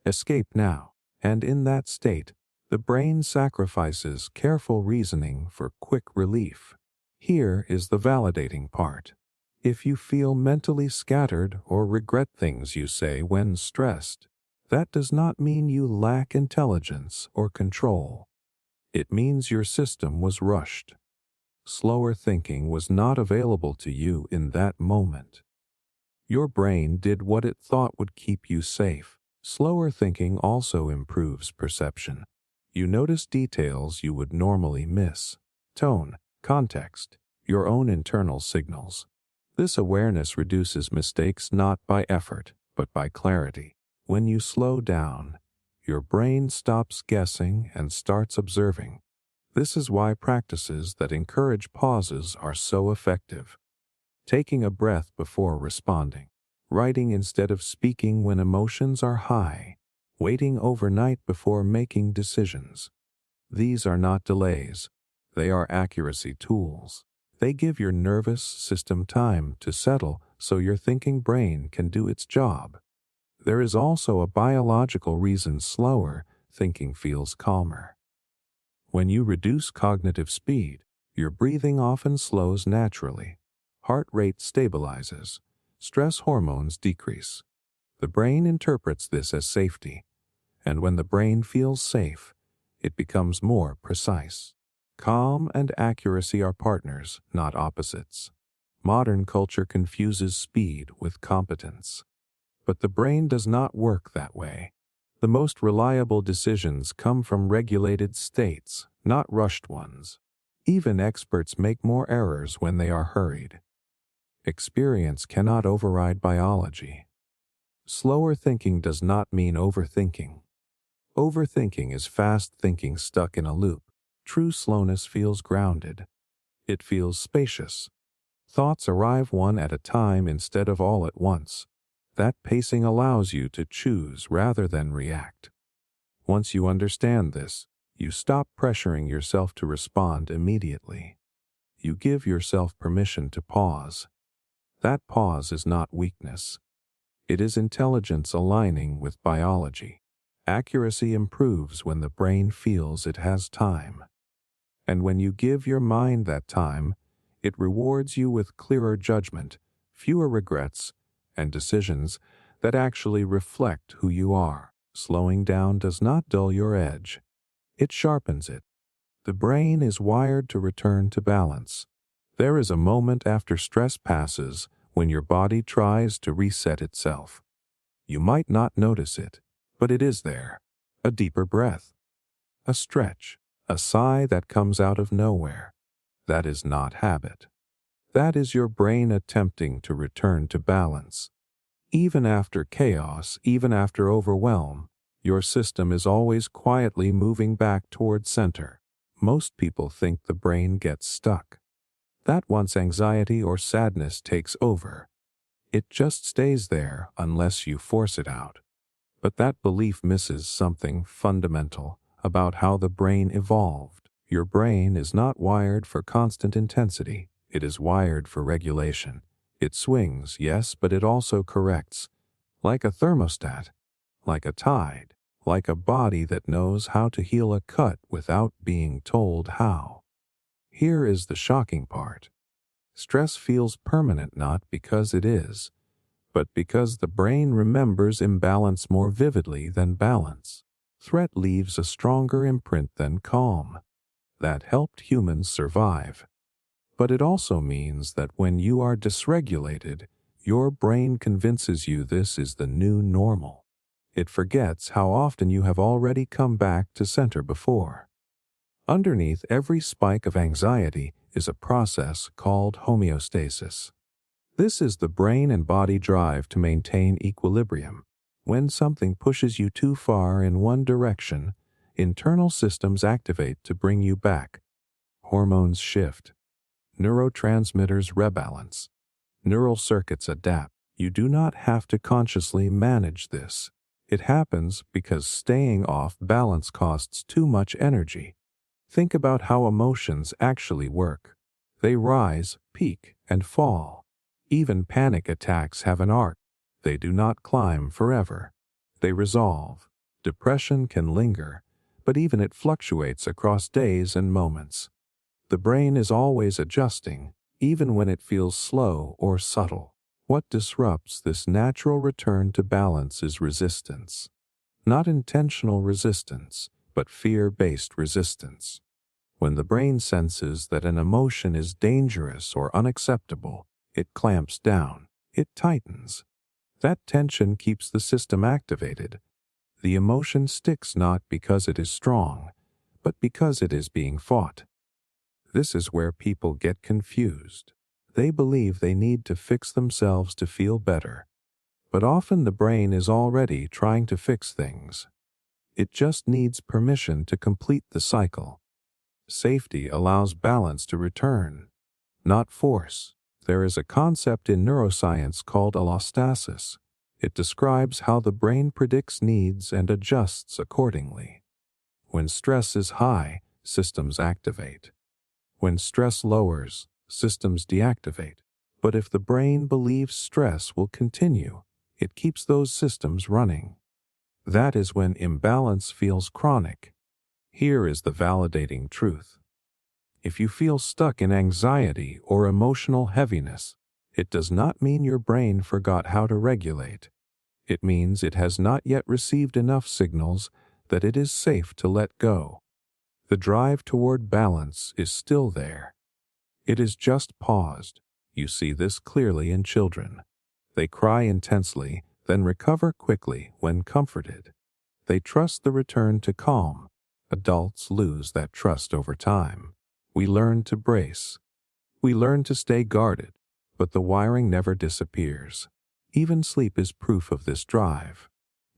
Speaker 1: escape now, and in that state, the brain sacrifices careful reasoning for quick relief. Here is the validating part. If you feel mentally scattered or regret things you say when stressed, that does not mean you lack intelligence or control. It means your system was rushed. Slower thinking was not available to you in that moment. Your brain did what it thought would keep you safe. Slower thinking also improves perception. You notice details you would normally miss: tone, context, your own internal signals. This awareness reduces mistakes not by effort, but by clarity. When you slow down, your brain stops guessing and starts observing. This is why practices that encourage pauses are so effective. Taking a breath before responding, writing instead of speaking when emotions are high, waiting overnight before making decisions. These are not delays, they are accuracy tools. They give your nervous system time to settle so your thinking brain can do its job. There is also a biological reason slower thinking feels calmer. When you reduce cognitive speed, your breathing often slows naturally. Heart rate stabilizes. Stress hormones decrease. The brain interprets this as safety, and when the brain feels safe, it becomes more precise. Calm and accuracy are partners, not opposites. Modern culture confuses speed with competence. But the brain does not work that way. The most reliable decisions come from regulated states, not rushed ones. Even experts make more errors when they are hurried. Experience cannot override biology. Slower thinking does not mean overthinking. Overthinking is fast thinking stuck in a loop. True slowness feels grounded. It feels spacious. Thoughts arrive one at a time instead of all at once. That pacing allows you to choose rather than react. Once you understand this, you stop pressuring yourself to respond immediately. You give yourself permission to pause. That pause is not weakness. It is intelligence aligning with biology. Accuracy improves when the brain feels it has time. And when you give your mind that time, it rewards you with clearer judgment, fewer regrets, and decisions that actually reflect who you are. Slowing down does not dull your edge. It sharpens it. The brain is wired to return to balance. There is a moment after stress passes when your body tries to reset itself. You might not notice it, but it is there. A deeper breath, a stretch, a sigh that comes out of nowhere. That is not habit. That is your brain attempting to return to balance. Even after chaos, even after overwhelm, your system is always quietly moving back toward center. Most people think the brain gets stuck. That once anxiety or sadness takes over, it just stays there unless you force it out. But that belief misses something fundamental about how the brain evolved. Your brain is not wired for constant intensity. It is wired for regulation. It swings, yes, but it also corrects. Like a thermostat, like a tide, like a body that knows how to heal a cut without being told how. Here is the shocking part. Stress feels permanent not because it is, but because the brain remembers imbalance more vividly than balance. Threat leaves a stronger imprint than calm. That helped humans survive. But it also means that when you are dysregulated, Your brain convinces you this is the new normal. It forgets how often you have already come back to center before. Underneath every spike of anxiety is a process called homeostasis. This is the brain and body drive to maintain equilibrium. When something pushes you too far in one direction, internal systems activate to bring you back. Hormones shift. Neurotransmitters rebalance. Neural circuits adapt. You do not have to consciously manage this. It happens because staying off balance costs too much energy. Think about how emotions actually work. They rise, peak, and fall. Even panic attacks have an arc. They do not climb forever. They resolve. Depression can linger, but even it fluctuates across days and moments. The brain is always adjusting, even when it feels slow or subtle. What disrupts this natural return to balance is resistance. Not intentional resistance, but fear-based resistance. When the brain senses that an emotion is dangerous or unacceptable, it clamps down. It tightens. That tension keeps the system activated. The emotion sticks not because it is strong, but because it is being fought. This is where people get confused. They believe they need to fix themselves to feel better. But often the brain is already trying to fix things. It just needs permission to complete the cycle. Safety allows balance to return, not force. There is a concept in neuroscience called allostasis. It describes how the brain predicts needs and adjusts accordingly. When stress is high, systems activate. When stress lowers, systems deactivate. But if the brain believes stress will continue, it keeps those systems running. That is when imbalance feels chronic. Here is the validating truth. If you feel stuck in anxiety or emotional heaviness, it does not mean your brain forgot how to regulate. It means it has not yet received enough signals that it is safe to let go. The drive toward balance is still there. It is just paused. You see this clearly in children. They cry intensely, then recover quickly when comforted. They trust the return to calm. Adults lose that trust over time. We learn to brace. We learn to stay guarded, but the wiring never disappears. Even sleep is proof of this drive.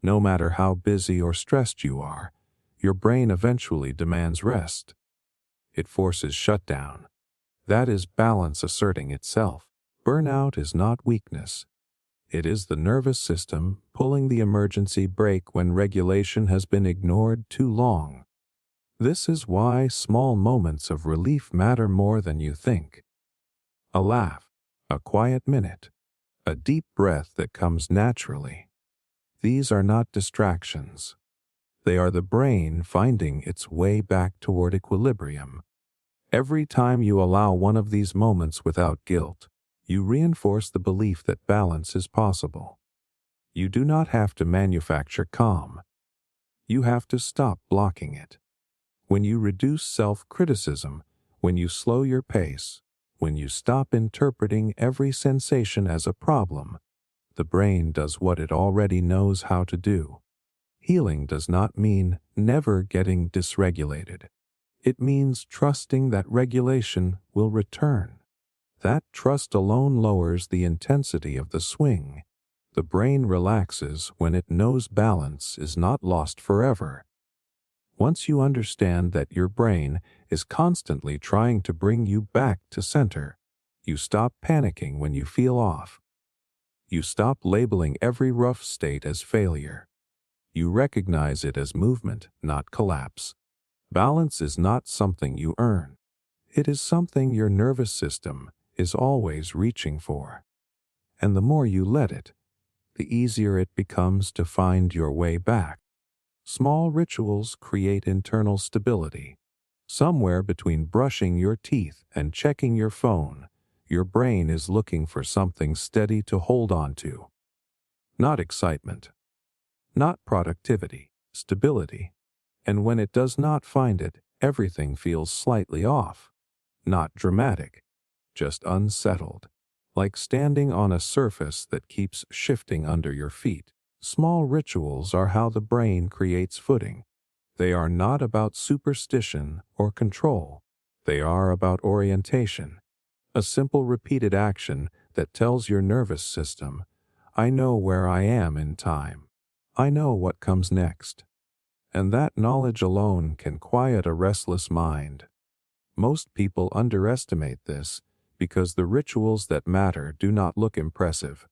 Speaker 1: No matter how busy or stressed you are, your brain eventually demands rest. It forces shutdown. That is balance asserting itself. Burnout is not weakness. It is the nervous system pulling the emergency brake when regulation has been ignored too long. This is why small moments of relief matter more than you think. A laugh, a quiet minute, a deep breath that comes naturally. These are not distractions. They are the brain finding its way back toward equilibrium. Every time you allow one of these moments without guilt, you reinforce the belief that balance is possible. You do not have to manufacture calm. You have to stop blocking it. When you reduce self-criticism, when you slow your pace, when you stop interpreting every sensation as a problem, the brain does what it already knows how to do. Healing does not mean never getting dysregulated. It means trusting that regulation will return. That trust alone lowers the intensity of the swing. The brain relaxes when it knows balance is not lost forever. Once you understand that your brain is constantly trying to bring you back to center, you stop panicking when you feel off. You stop labeling every rough state as failure. You recognize it as movement, not collapse. Balance is not something you earn. It is something your nervous system is always reaching for. And the more you let it, the easier it becomes to find your way back. Small rituals create internal stability. Somewhere between brushing your teeth and checking your phone, your brain is looking for something steady to hold on to. Not excitement. Not productivity. Stability. And when it does not find it, everything feels slightly off. Not dramatic, just unsettled. like standing on a surface that keeps shifting under your feet. Small rituals are how the brain creates footing. They are not about superstition or control. They are about orientation, a simple repeated action that tells your nervous system, I know where I am in time. I know what comes next. And that knowledge alone can quiet a restless mind. Most people underestimate this because the rituals that matter do not look impressive.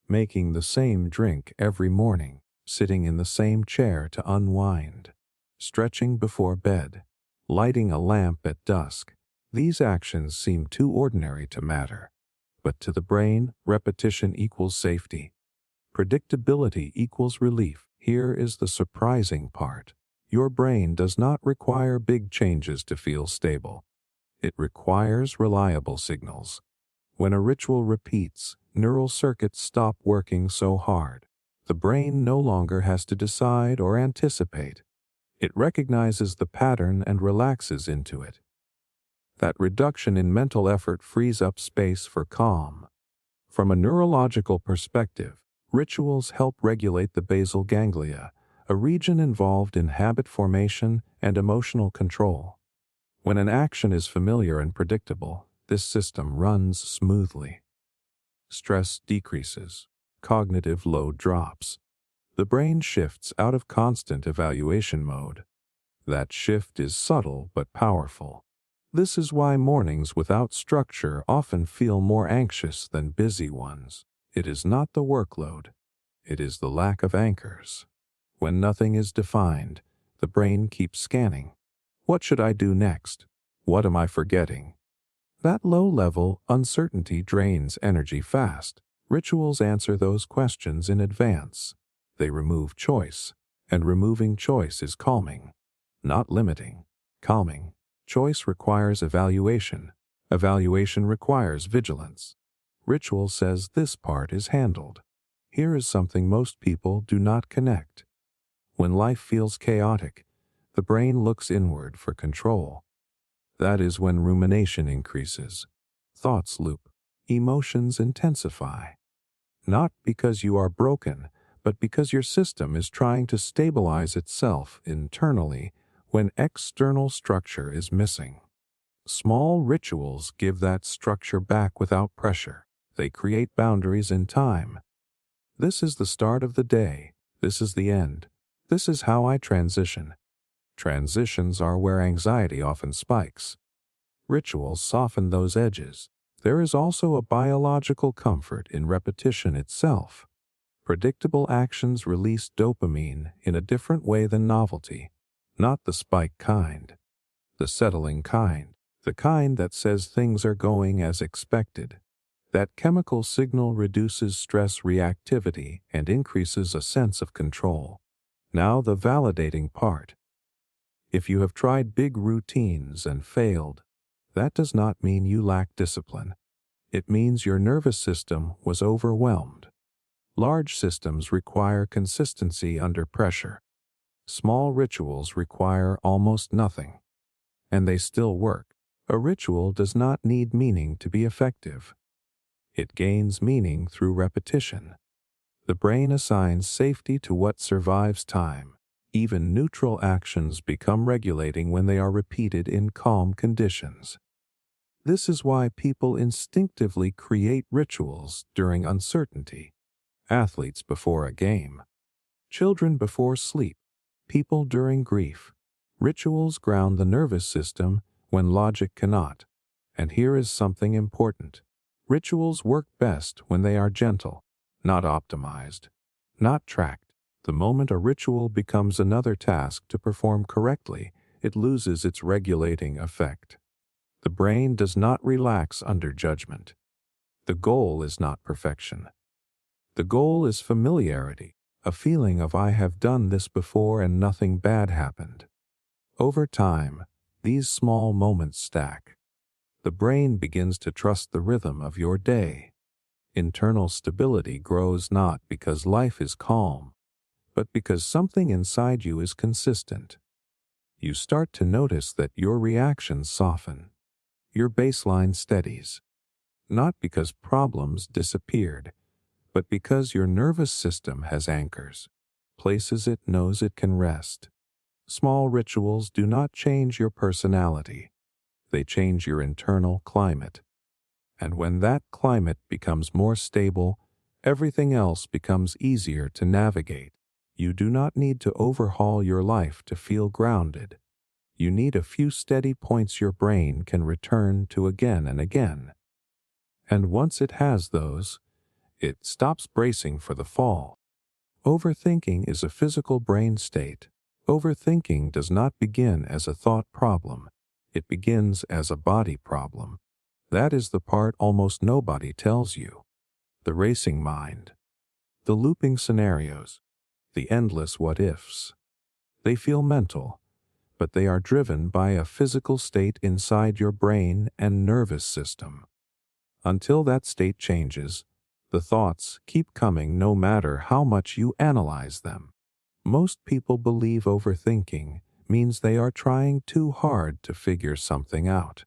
Speaker 1: Making the same drink every morning, sitting in the same chair to unwind, stretching before bed, lighting a lamp at dusk, these actions seem too ordinary to matter. But to the brain, repetition equals safety. Predictability equals relief. Here is the surprising part. Your brain does not require big changes to feel stable. It requires reliable signals. When a ritual repeats, neural circuits stop working so hard. The brain no longer has to decide or anticipate. It recognizes the pattern and relaxes into it. That reduction in mental effort frees up space for calm. From a neurological perspective, rituals help regulate the basal ganglia, a region involved in habit formation and emotional control. When an action is familiar and predictable, this system runs smoothly. Stress decreases. Cognitive load drops. The brain shifts out of constant evaluation mode. That shift is subtle but powerful. This is why mornings without structure often feel more anxious than busy ones. It is not the workload. It is the lack of anchors. When nothing is defined, the brain keeps scanning. What should I do next? What am I forgetting? That low-level uncertainty drains energy fast. Rituals answer those questions in advance. They remove choice, and removing choice is calming, not limiting. Calming. Choice requires evaluation. Evaluation requires vigilance. Ritual says this part is handled. Here is something most people do not connect. When life feels chaotic, the brain looks inward for control. That is when rumination increases. Thoughts loop. Emotions intensify. Not because you are broken, but because your system is trying to stabilize itself internally when external structure is missing. Small rituals give that structure back without pressure. They create boundaries in time. This is the start of the day. This is the end. This is how I transition. Transitions are where anxiety often spikes. Rituals soften those edges. There is also a biological comfort in repetition itself. Predictable actions release dopamine in a different way than novelty. Not the spike kind. The settling kind. The kind that says things are going as expected. That chemical signal reduces stress reactivity and increases a sense of control. Now the validating part. If you have tried big routines and failed, that does not mean you lack discipline. It means your nervous system was overwhelmed. Large systems require consistency under pressure. Small rituals require almost nothing. And they still work. A ritual does not need meaning to be effective. It gains meaning through repetition. The brain assigns safety to what survives time. Even neutral actions become regulating when they are repeated in calm conditions. This is why people instinctively create rituals during uncertainty. Athletes before a game. Children before sleep. People during grief. Rituals ground the nervous system when logic cannot. And here is something important. Rituals work best when they are gentle, not optimized, not tracked. The moment a ritual becomes another task to perform correctly, it loses its regulating effect. The brain does not relax under judgment. The goal is not perfection. The goal is familiarity, a feeling of I have done this before and nothing bad happened. Over time, these small moments stack. The brain begins to trust the rhythm of your day. Internal stability grows not because life is calm, but because something inside you is consistent. You start to notice that your reactions soften. Your baseline steadies. not because problems disappeared, but because your nervous system has anchors, places it knows it can rest. Small rituals do not change your personality. They change your internal climate. And when that climate becomes more stable, everything else becomes easier to navigate. You do not need to overhaul your life to feel grounded. You need a few steady points your brain can return to again and again. And once it has those, it stops bracing for the fall. Overthinking is a physical brain state. Overthinking does not begin as a thought problem. It begins as a body problem. That is the part almost nobody tells you. The racing mind, the looping scenarios, the endless what-ifs. They feel mental, but they are driven by a physical state inside your brain and nervous system. Until that state changes, the thoughts keep coming no matter how much you analyze them. Most people believe overthinking means they are trying too hard to figure something out.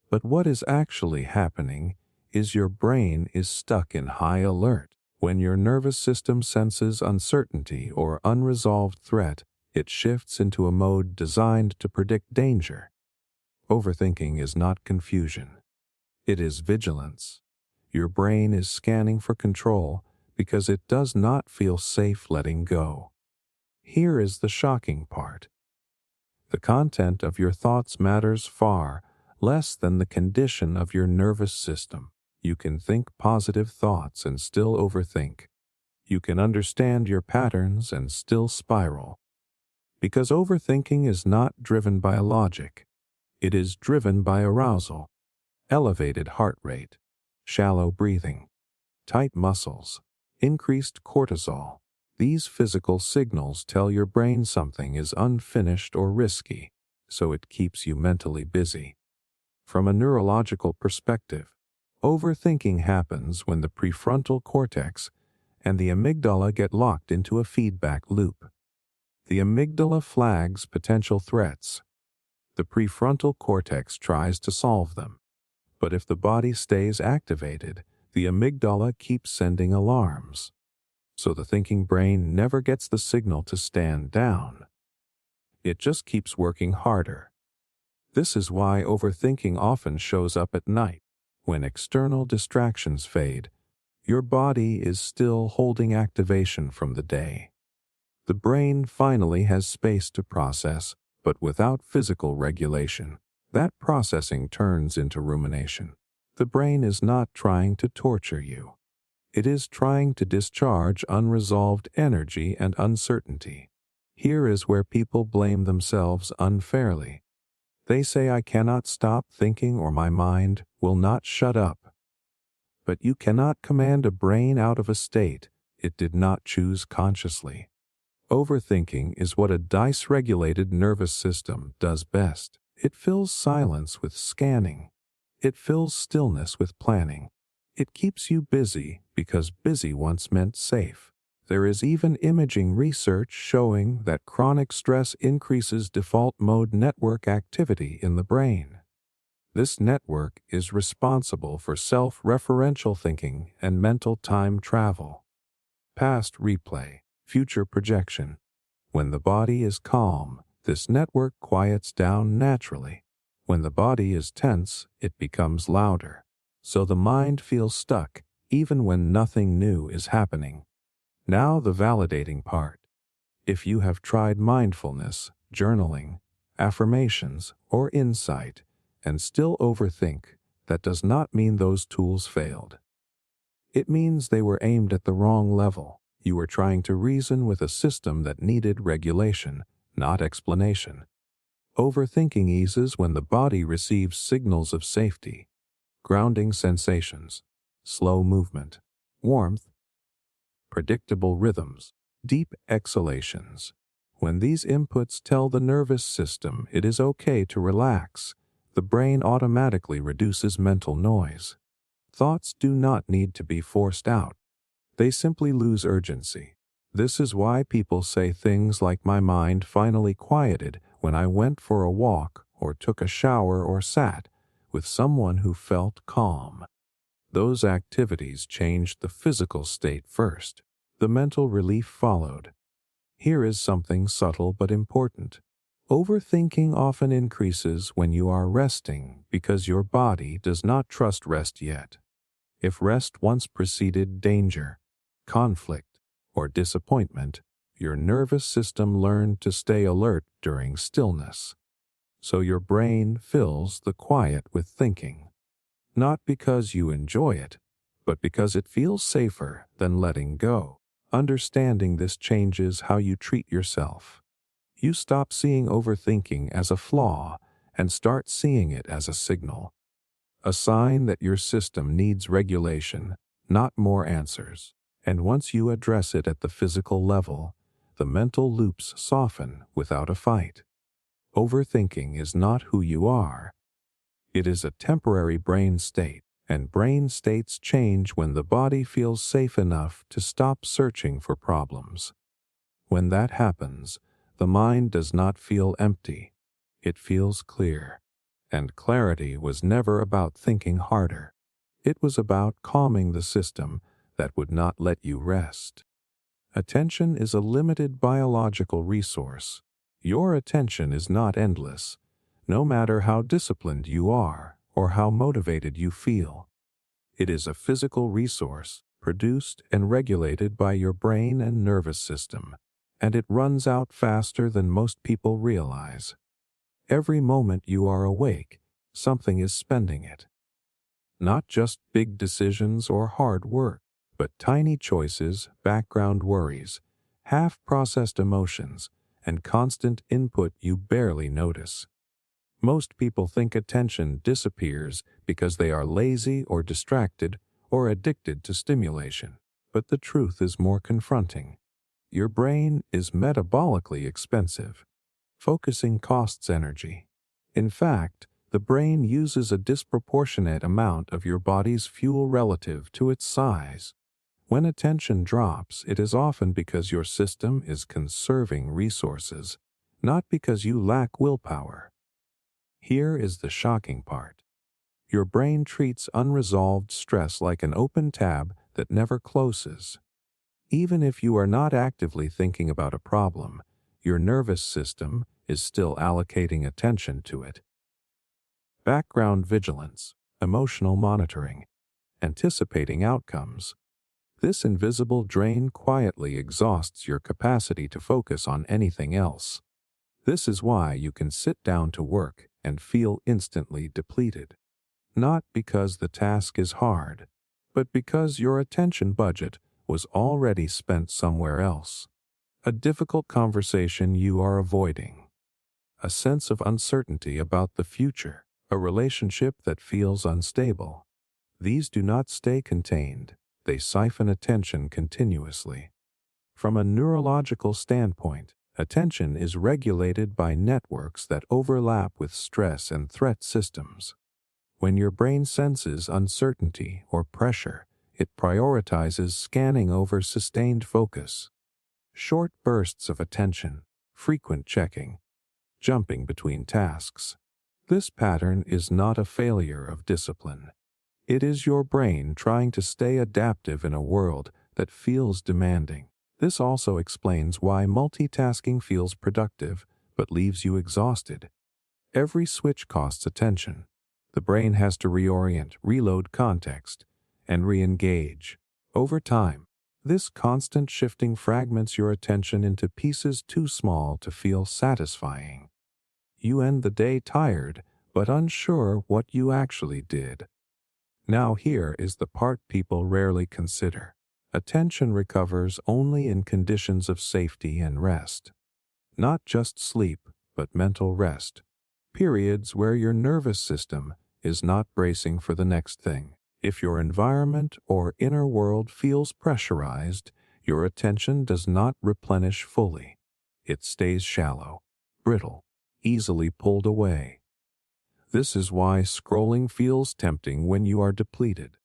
Speaker 1: But what is actually happening is your brain is stuck in high alert. When your nervous system senses uncertainty or unresolved threat, it shifts into a mode designed to predict danger. Overthinking is not confusion. It is vigilance. Your brain is scanning for control because it does not feel safe letting go. Here is the shocking part. The content of your thoughts matters far less than the condition of your nervous system. You can think positive thoughts and still overthink. You can understand your patterns and still spiral. Because overthinking is not driven by logic. It is driven by arousal, elevated heart rate, shallow breathing, tight muscles, increased cortisol. These physical signals tell your brain something is unfinished or risky, so it keeps you mentally busy. From a neurological perspective, overthinking happens when the prefrontal cortex and the amygdala get locked into a feedback loop. The amygdala flags potential threats. The prefrontal cortex tries to solve them. But if the body stays activated, the amygdala keeps sending alarms. So the thinking brain never gets the signal to stand down. It just keeps working harder. This is why overthinking often shows up at night. When external distractions fade, your body is still holding activation from the day. The brain finally has space to process, but without physical regulation, that processing turns into rumination. The brain is not trying to torture you. It is trying to discharge unresolved energy and uncertainty. Here is where people blame themselves unfairly. They say I cannot stop thinking or my mind will not shut up. But you cannot command a brain out of a state it did not choose consciously. Overthinking is what a dice-regulated nervous system does best. It fills silence with scanning. It fills stillness with planning. It keeps you busy because busy once meant safe. There is even imaging research showing that chronic stress increases default mode network activity in the brain. This network is responsible for self-referential thinking and mental time travel. Past replay, future projection. When the body is calm, this network quiets down naturally. When the body is tense, it becomes louder. So the mind feels stuck, even when nothing new is happening. Now the validating part. If you have tried mindfulness, journaling, affirmations, or insight, and still overthink, that does not mean those tools failed. It means they were aimed at the wrong level. You were trying to reason with a system that needed regulation, not explanation. Overthinking eases when the body receives signals of safety, grounding sensations, slow movement, warmth, predictable rhythms, deep exhalations. When these inputs tell the nervous system it is okay to relax, the brain automatically reduces mental noise. Thoughts do not need to be forced out. They simply lose urgency. This is why people say things like my mind finally quieted when I went for a walk or took a shower or sat with someone who felt calm. Those activities changed the physical state first. The mental relief followed. Here is something subtle but important. Overthinking often increases when you are resting because your body does not trust rest yet. If rest once preceded danger, conflict, or disappointment, your nervous system learned to stay alert during stillness. So your brain fills the quiet with thinking. Not because you enjoy it, but because it feels safer than letting go. Understanding this changes how you treat yourself. You stop seeing overthinking as a flaw and start seeing it as a signal. A sign that your system needs regulation, not more answers. And once you address it at the physical level, the mental loops soften without a fight. Overthinking is not who you are. It is a temporary brain state, and brain states change when the body feels safe enough to stop searching for problems. When that happens, the mind does not feel empty. It feels clear. And clarity was never about thinking harder. It was about calming the system that would not let you rest. Attention is a limited biological resource. Your attention is not endless, no matter how disciplined you are or how motivated you feel. It is a physical resource produced and regulated by your brain and nervous system, and it runs out faster than most people realize. Every moment you are awake, something is spending it. Not just big decisions or hard work, but tiny choices, background worries, half-processed emotions, and constant input you barely notice. Most people think attention disappears because they are lazy or distracted or addicted to stimulation. But the truth is more confronting. Your brain is metabolically expensive. Focusing costs energy. In fact, the brain uses a disproportionate amount of your body's fuel relative to its size. When attention drops, it is often because your system is conserving resources, not because you lack willpower. Here is the shocking part. Your brain treats unresolved stress like an open tab that never closes. Even if you are not actively thinking about a problem, your nervous system is still allocating attention to it. Background vigilance, emotional monitoring, anticipating outcomes. This invisible drain quietly exhausts your capacity to focus on anything else. This is why you can sit down to work and feel instantly depleted. Not because the task is hard, but because your attention budget was already spent somewhere else. A difficult conversation you are avoiding. A sense of uncertainty about the future. A relationship that feels unstable. These do not stay contained. They siphon attention continuously. From a neurological standpoint, attention is regulated by networks that overlap with stress and threat systems. When your brain senses uncertainty or pressure, it prioritizes scanning over sustained focus. Short bursts of attention, frequent checking, jumping between tasks. This pattern is not a failure of discipline. It is your brain trying to stay adaptive in a world that feels demanding. This also explains why multitasking feels productive but leaves you exhausted. Every switch costs attention. The brain has to reorient, reload context, and re-engage. Over time, this constant shifting fragments your attention into pieces too small to feel satisfying. You end the day tired, but unsure what you actually did. Now here is the part people rarely consider. Attention recovers only in conditions of safety and rest. Not just sleep, but mental rest. Periods where your nervous system is not bracing for the next thing. If your environment or inner world feels pressurized, your attention does not replenish fully. It stays shallow, brittle, easily pulled away. This is why scrolling feels tempting when you are depleted.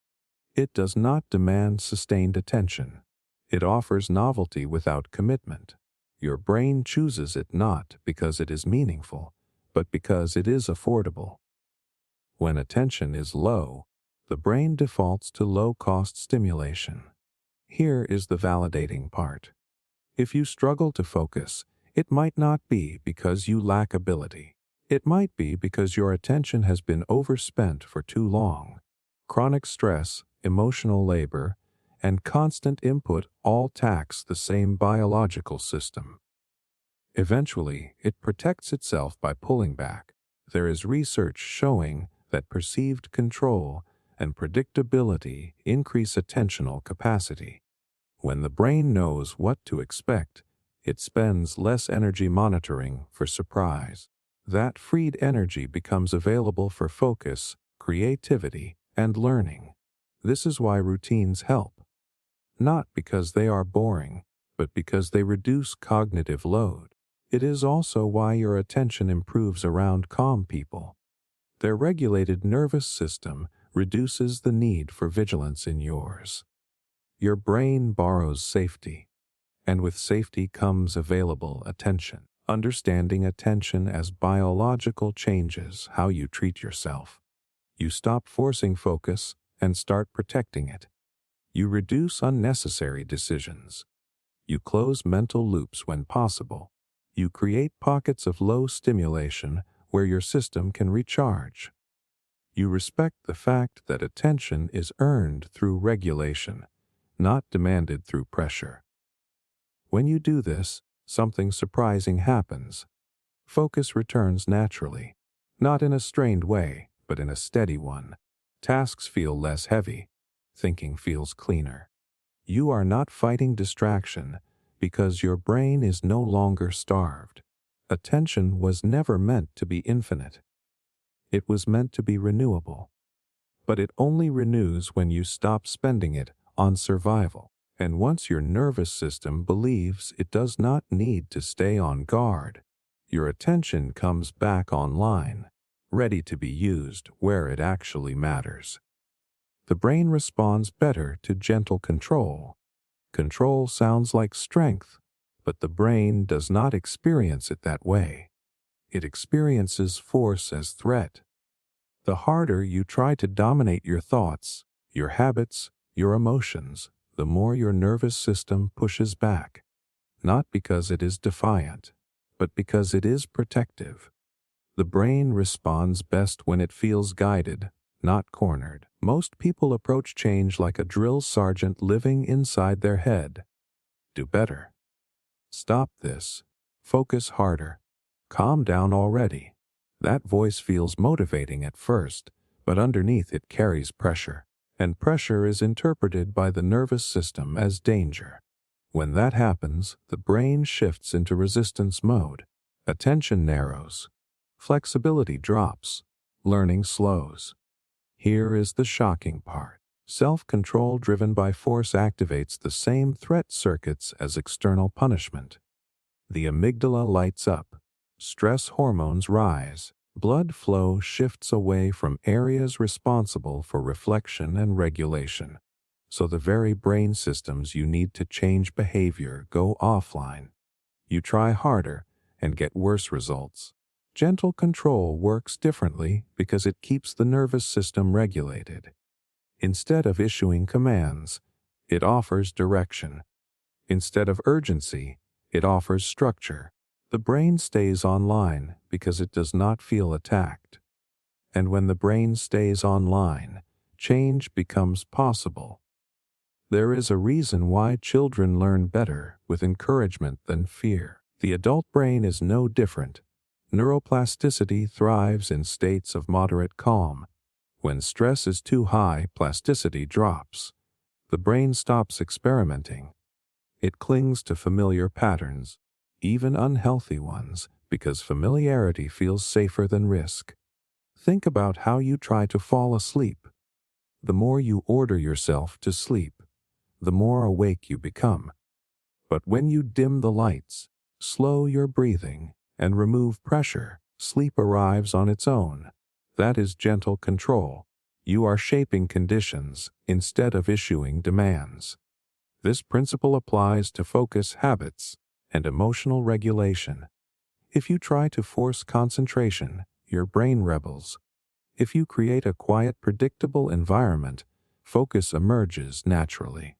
Speaker 1: It does not demand sustained attention. It offers novelty without commitment. Your brain chooses it not because it is meaningful, but because it is affordable. When attention is low, the brain defaults to low-cost stimulation. Here is the validating part. If you struggle to focus, it might not be because you lack ability. It might be because your attention has been overspent for too long. Chronic stress, emotional labor, and constant input all tax the same biological system. Eventually, it protects itself by pulling back. There is research showing that perceived control and predictability increase attentional capacity. When the brain knows what to expect, it spends less energy monitoring for surprise. That freed energy becomes available for focus, creativity, and learning. This is why routines help. Not because they are boring, but because they reduce cognitive load. It is also why your attention improves around calm people. Their regulated nervous system reduces the need for vigilance in yours. Your brain borrows safety, and with safety comes available attention. Understanding attention as biological changes how you treat yourself. You stop forcing focus and start protecting it. You reduce unnecessary decisions. You close mental loops when possible. You create pockets of low stimulation where your system can recharge. You respect the fact that attention is earned through regulation, not demanded through pressure. When you do this, something surprising happens. Focus returns naturally, not in a strained way, but in a steady one. Tasks feel less heavy. Thinking feels cleaner. You are not fighting distraction because your brain is no longer starved. Attention was never meant to be infinite. It was meant to be renewable. But it only renews when you stop spending it on survival. And once your nervous system believes it does not need to stay on guard, your attention comes back online, ready to be used where it actually matters. The brain responds better to gentle control. Control sounds like strength, but the brain does not experience it that way. It experiences force as threat. The harder you try to dominate your thoughts, your habits, your emotions, the more your nervous system pushes back. Not because it is defiant, but because it is protective. The brain responds best when it feels guided, not cornered. Most people approach change like a drill sergeant living inside their head. Do better. Stop this. Focus harder. Calm down already. That voice feels motivating at first, but underneath it carries pressure, and pressure is interpreted by the nervous system as danger. When that happens, the brain shifts into resistance mode. Attention narrows. Flexibility drops. Learning slows. Here is the shocking part. Self-control driven by force activates the same threat circuits as external punishment. The amygdala lights up. Stress hormones rise. Blood flow shifts away from areas responsible for reflection and regulation. So the very brain systems you need to change behavior go offline. You try harder and get worse results. Gentle control works differently because it keeps the nervous system regulated. Instead of issuing commands, it offers direction. Instead of urgency, it offers structure. The brain stays online because it does not feel attacked. And when the brain stays online, change becomes possible. There is a reason why children learn better with encouragement than fear. The adult brain is no different. Neuroplasticity thrives in states of moderate calm. When stress is too high, plasticity drops. The brain stops experimenting. It clings to familiar patterns, even unhealthy ones, because familiarity feels safer than risk. Think about how you try to fall asleep. The more you order yourself to sleep, the more awake you become. But when you dim the lights, slow your breathing, and remove pressure, sleep arrives on its own. That is gentle control. You are shaping conditions instead of issuing demands. This principle applies to focus habits and emotional regulation. If you try to force concentration, your brain rebels. If you create a quiet, predictable environment, focus emerges naturally.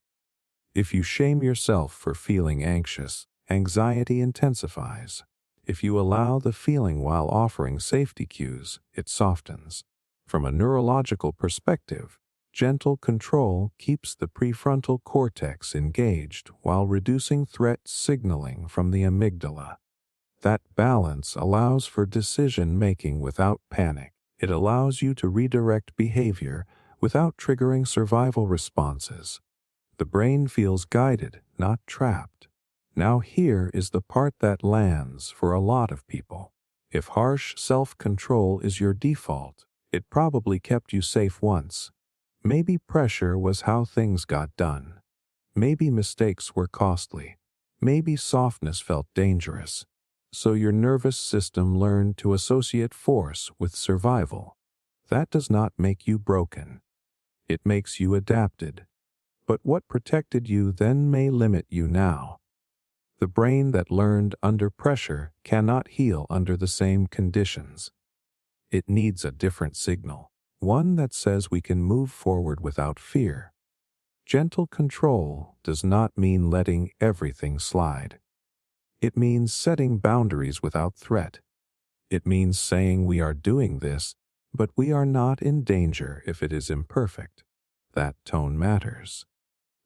Speaker 1: If you shame yourself for feeling anxious, anxiety intensifies. If you allow the feeling while offering safety cues, it softens. From a neurological perspective, gentle control keeps the prefrontal cortex engaged while reducing threat signaling from the amygdala. That balance allows for decision-making without panic. It allows you to redirect behavior without triggering survival responses. The brain feels guided, not trapped. Now here is the part that lands for a lot of people. If harsh self-control is your default, it probably kept you safe once. Maybe pressure was how things got done. Maybe mistakes were costly. Maybe softness felt dangerous. So your nervous system learned to associate force with survival. That does not make you broken. It makes you adapted. But what protected you then may limit you now. The brain that learned under pressure cannot heal under the same conditions. It needs a different signal, one that says we can move forward without fear. Gentle control does not mean letting everything slide. It means setting boundaries without threat. It means saying we are doing this, but we are not in danger if it is imperfect. That tone matters.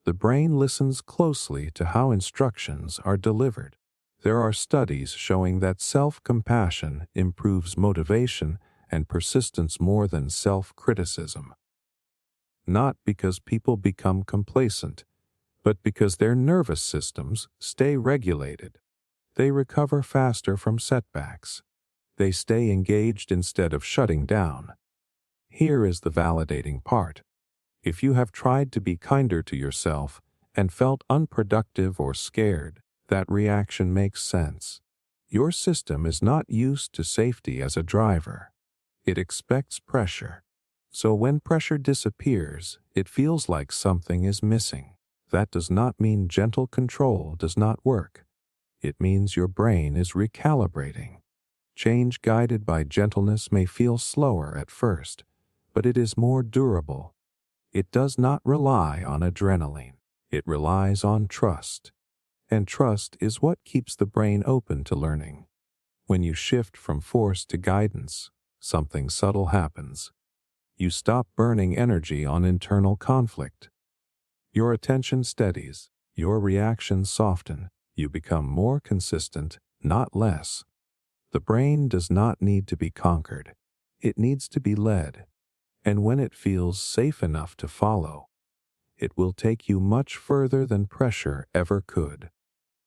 Speaker 1: The brain listens closely to how instructions are delivered. There are studies showing that self-compassion improves motivation and persistence more than self-criticism. Not because people become complacent, but because their nervous systems stay regulated. They recover faster from setbacks. They stay engaged instead of shutting down. Here is the validating part. If you have tried to be kinder to yourself and felt unproductive or scared, that reaction makes sense. Your system is not used to safety as a driver. It expects pressure. So when pressure disappears, it feels like something is missing. That does not mean gentle control does not work. It means your brain is recalibrating. Change guided by gentleness may feel slower at first, but it is more durable. It does not rely on adrenaline. It relies on trust. And trust is what keeps the brain open to learning. When you shift from force to guidance, something subtle happens. You stop burning energy on internal conflict. Your attention steadies. Your reactions soften. You become more consistent, not less. The brain does not need to be conquered. It needs to be led. And when it feels safe enough to follow, it will take you much further than pressure ever could.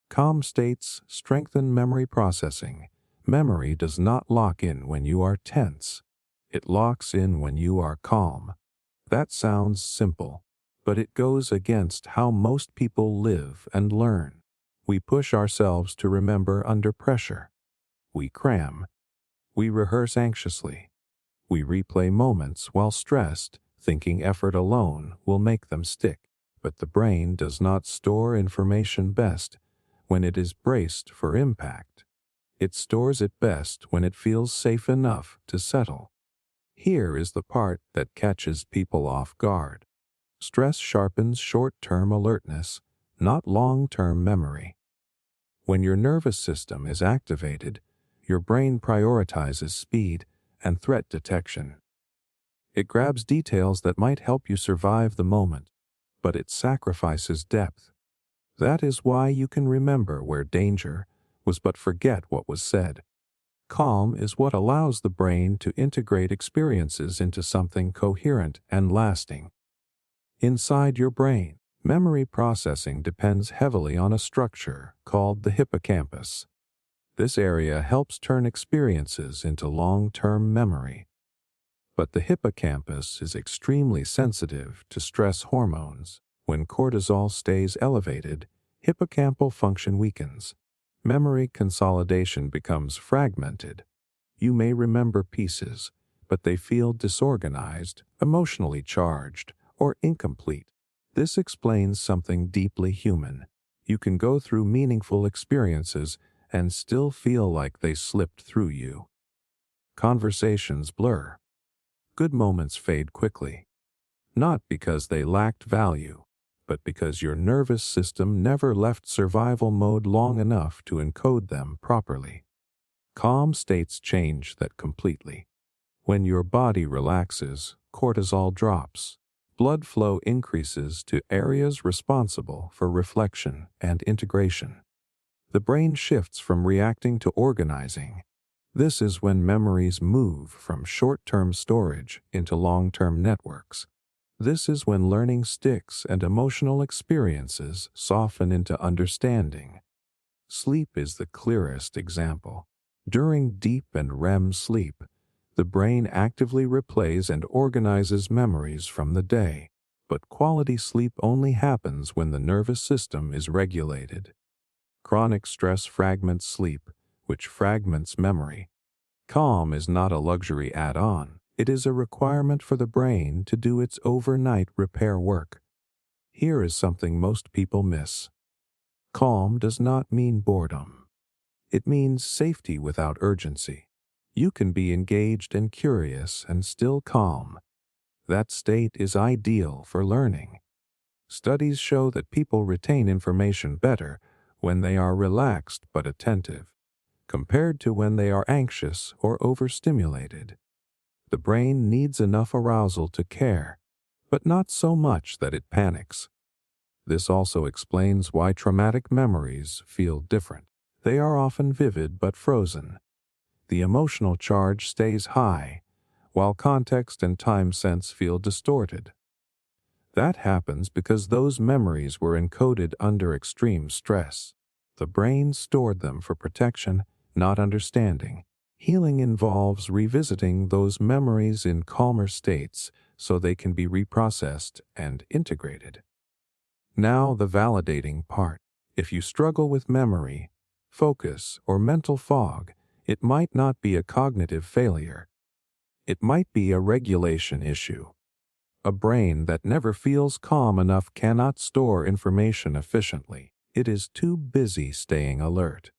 Speaker 1: Calm states strengthen memory processing. Memory does not lock in when you are tense. It locks in when you are calm. That sounds simple, but it goes against how most people live and learn. We push ourselves to remember under pressure. We cram. We rehearse anxiously. We replay moments while stressed, thinking effort alone will make them stick. But the brain does not store information best when it is braced for impact. It stores it best when it feels safe enough to settle. Here is the part that catches people off guard. Stress sharpens short-term alertness, not long-term memory. When your nervous system is activated, your brain prioritizes speed and threat detection. It grabs details that might help you survive the moment, but it sacrifices depth. That is why you can remember where danger was but forget what was said. Calm is what allows the brain to integrate experiences into something coherent and lasting. Inside your brain, memory processing depends heavily on a structure called the hippocampus. This area helps turn experiences into long-term memory. But the hippocampus is extremely sensitive to stress hormones. When cortisol stays elevated, hippocampal function weakens. Memory consolidation becomes fragmented. You may remember pieces, but they feel disorganized, emotionally charged, or incomplete. This explains something deeply human. You can go through meaningful experiences and still feel like they slipped through you. Conversations blur. Good moments fade quickly, not because they lacked value, but because your nervous system never left survival mode long enough to encode them properly. Calm states change that completely. When your body relaxes, cortisol drops. Blood flow increases to areas responsible for reflection and integration. The brain shifts from reacting to organizing. This is when memories move from short-term storage into long-term networks. This is when learning sticks and emotional experiences soften into understanding. Sleep is the clearest example. During deep and REM sleep, the brain actively replays and organizes memories from the day, but quality sleep only happens when the nervous system is regulated. Chronic stress fragments sleep, which fragments memory. Calm is not a luxury add-on. It is a requirement for the brain to do its overnight repair work. Here is something most people miss. Calm does not mean boredom. It means safety without urgency. You can be engaged and curious and still calm. That state is ideal for learning. Studies show that people retain information better when they are relaxed but attentive, compared to when they are anxious or overstimulated. The brain needs enough arousal to care, but not so much that it panics. This also explains why traumatic memories feel different. They are often vivid but frozen. The emotional charge stays high, while context and time sense feel distorted. That happens because those memories were encoded under extreme stress. The brain stored them for protection, not understanding. Healing involves revisiting those memories in calmer states so they can be reprocessed and integrated. Now the validating part. If you struggle with memory, focus, or mental fog, it might not be a cognitive failure. It might be a regulation issue. A brain that never feels calm enough cannot store information efficiently. It is too busy staying alert.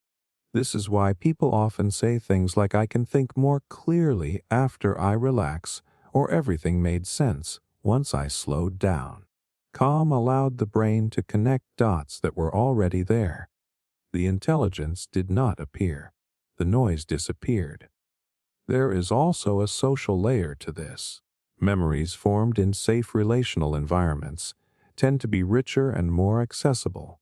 Speaker 1: This is why people often say things like, "I can think more clearly after I relax," or "everything made sense once I slowed down." Calm allowed the brain to connect dots that were already there. The intelligence did not appear. The noise disappeared. There is also a social layer to this. Memories formed in safe relational environments tend to be richer and more accessible.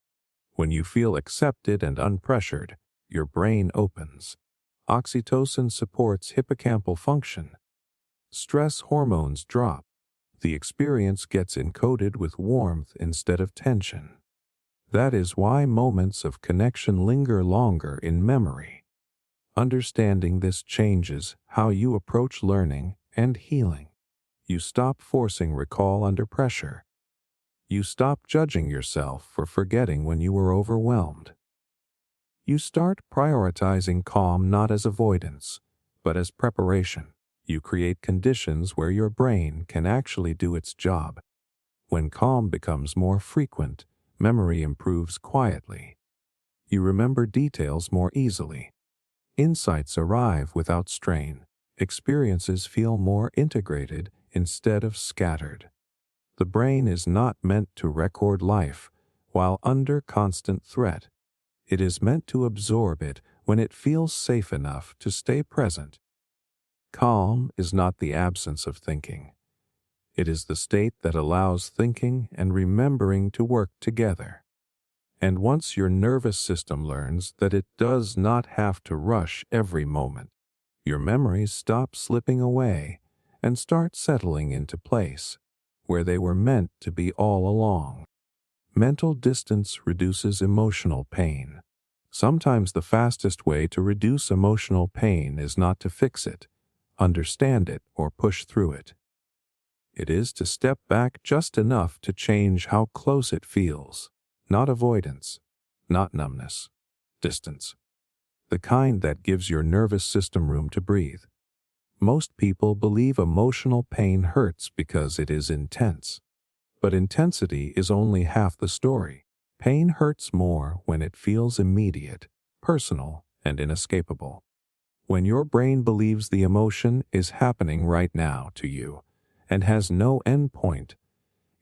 Speaker 1: When you feel accepted and unpressured, your brain opens. Oxytocin supports hippocampal function. Stress hormones drop. The experience gets encoded with warmth instead of tension. That is why moments of connection linger longer in memory. Understanding this changes how you approach learning and healing. You stop forcing recall under pressure. You stop judging yourself for forgetting when you were overwhelmed. You start prioritizing calm not as avoidance, but as preparation. You create conditions where your brain can actually do its job. When calm becomes more frequent, memory improves quietly. You remember details more easily. Insights arrive without strain. Experiences feel more integrated instead of scattered. The brain is not meant to record life while under constant threat. It is meant to absorb it when it feels safe enough to stay present. Calm is not the absence of thinking. It is the state that allows thinking and remembering to work together. And once your nervous system learns that it does not have to rush every moment, your memories stop slipping away and start settling into place, where they were meant to be all along. Mental distance reduces emotional pain. Sometimes the fastest way to reduce emotional pain is not to fix it, understand it, or push through it. It is to step back just enough to change how close it feels. Not avoidance, not numbness, distance. The kind that gives your nervous system room to breathe. Most people believe emotional pain hurts because it is intense. But intensity is only half the story. Pain hurts more when it feels immediate, personal, and inescapable. When your brain believes the emotion is happening right now to you and has no endpoint,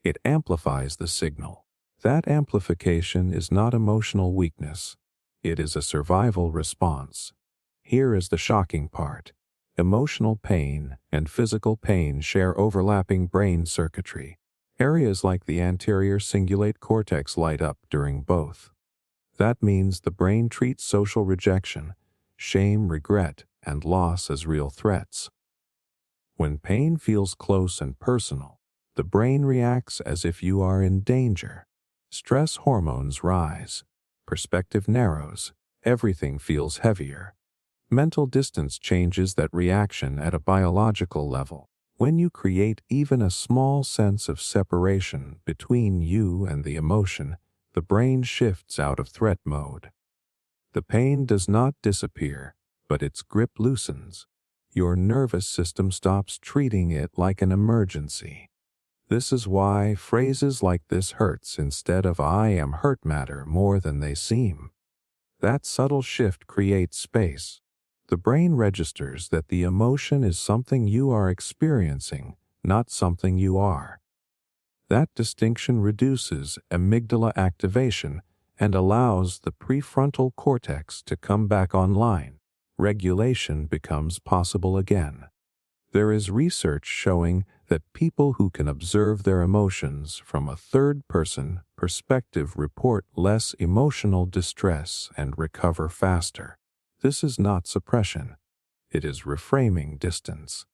Speaker 1: it amplifies the signal. That amplification is not emotional weakness. It is a survival response. Here is the shocking part. Emotional pain and physical pain share overlapping brain circuitry. Areas like the anterior cingulate cortex light up during both. That means the brain treats social rejection, shame, regret, and loss as real threats. When pain feels close and personal, the brain reacts as if you are in danger. Stress hormones rise, perspective narrows, everything feels heavier. Mental distance changes that reaction at a biological level. When you create even a small sense of separation between you and the emotion, the brain shifts out of threat mode. The pain does not disappear, but its grip loosens. Your nervous system stops treating it like an emergency. This is why phrases like "this hurts" instead of "I am hurt" matter more than they seem. That subtle shift creates space. The brain registers that the emotion is something you are experiencing, not something you are. That distinction reduces amygdala activation and allows the prefrontal cortex to come back online. Regulation becomes possible again. There is research showing that people who can observe their emotions from a third-person perspective report less emotional distress and recover faster. This is not suppression. It is reframing distance.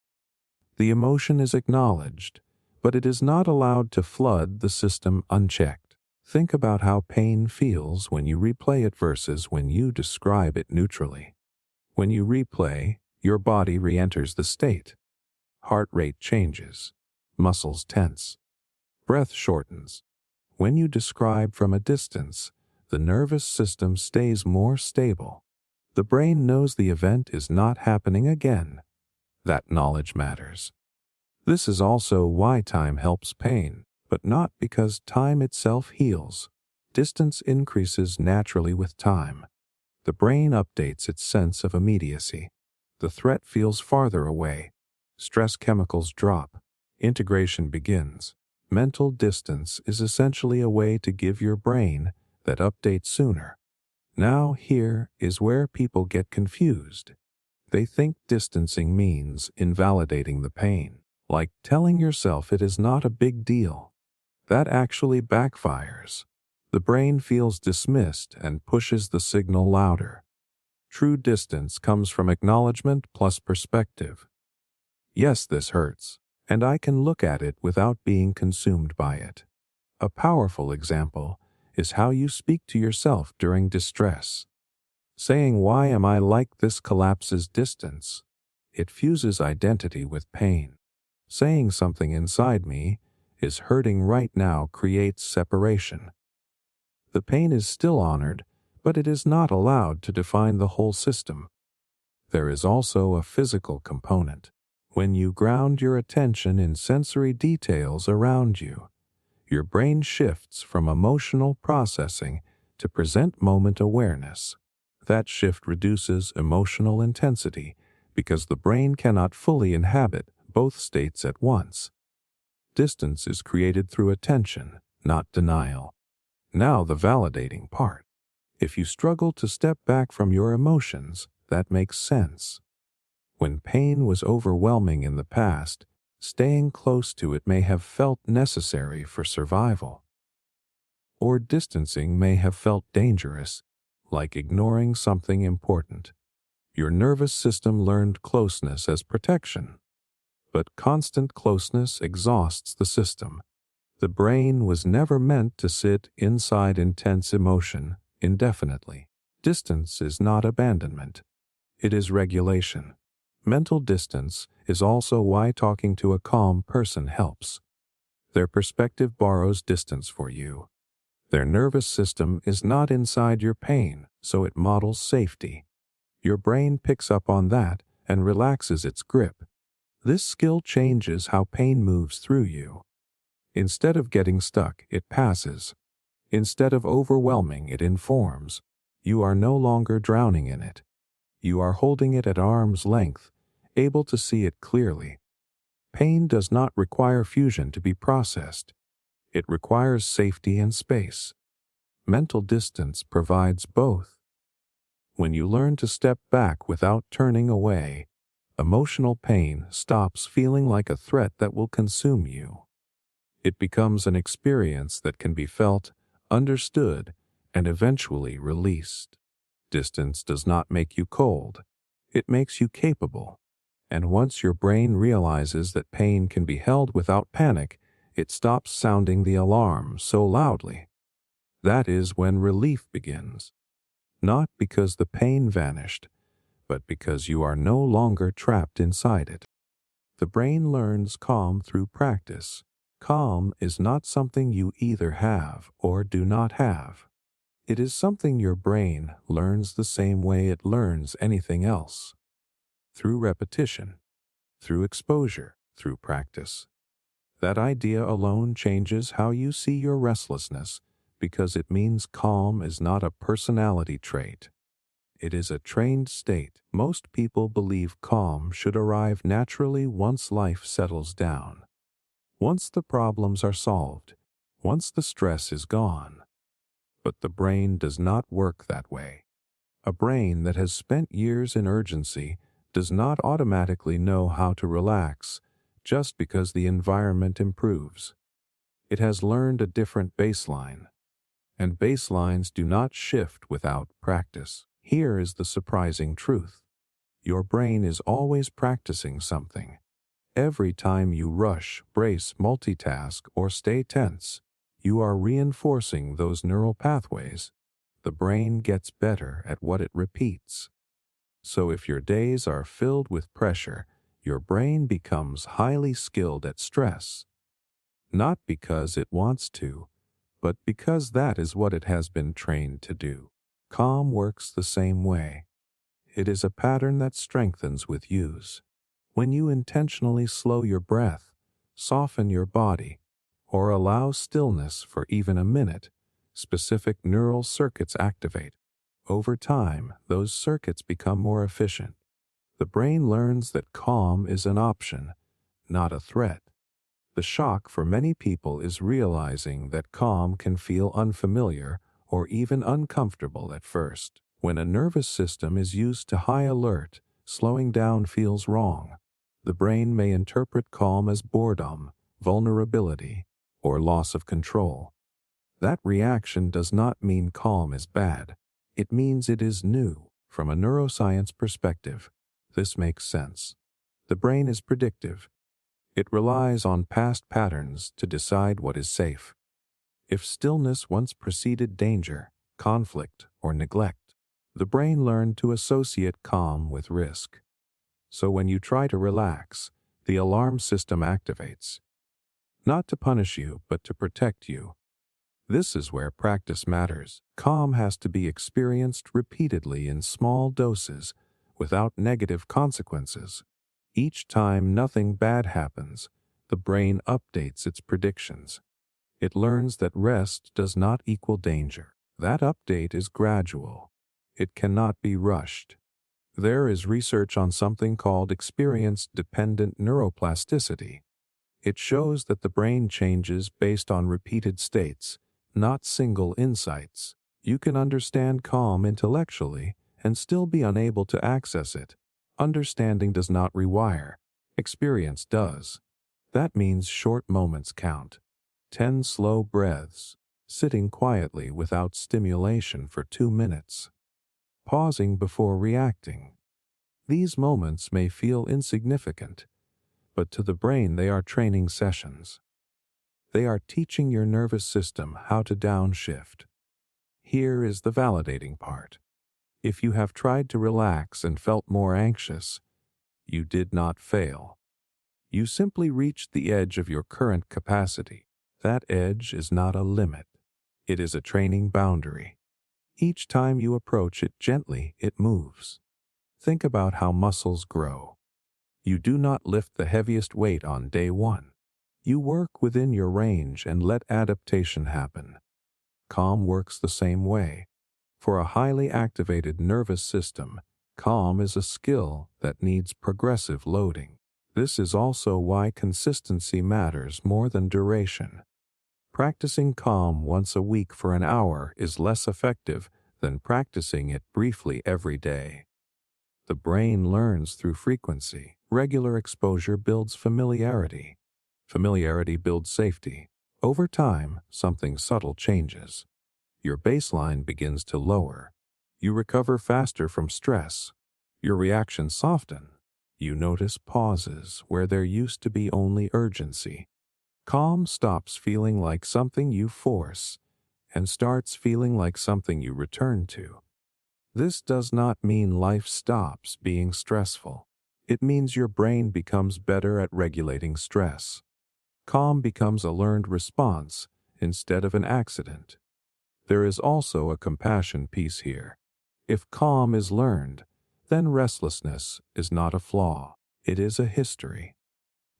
Speaker 1: The emotion is acknowledged, but it is not allowed to flood the system unchecked. Think about how pain feels when you replay it versus when you describe it neutrally. When you replay, your body re-enters the state. Heart rate changes. Muscles tense. Breath shortens. When you describe from a distance, the nervous system stays more stable. The brain knows the event is not happening again. That knowledge matters. This is also why time helps pain, but not because time itself heals. Distance increases naturally with time. The brain updates its sense of immediacy. The threat feels farther away. Stress chemicals drop. Integration begins. Mental distance is essentially a way to give your brain that update sooner. Now here is where people get confused. They think distancing means invalidating the pain, like telling yourself it is not a big deal. That actually backfires. The brain feels dismissed and pushes the signal louder. True distance comes from acknowledgement plus perspective. Yes, this hurts, and I can look at it without being consumed by it. A powerful example is how you speak to yourself during distress. Saying "why am I like this" collapses distance. It fuses identity with pain. Saying "something inside me is hurting right now" creates separation. The pain is still honored, but it is not allowed to define the whole system. There is also a physical component. When you ground your attention in sensory details around you, your brain shifts from emotional processing to present moment awareness. That shift reduces emotional intensity because the brain cannot fully inhabit both states at once. Distance is created through attention, not denial. Now the validating part. If you struggle to step back from your emotions, that makes sense. When pain was overwhelming in the past, staying close to it may have felt necessary for survival. Or distancing may have felt dangerous, like ignoring something important. Your nervous system learned closeness as protection. But constant closeness exhausts the system. The brain was never meant to sit inside intense emotion indefinitely. Distance is not abandonment. It is regulation. Mental distance is also why talking to a calm person helps. Their perspective borrows distance for you. Their nervous system is not inside your pain, so it models safety. Your brain picks up on that and relaxes its grip. This skill changes how pain moves through you. Instead of getting stuck, it passes. Instead of overwhelming, it informs. You are no longer drowning in it. You are holding it at arm's length, able to see it clearly. Pain does not require fusion to be processed. It requires safety and space. Mental distance provides both. When you learn to step back without turning away, emotional pain stops feeling like a threat that will consume you. It becomes an experience that can be felt, understood, and eventually released. Distance does not make you cold. It makes you capable. And once your brain realizes that pain can be held without panic, it stops sounding the alarm so loudly. That is when relief begins. Not because the pain vanished, but because you are no longer trapped inside it. The brain learns calm through practice. Calm is not something you either have or do not have. It is something your brain learns the same way it learns anything else. Through repetition, through exposure, through practice. That idea alone changes how you see your restlessness, because it means calm is not a personality trait. It is a trained state. Most people believe calm should arrive naturally once life settles down. Once the problems are solved, once the stress is gone. But the brain does not work that way. A brain that has spent years in urgency does not automatically know how to relax just because the environment improves. It has learned a different baseline, and baselines do not shift without practice. Here is the surprising truth. Your brain is always practicing something. Every time you rush, brace, multitask, or stay tense, you are reinforcing those neural pathways. The brain gets better at what it repeats. So if your days are filled with pressure, your brain becomes highly skilled at stress. Not because it wants to, but because that is what it has been trained to do. Calm works the same way. It is a pattern that strengthens with use. When you intentionally slow your breath, soften your body, or allow stillness for even a minute, specific neural circuits activate. Over time, those circuits become more efficient. The brain learns that calm is an option, not a threat. The shock for many people is realizing that calm can feel unfamiliar or even uncomfortable at first. When a nervous system is used to high alert, slowing down feels wrong. The brain may interpret calm as boredom, vulnerability, or loss of control. That reaction does not mean calm is bad. It means it is new. From a neuroscience perspective, this makes sense. The brain is predictive. It relies on past patterns to decide what is safe. If stillness once preceded danger, conflict, or neglect, the brain learned to associate calm with risk. So when you try to relax, the alarm system activates. Not to punish you, but to protect you. This is where practice matters. Calm has to be experienced repeatedly in small doses, without negative consequences. Each time nothing bad happens, the brain updates its predictions. It learns that rest does not equal danger. That update is gradual. It cannot be rushed. There is research on something called experience-dependent neuroplasticity. It shows that the brain changes based on repeated states, not single insights. You can understand calm intellectually and still be unable to access it. Understanding does not rewire. Experience does. That means short moments count. 10 slow breaths, sitting quietly without stimulation for 2 minutes, pausing before reacting. These moments may feel insignificant, but to the brain they are training sessions. They are teaching your nervous system how to downshift. Here is the validating part. If you have tried to relax and felt more anxious, you did not fail. You simply reached the edge of your current capacity. That edge is not a limit. It is a training boundary. Each time you approach it gently, it moves. Think about how muscles grow. You do not lift the heaviest weight on day one. You work within your range and let adaptation happen. Calm works the same way. For a highly activated nervous system, calm is a skill that needs progressive loading. This is also why consistency matters more than duration. Practicing calm once a week for an hour is less effective than practicing it briefly every day. The brain learns through frequency. Regular exposure builds familiarity. Familiarity builds safety. Over time, something subtle changes. Your baseline begins to lower. You recover faster from stress. Your reactions soften. You notice pauses where there used to be only urgency. Calm stops feeling like something you force and starts feeling like something you return to. This does not mean life stops being stressful. It means your brain becomes better at regulating stress. Calm becomes a learned response instead of an accident. There is also a compassion piece here. If calm is learned, then restlessness is not a flaw. It is a history.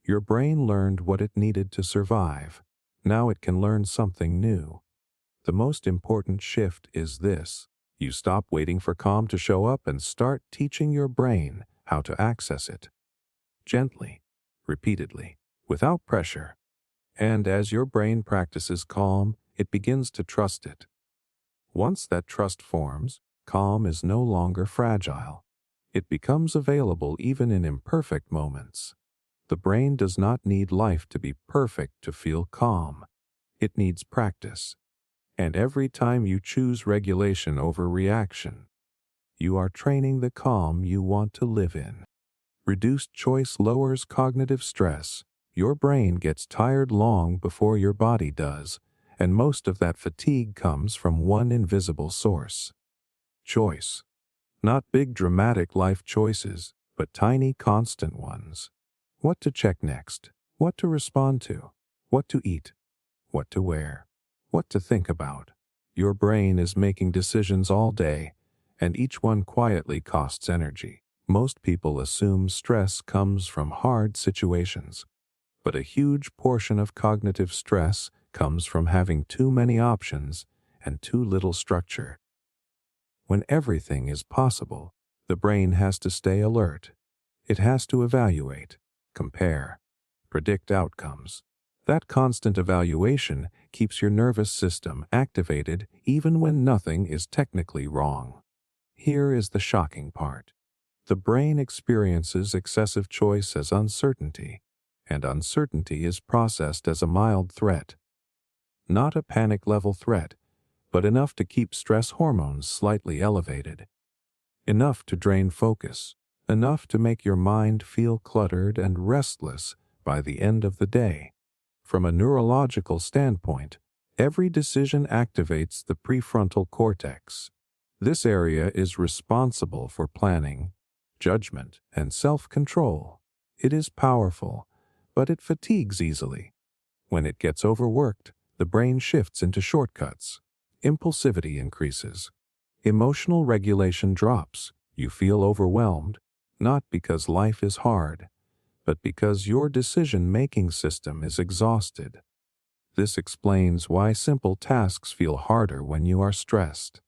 Speaker 1: Your brain learned what it needed to survive. Now it can learn something new. The most important shift is this. You stop waiting for calm to show up and start teaching your brain how to access it. Gently, repeatedly, without pressure. And as your brain practices calm, it begins to trust it. Once that trust forms, calm is no longer fragile. It becomes available even in imperfect moments. The brain does not need life to be perfect to feel calm. It needs practice. And every time you choose regulation over reaction, you are training the calm you want to live in. Reduced choice lowers cognitive stress. Your brain gets tired long before your body does, and most of that fatigue comes from one invisible source. Choice. Not big dramatic life choices, but tiny constant ones. What to check next, what to respond to, what to eat, what to wear, what to think about. Your brain is making decisions all day, and each one quietly costs energy. Most people assume stress comes from hard situations, but a huge portion of cognitive stress comes from having too many options and too little structure. When everything is possible, the brain has to stay alert. It has to evaluate, compare, predict outcomes. That constant evaluation keeps your nervous system activated even when nothing is technically wrong. Here is the shocking part. The brain experiences excessive choice as uncertainty, and uncertainty is processed as a mild threat. Not a panic-level threat, but enough to keep stress hormones slightly elevated. Enough to drain focus, enough to make your mind feel cluttered and restless by the end of the day. From a neurological standpoint, every decision activates the prefrontal cortex. This area is responsible for planning, judgment, and self-control. It is powerful, but it fatigues easily. When it gets overworked, the brain shifts into shortcuts. Impulsivity increases. Emotional regulation drops. You feel overwhelmed, not because life is hard, but because your decision-making system is exhausted. This explains why simple tasks feel harder when you are stressed.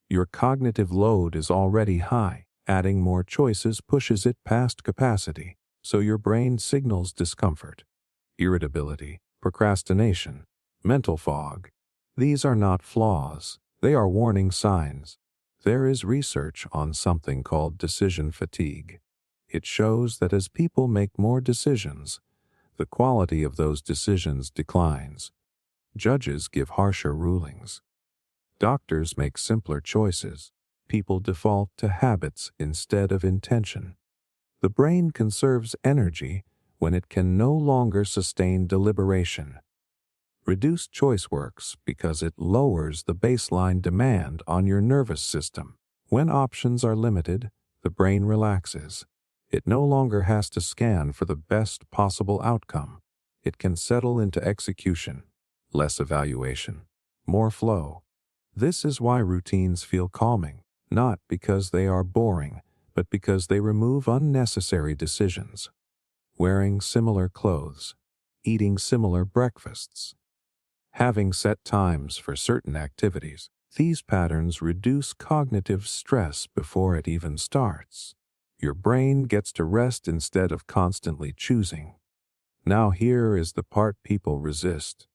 Speaker 1: Your cognitive load is already high. Adding more choices pushes it past capacity, so your brain signals discomfort, irritability, procrastination, mental fog. These are not flaws, they are warning signs. There is research on something called decision fatigue. It shows that as people make more decisions, the quality of those decisions declines. Judges give harsher rulings. Doctors make simpler choices. People default to habits instead of intention. The brain conserves energy when it can no longer sustain deliberation. Reduced choice works because it lowers the baseline demand on your nervous system. When options are limited, the brain relaxes. It no longer has to scan for the best possible outcome. It can settle into execution, less evaluation, more flow. This is why routines feel calming, not because they are boring, but because they remove unnecessary decisions. Wearing similar clothes, eating similar breakfasts, having set times for certain activities. These patterns reduce cognitive stress before it even starts. Your brain gets to rest instead of constantly choosing. Now here is the part people resist.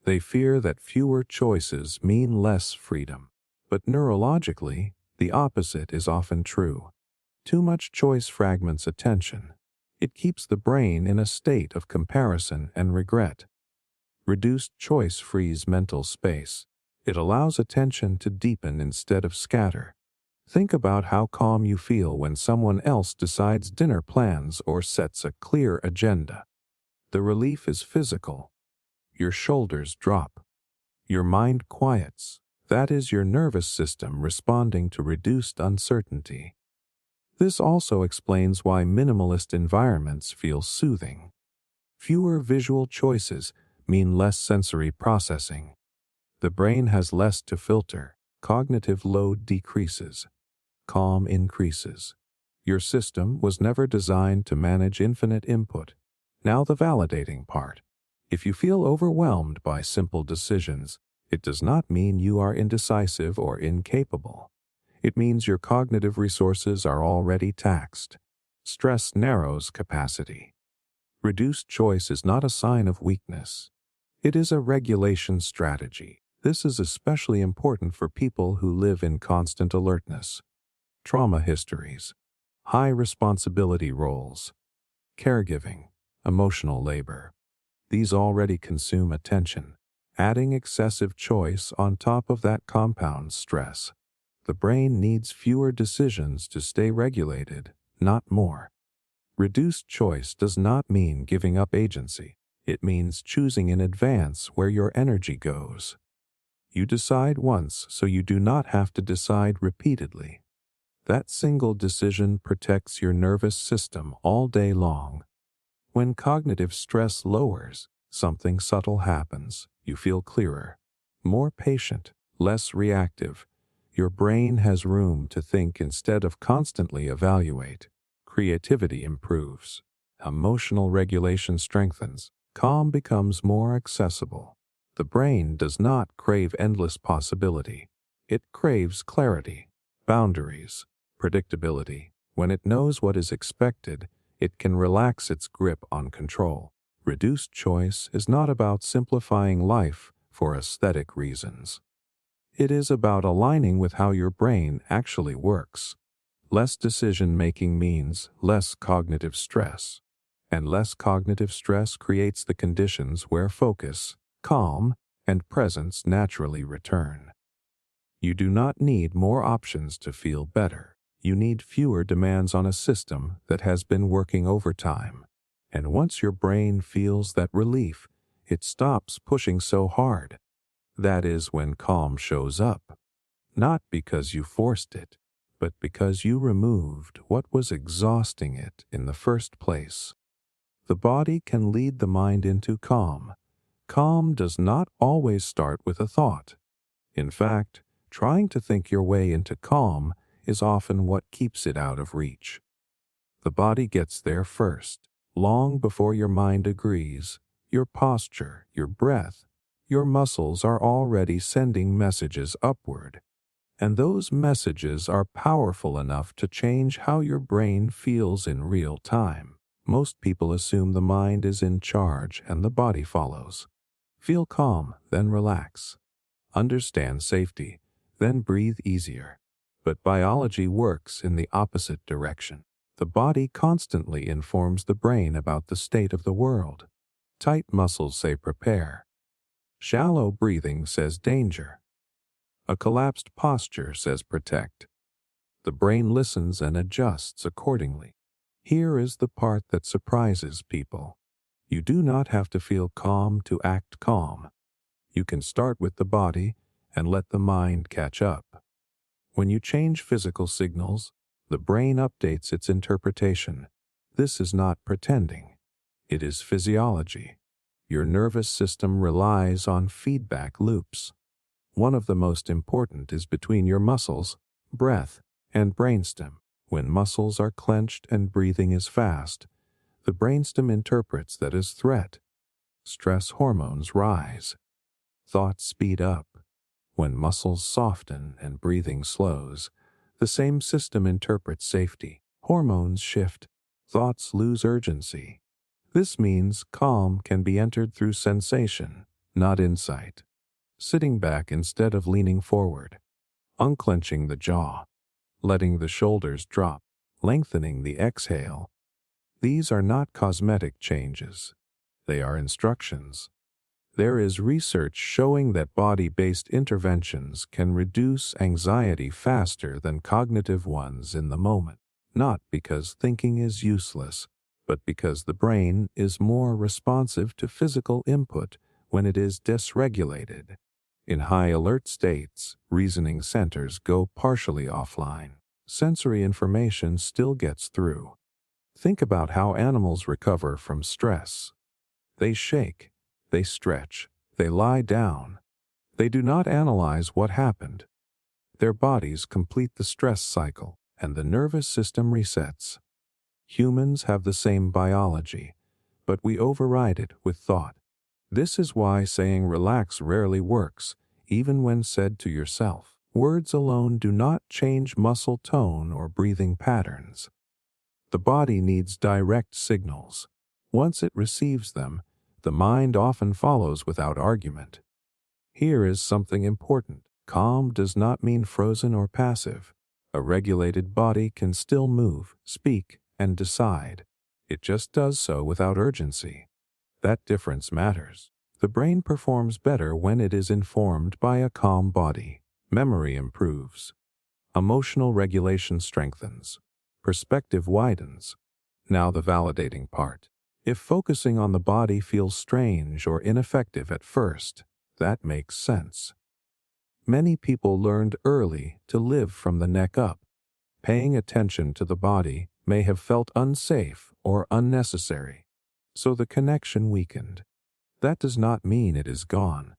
Speaker 1: They fear that fewer choices mean less freedom. But neurologically, the opposite is often true. Too much choice fragments attention. It keeps the brain in a state of comparison and regret. Reduced choice frees mental space. It allows attention to deepen instead of scatter. Think about how calm you feel when someone else decides dinner plans or sets a clear agenda. The relief is physical. Your shoulders drop. Your mind quiets. That is your nervous system responding to reduced uncertainty. This also explains why minimalist environments feel soothing. Fewer visual choices mean less sensory processing. The brain has less to filter. Cognitive load decreases. Calm increases. Your system was never designed to manage infinite input. Now the validating part. If you feel overwhelmed by simple decisions, it does not mean you are indecisive or incapable. It means your cognitive resources are already taxed. Stress narrows capacity. Reduced choice is not a sign of weakness. It is a regulation strategy. This is especially important for people who live in constant alertness. Trauma histories, high responsibility roles, caregiving, emotional labor. These already consume attention. Adding excessive choice on top of that compounds stress. The brain needs fewer decisions to stay regulated, not more. Reduced choice does not mean giving up agency. It means choosing in advance where your energy goes. You decide once so you do not have to decide repeatedly. That single decision protects your nervous system all day long. When cognitive stress lowers, something subtle happens. You feel clearer, more patient, less reactive. Your brain has room to think instead of constantly evaluate. Creativity improves. Emotional regulation strengthens. Calm becomes more accessible. The brain does not crave endless possibility. It craves clarity, boundaries, predictability. When it knows what is expected, it can relax its grip on control. Reduced choice is not about simplifying life for aesthetic reasons. It is about aligning with how your brain actually works. Less decision-making means less cognitive stress, and less cognitive stress creates the conditions where focus, calm, and presence naturally return. You do not need more options to feel better. You need fewer demands on a system that has been working overtime. And once your brain feels that relief, it stops pushing so hard. That is when calm shows up. Not because you forced it, but because you removed what was exhausting it in the first place. The body can lead the mind into calm. Calm does not always start with a thought. In fact, trying to think your way into calm is often what keeps it out of reach. The body gets there first, long before your mind agrees. Your posture, your breath, your muscles are already sending messages upward. And those messages are powerful enough to change how your brain feels in real time. Most people assume the mind is in charge and the body follows. Feel calm, then relax. Understand safety, then breathe easier. But biology works in the opposite direction. The body constantly informs the brain about the state of the world. Tight muscles say prepare. Shallow breathing says danger. A collapsed posture says protect. The brain listens and adjusts accordingly. Here is the part that surprises people. You do not have to feel calm to act calm. You can start with the body and let the mind catch up. When you change physical signals, the brain updates its interpretation. This is not pretending. It is physiology. Your nervous system relies on feedback loops. One of the most important is between your muscles, breath, and brainstem. When muscles are clenched and breathing is fast, the brainstem interprets that as threat. Stress hormones rise. Thoughts speed up. When muscles soften and breathing slows, the same system interprets safety. Hormones shift, thoughts lose urgency. This means calm can be entered through sensation, not insight. Sitting back instead of leaning forward, unclenching the jaw, letting the shoulders drop, lengthening the exhale. These are not cosmetic changes. They are instructions. There is research showing that body-based interventions can reduce anxiety faster than cognitive ones in the moment, not because thinking is useless, but because the brain is more responsive to physical input when it is dysregulated. In high alert states, reasoning centers go partially offline. Sensory information still gets through. Think about how animals recover from stress. They shake, they stretch, they lie down. They do not analyze what happened. Their bodies complete the stress cycle, and the nervous system resets. Humans have the same biology, but we override it with thought. This is why saying relax rarely works, even when said to yourself. Words alone do not change muscle tone or breathing patterns. The body needs direct signals. Once it receives them, the mind often follows without argument. Here is something important. Calm does not mean frozen or passive. A regulated body can still move, speak, and decide. It just does so without urgency. That difference matters. The brain performs better when it is informed by a calm body. Memory improves. Emotional regulation strengthens. Perspective widens. Now the validating part. If focusing on the body feels strange or ineffective at first, that makes sense. Many people learned early to live from the neck up. Paying attention to the body may have felt unsafe or unnecessary, so the connection weakened. That does not mean it is gone.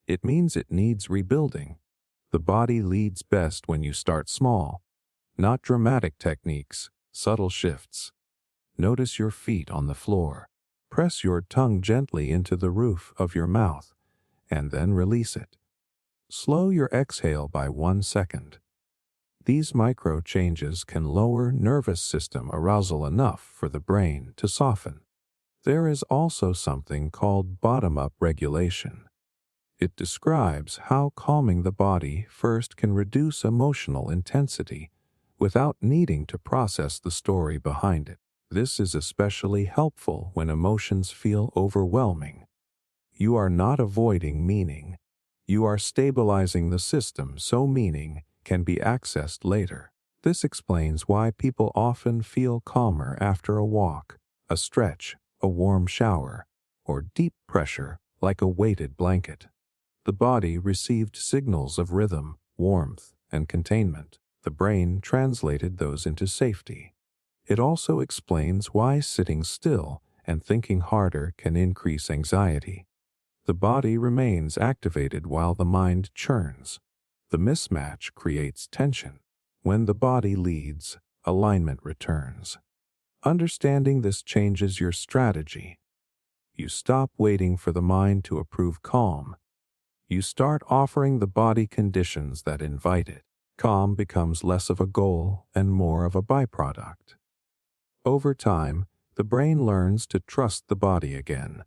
Speaker 1: It means it needs rebuilding. The body leads best when you start small, not dramatic techniques, subtle shifts. Notice your feet on the floor. Press your tongue gently into the roof of your mouth, and then release it. Slow your exhale by 1 second. These micro changes can lower nervous system arousal enough for the brain to soften. There is also something called bottom-up regulation. It describes how calming the body first can reduce emotional intensity without needing to process the story behind it. This is especially helpful when emotions feel overwhelming. You are not avoiding meaning. You are stabilizing the system so meaning can be accessed later. This explains why people often feel calmer after a walk, a stretch, a warm shower, or deep pressure like a weighted blanket. The body received signals of rhythm, warmth, and containment. The brain translated those into safety. It also explains why sitting still and thinking harder can increase anxiety. The body remains activated while the mind churns. The mismatch creates tension. When the body leads, alignment returns. Understanding this changes your strategy. You stop waiting for the mind to approve calm. You start offering the body conditions that invite it. Calm becomes less of a goal and more of a byproduct. Over time, the brain learns to trust the body again.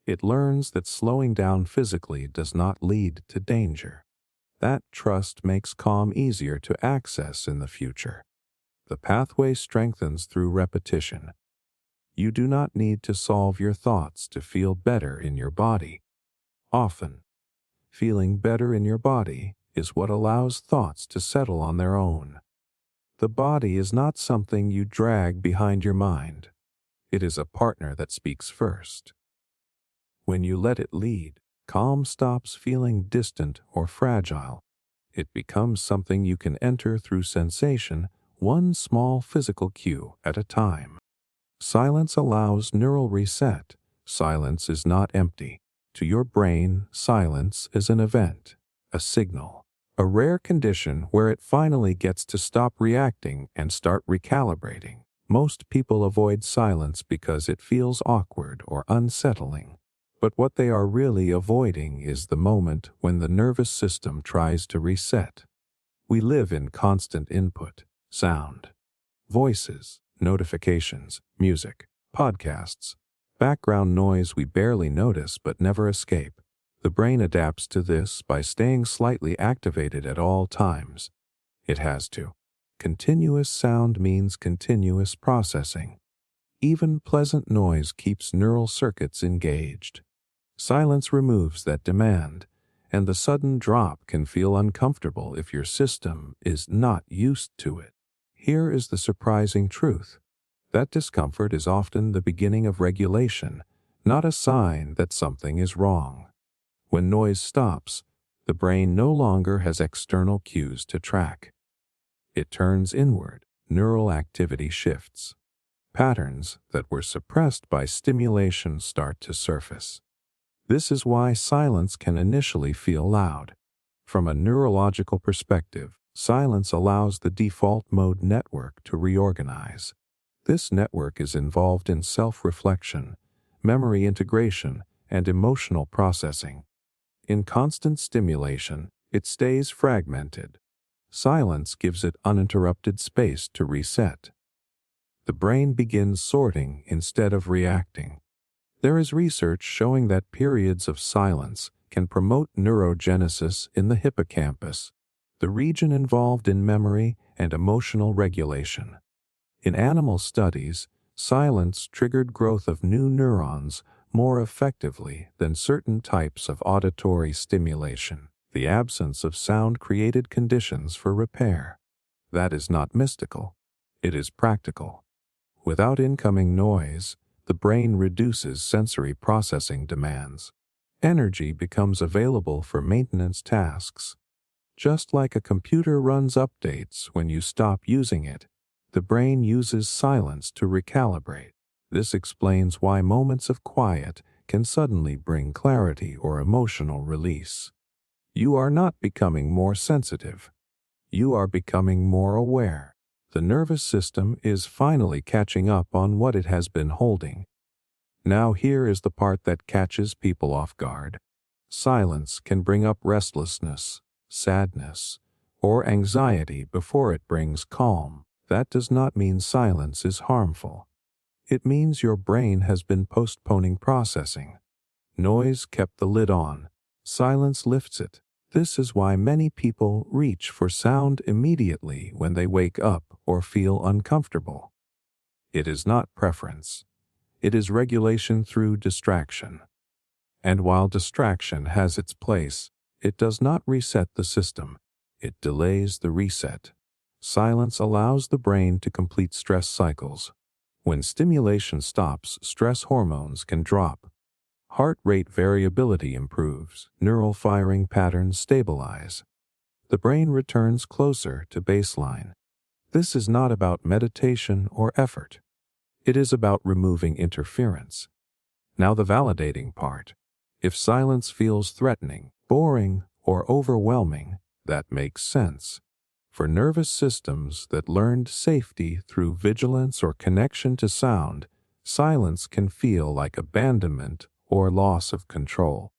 Speaker 1: It learns that slowing down physically does not lead to danger. That trust makes calm easier to access in the future. The pathway strengthens through repetition. You do not need to solve your thoughts to feel better in your body. Often, feeling better in your body is what allows thoughts to settle on their own. The body is not something you drag behind your mind. It is a partner that speaks first. When you let it lead, calm stops feeling distant or fragile. It becomes something you can enter through sensation, one small physical cue at a time. Silence allows neural reset. Silence is not empty. To your brain, silence is an event, a signal, a rare condition where it finally gets to stop reacting and start recalibrating. Most people avoid silence because it feels awkward or unsettling. But what they are really avoiding is the moment when the nervous system tries to reset. We live in constant input, sound, voices, notifications, music, podcasts, background noise we barely notice but never escape. The brain adapts to this by staying slightly activated at all times. It has to. Continuous sound means continuous processing. Even pleasant noise keeps neural circuits engaged. Silence removes that demand, and the sudden drop can feel uncomfortable if your system is not used to it. Here is the surprising truth. That discomfort is often the beginning of regulation, not a sign that something is wrong. When noise stops, the brain no longer has external cues to track. It turns inward, neural activity shifts. Patterns that were suppressed by stimulation start to surface. This is why silence can initially feel loud. From a neurological perspective, silence allows the default mode network to reorganize. This network is involved in self-reflection, memory integration, and emotional processing. In constant stimulation, it stays fragmented. Silence gives it uninterrupted space to reset. The brain begins sorting instead of reacting. There is research showing that periods of silence can promote neurogenesis in the hippocampus, the region involved in memory and emotional regulation. In animal studies, silence triggered growth of new neurons more effectively than certain types of auditory stimulation. The absence of sound created conditions for repair. That is not mystical. It is practical. Without incoming noise, the brain reduces sensory processing demands. Energy becomes available for maintenance tasks. Just like a computer runs updates when you stop using it, the brain uses silence to recalibrate. This explains why moments of quiet can suddenly bring clarity or emotional release. You are not becoming more sensitive. You are becoming more aware. The nervous system is finally catching up on what it has been holding. Now here is the part that catches people off guard. Silence can bring up restlessness, sadness, or anxiety before it brings calm. That does not mean silence is harmful. It means your brain has been postponing processing. Noise kept the lid on. Silence lifts it. This is why many people reach for sound immediately when they wake up or feel uncomfortable. It is not preference. It is regulation through distraction. And while distraction has its place, it does not reset the system. It delays the reset. Silence allows the brain to complete stress cycles. When stimulation stops, stress hormones can drop. Heart rate variability improves, neural firing patterns stabilize. The brain returns closer to baseline. This is not about meditation or effort. It is about removing interference. Now the validating part. If silence feels threatening, boring, or overwhelming, that makes sense. For nervous systems that learned safety through vigilance or connection to sound, silence can feel like abandonment or loss of control.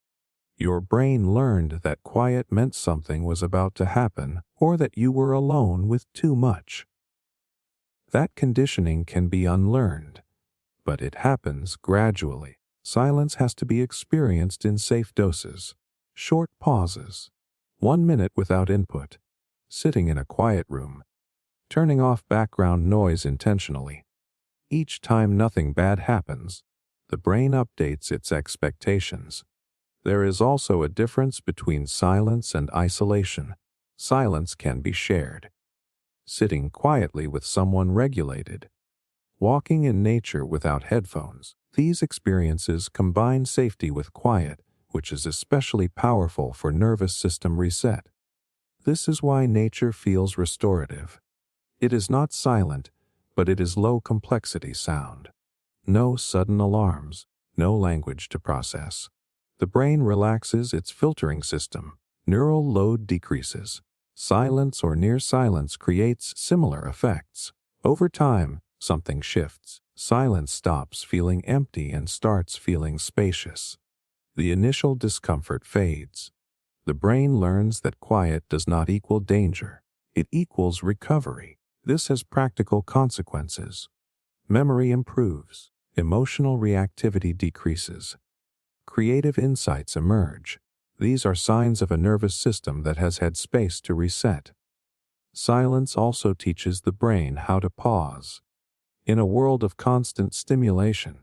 Speaker 1: Your brain learned that quiet meant something was about to happen or that you were alone with too much. That conditioning can be unlearned, but it happens gradually. Silence has to be experienced in safe doses, short pauses, 1 minute without input, sitting in a quiet room, turning off background noise intentionally. Each time nothing bad happens, the brain updates its expectations. There is also a difference between silence and isolation. Silence can be shared. Sitting quietly with someone regulated. Walking in nature without headphones. These experiences combine safety with quiet, which is especially powerful for nervous system reset. This is why nature feels restorative. It is not silent, but it is low complexity sound. No sudden alarms, no language to process. The brain relaxes its filtering system. Neural load decreases. Silence or near silence creates similar effects. Over time, something shifts. Silence stops feeling empty and starts feeling spacious. The initial discomfort fades. The brain learns that quiet does not equal danger. It equals recovery. This has practical consequences. Memory improves. Emotional reactivity decreases. Creative insights emerge. These are signs of a nervous system that has had space to reset. Silence also teaches the brain how to pause. In a world of constant stimulation,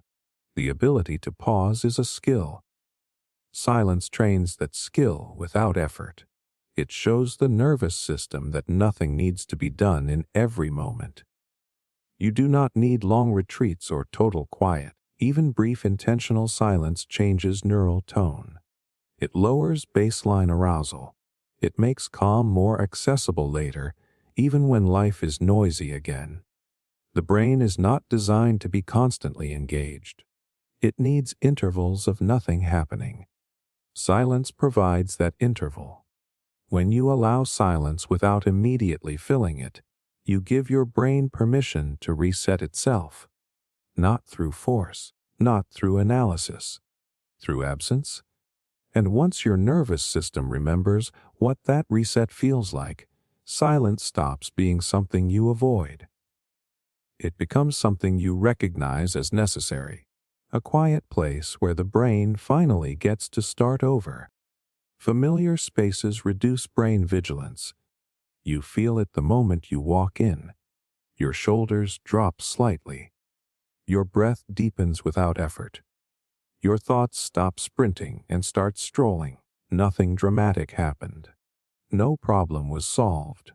Speaker 1: the ability to pause is a skill. Silence trains that skill without effort. It shows the nervous system that nothing needs to be done in every moment. You do not need long retreats or total quiet. Even brief intentional silence changes neural tone. It lowers baseline arousal. It makes calm more accessible later, even when life is noisy again. The brain is not designed to be constantly engaged. It needs intervals of nothing happening. Silence provides that interval. When you allow silence without immediately filling it, you give your brain permission to reset itself. Not through force, not through analysis, through absence. And once your nervous system remembers what that reset feels like, silence stops being something you avoid. It becomes something you recognize as necessary. A quiet place where the brain finally gets to start over. Familiar spaces reduce brain vigilance. You feel it the moment you walk in. Your shoulders drop slightly. Your breath deepens without effort. Your thoughts stop sprinting and start strolling. Nothing dramatic happened. No problem was solved.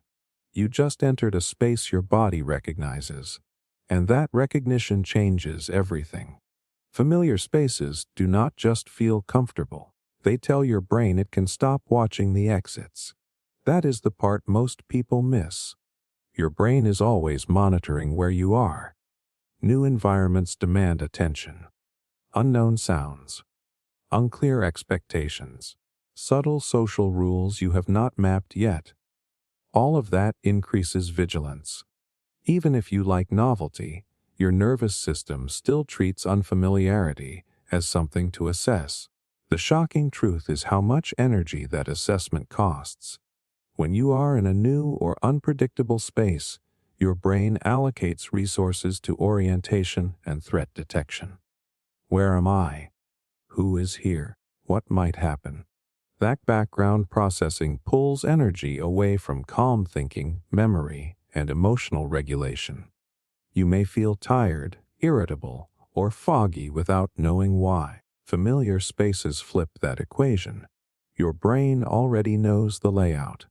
Speaker 1: You just entered a space your body recognizes. And that recognition changes everything. Familiar spaces do not just feel comfortable. They tell your brain it can stop watching the exits. That is the part most people miss. Your brain is always monitoring where you are. New environments demand attention. Unknown sounds. Unclear expectations. Subtle social rules you have not mapped yet. All of that increases vigilance. Even if you like novelty, your nervous system still treats unfamiliarity as something to assess. The shocking truth is how much energy that assessment costs. When you are in a new or unpredictable space, your brain allocates resources to orientation and threat detection. Where am I? Who is here? What might happen? That background processing pulls energy away from calm thinking, memory, and emotional regulation. You may feel tired, irritable, or foggy without knowing why. Familiar spaces flip that equation. Your brain already knows the layout,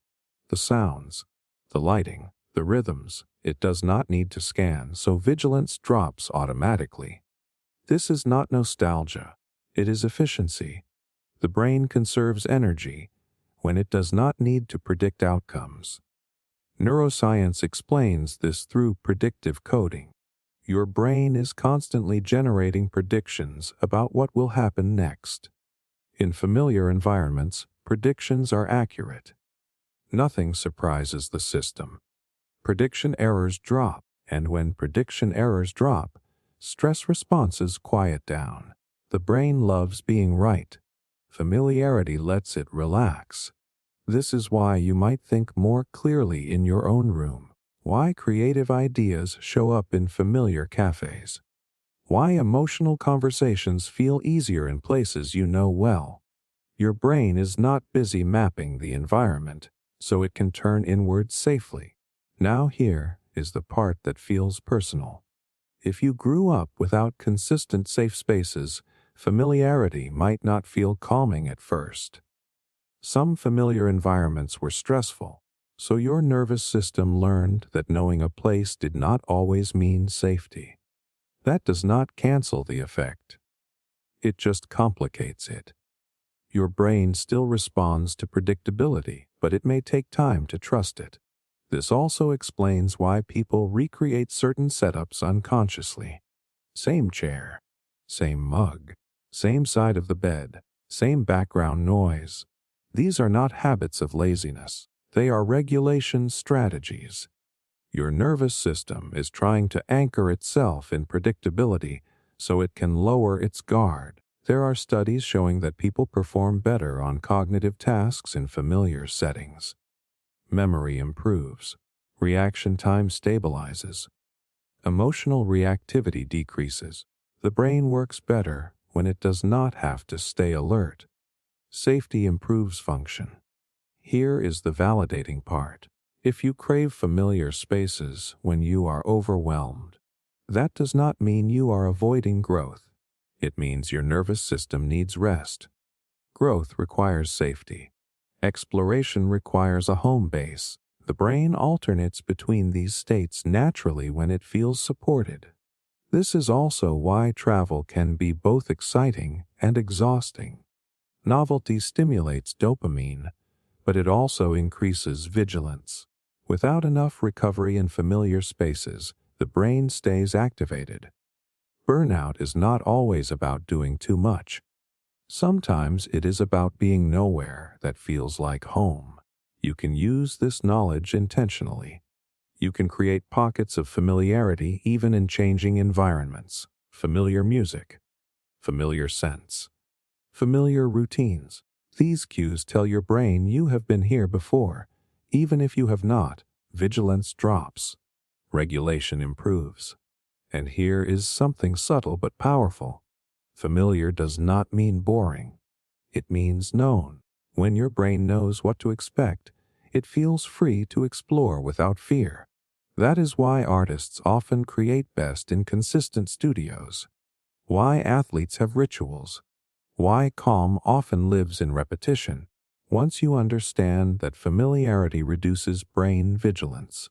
Speaker 1: the sounds, the lighting, the rhythms. It does not need to scan, so vigilance drops automatically. This is not nostalgia. It is efficiency. The brain conserves energy when it does not need to predict outcomes. Neuroscience explains this through predictive coding. Your brain is constantly generating predictions about what will happen next. In familiar environments, predictions are accurate. Nothing surprises the system. Prediction errors drop, and when prediction errors drop, stress responses quiet down. The brain loves being right. Familiarity lets it relax. This is why you might think more clearly in your own room. Why creative ideas show up in familiar cafes. Why emotional conversations feel easier in places you know well. Your brain is not busy mapping the environment, so it can turn inward safely. Now here is the part that feels personal. If you grew up without consistent safe spaces, familiarity might not feel calming at first. Some familiar environments were stressful, so your nervous system learned that knowing a place did not always mean safety. That does not cancel the effect. It just complicates it. Your brain still responds to predictability, but it may take time to trust it. This also explains why people recreate certain setups unconsciously. Same chair, same mug, same side of the bed, same background noise. These are not habits of laziness. They are regulation strategies. Your nervous system is trying to anchor itself in predictability so it can lower its guard. There are studies showing that people perform better on cognitive tasks in familiar settings. Memory improves. Reaction time stabilizes. Emotional reactivity decreases. The brain works better when it does not have to stay alert. Safety improves function. Here is the validating part. If you crave familiar spaces when you are overwhelmed, that does not mean you are avoiding growth. It means your nervous system needs rest. Growth requires safety. Exploration requires a home base. The brain alternates between these states naturally when it feels supported. This is also why travel can be both exciting and exhausting. Novelty stimulates dopamine, but it also increases vigilance. Without enough recovery in familiar spaces, the brain stays activated. Burnout is not always about doing too much. Sometimes it is about being nowhere that feels like home. You can use this knowledge intentionally. You can create pockets of familiarity even in changing environments. Familiar music, familiar scents, familiar routines. These cues tell your brain you have been here before. Even if you have not, vigilance drops. Regulation improves. And here is something subtle but powerful. Familiar does not mean boring. It means known. When your brain knows what to expect, it feels free to explore without fear. That is why artists often create best in consistent studios. Why athletes have rituals. Why calm often lives in repetition. Once you understand that familiarity reduces brain vigilance,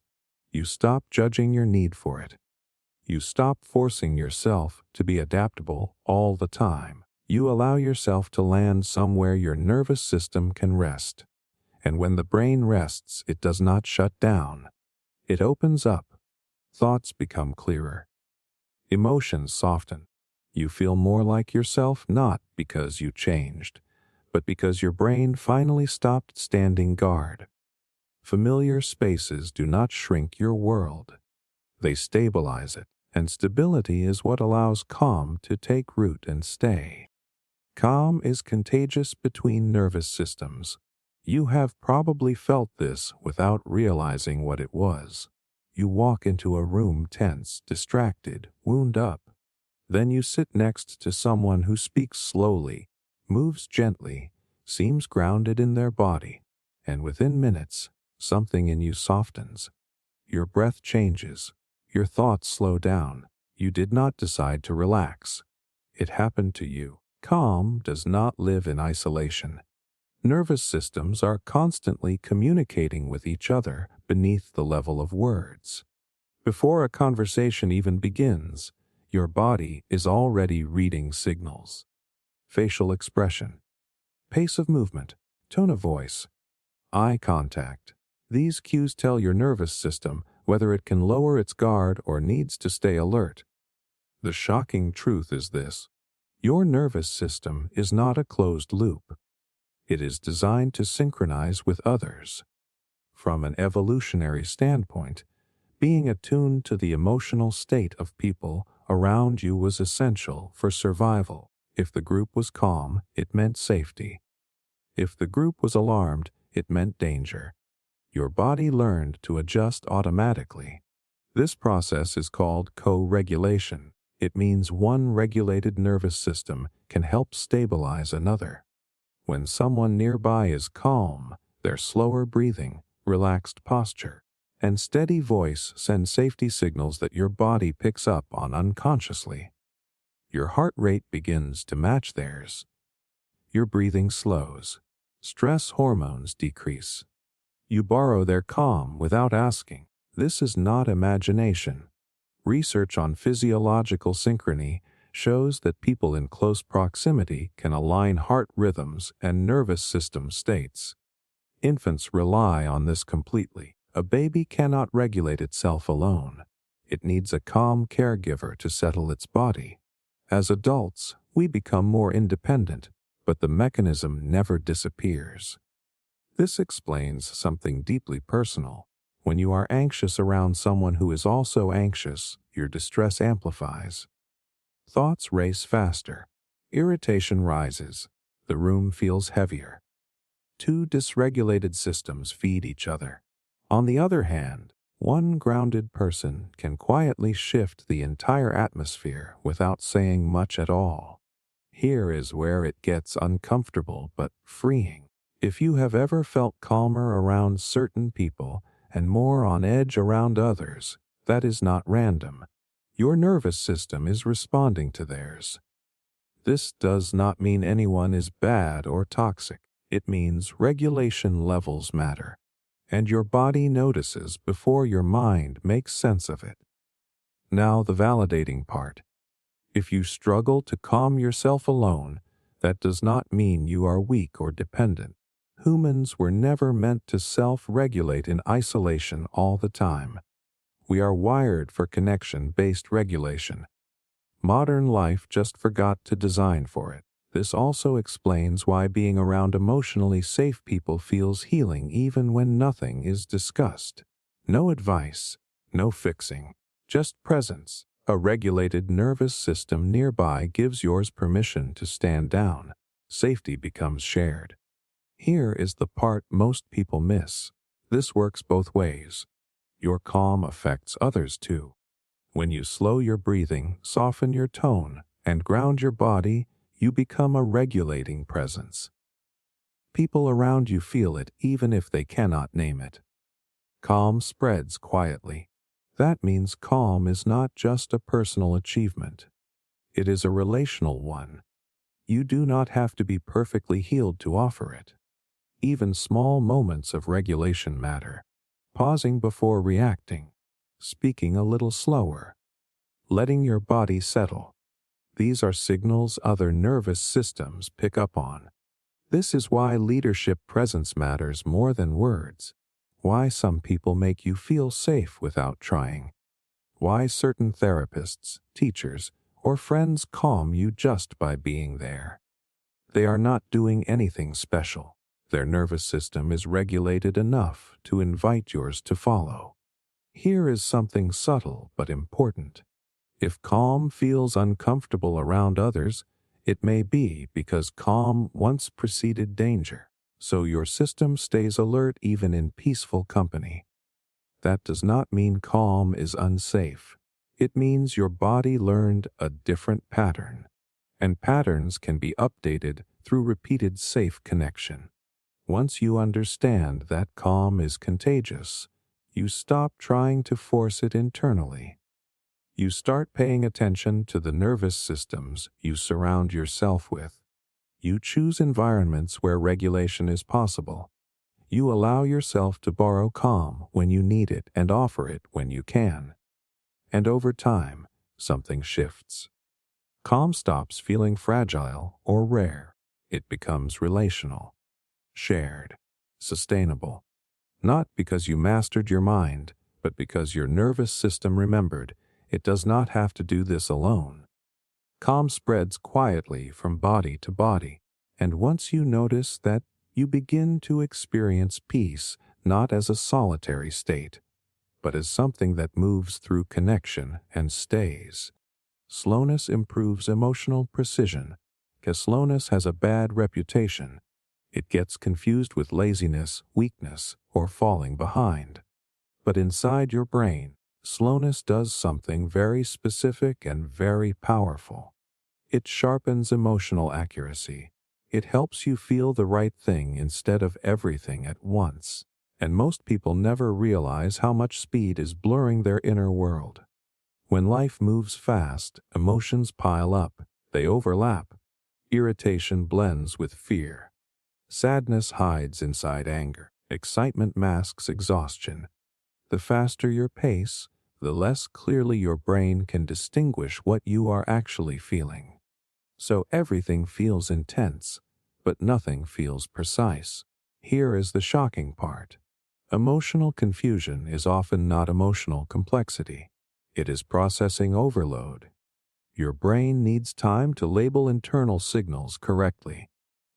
Speaker 1: you stop judging your need for it. You stop forcing yourself to be adaptable all the time. You allow yourself to land somewhere your nervous system can rest. And when the brain rests, it does not shut down. It opens up. Thoughts become clearer. Emotions soften. You feel more like yourself not because you changed, but because your brain finally stopped standing guard. Familiar spaces do not shrink your world. They stabilize it. And stability is what allows calm to take root and stay. Calm is contagious between nervous systems. You have probably felt this without realizing what it was. You walk into a room tense, distracted, wound up. Then you sit next to someone who speaks slowly, moves gently, seems grounded in their body, and within minutes, something in you softens. Your breath changes. Your thoughts slow down. You did not decide to relax. It happened to you. Calm does not live in isolation. Nervous systems are constantly communicating with each other beneath the level of words. Before a conversation even begins, your body is already reading signals. Facial expression, pace of movement, tone of voice, eye contact. These cues tell your nervous system whether it can lower its guard or needs to stay alert. The shocking truth is this: your nervous system is not a closed loop. It is designed to synchronize with others. From an evolutionary standpoint, being attuned to the emotional state of people around you was essential for survival. If the group was calm, it meant safety. If the group was alarmed, it meant danger. Your body learned to adjust automatically. This process is called co-regulation. It means one regulated nervous system can help stabilize another. When someone nearby is calm, their slower breathing, relaxed posture, and steady voice send safety signals that your body picks up on unconsciously. Your heart rate begins to match theirs. Your breathing slows. Stress hormones decrease. You borrow their calm without asking. This is not imagination. Research on physiological synchrony shows that people in close proximity can align heart rhythms and nervous system states. Infants rely on this completely. A baby cannot regulate itself alone. It needs a calm caregiver to settle its body. As adults, we become more independent, but the mechanism never disappears. This explains something deeply personal. When you are anxious around someone who is also anxious, your distress amplifies. Thoughts race faster. irritation rises. The room feels heavier. Two dysregulated systems feed each other. On the other hand, one grounded person can quietly shift the entire atmosphere without saying much at all. Here is where it gets uncomfortable but freeing. If you have ever felt calmer around certain people and more on edge around others, that is not random. Your nervous system is responding to theirs. This does not mean anyone is bad or toxic. It means regulation levels matter, and your body notices before your mind makes sense of it. Now the validating part. If you struggle to calm yourself alone, that does not mean you are weak or dependent. Humans were never meant to self-regulate in isolation all the time. We are wired for connection-based regulation. Modern life just forgot to design for it. This also explains why being around emotionally safe people feels healing even when nothing is discussed. No advice, no fixing, just presence. A regulated nervous system nearby gives yours permission to stand down. Safety becomes shared. Here is the part most people miss. This works both ways. Your calm affects others too. When you slow your breathing, soften your tone, and ground your body, you become a regulating presence. People around you feel it even if they cannot name it. Calm spreads quietly. That means calm is not just a personal achievement. It is a relational one. You do not have to be perfectly healed to offer it. Even small moments of regulation matter. Pausing before reacting, speaking a little slower, letting your body settle. These are signals other nervous systems pick up on. This is why leadership presence matters more than words. Why some people make you feel safe without trying. Why certain therapists, teachers, or friends calm you just by being there. They are not doing anything special. Their nervous system is regulated enough to invite yours to follow. Here is something subtle but important. If calm feels uncomfortable around others, it may be because calm once preceded danger, so your system stays alert even in peaceful company. That does not mean calm is unsafe. It means your body learned a different pattern, and patterns can be updated through repeated safe connection. Once you understand that calm is contagious, you stop trying to force it internally. You start paying attention to the nervous systems you surround yourself with. You choose environments where regulation is possible. You allow yourself to borrow calm when you need it and offer it when you can. And over time, something shifts. Calm stops feeling fragile or rare. It becomes relational, shared, sustainable. Not because you mastered your mind, but because your nervous system remembered it does not have to do this alone. Calm spreads quietly from body to body, and once you notice that, you begin to experience peace not as a solitary state, but as something that moves through connection and stays. Slowness improves emotional precision, because slowness has a bad reputation. It gets confused with laziness, weakness, or falling behind. But inside your brain, slowness does something very specific and very powerful. It sharpens emotional accuracy. It helps you feel the right thing instead of everything at once. And most people never realize how much speed is blurring their inner world. When life moves fast, emotions pile up. They overlap. Irritation blends with fear. Sadness hides inside anger. Excitement masks exhaustion. The faster your pace, the less clearly your brain can distinguish what you are actually feeling. So everything feels intense, but nothing feels precise. Here is the shocking part. Emotional confusion is often not emotional complexity. It is processing overload. Your brain needs time to label internal signals correctly,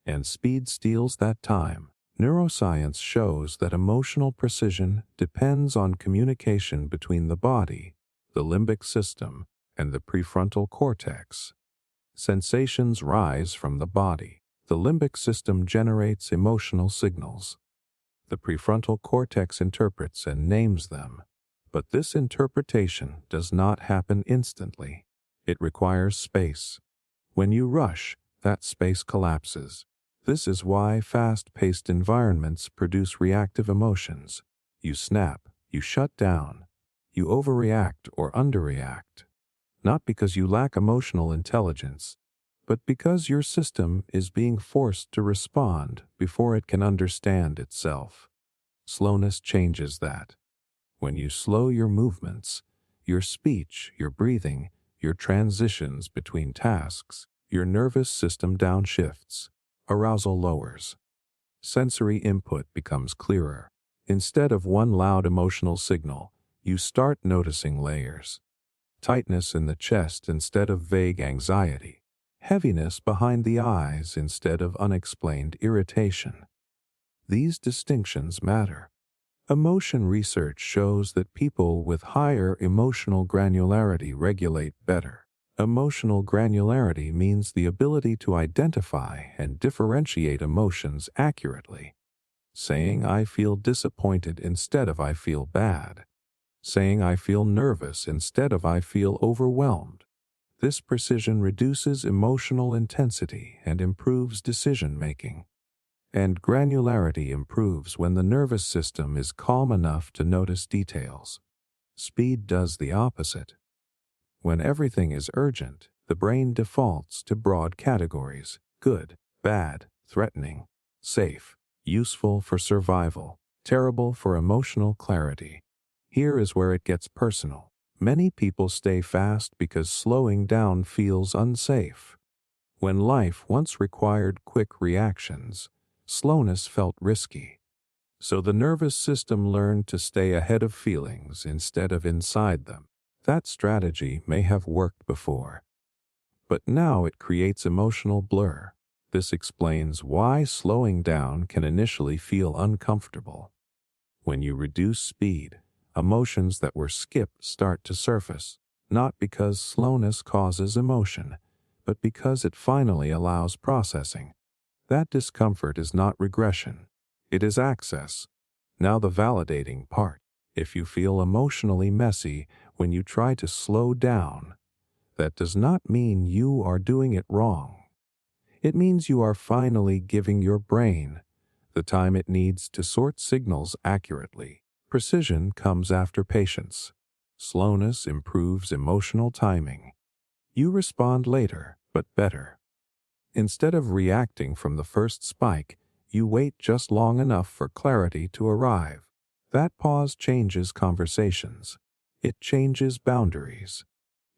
Speaker 1: and speed steals that time. Neuroscience shows that emotional precision depends on communication between the body, the limbic system, and the prefrontal cortex. Sensations rise from the body. The limbic system generates emotional signals. The prefrontal cortex interprets and names them. But this interpretation does not happen instantly. It requires space. When you rush, that space collapses. This is why fast-paced environments produce reactive emotions. You snap, you shut down, you overreact or underreact. Not because you lack emotional intelligence, but because your system is being forced to respond before it can understand itself. Slowness changes that. When you slow your movements, your speech, your breathing, your transitions between tasks, your nervous system downshifts, arousal lowers. Sensory input becomes clearer. Instead of one loud emotional signal, you start noticing layers. Tightness in the chest instead of vague anxiety. Heaviness behind the eyes instead of unexplained irritation. These distinctions matter. Emotion research shows that people with higher emotional granularity regulate better. Emotional granularity means the ability to identify and differentiate emotions accurately. Saying I feel disappointed instead of I feel bad. Saying I feel nervous instead of I feel overwhelmed. This precision reduces emotional intensity and improves decision-making. And granularity improves when the nervous system is calm enough to notice details. Speed does the opposite. When everything is urgent, the brain defaults to broad categories: good, bad, threatening, safe, useful for survival, terrible for emotional clarity. Here is where it gets personal. Many people stay fast because slowing down feels unsafe. When life once required quick reactions, slowness felt risky. So the nervous system learned to stay ahead of feelings instead of inside them. That strategy may have worked before, but now it creates emotional blur. This explains why slowing down can initially feel uncomfortable. When you reduce speed, emotions that were skipped start to surface, not because slowness causes emotion, but because it finally allows processing. That discomfort is not regression. It is access. Now the validating part. If you feel emotionally messy when you try to slow down, that does not mean you are doing it wrong. It means you are finally giving your brain the time it needs to sort signals accurately. Precision comes after patience. Slowness improves emotional timing. You respond later, but better. Instead of reacting from the first spike, you wait just long enough for clarity to arrive. That pause changes conversations. It changes boundaries.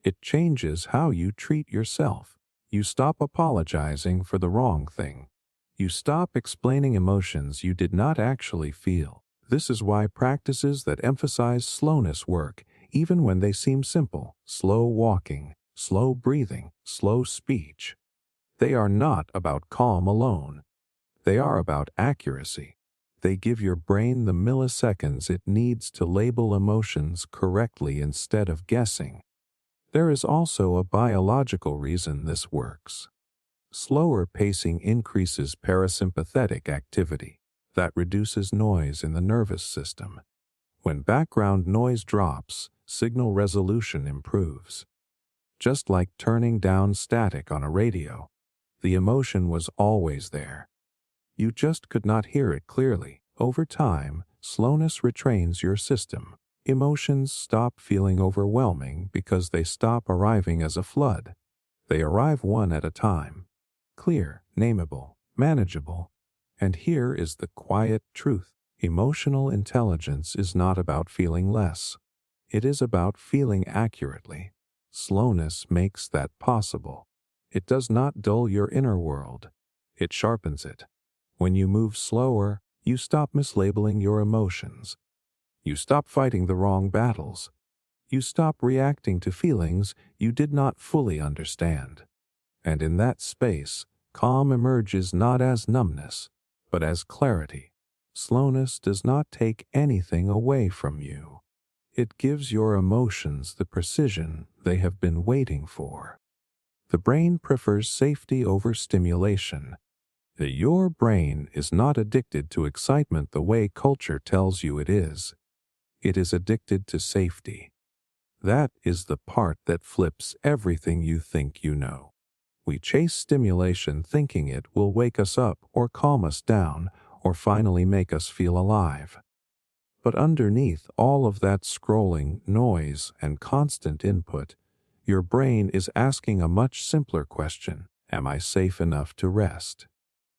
Speaker 1: It changes how you treat yourself. You stop apologizing for the wrong thing. You stop explaining emotions you did not actually feel. This is why practices that emphasize slowness work, even when they seem simple. Slow walking, slow breathing, slow speech. They are not about calm alone. They are about accuracy. They give your brain the milliseconds it needs to label emotions correctly instead of guessing. There is also a biological reason this works. Slower pacing increases parasympathetic activity. That reduces noise in the nervous system. When background noise drops, signal resolution improves. Just like turning down static on a radio, the emotion was always there. You just could not hear it clearly. Over time, slowness retrains your system. Emotions stop feeling overwhelming because they stop arriving as a flood. They arrive one at a time. Clear, nameable, manageable. And here is the quiet truth. Emotional intelligence is not about feeling less. It is about feeling accurately. Slowness makes that possible. It does not dull your inner world. It sharpens it. When you move slower, you stop mislabeling your emotions. You stop fighting the wrong battles. You stop reacting to feelings you did not fully understand. And in that space, calm emerges not as numbness, but as clarity. Slowness does not take anything away from you. It gives your emotions the precision they have been waiting for. The brain prefers safety over stimulation. Your brain is not addicted to excitement the way culture tells you it is. It is addicted to safety. That is the part that flips everything you think you know. We chase stimulation thinking it will wake us up or calm us down or finally make us feel alive. But underneath all of that scrolling, noise, and constant input, your brain is asking a much simpler question: am I safe enough to rest?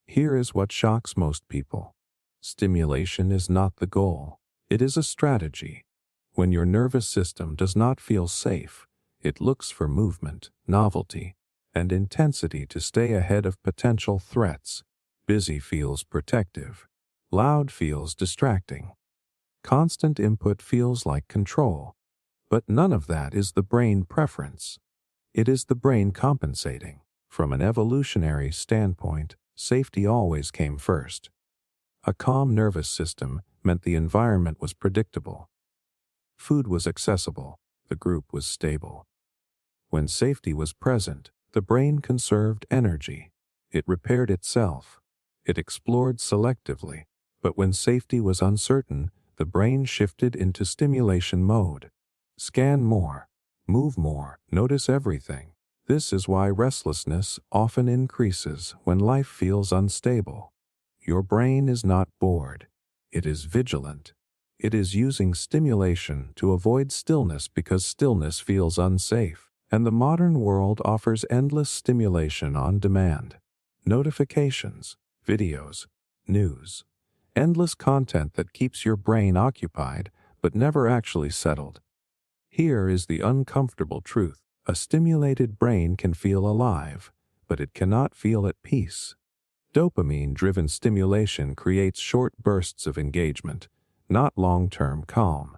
Speaker 1: Here is what shocks most people. Stimulation is not the goal. It is a strategy. When your nervous system does not feel safe, it looks for movement, novelty, and intensity to stay ahead of potential threats. Busy feels protective. Loud feels distracting. Constant input feels like control. But none of that is the brain preference. It is the brain compensating. From an evolutionary standpoint, safety always came first. A calm nervous system meant the environment was predictable. Food was accessible. The group was stable. When safety was present, the brain conserved energy. It repaired itself. It explored selectively. But when safety was uncertain, the brain shifted into stimulation mode. Scan more. Move more. Notice everything. This is why restlessness often increases when life feels unstable. Your brain is not bored. It is vigilant. It is using stimulation to avoid stillness because stillness feels unsafe, and the modern world offers endless stimulation on demand. Notifications, videos, news, endless content that keeps your brain occupied but never actually settled. Here is the uncomfortable truth. A stimulated brain can feel alive, but it cannot feel at peace. Dopamine-driven stimulation creates short bursts of engagement, not long-term calm.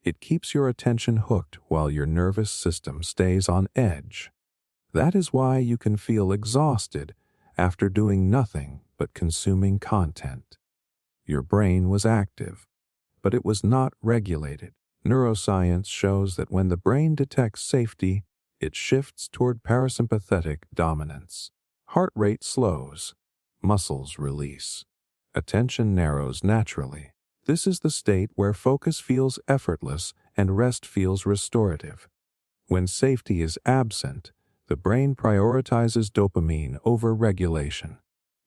Speaker 1: It keeps your attention hooked while your nervous system stays on edge. That is why you can feel exhausted after doing nothing but consuming content. Your brain was active, but it was not regulated. Neuroscience shows that when the brain detects safety, it shifts toward parasympathetic dominance. Heart rate slows, muscles release, attention narrows naturally. This is the state where focus feels effortless and rest feels restorative. When safety is absent, the brain prioritizes dopamine over regulation.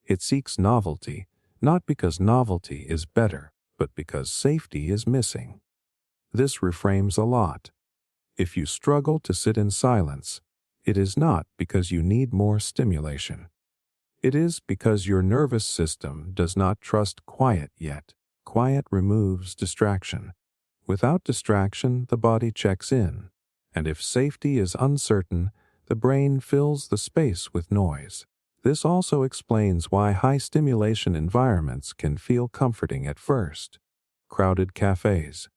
Speaker 1: It seeks novelty, not because novelty is better, but because safety is missing. This reframes a lot. If you struggle to sit in silence, it is not because you need more stimulation. It is because your nervous system does not trust quiet yet. Quiet removes distraction. Without distraction, the body checks in. And if safety is uncertain, the brain fills the space with noise. This also explains why high-stimulation environments can feel comforting at first. Crowded cafes,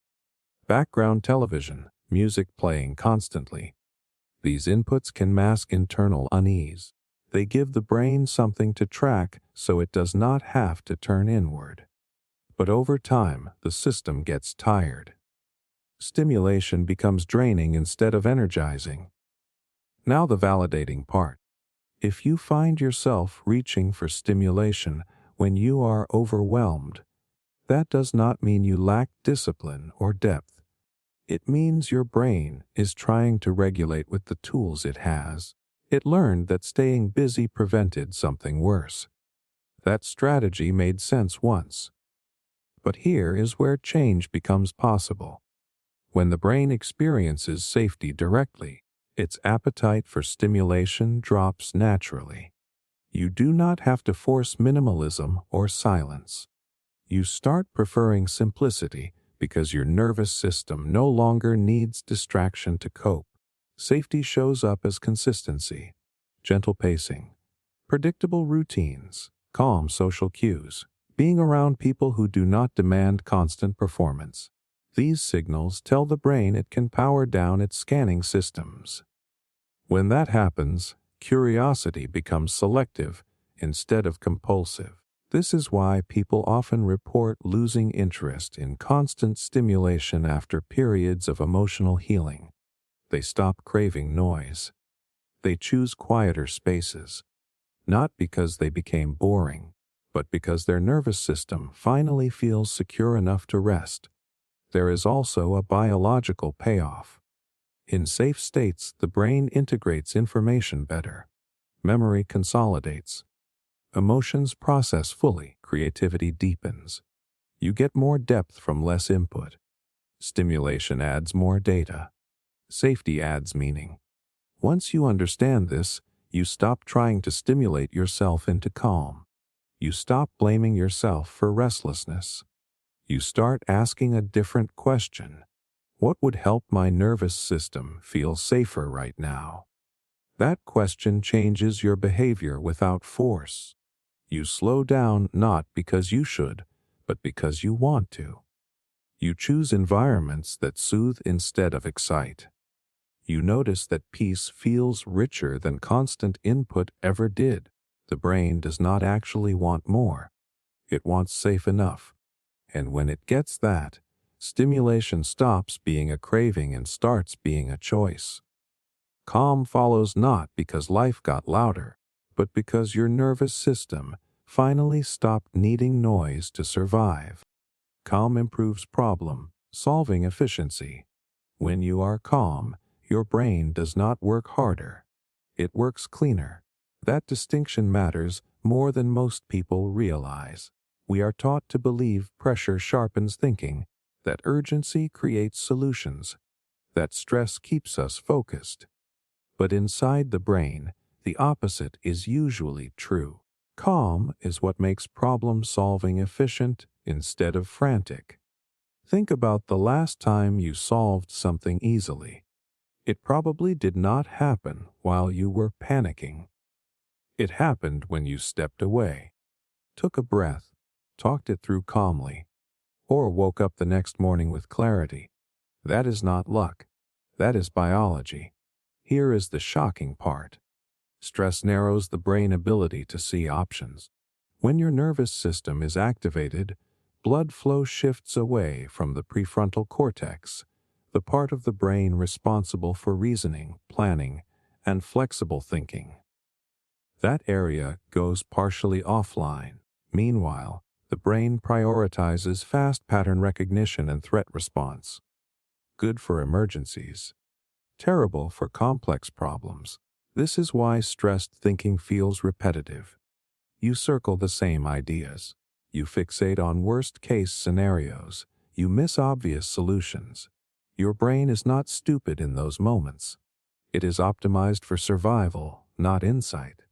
Speaker 1: background television, music playing constantly. These inputs can mask internal unease. They give the brain something to track so it does not have to turn inward. But over time, the system gets tired. Stimulation becomes draining instead of energizing. Now the validating part. If you find yourself reaching for stimulation when you are overwhelmed, that does not mean you lack discipline or depth. It means your brain is trying to regulate with the tools it has. It learned that staying busy prevented something worse. That strategy made sense once. But here is where change becomes possible. When the brain experiences safety directly, its appetite for stimulation drops naturally. You do not have to force minimalism or silence. You start preferring simplicity because your nervous system no longer needs distraction to cope. Safety shows up as consistency, gentle pacing, predictable routines, calm social cues, being around people who do not demand constant performance. These signals tell the brain it can power down its scanning systems. When that happens, curiosity becomes selective instead of compulsive. This is why people often report losing interest in constant stimulation after periods of emotional healing. They stop craving noise. They choose quieter spaces, not because they became boring, but because their nervous system finally feels secure enough to rest. There is also a biological payoff. In safe states, the brain integrates information better. Memory consolidates. Emotions process fully. Creativity deepens. You get more depth from less input. Stimulation adds more data. Safety adds meaning. Once you understand this, you stop trying to stimulate yourself into calm. You stop blaming yourself for restlessness. You start asking a different question. What would help my nervous system feel safer right now? That question changes your behavior without force. You slow down not because you should, but because you want to. You choose environments that soothe instead of excite. You notice that peace feels richer than constant input ever did. The brain does not actually want more. It wants safe enough. And when it gets that, stimulation stops being a craving and starts being a choice. Calm follows not because life got louder, but because your nervous system finally stopped needing noise to survive. Calm improves problem-solving efficiency. When you are calm, your brain does not work harder. It works cleaner. That distinction matters more than most people realize. We are taught to believe pressure sharpens thinking, that urgency creates solutions, that stress keeps us focused. But inside the brain, the opposite is usually true. Calm is what makes problem-solving efficient instead of frantic. Think about the last time you solved something easily. It probably did not happen while you were panicking. It happened when you stepped away, took a breath, talked it through calmly, or woke up the next morning with clarity. That is not luck. That is biology. Here is the shocking part. Stress narrows the brain ability to see options. When your nervous system is activated, blood flow shifts away from the prefrontal cortex, the part of the brain responsible for reasoning, planning, and flexible thinking. That area goes partially offline. Meanwhile, the brain prioritizes fast pattern recognition and threat response. Good for emergencies. Terrible for complex problems. This is why stressed thinking feels repetitive. You circle the same ideas. You fixate on worst-case scenarios. You miss obvious solutions. Your brain is not stupid in those moments. It is optimized for survival, not insight.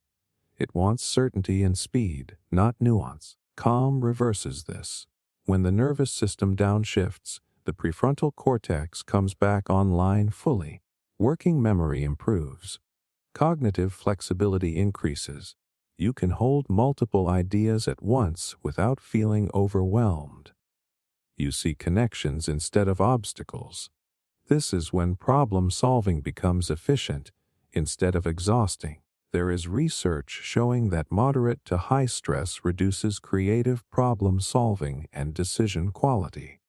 Speaker 1: It wants certainty and speed, not nuance. Calm reverses this. When the nervous system downshifts, the prefrontal cortex comes back online fully. Working memory improves. Cognitive flexibility increases. You can hold multiple ideas at once without feeling overwhelmed. You see connections instead of obstacles. This is when problem-solving becomes efficient instead of exhausting. There is research showing that moderate to high stress reduces creative problem-solving and decision quality.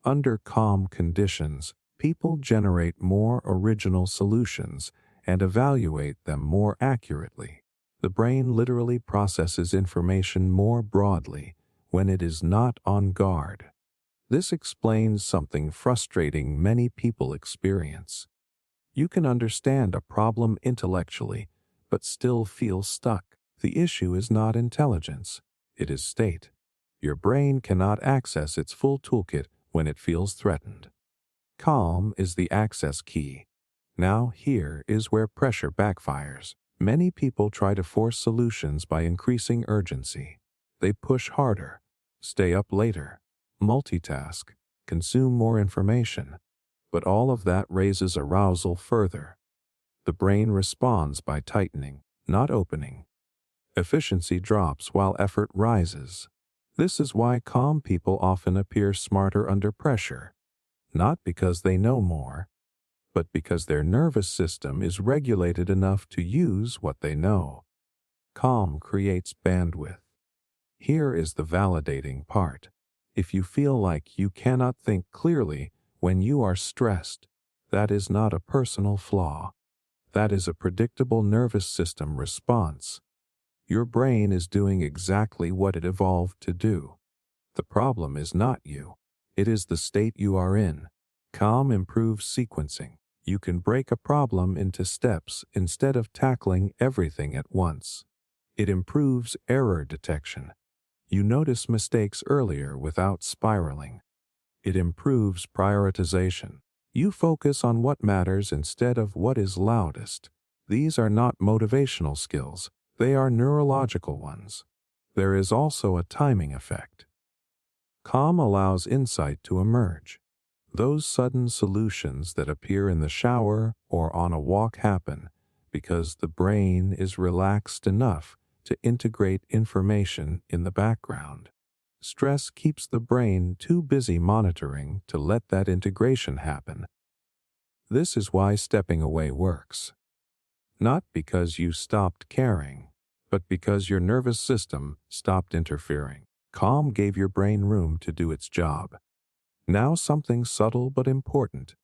Speaker 1: Under calm conditions, people generate more original solutions and evaluate them more accurately. The brain literally processes information more broadly when it is not on guard. This explains something frustrating many people experience. You can understand a problem intellectually, but still feel stuck. The issue is not intelligence, it is state. Your brain cannot access its full toolkit when it feels threatened. Calm is the access key. Now here is where pressure backfires. Many people try to force solutions by increasing urgency. They push harder, stay up later, multitask, consume more information. But all of that raises arousal further. The brain responds by tightening, not opening. Efficiency drops while effort rises. This is why calm people often appear smarter under pressure, not because they know more, but because their nervous system is regulated enough to use what they know. Calm creates bandwidth. Here is the validating part. If you feel like you cannot think clearly when you are stressed, that is not a personal flaw. That is a predictable nervous system response. Your brain is doing exactly what it evolved to do. The problem is not you. It is the state you are in. Calm improves sequencing. You can break a problem into steps instead of tackling everything at once. It improves error detection. You notice mistakes earlier without spiraling. It improves prioritization. You focus on what matters instead of what is loudest. These are not motivational skills, they are neurological ones. There is also a timing effect. Calm allows insight to emerge. Those sudden solutions that appear in the shower or on a walk happen because the brain is relaxed enough to integrate information in the background. Stress keeps the brain too busy monitoring to let that integration happen. This is why stepping away works. Not because you stopped caring, but because your nervous system stopped interfering. Calm gave your brain room to do its job. Now something subtle but important.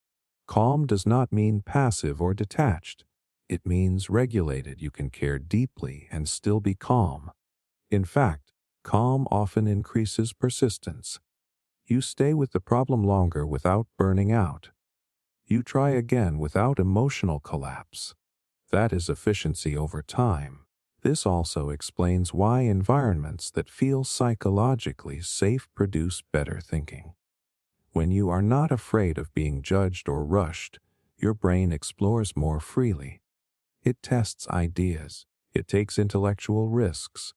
Speaker 1: Calm does not mean passive or detached. It means regulated. You can care deeply and still be calm. In fact, calm often increases persistence. You stay with the problem longer without burning out. You try again without emotional collapse. That is efficiency over time. This also explains why environments that feel psychologically safe produce better thinking. When you are not afraid of being judged or rushed, your brain explores more freely. It tests ideas. It takes intellectual risks.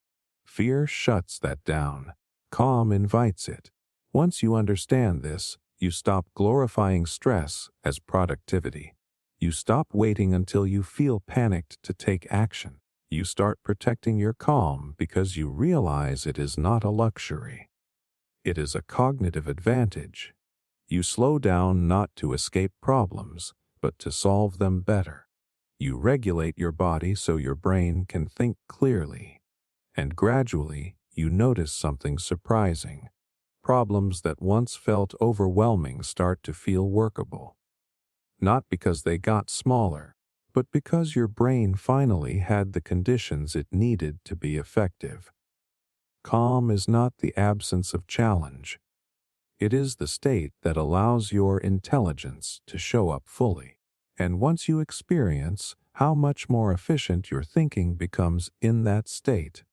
Speaker 1: Fear shuts that down. Calm invites it. Once you understand this, you stop glorifying stress as productivity. You stop waiting until you feel panicked to take action. You start protecting your calm because you realize it is not a luxury. It is a cognitive advantage. You slow down not to escape problems, but to solve them better. You regulate your body so your brain can think clearly. And gradually, you notice something surprising. Problems that once felt overwhelming start to feel workable. Not because they got smaller, but because your brain finally had the conditions it needed to be effective. Calm is not the absence of challenge. It is the state that allows your intelligence to show up fully. And once you experience how much more efficient your thinking becomes in that state,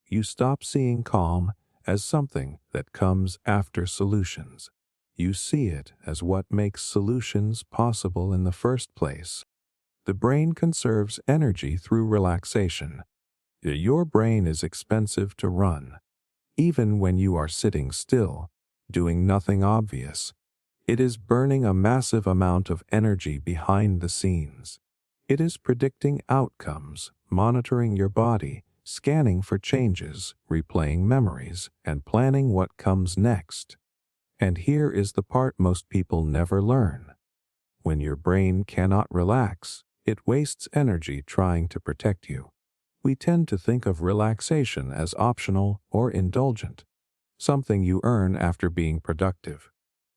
Speaker 1: you stop seeing calm as something that comes after solutions. You see it as what makes solutions possible in the first place. The brain conserves energy through relaxation. Your brain is expensive to run. Even when you are sitting still, doing nothing obvious, it is burning a massive amount of energy behind the scenes. It is predicting outcomes, monitoring your body, scanning for changes, replaying memories, and planning what comes next. And here is the part most people never learn. When your brain cannot relax, it wastes energy trying to protect you. We tend to think of relaxation as optional or indulgent, something you earn after being productive.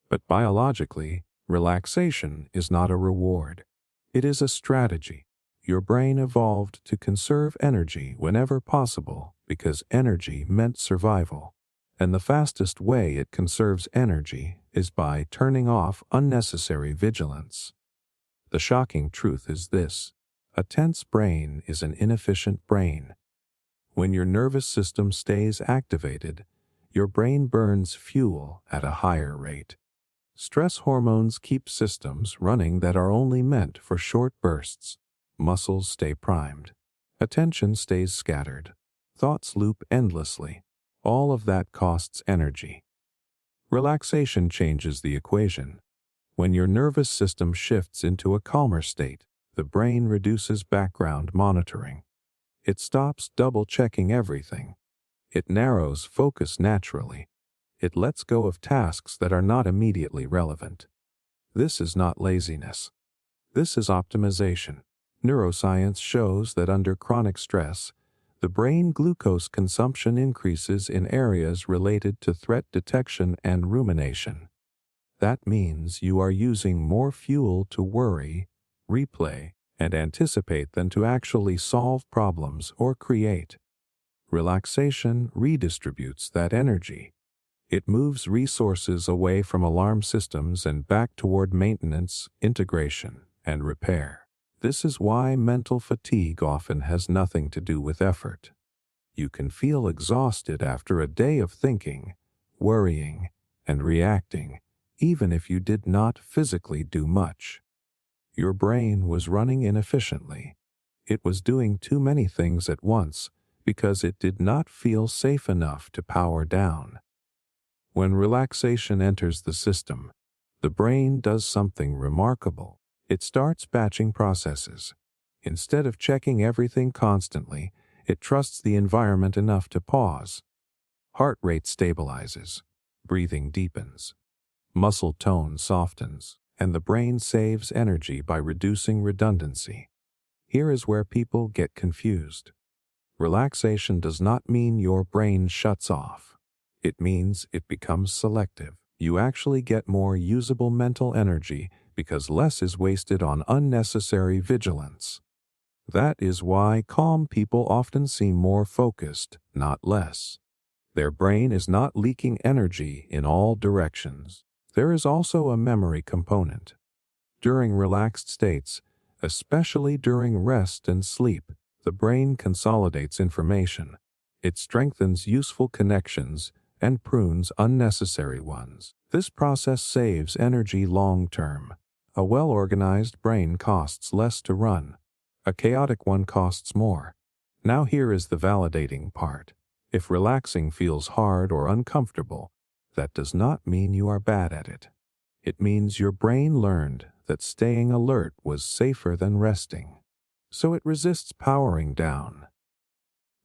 Speaker 1: But biologically, relaxation is not a reward. It is a strategy. Your brain evolved to conserve energy whenever possible because energy meant survival. And the fastest way it conserves energy is by turning off unnecessary vigilance. The shocking truth is this: a tense brain is an inefficient brain. When your nervous system stays activated, your brain burns fuel at a higher rate. Stress hormones keep systems running that are only meant for short bursts. Muscles stay primed. Attention stays scattered. Thoughts loop endlessly. All of that costs energy. Relaxation changes the equation. When your nervous system shifts into a calmer state, the brain reduces background monitoring. It stops double-checking everything. It narrows focus naturally. It lets go of tasks that are not immediately relevant. This is not laziness. This is optimization. Neuroscience shows that under chronic stress, the brain glucose consumption increases in areas related to threat detection and rumination. That means you are using more fuel to worry, replay, and anticipate than to actually solve problems or create. Relaxation redistributes that energy. It moves resources away from alarm systems and back toward maintenance, integration, and repair. This is why mental fatigue often has nothing to do with effort. You can feel exhausted after a day of thinking, worrying, and reacting, even if you did not physically do much. Your brain was running inefficiently. It was doing too many things at once because it did not feel safe enough to power down. When relaxation enters the system, the brain does something remarkable. It starts batching processes. Instead of checking everything constantly, it trusts the environment enough to pause. Heart rate stabilizes, breathing deepens, muscle tone softens, and the brain saves energy by reducing redundancy. Here is where people get confused. Relaxation does not mean your brain shuts off. It means it becomes selective. You actually get more usable mental energy because less is wasted on unnecessary vigilance. That is why calm people often seem more focused, not less. Their brain is not leaking energy in all directions. There is also a memory component. During relaxed states, especially during rest and sleep, the brain consolidates information. It strengthens useful connections and prunes unnecessary ones. This process saves energy long term. A well-organized brain costs less to run. A chaotic one costs more. Now here is the validating part. If relaxing feels hard or uncomfortable, that does not mean you are bad at it. It means your brain learned that staying alert was safer than resting. So it resists powering down.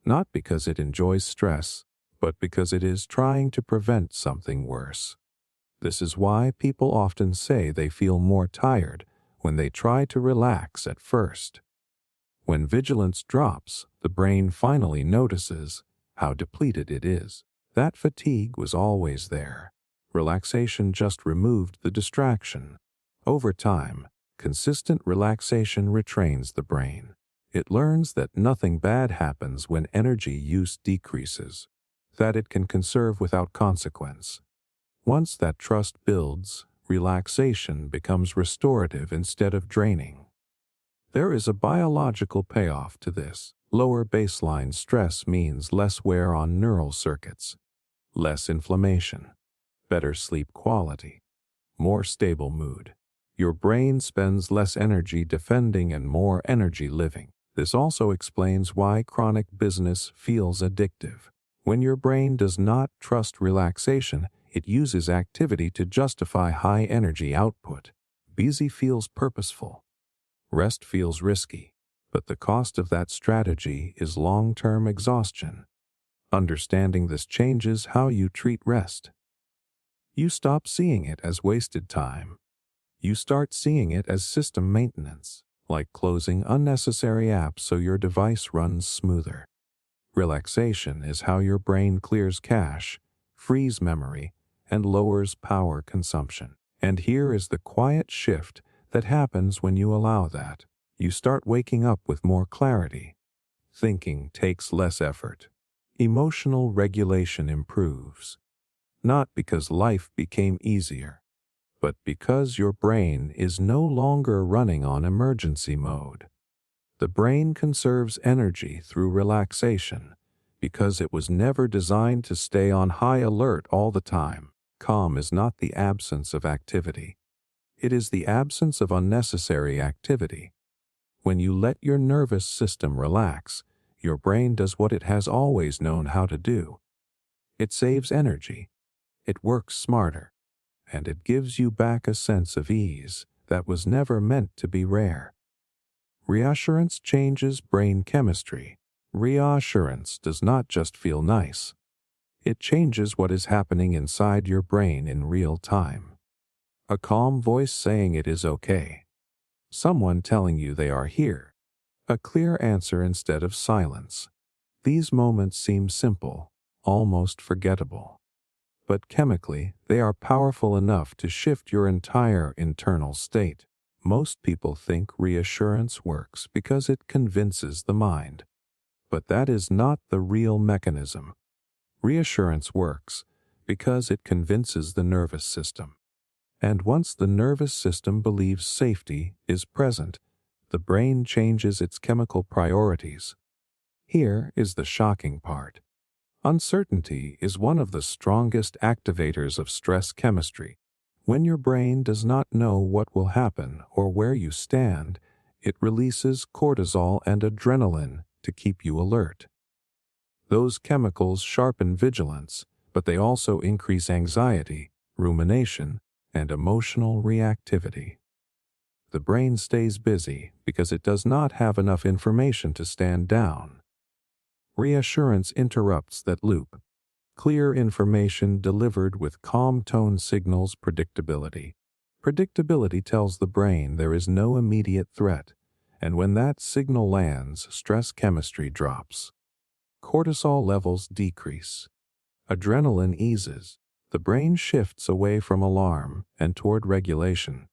Speaker 1: Not because it enjoys stress, but because it is trying to prevent something worse. This is why people often say they feel more tired when they try to relax at first. When vigilance drops, the brain finally notices how depleted it is. That fatigue was always there. Relaxation just removed the distraction. Over time, consistent relaxation retrains the brain. It learns that nothing bad happens when energy use decreases, that it can conserve without consequence. Once that trust builds, relaxation becomes restorative instead of draining. There is a biological payoff to this. Lower baseline stress means less wear on neural circuits, less inflammation, better sleep quality, more stable mood. Your brain spends less energy defending and more energy living. This also explains why chronic business feels addictive. When your brain does not trust relaxation, it uses activity to justify high energy output. Busy feels purposeful. Rest feels risky, but the cost of that strategy is long-term exhaustion. Understanding this changes how you treat rest. You stop seeing it as wasted time. You start seeing it as system maintenance, like closing unnecessary apps so your device runs smoother. Relaxation is how your brain clears cache, frees memory, and lowers power consumption. And here is the quiet shift that happens when you allow that. You start waking up with more clarity. Thinking takes less effort. Emotional regulation improves. Not because life became easier, but because your brain is no longer running on emergency mode. The brain conserves energy through relaxation because it was never designed to stay on high alert all the time. Calm is not the absence of activity. It is the absence of unnecessary activity. When you let your nervous system relax, your brain does what it has always known how to do. It saves energy. It works smarter. And it gives you back a sense of ease that was never meant to be rare. Reassurance changes brain chemistry. Reassurance does not just feel nice. It changes what is happening inside your brain in real time. A calm voice saying it is okay. Someone telling you they are here. A clear answer instead of silence. These moments seem simple, almost forgettable. But chemically, they are powerful enough to shift your entire internal state. Most people think reassurance works because it convinces the mind. But that is not the real mechanism. Reassurance works because it convinces the nervous system. And once the nervous system believes safety is present, the brain changes its chemical priorities. Here is the shocking part. Uncertainty is one of the strongest activators of stress chemistry. When your brain does not know what will happen or where you stand, it releases cortisol and adrenaline to keep you alert. Those chemicals sharpen vigilance, but they also increase anxiety, rumination, and emotional reactivity. The brain stays busy because it does not have enough information to stand down. Reassurance interrupts that loop. Clear information delivered with calm tone signals predictability. Predictability tells the brain there is no immediate threat, and when that signal lands, stress chemistry drops. Cortisol levels decrease. Adrenaline eases. The brain shifts away from alarm and toward regulation.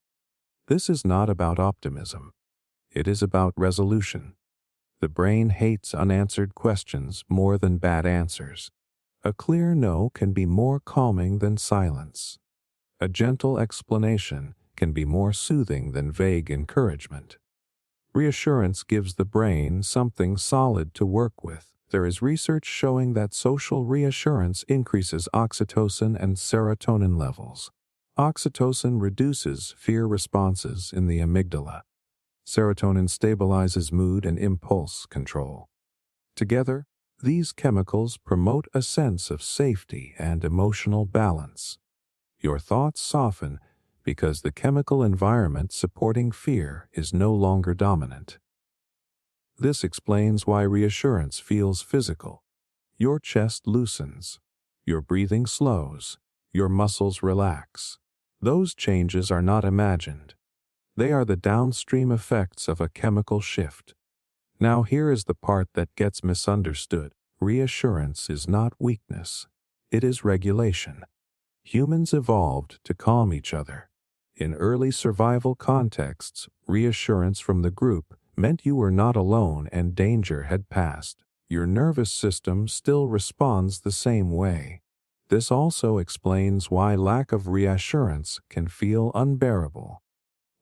Speaker 1: This is not about optimism. It is about resolution. The brain hates unanswered questions more than bad answers. A clear no can be more calming than silence. A gentle explanation can be more soothing than vague encouragement. Reassurance gives the brain something solid to work with. There is research showing that social reassurance increases oxytocin and serotonin levels. Oxytocin reduces fear responses in the amygdala. Serotonin stabilizes mood and impulse control. Together, these chemicals promote a sense of safety and emotional balance. Your thoughts soften because the chemical environment supporting fear is no longer dominant. This explains why reassurance feels physical. Your chest loosens, your breathing slows, your muscles relax. Those changes are not imagined. They are the downstream effects of a chemical shift. Now here is the part that gets misunderstood. Reassurance is not weakness. It is regulation. Humans evolved to calm each other. In early survival contexts, reassurance from the group meant you were not alone and danger had passed. Your nervous system still responds the same way. This also explains why lack of reassurance can feel unbearable.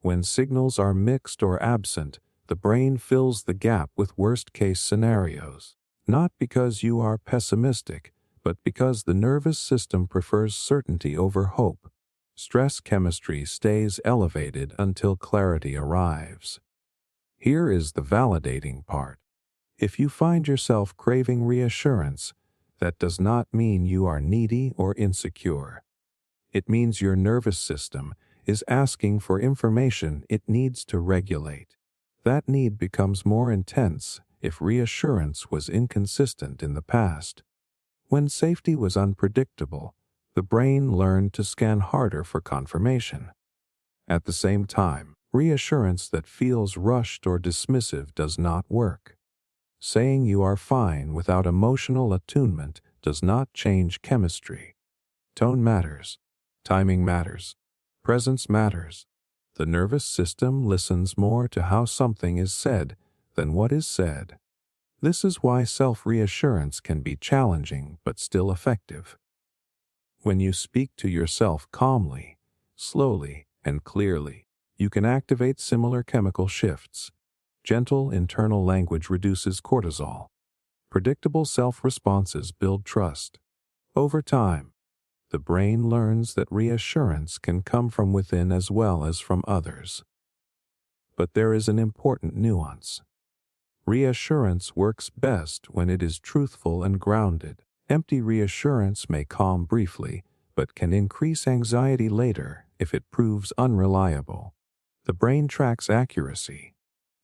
Speaker 1: When signals are mixed or absent, the brain fills the gap with worst-case scenarios. Not because you are pessimistic, but because the nervous system prefers certainty over hope. Stress chemistry stays elevated until clarity arrives. Here is the validating part. If you find yourself craving reassurance, that does not mean you are needy or insecure. It means your nervous system is asking for information it needs to regulate. That need becomes more intense if reassurance was inconsistent in the past. When safety was unpredictable, the brain learned to scan harder for confirmation. At the same time, reassurance that feels rushed or dismissive does not work. Saying you are fine without emotional attunement does not change chemistry. Tone matters. Timing matters. Presence matters. The nervous system listens more to how something is said than what is said. This is why self-reassurance can be challenging but still effective. When you speak to yourself calmly, slowly, and clearly, you can activate similar chemical shifts. Gentle internal language reduces cortisol. Predictable self-responses build trust. Over time, the brain learns that reassurance can come from within as well as from others. But there is an important nuance. Reassurance works best when it is truthful and grounded. Empty reassurance may calm briefly, but can increase anxiety later if it proves unreliable. The brain tracks accuracy.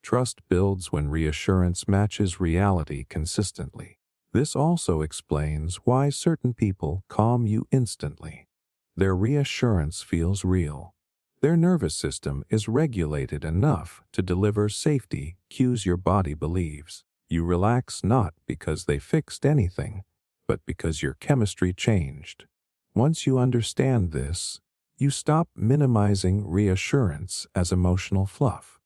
Speaker 1: Trust builds when reassurance matches reality consistently. This also explains why certain people calm you instantly. Their reassurance feels real. Their nervous system is regulated enough to deliver safety cues your body believes. You relax not because they fixed anything, but because your chemistry changed. Once you understand this, You stop minimizing reassurance as emotional fluff.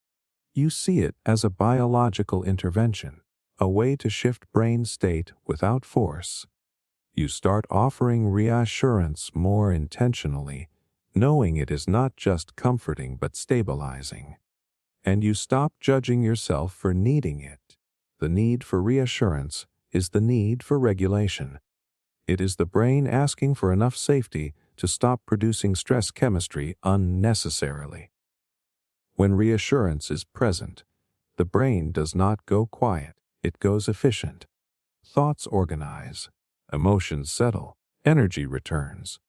Speaker 1: You see it as a biological intervention, a way to shift brain state without force. You start offering reassurance more intentionally, knowing it is not just comforting but stabilizing. And you stop judging yourself for needing it. The need for reassurance is the need for regulation. It is the brain asking for enough safety to stop producing stress chemistry unnecessarily. When reassurance is present, the brain does not go quiet, it goes efficient. Thoughts organize, emotions settle, energy returns.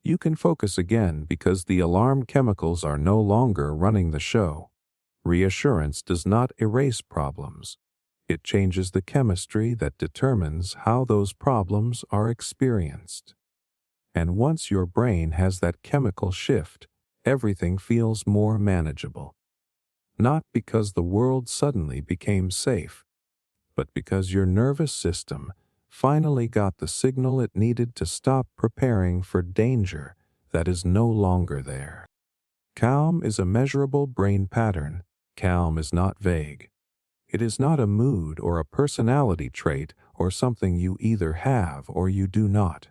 Speaker 1: You can focus again because the alarm chemicals are no longer running the show. Reassurance does not erase problems. It changes the chemistry that determines how those problems are experienced. And once your brain has that chemical shift, everything feels more manageable. Not because the world suddenly became safe, but because your nervous system finally got the signal it needed to stop preparing for danger that is no longer there. Calm is a measurable brain pattern. Calm is not vague. It is not a mood or a personality trait or something you either have or you do not.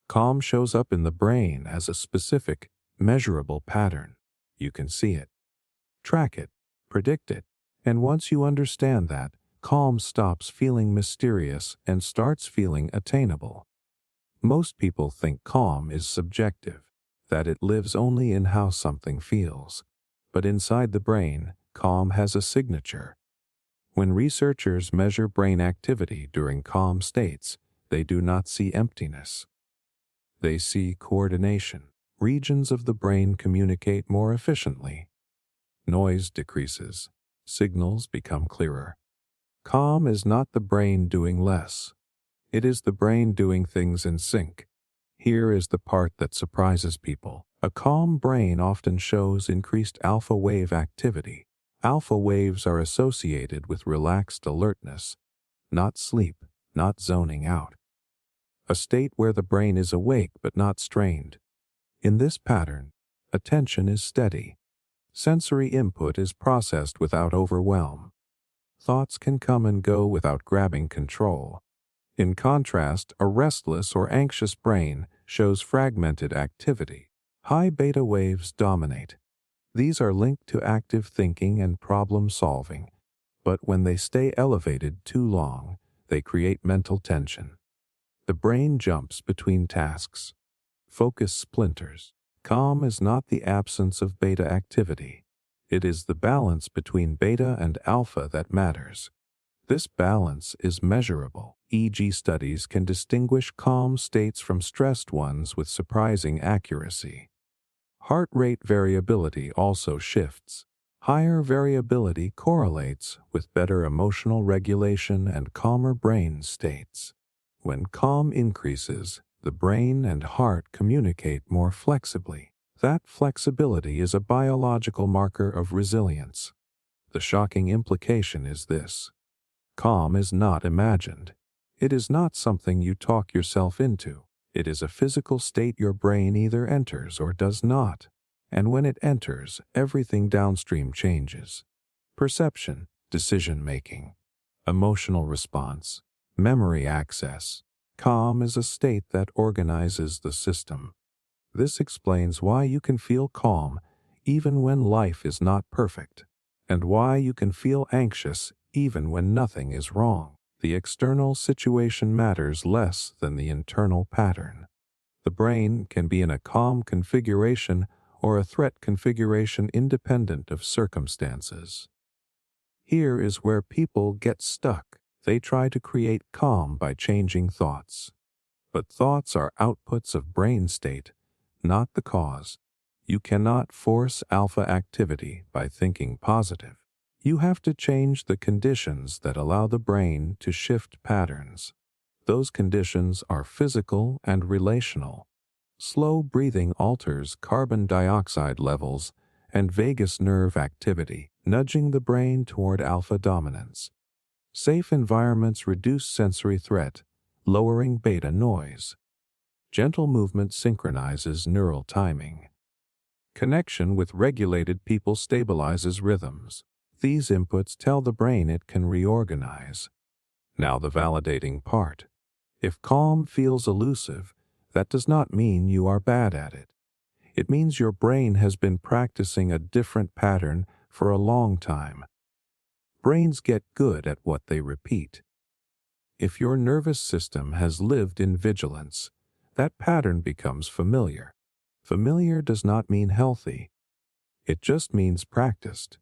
Speaker 1: Calm shows up in the brain as a specific, measurable pattern. You can see it, track it, predict it, and once you understand that, calm stops feeling mysterious and starts feeling attainable. Most people think calm is subjective, that it lives only in how something feels. But inside the brain, calm has a signature. When researchers measure brain activity during calm states, they do not see emptiness. They see coordination. Regions of the brain communicate more efficiently. Noise decreases. Signals become clearer. Calm is not the brain doing less. It is the brain doing things in sync. Here is the part that surprises people. A calm brain often shows increased alpha wave activity. Alpha waves are associated with relaxed alertness, not sleep, not zoning out. A state where the brain is awake but not strained. In this pattern, attention is steady. Sensory input is processed without overwhelm. Thoughts can come and go without grabbing control. In contrast, a restless or anxious brain shows fragmented activity. High beta waves dominate. These are linked to active thinking and problem solving, but when they stay elevated too long, they create mental tension. The brain jumps between tasks. Focus splinters. Calm is not the absence of beta activity. It is the balance between beta and alpha that matters. This balance is measurable. EEG studies can distinguish calm states from stressed ones with surprising accuracy. Heart rate variability also shifts. Higher variability correlates with better emotional regulation and calmer brain states. When calm increases, the brain and heart communicate more flexibly. That flexibility is a biological marker of resilience. The shocking implication is this: calm is not imagined. It is not something you talk yourself into. It is a physical state your brain either enters or does not. And when it enters, everything downstream changes. Perception, decision-making, emotional response, memory access. Calm is a state that organizes the system. This explains why you can feel calm even when life is not perfect, and why you can feel anxious even when nothing is wrong. The external situation matters less than the internal pattern. The brain can be in a calm configuration or a threat configuration independent of circumstances. Here is where people get stuck. They try to create calm by changing thoughts. But thoughts are outputs of brain state, not the cause. You cannot force alpha activity by thinking positive. You have to change the conditions that allow the brain to shift patterns. Those conditions are physical and relational. Slow breathing alters carbon dioxide levels and vagus nerve activity, nudging the brain toward alpha dominance. Safe environments reduce sensory threat, lowering beta noise. Gentle movement synchronizes neural timing. Connection with regulated people stabilizes rhythms. These inputs tell the brain it can reorganize. Now the validating part. If calm feels elusive, that does not mean you are bad at it. It means your brain has been practicing a different pattern for a long time. Brains get good at what they repeat. If your nervous system has lived in vigilance, that pattern becomes familiar. Familiar does not mean healthy. It just means practiced.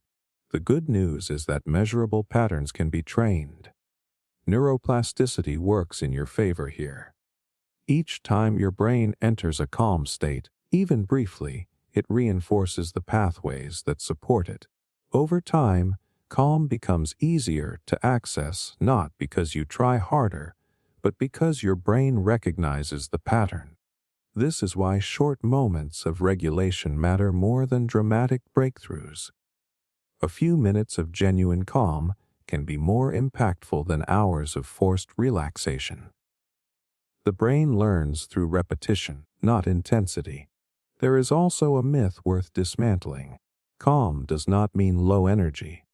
Speaker 1: The good news is that measurable patterns can be trained. Neuroplasticity works in your favor here. Each time your brain enters a calm state, even briefly, it reinforces the pathways that support it. Over time, calm becomes easier to access not because you try harder, but because your brain recognizes the pattern. This is why short moments of regulation matter more than dramatic breakthroughs. A few minutes of genuine calm can be more impactful than hours of forced relaxation. The brain learns through repetition, not intensity. There is also a myth worth dismantling. Calm does not mean low energy.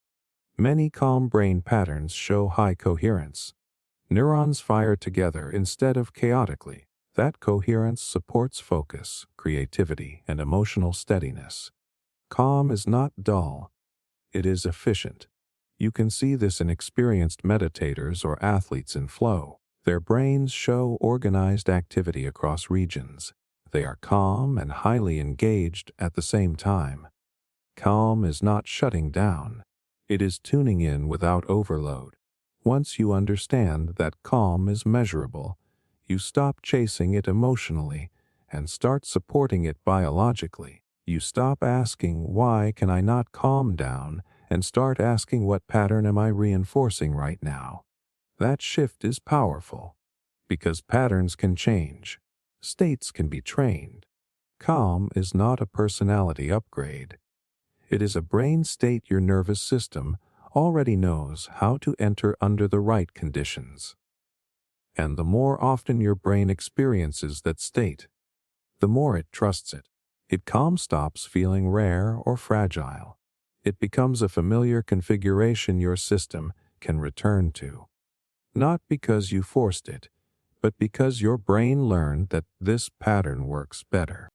Speaker 1: Many calm brain patterns show high coherence. Neurons fire together instead of chaotically. That coherence supports focus, creativity, and emotional steadiness. Calm is not dull. It is efficient. You can see this in experienced meditators or athletes in flow. Their brains show organized activity across regions. They are calm and highly engaged at the same time. Calm is not shutting down. It is tuning in without overload. Once you understand that calm is measurable, you stop chasing it emotionally and start supporting it biologically. You stop asking, "Why can I not calm down?" and start asking, "What pattern am I reinforcing right now?" That shift is powerful because patterns can change. States can be trained. Calm is not a personality upgrade. It is a brain state your nervous system already knows how to enter under the right conditions. And the more often your brain experiences that state, the more it trusts it. Calm stops feeling rare or fragile. It becomes a familiar configuration your system can return to. Not because you forced it, but because your brain learned that this pattern works better.